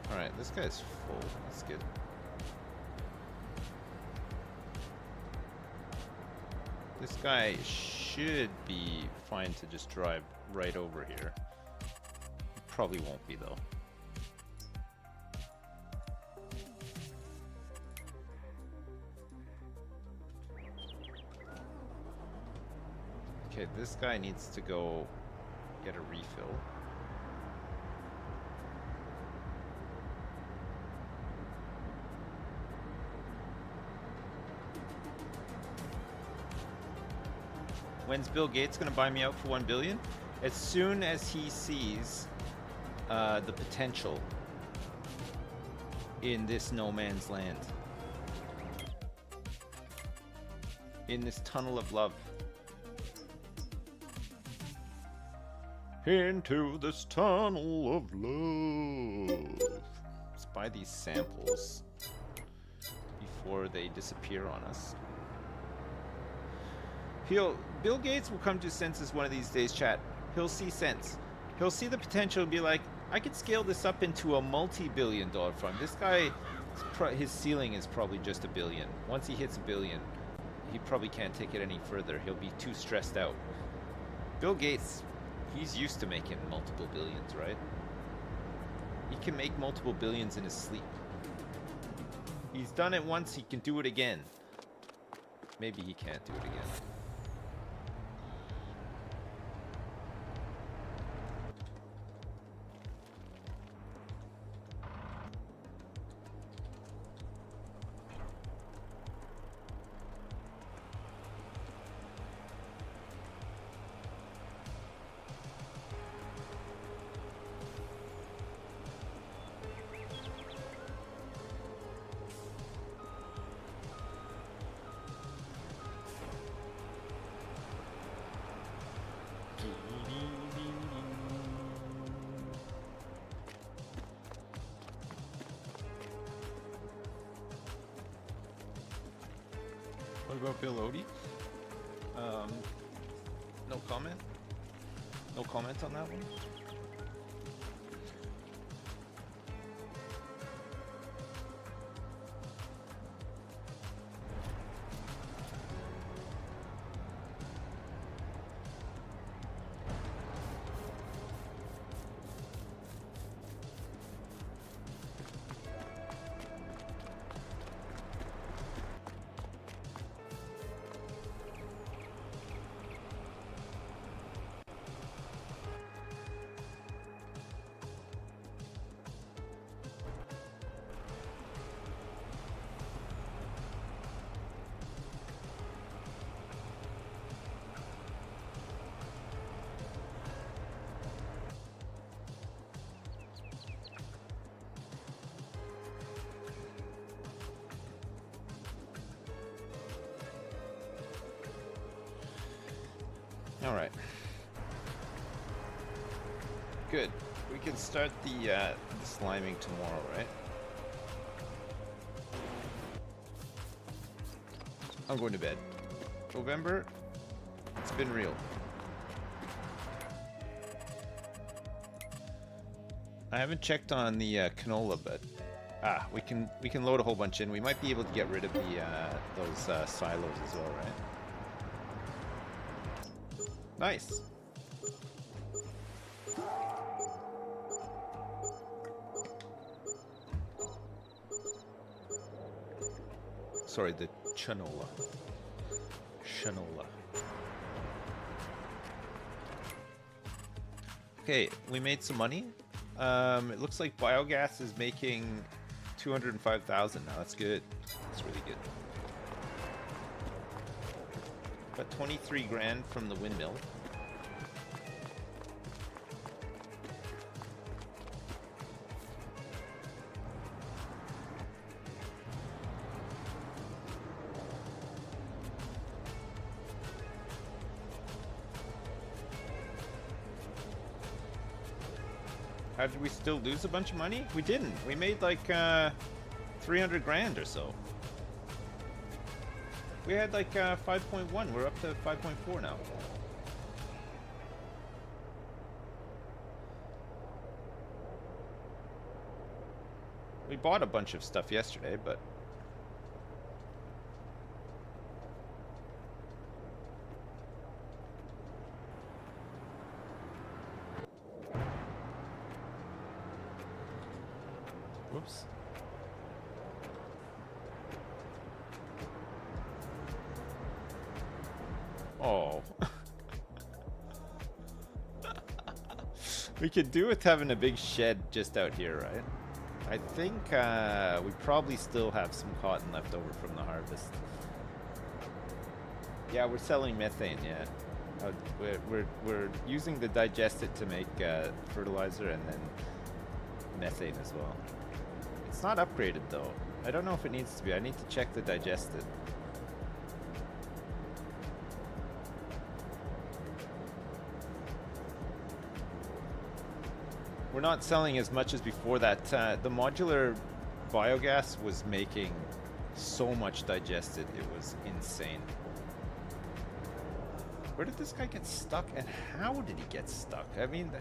Alright, this guy's full. That's good. This guy should be fine to just drive right over here. Probably won't be though. Okay, this guy needs to go get a refill. When's Bill Gates gonna buy me out for 1 billion? As soon as he sees the potential in this no man's land. In this tunnel of love. Into this tunnel of love. Let's buy these samples before they disappear on us. Bill Gates will come to senses one of these days, chat. He'll see sense. He'll see the potential and be like, I could scale this up into a multi-billion-dollar fund. This guy, his ceiling is probably just $1 billion. Once he hits $1 billion, he probably can't take it any further. He'll be too stressed out. Bill Gates, he's used to making multiple billions, right? He can make multiple billions in his sleep. He's done it once, he can do it again. Maybe he can't do it again. What about Bill Odie? No comment? No comment on that one? All right. Good. We can start the sliming tomorrow, right? I'm going to bed. November, it's been real. I haven't checked on the canola, but we can load a whole bunch in. We might be able to get rid of the those silos as well, right? Nice. Sorry, the chanola. Okay, we made some money. It looks like biogas is making 205,000 now. That's good. That's really good. Got 23 grand from the windmill. How did we still lose a bunch of money? We didn't. We made like 300 grand or so. We had like 5.1. We're up to 5.4 now. We bought a bunch of stuff yesterday, but whoops. Oh. We could do with having a big shed just out here, right? I think we probably still have some cotton left over from the harvest. Yeah, we're selling methane, yeah. We're using the digestate to make fertilizer and then methane as well. It's not upgraded though. I don't know if it needs to be. I need to check the digestate. We're not selling as much as before that. The modular biogas was making so much digested. It was insane. Where did this guy get stuck and how did he get stuck? I mean,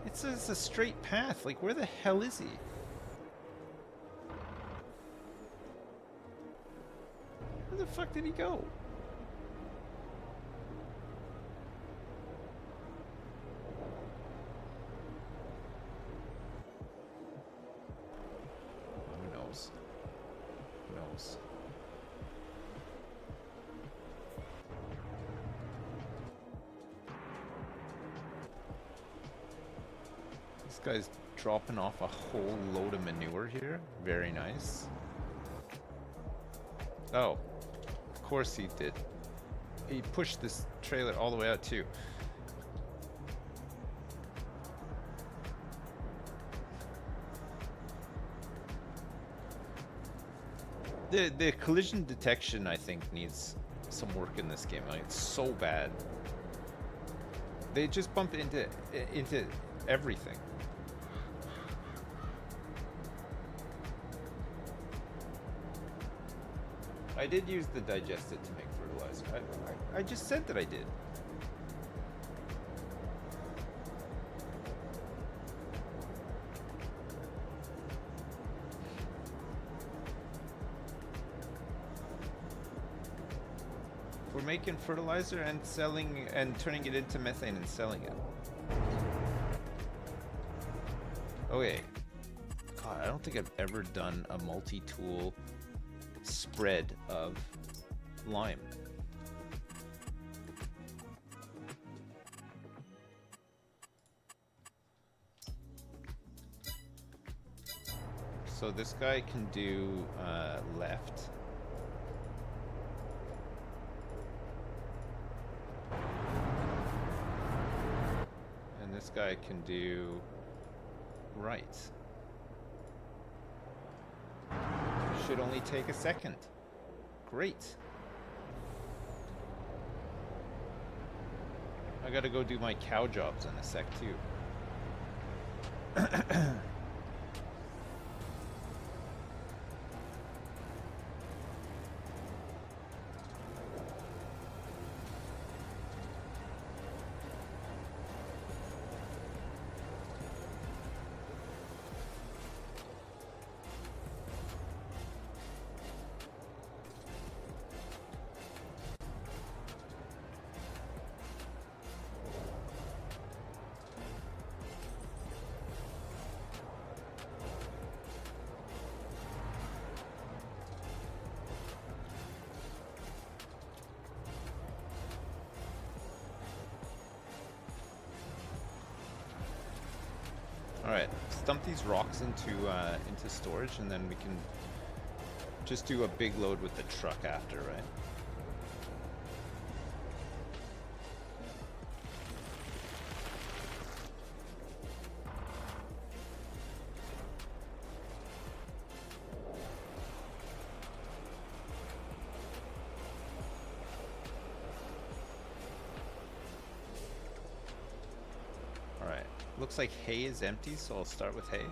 it's a straight path. Like, where the hell is he? Where the fuck did he go? Who knows? Who knows? This guy's dropping off a whole load of manure here. Very nice. Oh, of course he did. He pushed this trailer all the way out too. The collision detection, I think, needs some work in this game. Like, it's so bad. They just bump into everything. I did use the digestate to make fertilizer. I just said that I did. We're making fertilizer and selling and turning it into methane and selling it. Okay. God, I don't think I've ever done a multi-tool spread of lime. So this guy can do left. And this guy can do right. Should only take a second. Great. I gotta go do my cow jobs in a sec too. Alright, dump these rocks into storage, and then we can just do a big load with the truck after, right? Alright. Looks like hay is empty, so I'll start with hay.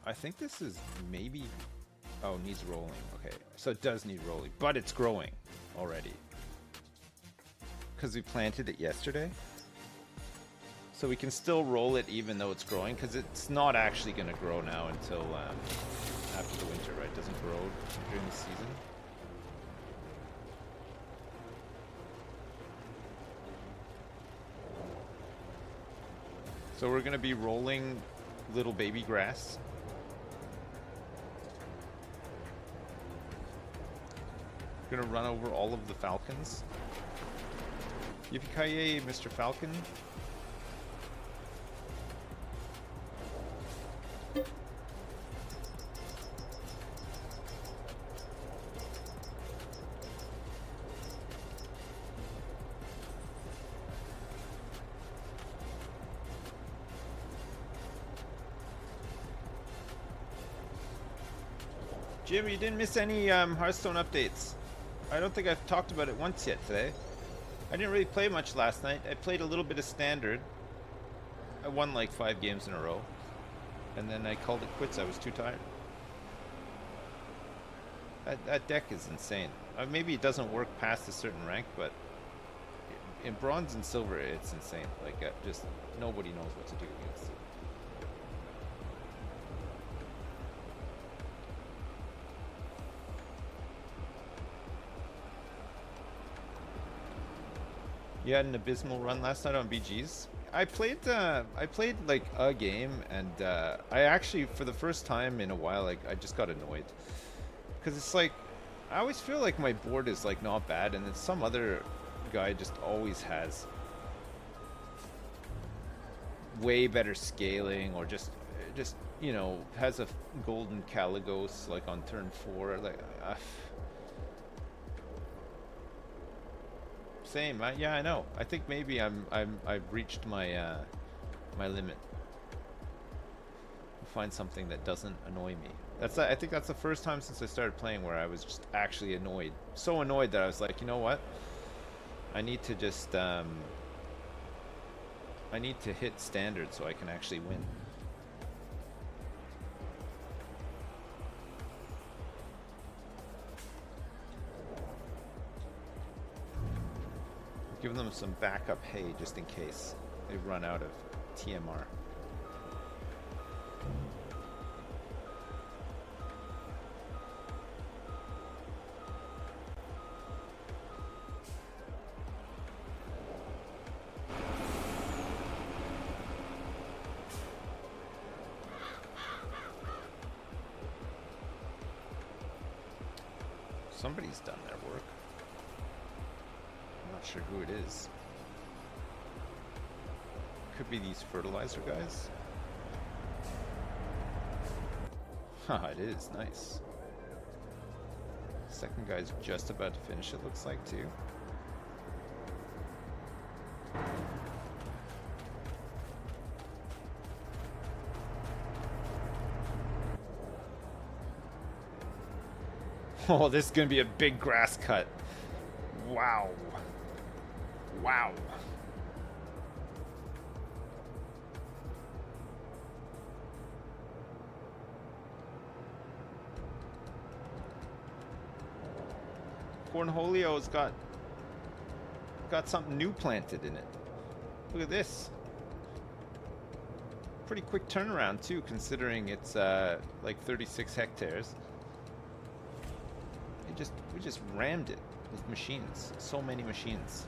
I think this is maybe, oh, needs rolling. Okay, so it does need rolling, but it's growing already because we planted it yesterday. So we can still roll it even though it's growing, because it's not actually going to grow now until after the winter, right? It doesn't grow during the season. So we're going to be rolling little baby grass. We're going to run over all of the falcons. Yippee-ki-yay, Mr. Falcon. Jim, you didn't miss any Hearthstone updates. I don't think I've talked about it once yet today. I didn't really play much last night. I played a little bit of Standard. I won like 5 games in a row. And then I called it quits. I was too tired. That deck is insane. Maybe it doesn't work past a certain rank, but in Bronze and Silver, it's insane. Like, just nobody knows what to do against it. You had an abysmal run last night on BGs. I played like a game, and I actually, for the first time in a while, like I just got annoyed, because it's like I always feel like my board is like not bad, and then some other guy just always has way better scaling, or just you know, has a golden Caligos like on turn 4, like. Same. Yeah, I know. I think maybe I've reached my my limit. I'll find something that doesn't annoy me. I think that's the first time since I started playing where I was just actually annoyed. So annoyed that I was like, you know what? I need to just I need to hit Standard so I can actually win. Give them some backup hay just in case they run out of TMR. Somebody's done their work. Not sure who it is. Could be these fertilizer guys. Haha, it is. Nice. Second guy's just about to finish, it looks like, too. Oh, this is going to be a big grass cut. Wow. Wow. Cornholio's got something new planted in it. Look at this. Pretty quick turnaround too, considering it's like 36 hectares. We just rammed it with machines. So many machines.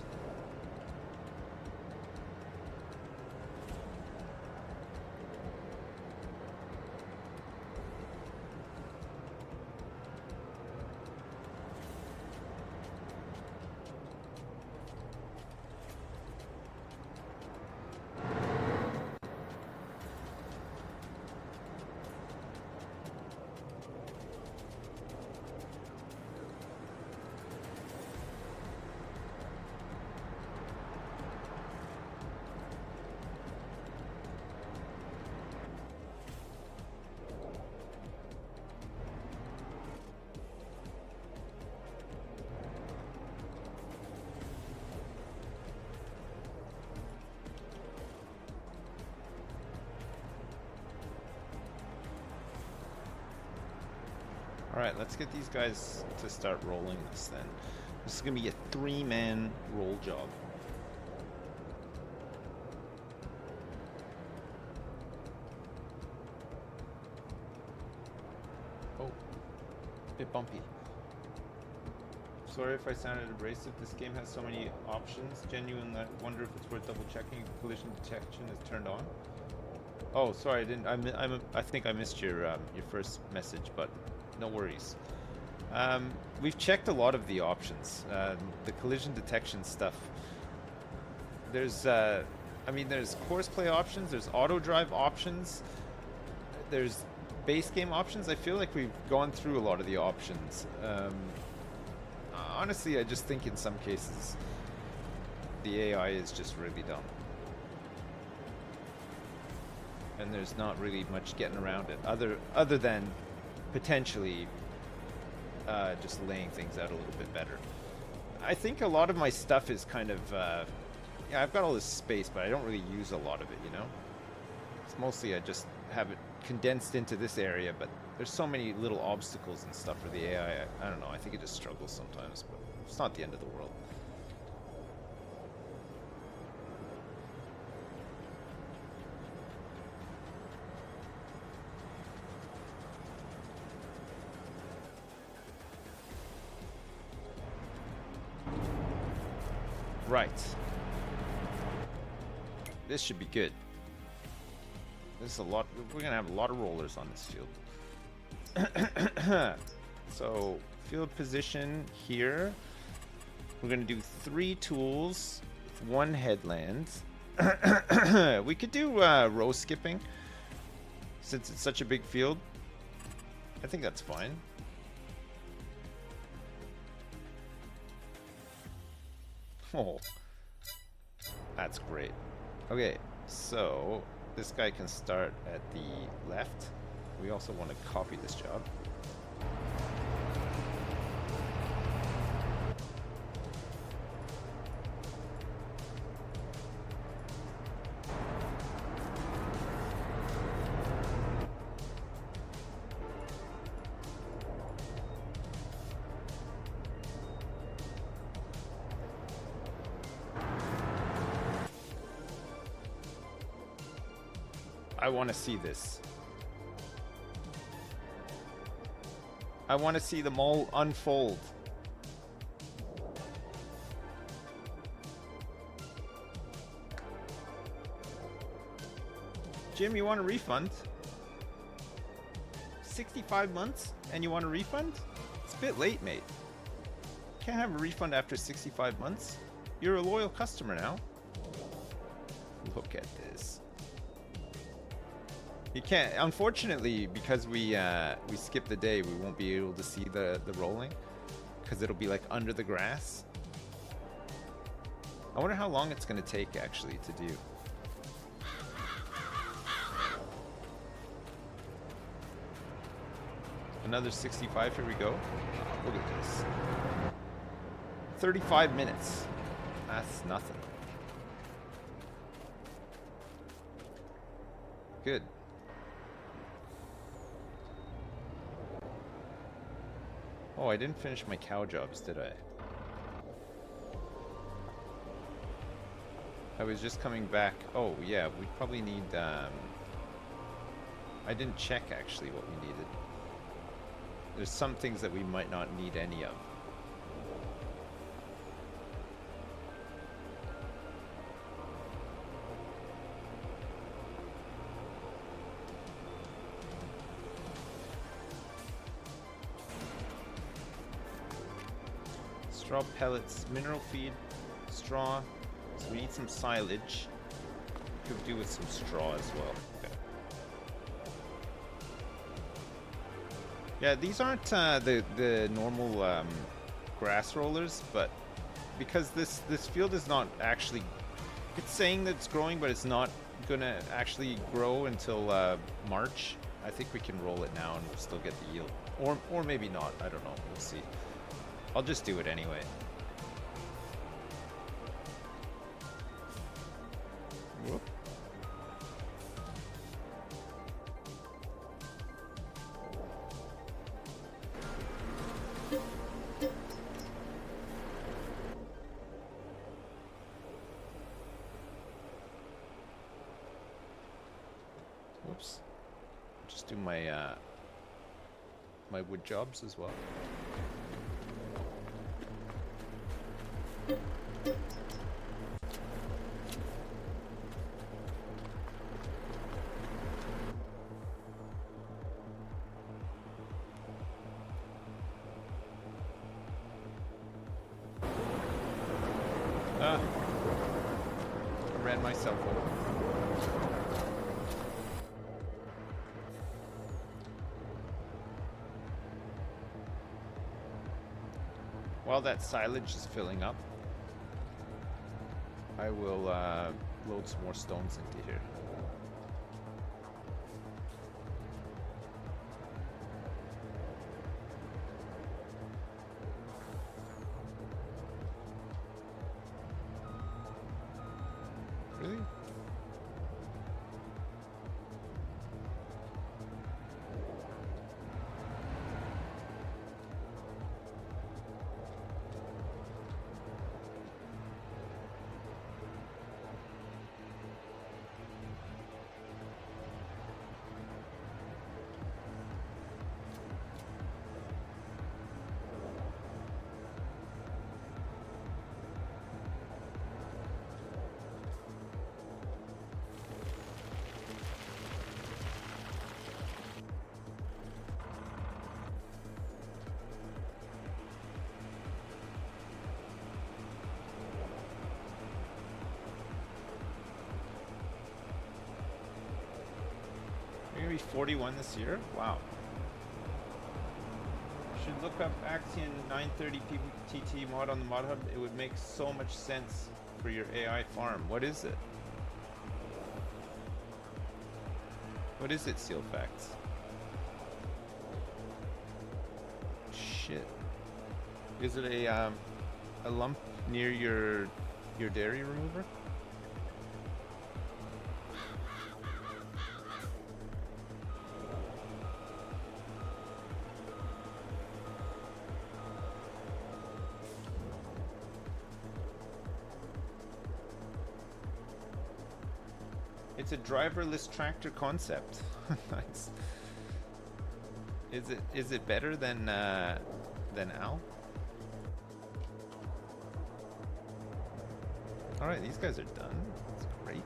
Alright, let's get these guys to start rolling this then. This is going to be a 3-man roll job. Oh, a bit bumpy. Sorry if I sounded abrasive. This game has so many options. Genuine, I wonder if it's worth double checking if collision detection is turned on. Oh, sorry, I didn't. I think I missed your first message, but no worries. We've checked a lot of the options. The collision detection stuff. There's, there's course play options. There's auto drive options. There's base game options. I feel like we've gone through a lot of the options. Honestly, I just think in some cases the AI is just really dumb. And there's not really much getting around it other than potentially just laying things out a little bit better. I think a lot of my stuff is kind of yeah, I've got all this space, but I don't really use a lot of it, you know? It's mostly I just have it condensed into this area, but there's so many little obstacles and stuff for the AI. I don't know, I think it just struggles sometimes, but it's not the end of the world. Right. This should be good. This is a lot. We're gonna have a lot of rollers on this field. So field position here. We're gonna do 3 tools, 1 headland. We could do row skipping since it's such a big field. I think that's fine. Oh, that's great. Okay, so this guy can start at the left. We also want to copy this job. I want to see this. I want to see them all unfold. Jim, you want a refund? 65 months and you want a refund? It's a bit late, mate. Can't have a refund after 65 months. You're a loyal customer now. Look at this. You can't, unfortunately, because we skipped the day, we won't be able to see the rolling because it'll be like under the grass. I wonder how long it's going to take actually to do. Another 65, here we go. Look at this. 35 minutes. That's nothing. Good. Oh, I didn't finish my cow jobs, did I? I was just coming back. Oh, yeah, we probably need, I didn't check, actually, what we needed. There's some things that we might not need any of. Straw pellets, mineral feed, straw. So we need some silage. Could do with some straw as well. Okay. Yeah, these aren't the normal grass rollers, but because this field is not actually, it's saying that it's growing, but it's not gonna actually grow until March. I think we can roll it now and we'll still get the yield, or maybe not. I don't know. We'll see. I'll just do it anyway. Whoop. Just do my my wood jobs as well. I ran myself over. While that silage is filling up, I will load some more stones into here. Really? You're gonna be 41 this year? Wow. You should look up Axion 930 PTT mod on the mod hub. It would make so much sense for your AI farm. What is it? What is it, Seal Facts? Shit. Is it a lump near your dairy remover? It's a driverless tractor concept. Nice. Is it better than Al? All right, these guys are done. That's great.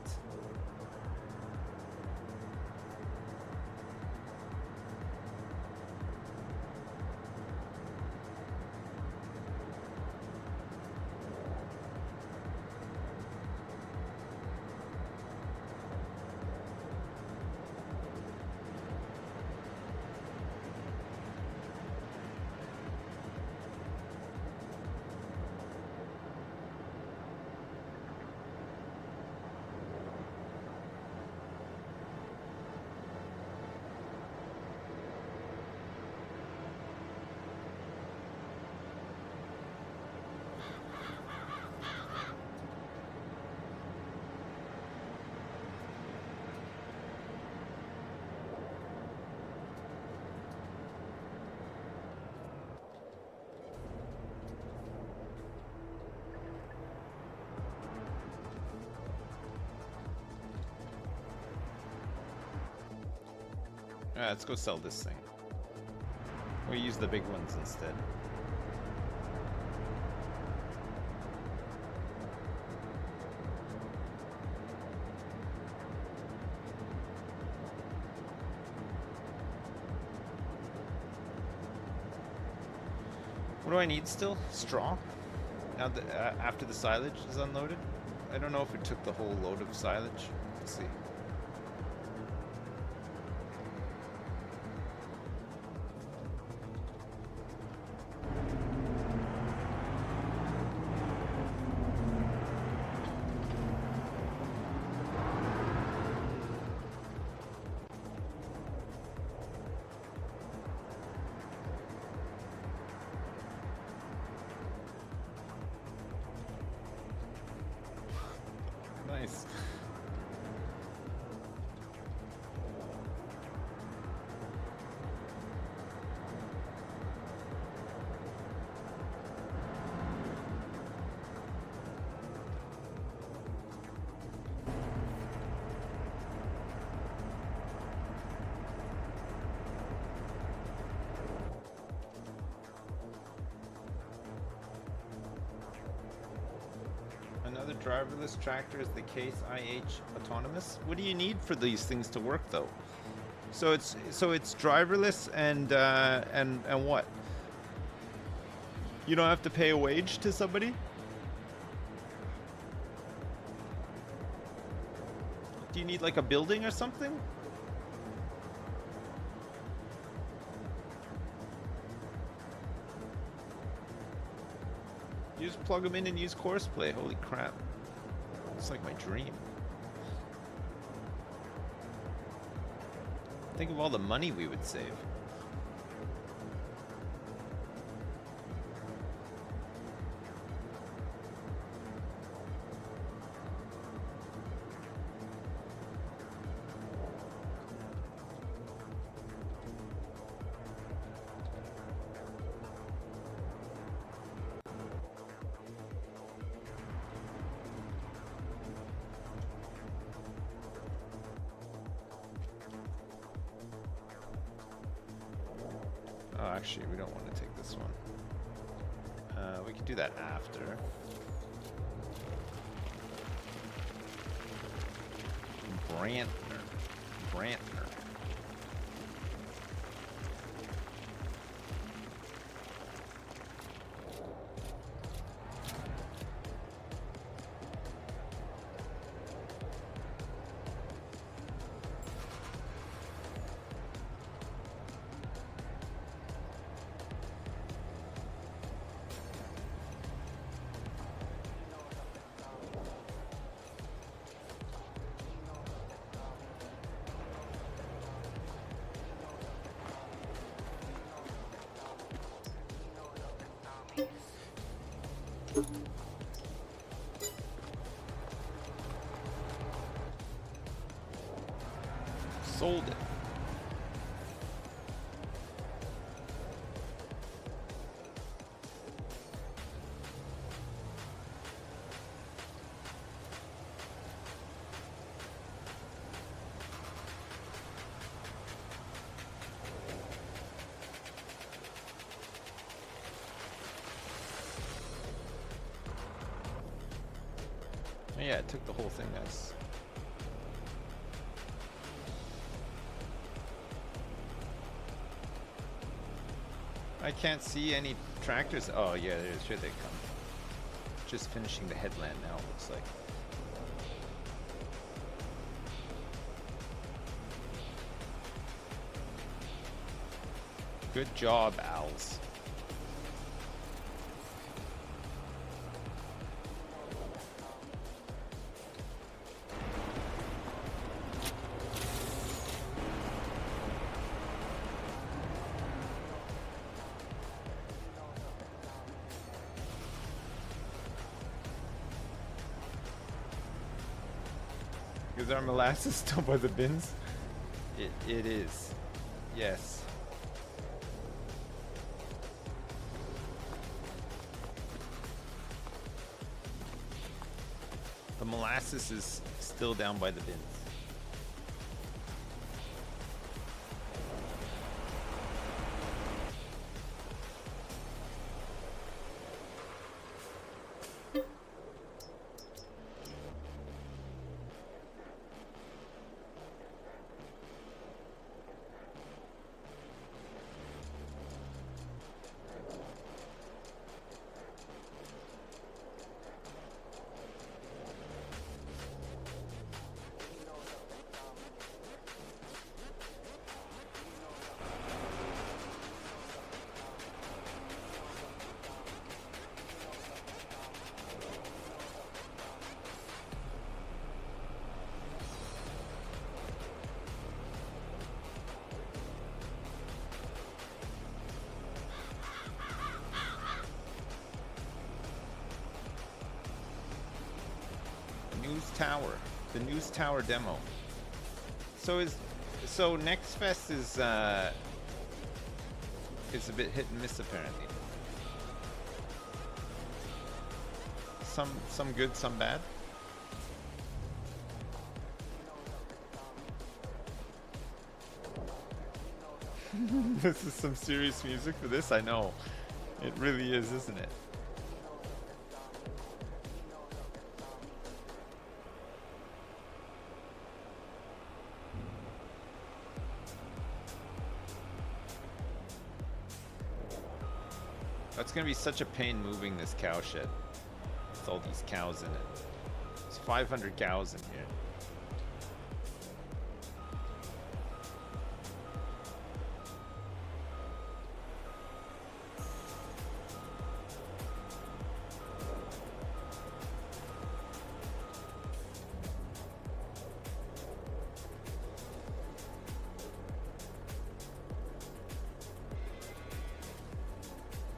Let's go sell this thing. We use the big ones instead. What do I need still? Straw? Now that after the silage is unloaded? I don't know if it took the whole load of silage. Let's see. Nice. driverless tractor is the Case IH autonomous. What do you need for these things to work though? So it's driverless and what? You don't have to pay a wage to somebody? Do you need like a building or something? You just plug them in and use Courseplay. Holy crap. It's like my dream. Think of all the money we would save. Oh, actually, we don't want to take this one. We can do that after. Brantner. Sold it. Oh, yeah, it took the whole thing. That's I can't see any tractors. Oh yeah, here they come. Just finishing the headland now, it looks like. Good job, owls. Is our molasses still by the bins? It is. Yes. The molasses is still down by the bins. The news tower demo. So Next Fest is a bit hit and miss apparently. Some good, some bad. This is some serious music for this, I know. It really is, isn't it? gonna be such a pain moving this cow shed with all these cows in it. There's 500 cows in here.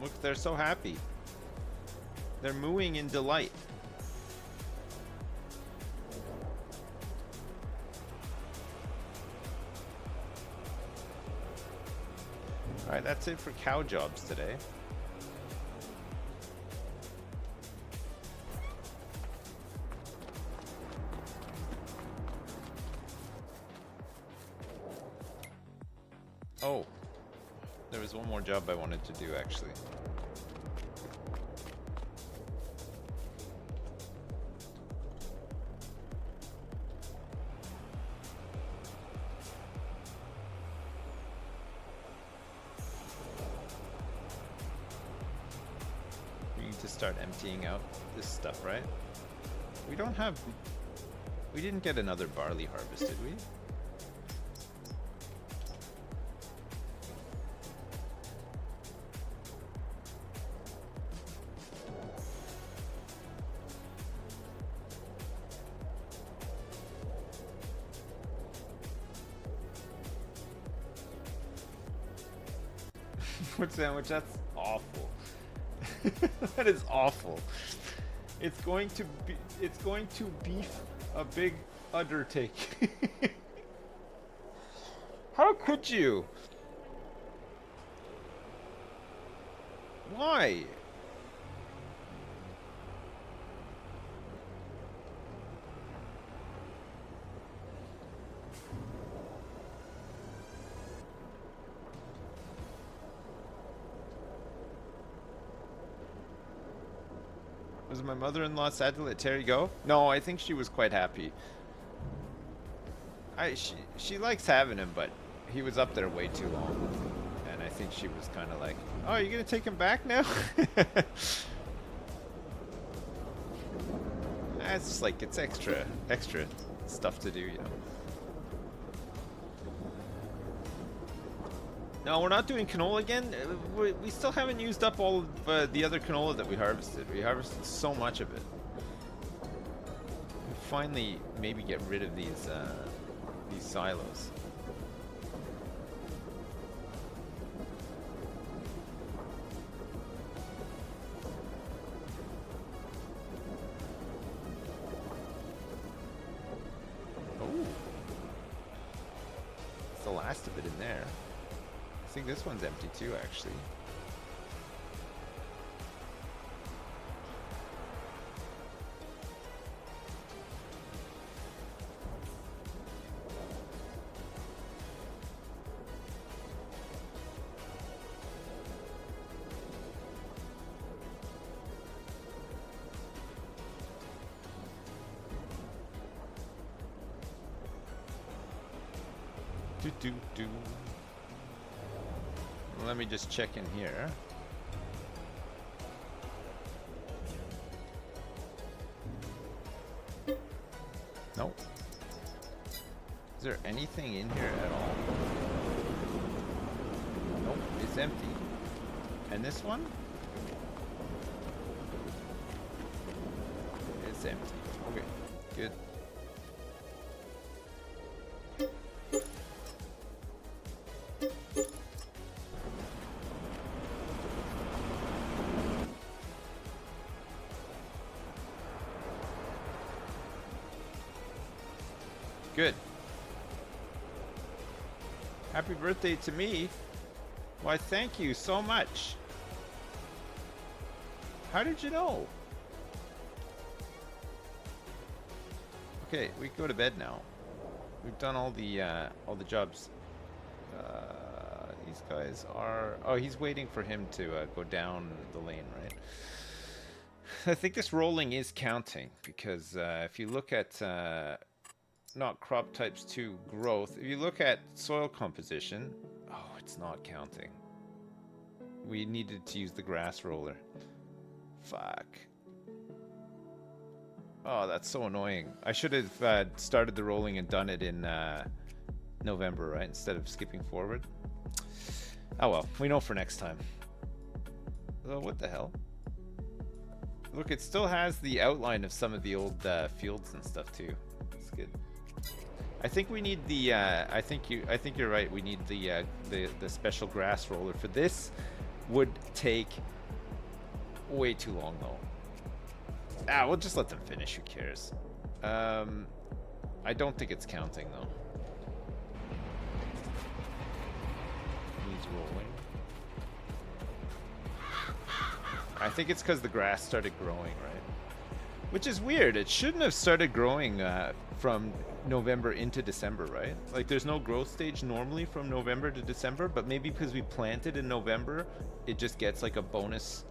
Look, they're so happy. They're mooing in delight. Alright, that's it for cow jobs today. Oh, there was one more job I wanted to do actually. We need to start emptying out this stuff, right? We don't have... We didn't get another barley harvest, did we? Foot sandwich, that's awful. That is awful. It's going to be a big undertaking. How could you? Why? Was my mother-in-law sad to let Terry go? No, I think she was quite happy. She likes having him, but he was up there way too long. And I think she was kind of like, oh, you're going to take him back now? It's just like, it's extra stuff to do, you know. No, we're not doing canola again. We still haven't used up all of the other canola that we harvested. We harvested so much of it. We'll finally maybe get rid of these silos. Oh, it's the last of it in there. I think this one's empty too, actually. Do. Let me just check in here. Nope. Is there anything in here at all? Nope, it's empty. And this one? It's empty. Okay, good. Good. Happy birthday to me. Why, thank you so much. How did you know? Okay, we can go to bed now. We've done all the jobs. These guys are... Oh, he's waiting for him to go down the lane, right? I think this rolling is counting because if you look at... not crop types 2 growth. If you look at soil composition, oh, it's not counting. We needed to use the grass roller. Fuck. Oh, that's so annoying. I should have started the rolling and done it in November, right? Instead of skipping forward. Oh well, we know for next time. Oh, what the hell? Look, it still has the outline of some of the old fields and stuff too. It's good. I think we need the. I think you're right. We need the special grass roller for this. Would take way too long though. We'll just let them finish. Who cares? I don't think it's counting though. Needs rolling. I think it's because the grass started growing, right? Which is weird. It shouldn't have started growing from November into December, right? Like there's no growth stage normally from November to December, but maybe because we planted in November, it just gets like a bonus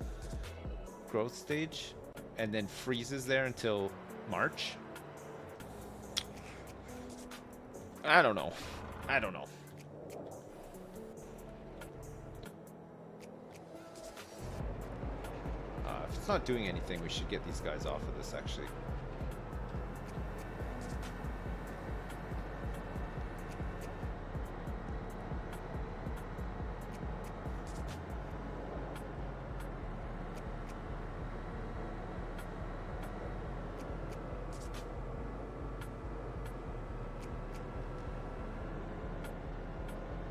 growth stage and then freezes there until March. I don't know. If it's not doing anything, we should get these guys off of this actually.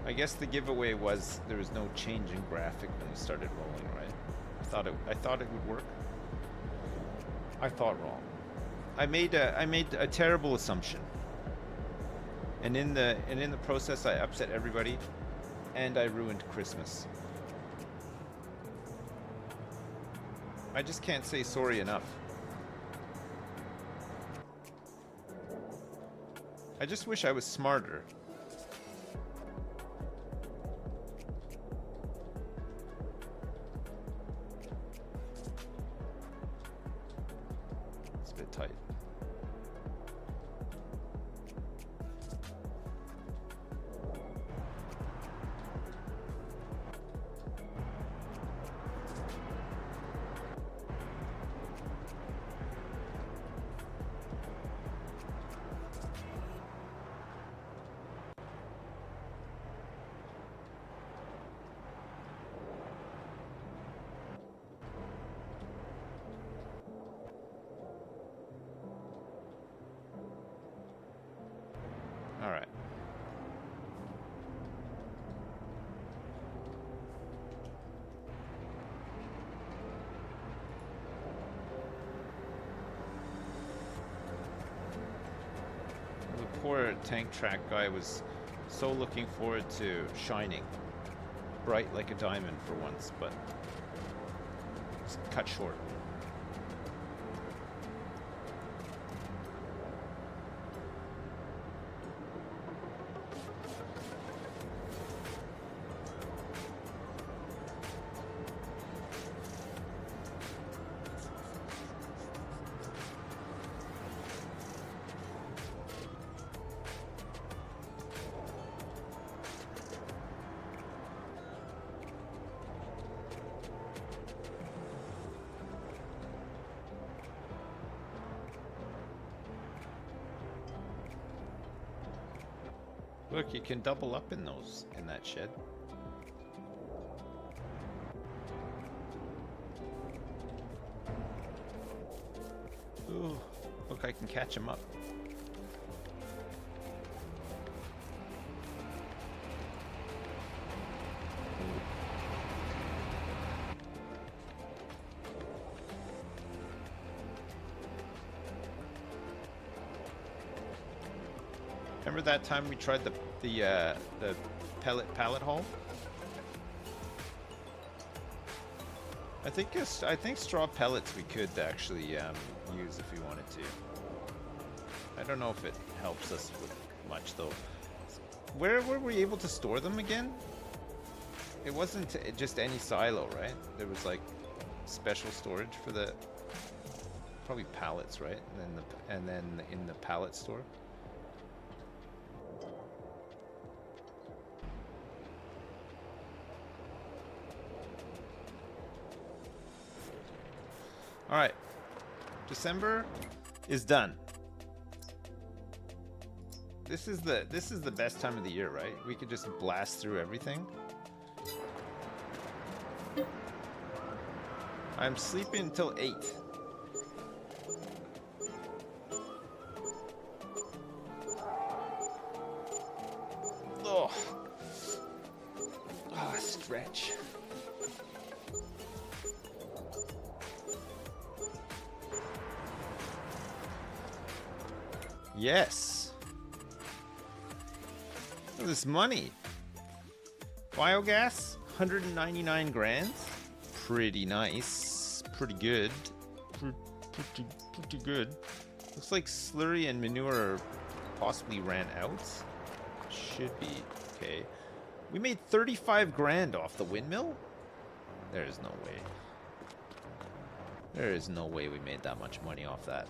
I guess the giveaway was there was no change in graphic when we started rolling, right? I thought it would work. I thought wrong. I made a terrible assumption. And in the process I upset everybody and I ruined Christmas. I just can't say sorry enough. I just wish I was smarter. Tight. All right. The poor tank track guy was so looking forward to shining bright like a diamond for once, but it's cut short. Look, you can double up in that shed. Ooh, look, I can catch him up. Remember that time we tried the pallet haul? I think straw pellets we could actually use if we wanted to. I don't know if it helps us with much though. Where were we able to store them again? It wasn't just any silo, right? There was like special storage for the probably pallets, right? And then in the pallet store. All right. December is done. This is the best time of the year, right? We could just blast through everything. I'm sleeping until 8. Oh. Ah, stretch. Yes. Look at this money. Biogas, 199 grand. Pretty nice. Pretty good. Pretty good. Looks like slurry and manure possibly ran out. Should be okay. We made 35 grand off the windmill? There is no way. There is no way we made that much money off that.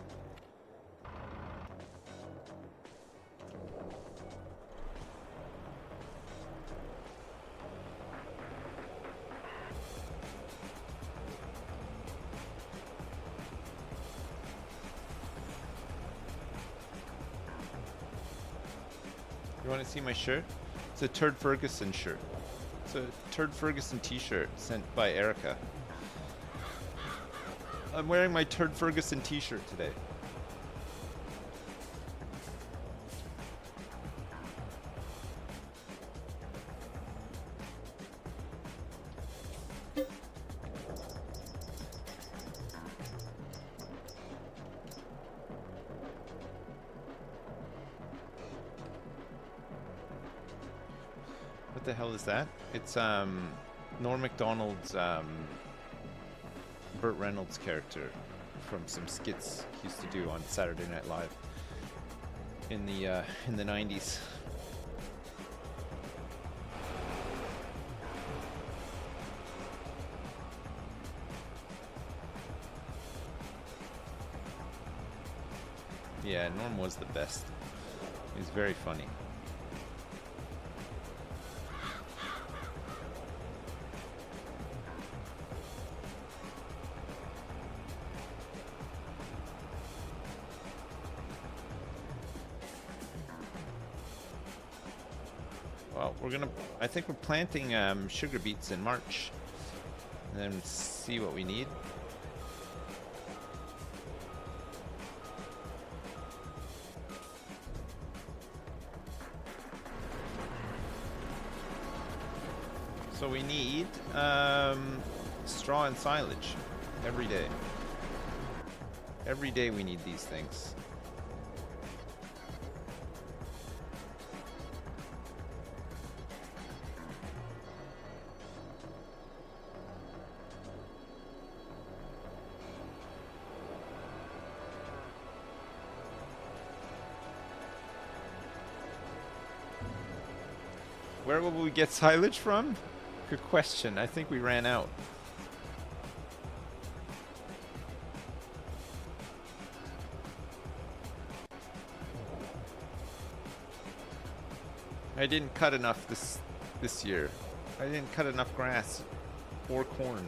You want to see my shirt? It's a Turd Ferguson shirt. It's a Turd Ferguson t-shirt sent by Erica. I'm wearing my Turd Ferguson t-shirt today. What the hell is that? It's Norm Macdonald's Burt Reynolds character from some skits he used to do on Saturday Night Live in the 90s. Yeah, Norm was the best. He's very funny. Well, I think we're planting sugar beets in March, and then see what we need. So we need straw and silage every day. Every day we need these things. Where will we get silage from? Good question. I think we ran out. I didn't cut enough this year. I didn't cut enough grass or corn.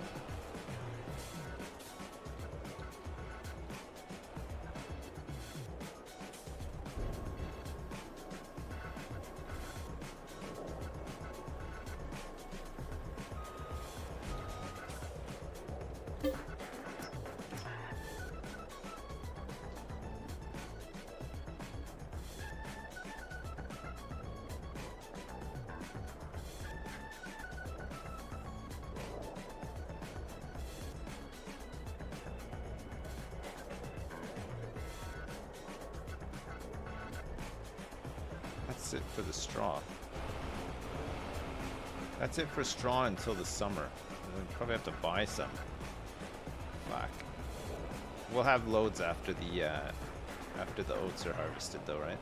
That's it for the straw. That's it for straw until the summer. We'll probably have to buy some. Fuck. We'll have loads after the oats are harvested, though, right?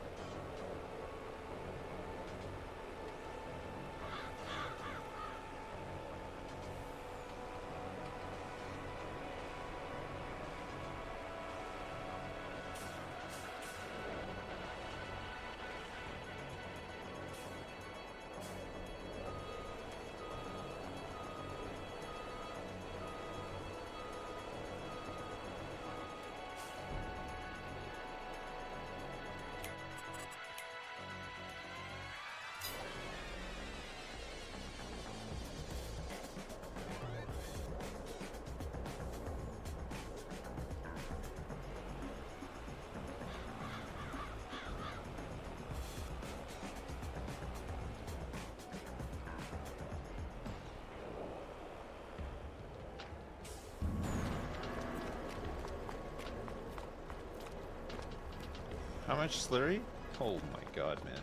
How much slurry? Oh my god, man.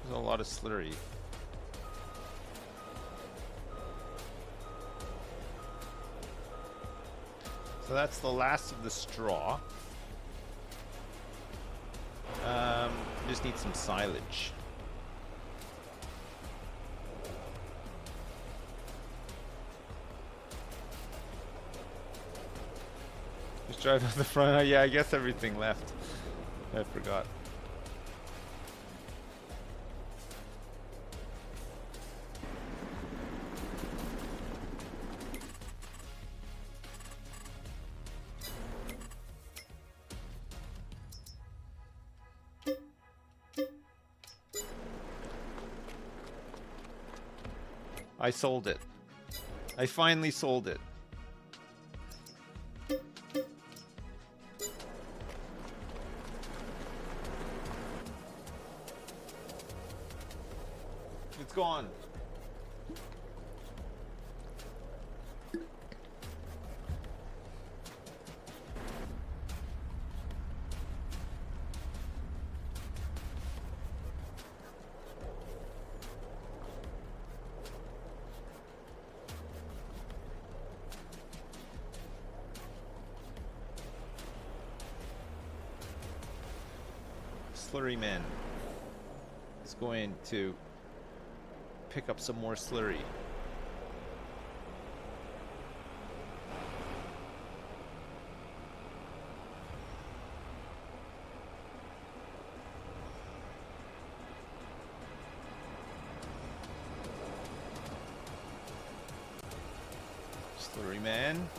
There's a lot of slurry. So that's the last of the straw. Just need some silage. Just drive out the front. Oh, yeah, I guess everything left. I forgot. I sold it. I finally sold it. It's gone. Slurry man is going to pick up some more slurry. Slurry man.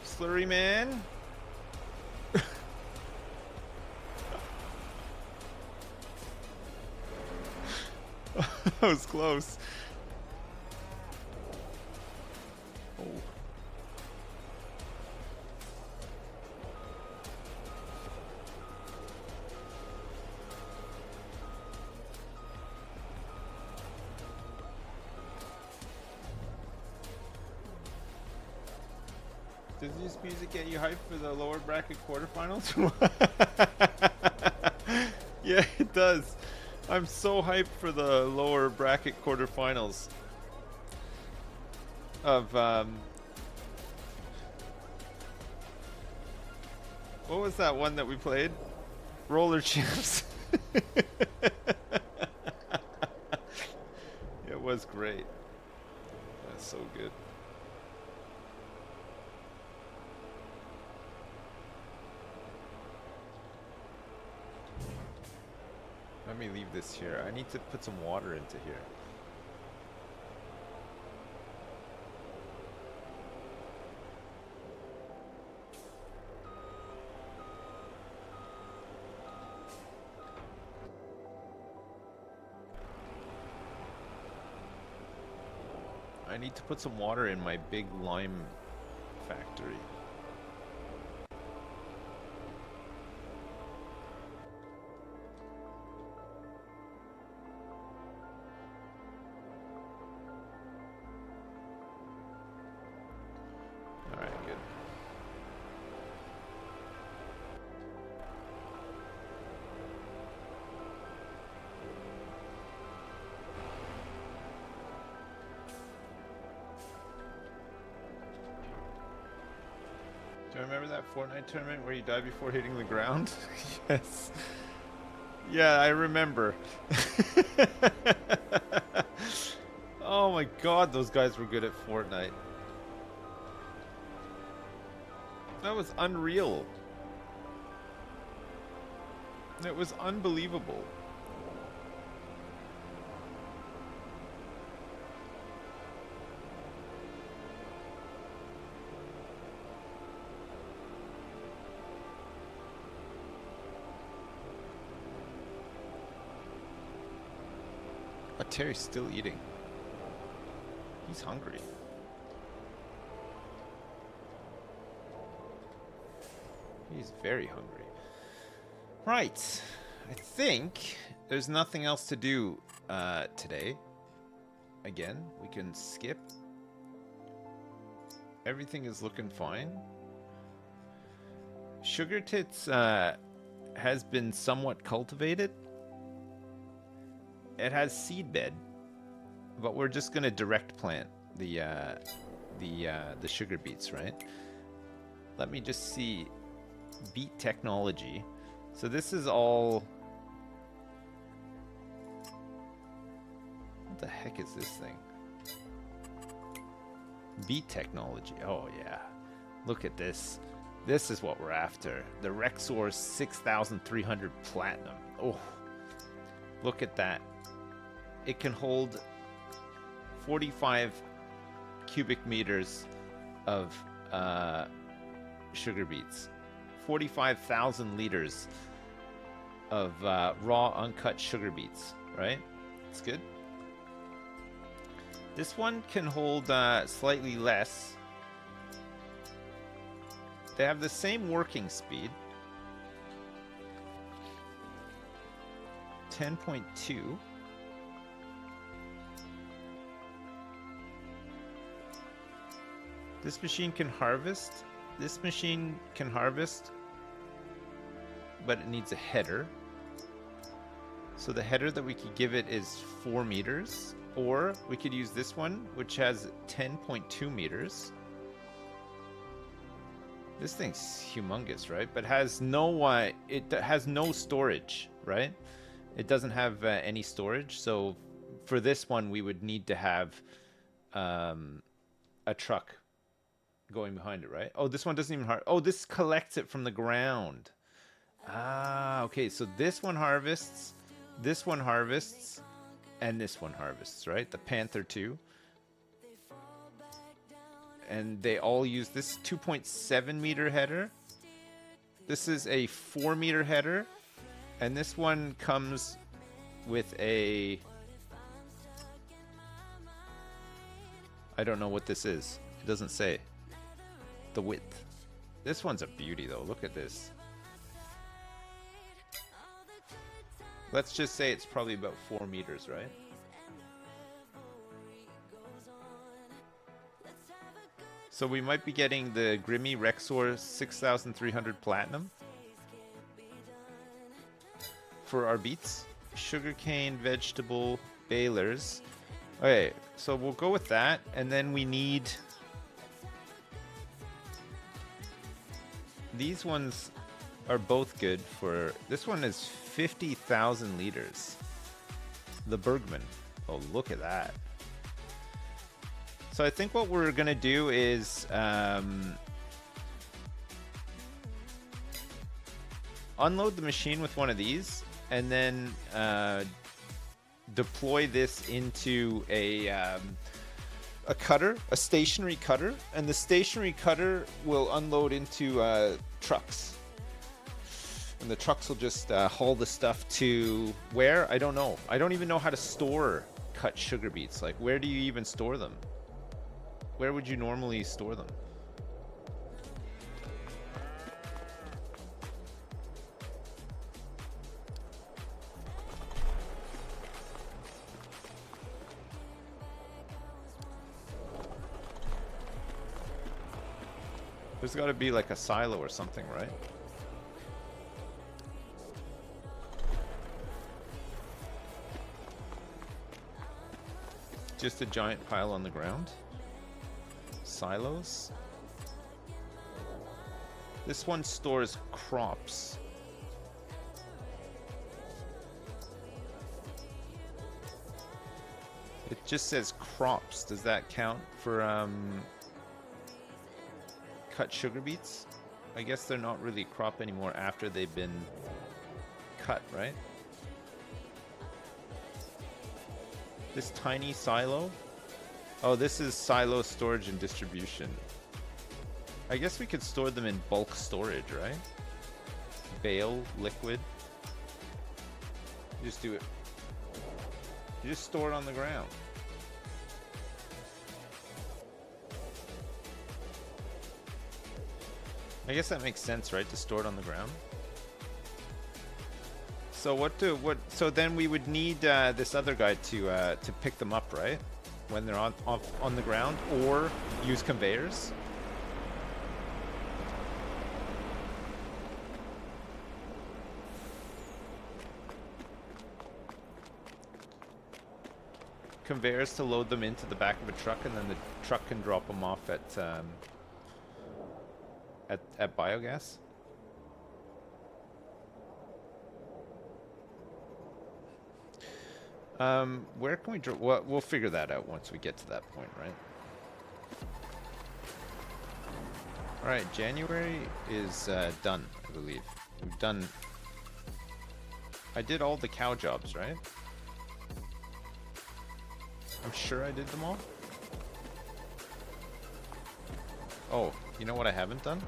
Slurry man. That was close. Oh. Does this music get you hyped for the lower bracket quarterfinals? Yeah, it does. I'm so hyped for the lower bracket quarterfinals of what was that one that we played? Roller Champs. It was great. That's so good. Let me leave this here. I need to put some water into here. I need to put some water in my big lime factory. Do you remember that Fortnite tournament where you died before hitting the ground? Yes. Yeah, I remember. Oh my god, those guys were good at Fortnite. That was unreal. It was unbelievable. Oh, Terry's still eating. He's hungry. He's very hungry. Right. I think there's nothing else to do today. Again, we can skip. Everything is looking fine. Sugar Tits has been somewhat cultivated. It has seed bed, but we're just gonna direct plant the sugar beets, right? Let me just see. Beet technology. So this is all. What the heck is this thing? Beet technology. Oh yeah. Look at this. This is what we're after. The Rexor 6300 Platinum. Oh. Look at that. It can hold 45 cubic meters of sugar beets. 45,000 liters of raw uncut sugar beets, right? It's good. This one can hold slightly less. They have the same working speed. 10.2. This machine can harvest. This machine can harvest, but it needs a header. So the header that we could give it is 4 meters. Or we could use this one, which has 10.2 meters. This thing's humongous, right? But has no it has no storage, right? It doesn't have any storage. So for this one, we would need to have a truck going behind it, right? Oh, this one doesn't even oh, this collects it from the ground. Ah, okay. So this one harvests, and this one harvests, right? The Panther 2. And they all use this 2.7 meter header. This is a 4 meter header. And this one comes with a... I don't know what this is. It doesn't say. The width. This one's a beauty though. Look at this. Let's just say it's probably about 4 meters, right? So we might be getting the Grimmy Rexor 6300 Platinum for our beets. Sugarcane, vegetable, balers. Okay, so we'll go with that, and then we need... These ones are both good for... This one is 50,000 liters. The Bergman. Oh, look at that. So I think what we're going to do is unload the machine with one of these and then deploy this into a cutter, a stationary cutter, and the stationary cutter will unload into trucks. And the trucks will just haul the stuff to where? I don't know. I don't even know how to store cut sugar beets. Like, where do you even store them? Where would you normally store them? There's got to be like a silo or something, right? Just a giant pile on the ground. Silos. This one stores crops. It just says crops. Does that count for cut sugar beets? I guess they're not really crop anymore after they've been cut, right? This tiny silo. Oh, this is silo storage and distribution. I guess we could store them in bulk storage, right? Bale, liquid. Just do it. You just store it on the ground. I guess that makes sense, right? To store it on the ground. So so then we would need this other guy to pick them up, right? When they're on the ground, or use conveyors. Conveyors to load them into the back of a truck, and then the truck can drop them off at biogas. Where can we drop? Well, we'll figure that out once we get to that point, right? All right, January is done, I believe. We've done. I did all the cow jobs, right? I'm sure I did them all. Oh, you know what I haven't done?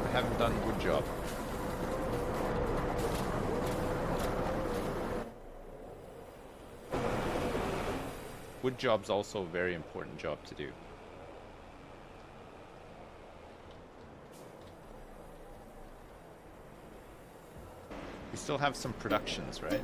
I haven't done wood job. Wood job's also a very important job to do. We still have some productions, right?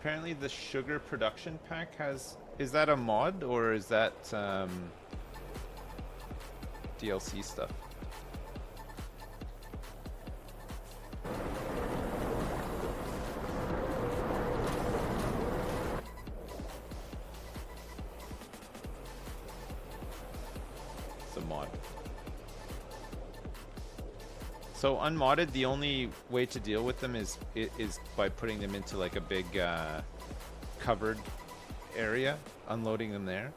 Apparently the sugar production pack has... Is that a mod, or is that DLC stuff? It's a mod. So unmodded, the only way to deal with them is by putting them into like a big covered area, unloading them there.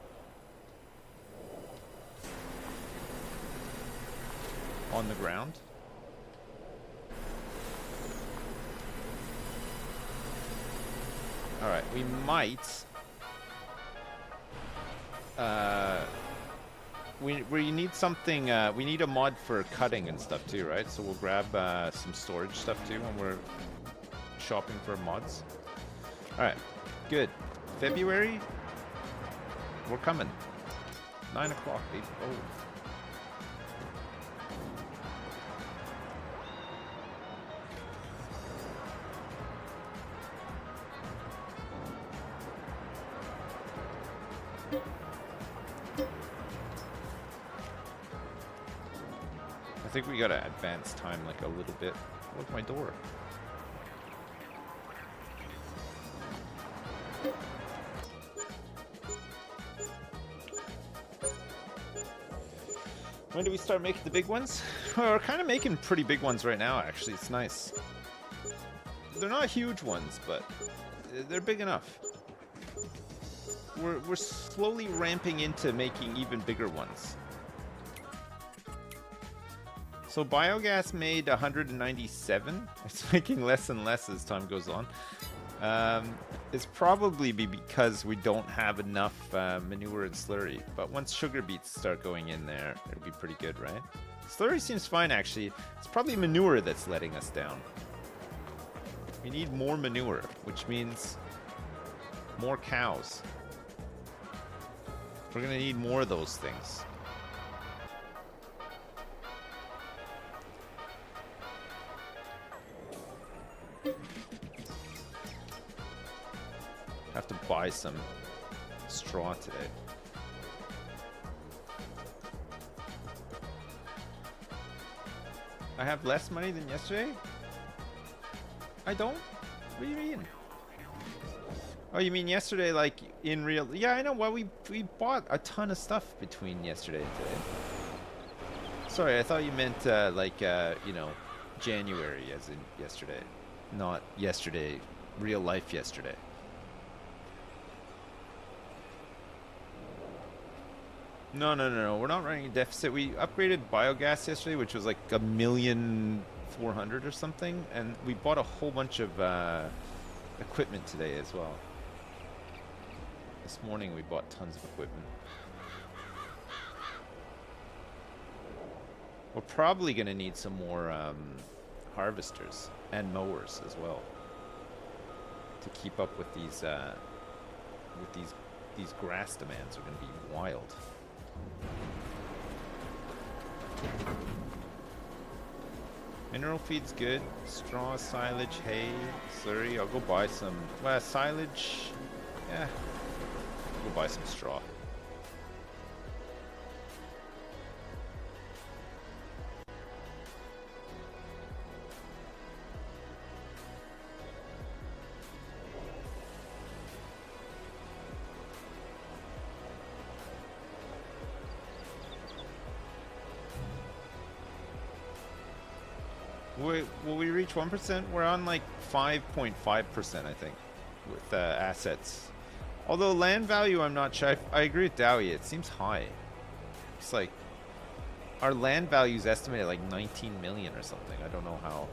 On the ground. Alright, we might... We need something, we need a mod for cutting and stuff too, right? So we'll grab some storage stuff too when we're shopping for mods. Alright, good. February, we're coming. 9 o'clock, baby. Oh. I think we gotta advance time like a little bit. Look, my door. When do we start making the big ones? Well, we're kind of making pretty big ones right now, actually. It's nice. They're not huge ones, but they're big enough. We're slowly ramping into making even bigger ones. So biogas made 197. It's making less and less as time goes on. It's probably because we don't have enough manure and slurry. But once sugar beets start going in there, it'll be pretty good, right? Slurry seems fine, actually. It's probably manure that's letting us down. We need more manure, which means more cows. We're gonna need more of those things. Have to buy some straw today. I have less money than yesterday? I don't? What do you mean? Oh, you mean yesterday, like, in real... Yeah, I know. Well, we bought a ton of stuff between yesterday and today. Sorry, I thought you meant, you know, January as in yesterday. Not yesterday, real life yesterday. No. We're not running a deficit. We upgraded biogas yesterday, which was like 1,400,000 or something, and we bought a whole bunch of equipment today as well. This morning we bought tons of equipment. We're probably going to need some more harvesters and mowers as well to keep up with these grass demands. Are going to be wild. Mineral feed's good. Straw, silage, hay, slurry. I'll go buy some silage. Yeah, I'll go buy some straw. Will we reach 1%? We're on like 5.5%, I think, with assets. Although land value, I'm not sure. I agree with Dowie. It seems high. It's like our land value is estimated like 19 million or something. I don't know how.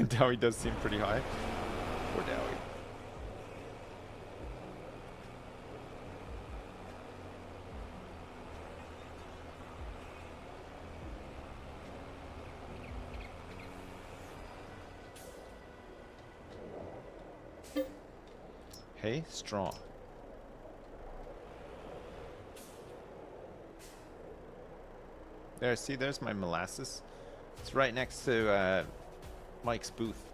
Dowie does seem pretty high. Poor Dowie. Hey, straw. There, see, there's my molasses. It's right next to Mike's booth.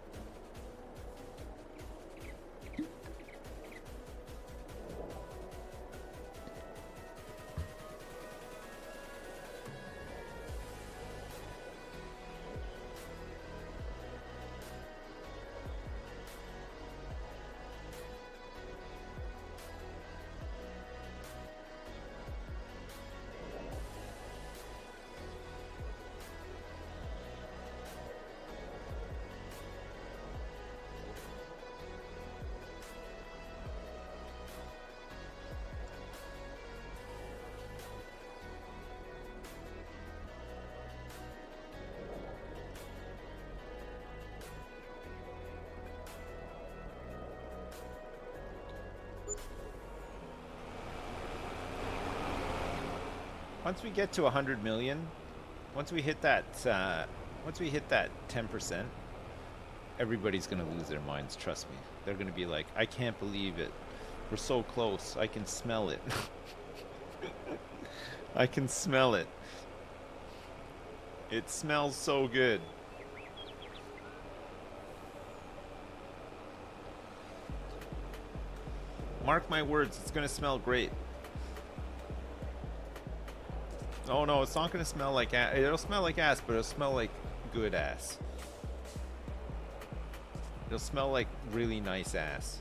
Once we get to 100 million, once we hit that 10%, everybody's gonna lose their minds. Trust me. They're gonna be like, I can't believe it. We're so close. I can smell it. I can smell it. It smells so good. Mark my words, it's gonna smell great. Oh no, it's not gonna smell like ass. It'll smell like ass, but it'll smell like good ass. It'll smell like really nice ass.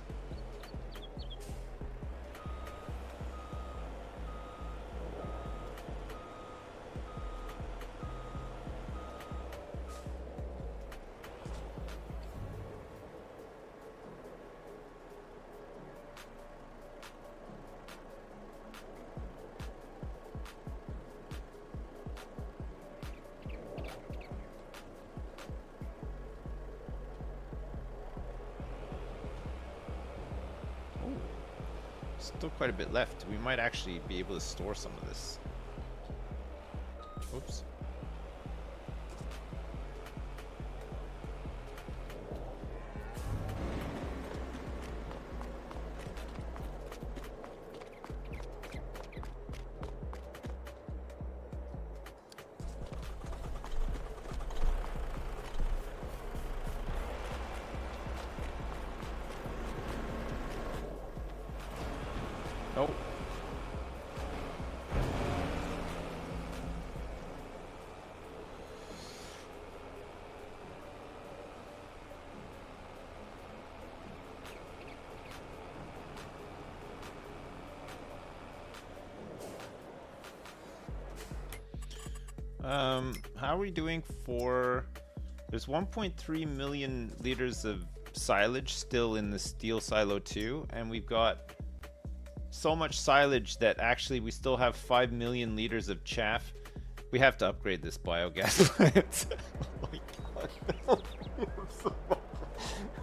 Still quite a bit left. We might actually be able to store some of this. Oops. How are we doing for... There's 1.3 million liters of silage still in the steel silo 2, and we've got so much silage that actually we still have 5 million liters of chaff. We have to upgrade this biogas plant. Oh my god.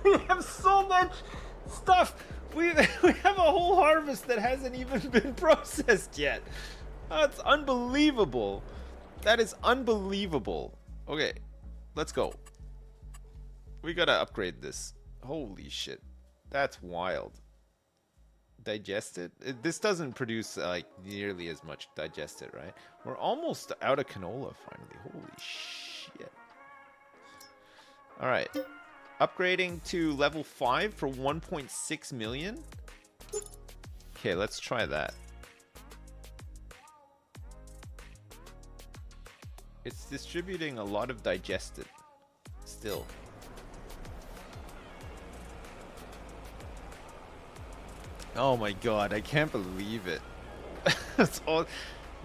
We have so much stuff. We have a whole harvest that hasn't even been processed yet. That's unbelievable. That is unbelievable. Okay, let's go. We gotta upgrade this. Holy shit. That's wild. Digested? This doesn't produce like nearly as much digested, right? We're almost out of canola finally. Holy shit. Alright. Upgrading to level 5 for 1.6 million? Okay, let's try that. It's distributing a lot of digested. Still. Oh my god, I can't believe it. It's all,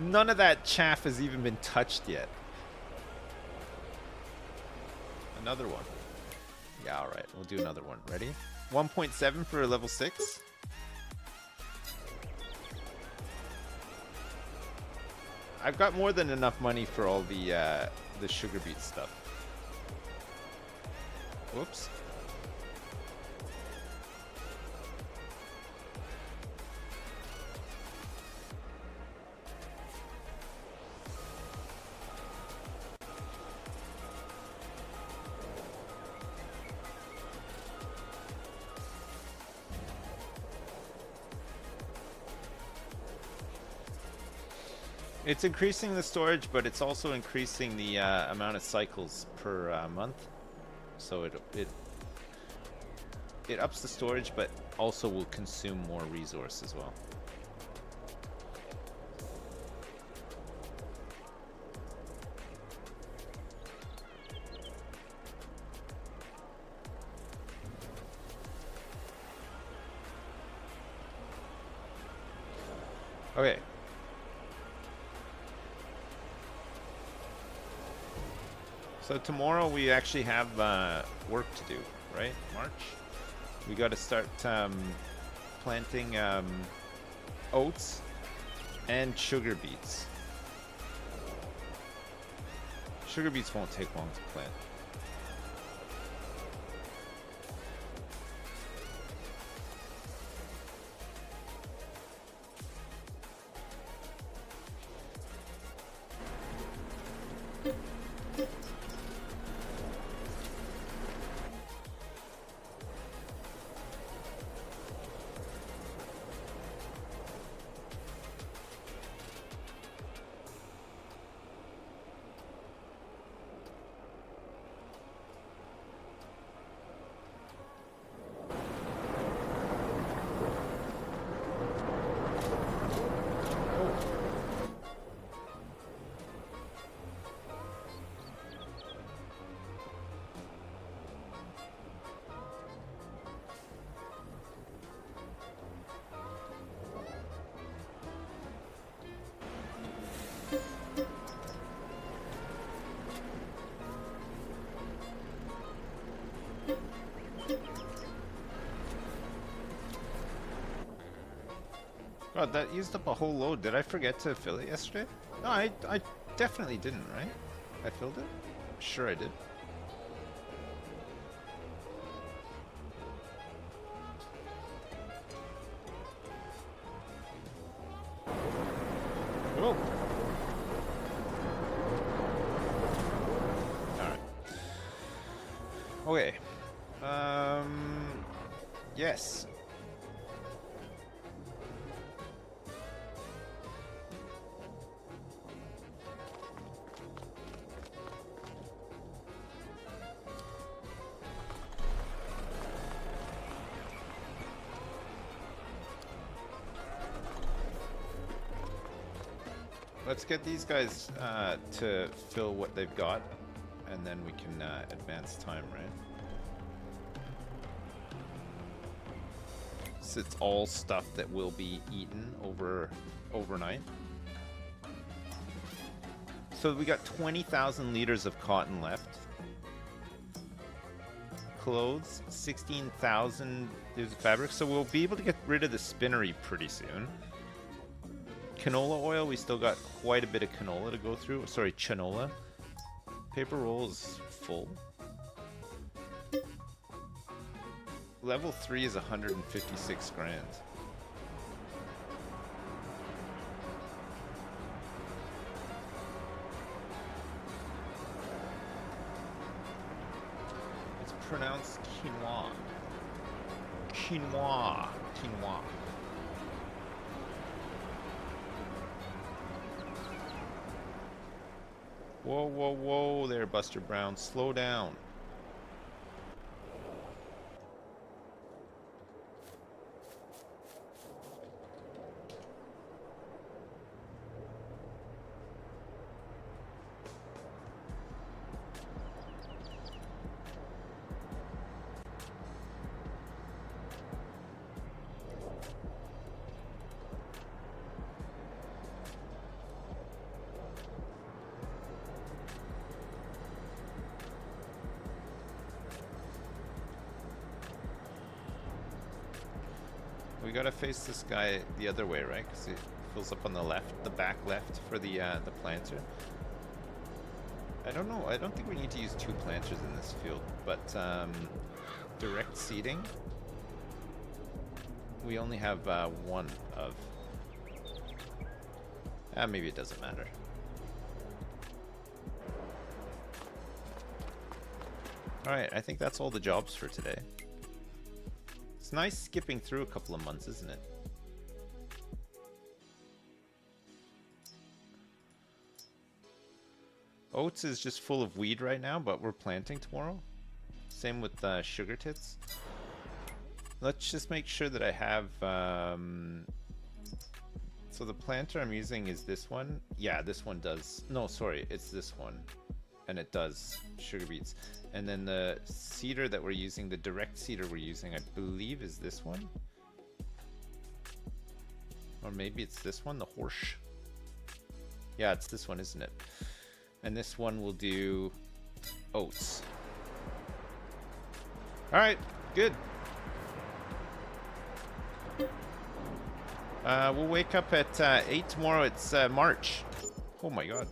none of that chaff has even been touched yet. Another one. Yeah, alright, we'll do another one. Ready? 1.7 for level 6. I've got more than enough money for all the sugar beet stuff. Whoops. It's increasing the storage, but it's also increasing the amount of cycles per month. So it ups the storage, but also will consume more resource as well. Okay. So tomorrow we actually have work to do, right? March? We got to start planting oats and sugar beets. Sugar beets won't take long to plant. God, that used up a whole load. Did I forget to fill it yesterday? No, I definitely didn't, right? I filled it? Sure I did. Whoa. Alright. Okay. Yes. Let's get these guys to fill what they've got, and then we can advance time, right? So it's all stuff that will be eaten overnight. So we got 20,000 liters of cotton left. Clothes, 16,000 liters of fabric. So we'll be able to get rid of the spinnery pretty soon. Canola oil, we still got quite a bit of canola to go through. Sorry, chanola. Paper roll is full. Level 3 is 156 grand. It's pronounced quinoa. Quinoa. Quinoa. Whoa, whoa, whoa there, Buster Brown. Slow down. We gotta face this guy the other way, right? Because it fills up on the left, the back left for the planter. I don't know. I don't think we need to use 2 planters in this field, but direct seeding, we only have 1 of. Maybe it doesn't matter. All right, I think that's all the jobs for today. It's nice skipping through a couple of months, isn't it? Oats is just full of weed right now, but we're planting tomorrow. Same with sugar tits. Let's just make sure that I have... So the planter I'm using is this one. Yeah, this one does... No, sorry, it's this one. And it does sugar beets. And then the seeder that we're using, the direct seeder we're using, I believe is this one. Or maybe it's this one, the horse. Yeah, it's this one, isn't it? And this one will do oats. All right, good. We'll wake up at 8 tomorrow. It's March. Oh my God.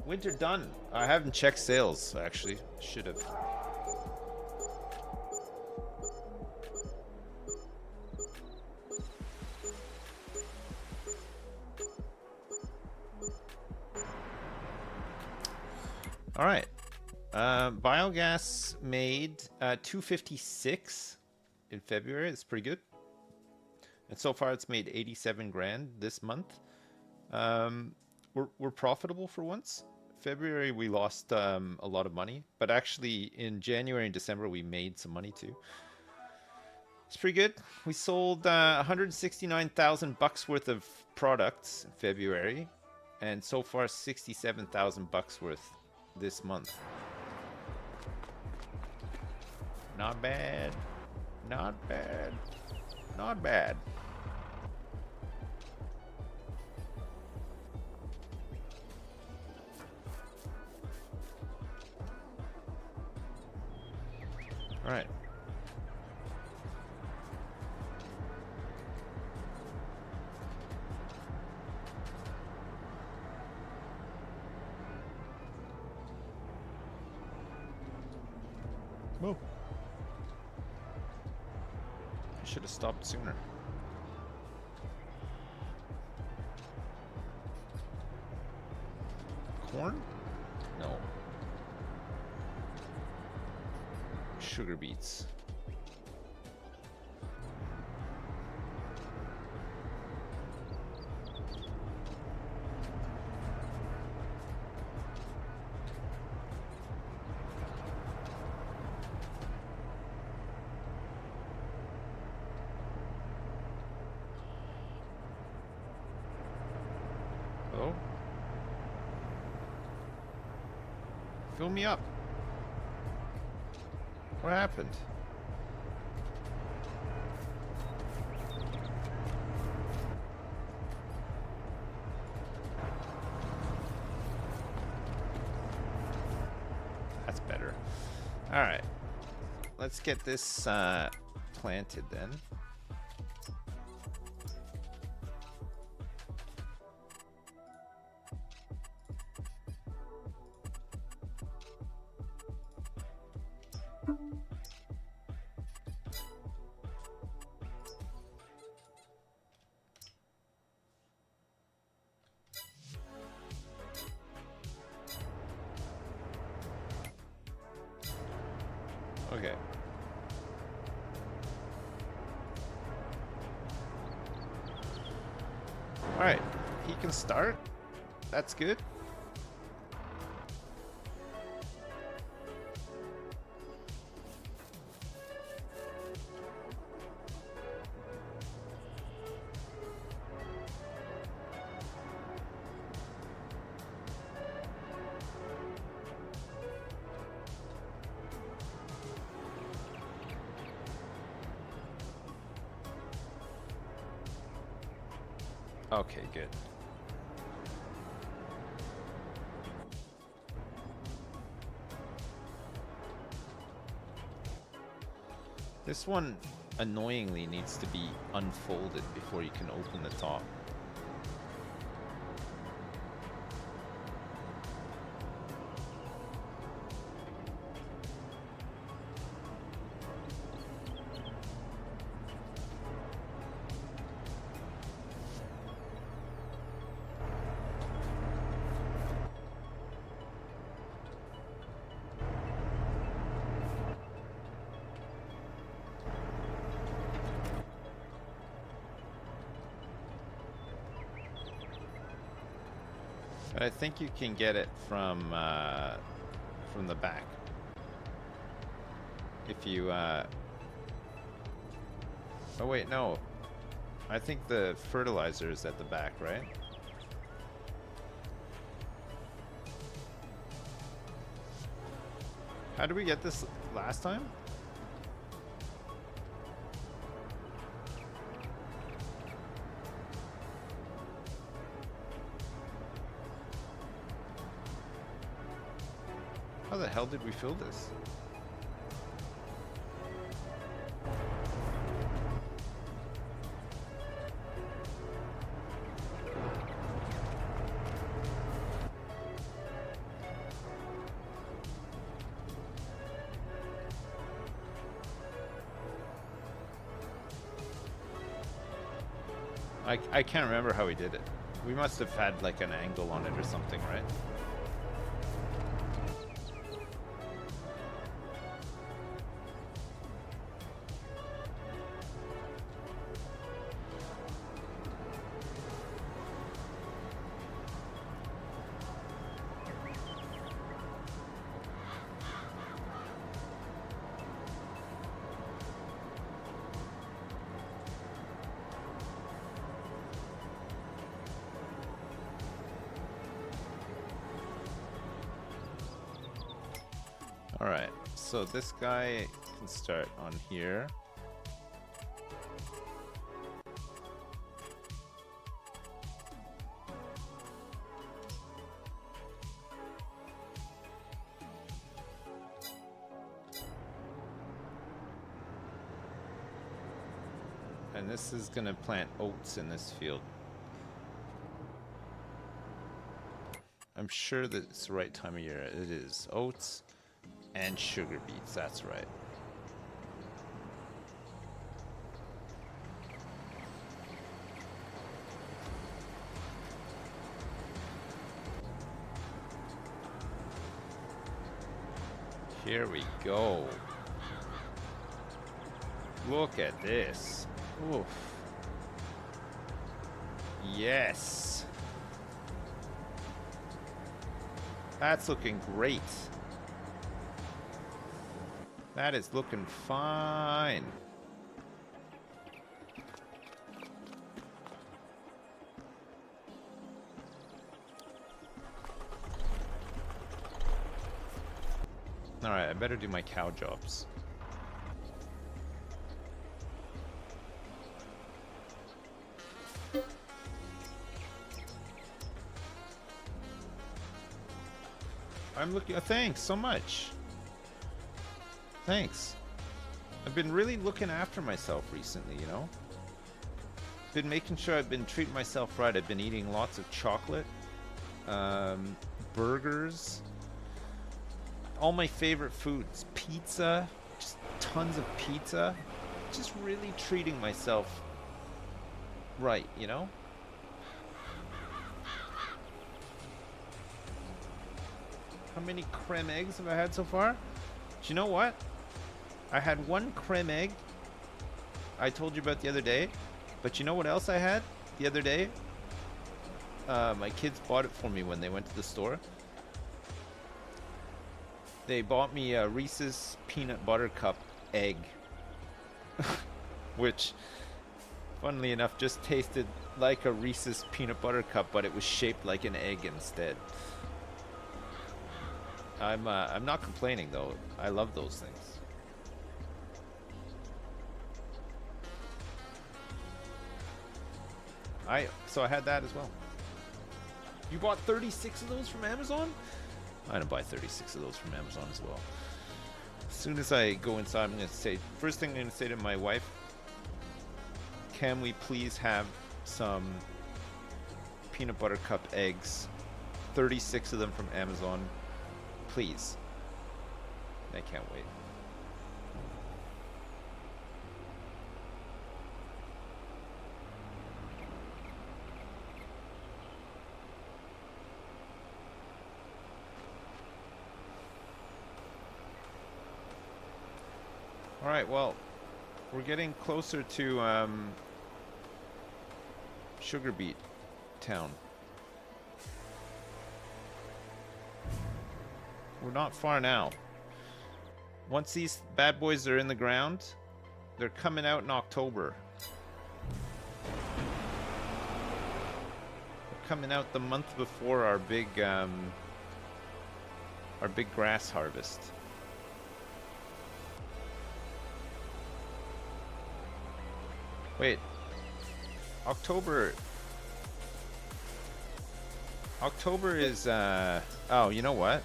Winter done. I haven't checked sales, actually. Should have. All right. Biogas made 256 in February. It's pretty good. And so far it's made 87 grand this month. We're profitable for once. February we lost a lot of money, but actually in January and December we made some money too. It's pretty good. We sold 169,000 bucks worth of products in February, and so far 67,000 bucks worth this month. Not bad. Not bad. Not bad. All right. Move. I should have stopped sooner. Corn? No. Sugar beets. Hello? Fill me up. What happened? That's better. All right. Let's get this planted then. Okay. All right, he can start. That's good. Okay, good. This one annoyingly needs to be unfolded before you can open the top. But I think you can get it from the back. If you oh wait, no. I think the fertilizer is at the back, right? How did we get this last time? How the hell did we fill this? I can't remember how we did it. We must have had like an angle on it or something, right? Alright, so this guy can start on here. And this is gonna plant oats in this field. I'm sure that it's the right time of year. It is. Oats and sugar beets, that's right. Here we go. Look at this. Oof. Yes. That's looking great. That is looking fine. Alright, I better do my cow jobs. I'm looking. Thanks so much. Thanks. I've been really looking after myself recently, you know? Been making sure I've been treating myself right. I've been eating lots of chocolate, burgers, all my favorite foods, pizza, just tons of pizza. Just really treating myself right, you know? How many creme eggs have I had so far? Do you know what? I had one creme egg I told you about the other day. But you know what else I had the other day? My kids bought it for me when they went to the store. They bought me a Reese's Peanut Butter Cup egg. Which, funnily enough, just tasted like a Reese's Peanut Butter Cup, but it was shaped like an egg instead. I'm not complaining though. I love those things. So I had that as well. You bought 36 of those from Amazon? I didn't buy 36 of those from Amazon as well. As soon as I go inside, I'm going to say, first thing I'm going to say to my wife, can we please have some peanut butter cup eggs? 36 of them from Amazon, please. I can't wait. Alright, well, we're getting closer to Sugar Beet Town. We're not far now. Once these bad boys are in the ground, they're coming out in October. They're coming out the month before our big grass harvest. Wait, October is, oh, you know what?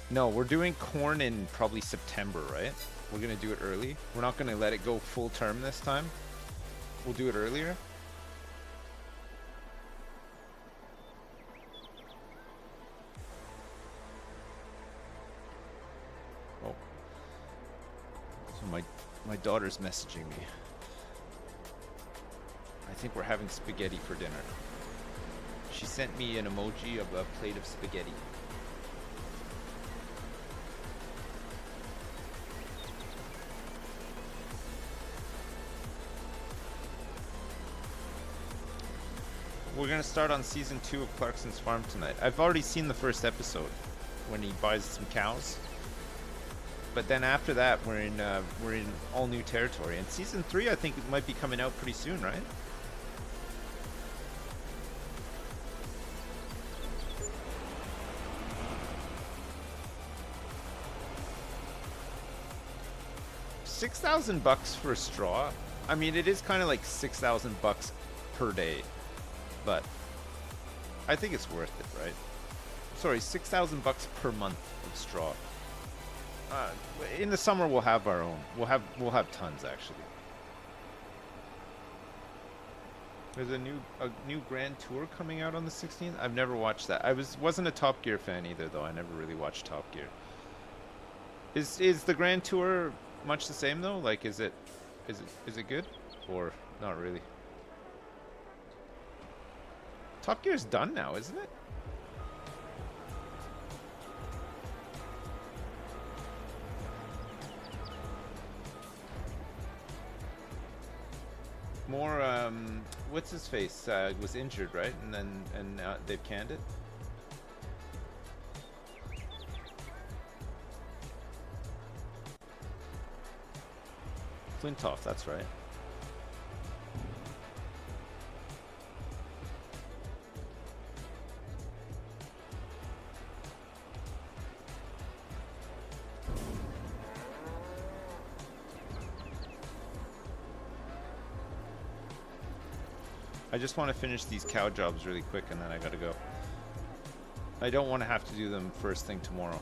No, we're doing corn in probably September, right? We're gonna do it early. We're not gonna let it go full term this time. We'll do it earlier. Oh. So my daughter's messaging me. I think we're having spaghetti for dinner. She sent me an emoji of a plate of spaghetti. We're gonna start on season 2 of Clarkson's Farm tonight. I've already seen the first episode when he buys some cows. But then after that, we're in all new territory. And season 3, I think, might be coming out pretty soon, right? $6,000 for straw. I mean, it is kind of like $6,000 per day, but I think it's worth it, right? Sorry, $6,000 per month of straw. In the summer, we'll have our own. We'll have tons actually. There's a new Grand Tour coming out on the 16th. I've never watched that. I wasn't a Top Gear fan either, though. I never really watched Top Gear. Is the Grand Tour much the same though? Like, is it good or not really? Top Gear's done now, isn't it? More, what's his face was injured, right? And now they've canned it. Flintoff, that's right. I just want to finish these cow jobs really quick and then I gotta go. I don't want to have to do them first thing tomorrow.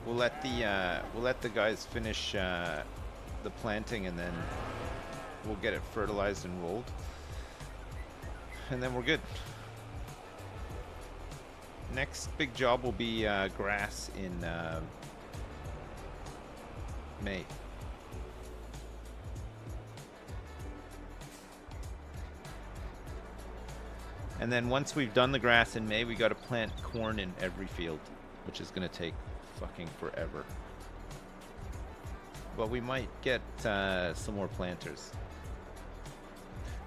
we'll let the guys finish the planting, and then we'll get it fertilized and rolled, and then we're good. Next big job will be grass in May. And then once we've done the grass in May, we got to plant corn in every field, which is going to take fucking forever. But we might get some more planters.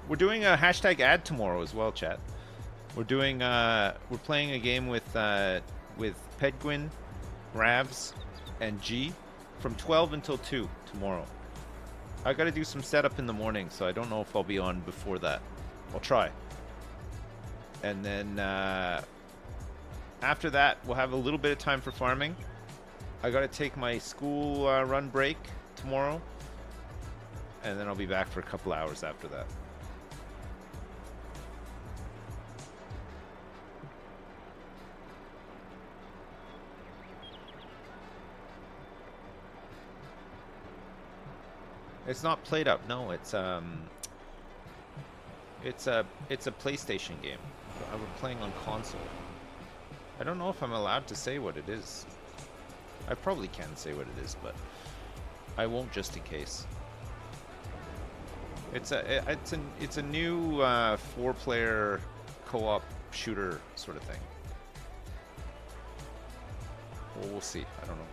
We're doing a hashtag ad tomorrow as well, chat. We're doing we're playing a game with Pedguin, Ravs, and G from 12 until 2 tomorrow. I got to do some setup in the morning, so I don't know if I'll be on before that. I'll try. And then after that, we'll have a little bit of time for farming. I got to take my school run break tomorrow, and then I'll be back for a couple hours after that. It's not played up. No, it's a PlayStation game. We're playing on console. I don't know if I'm allowed to say what it is. I probably can say what it is, but I won't just in case. It's a new 4-player co-op shooter sort of thing. Well, we'll see. I don't know.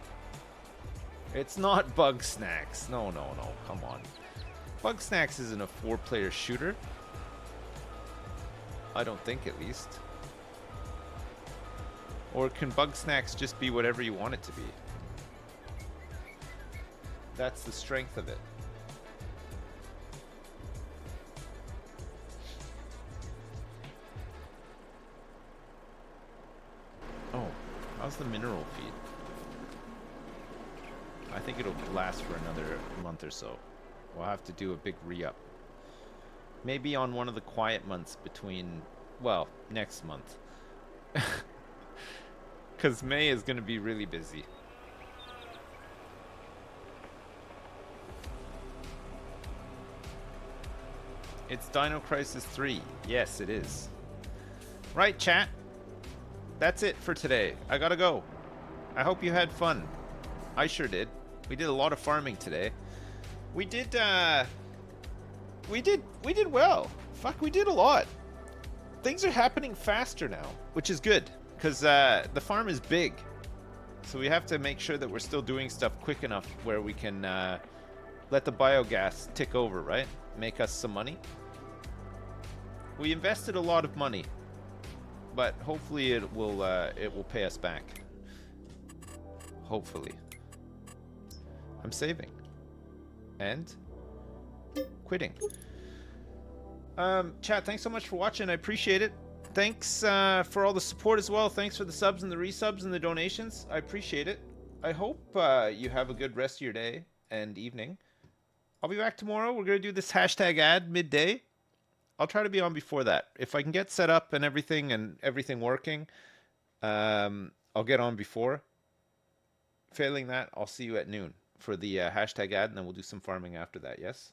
It's not Bug Snacks. No, come on. Bug Snacks isn't a 4-player shooter. I don't think, at least. Or can Bug Snacks just be whatever you want it to be? That's the strength of it. Oh, how's the mineral feed? I think it'll last for another month or so. We'll have to do a big re-up. Maybe on one of the quiet months between, well, next month. Because May is going to be really busy. It's Dino Crisis 3. Yes, it is. Right, chat. That's it for today. I gotta go. I hope you had fun. I sure did. We did a lot of farming today. We did well. Fuck, we did a lot. Things are happening faster now, which is good, because the farm is big. So we have to make sure that we're still doing stuff quick enough where we can let the biogas tick over, right? Make us some money. We invested a lot of money, but hopefully it will pay us back. Hopefully. I'm saving. And quitting. Chat, thanks so much for watching. I appreciate it. Thanks for all the support as well. Thanks for the subs and the resubs and the donations. I appreciate it. I hope you have a good rest of your day and evening. I'll be back tomorrow. We're going to do this hashtag ad midday. I'll try to be on before that. If I can get set up and everything working, I'll get on before. Failing that, I'll see you at noon for the hashtag ad, and then we'll do some farming after that, yes?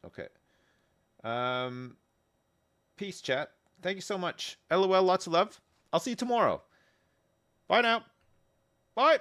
Okay. Peace, chat. Thank you so much. LOL, lots of love. I'll see you tomorrow. Bye now. Bye.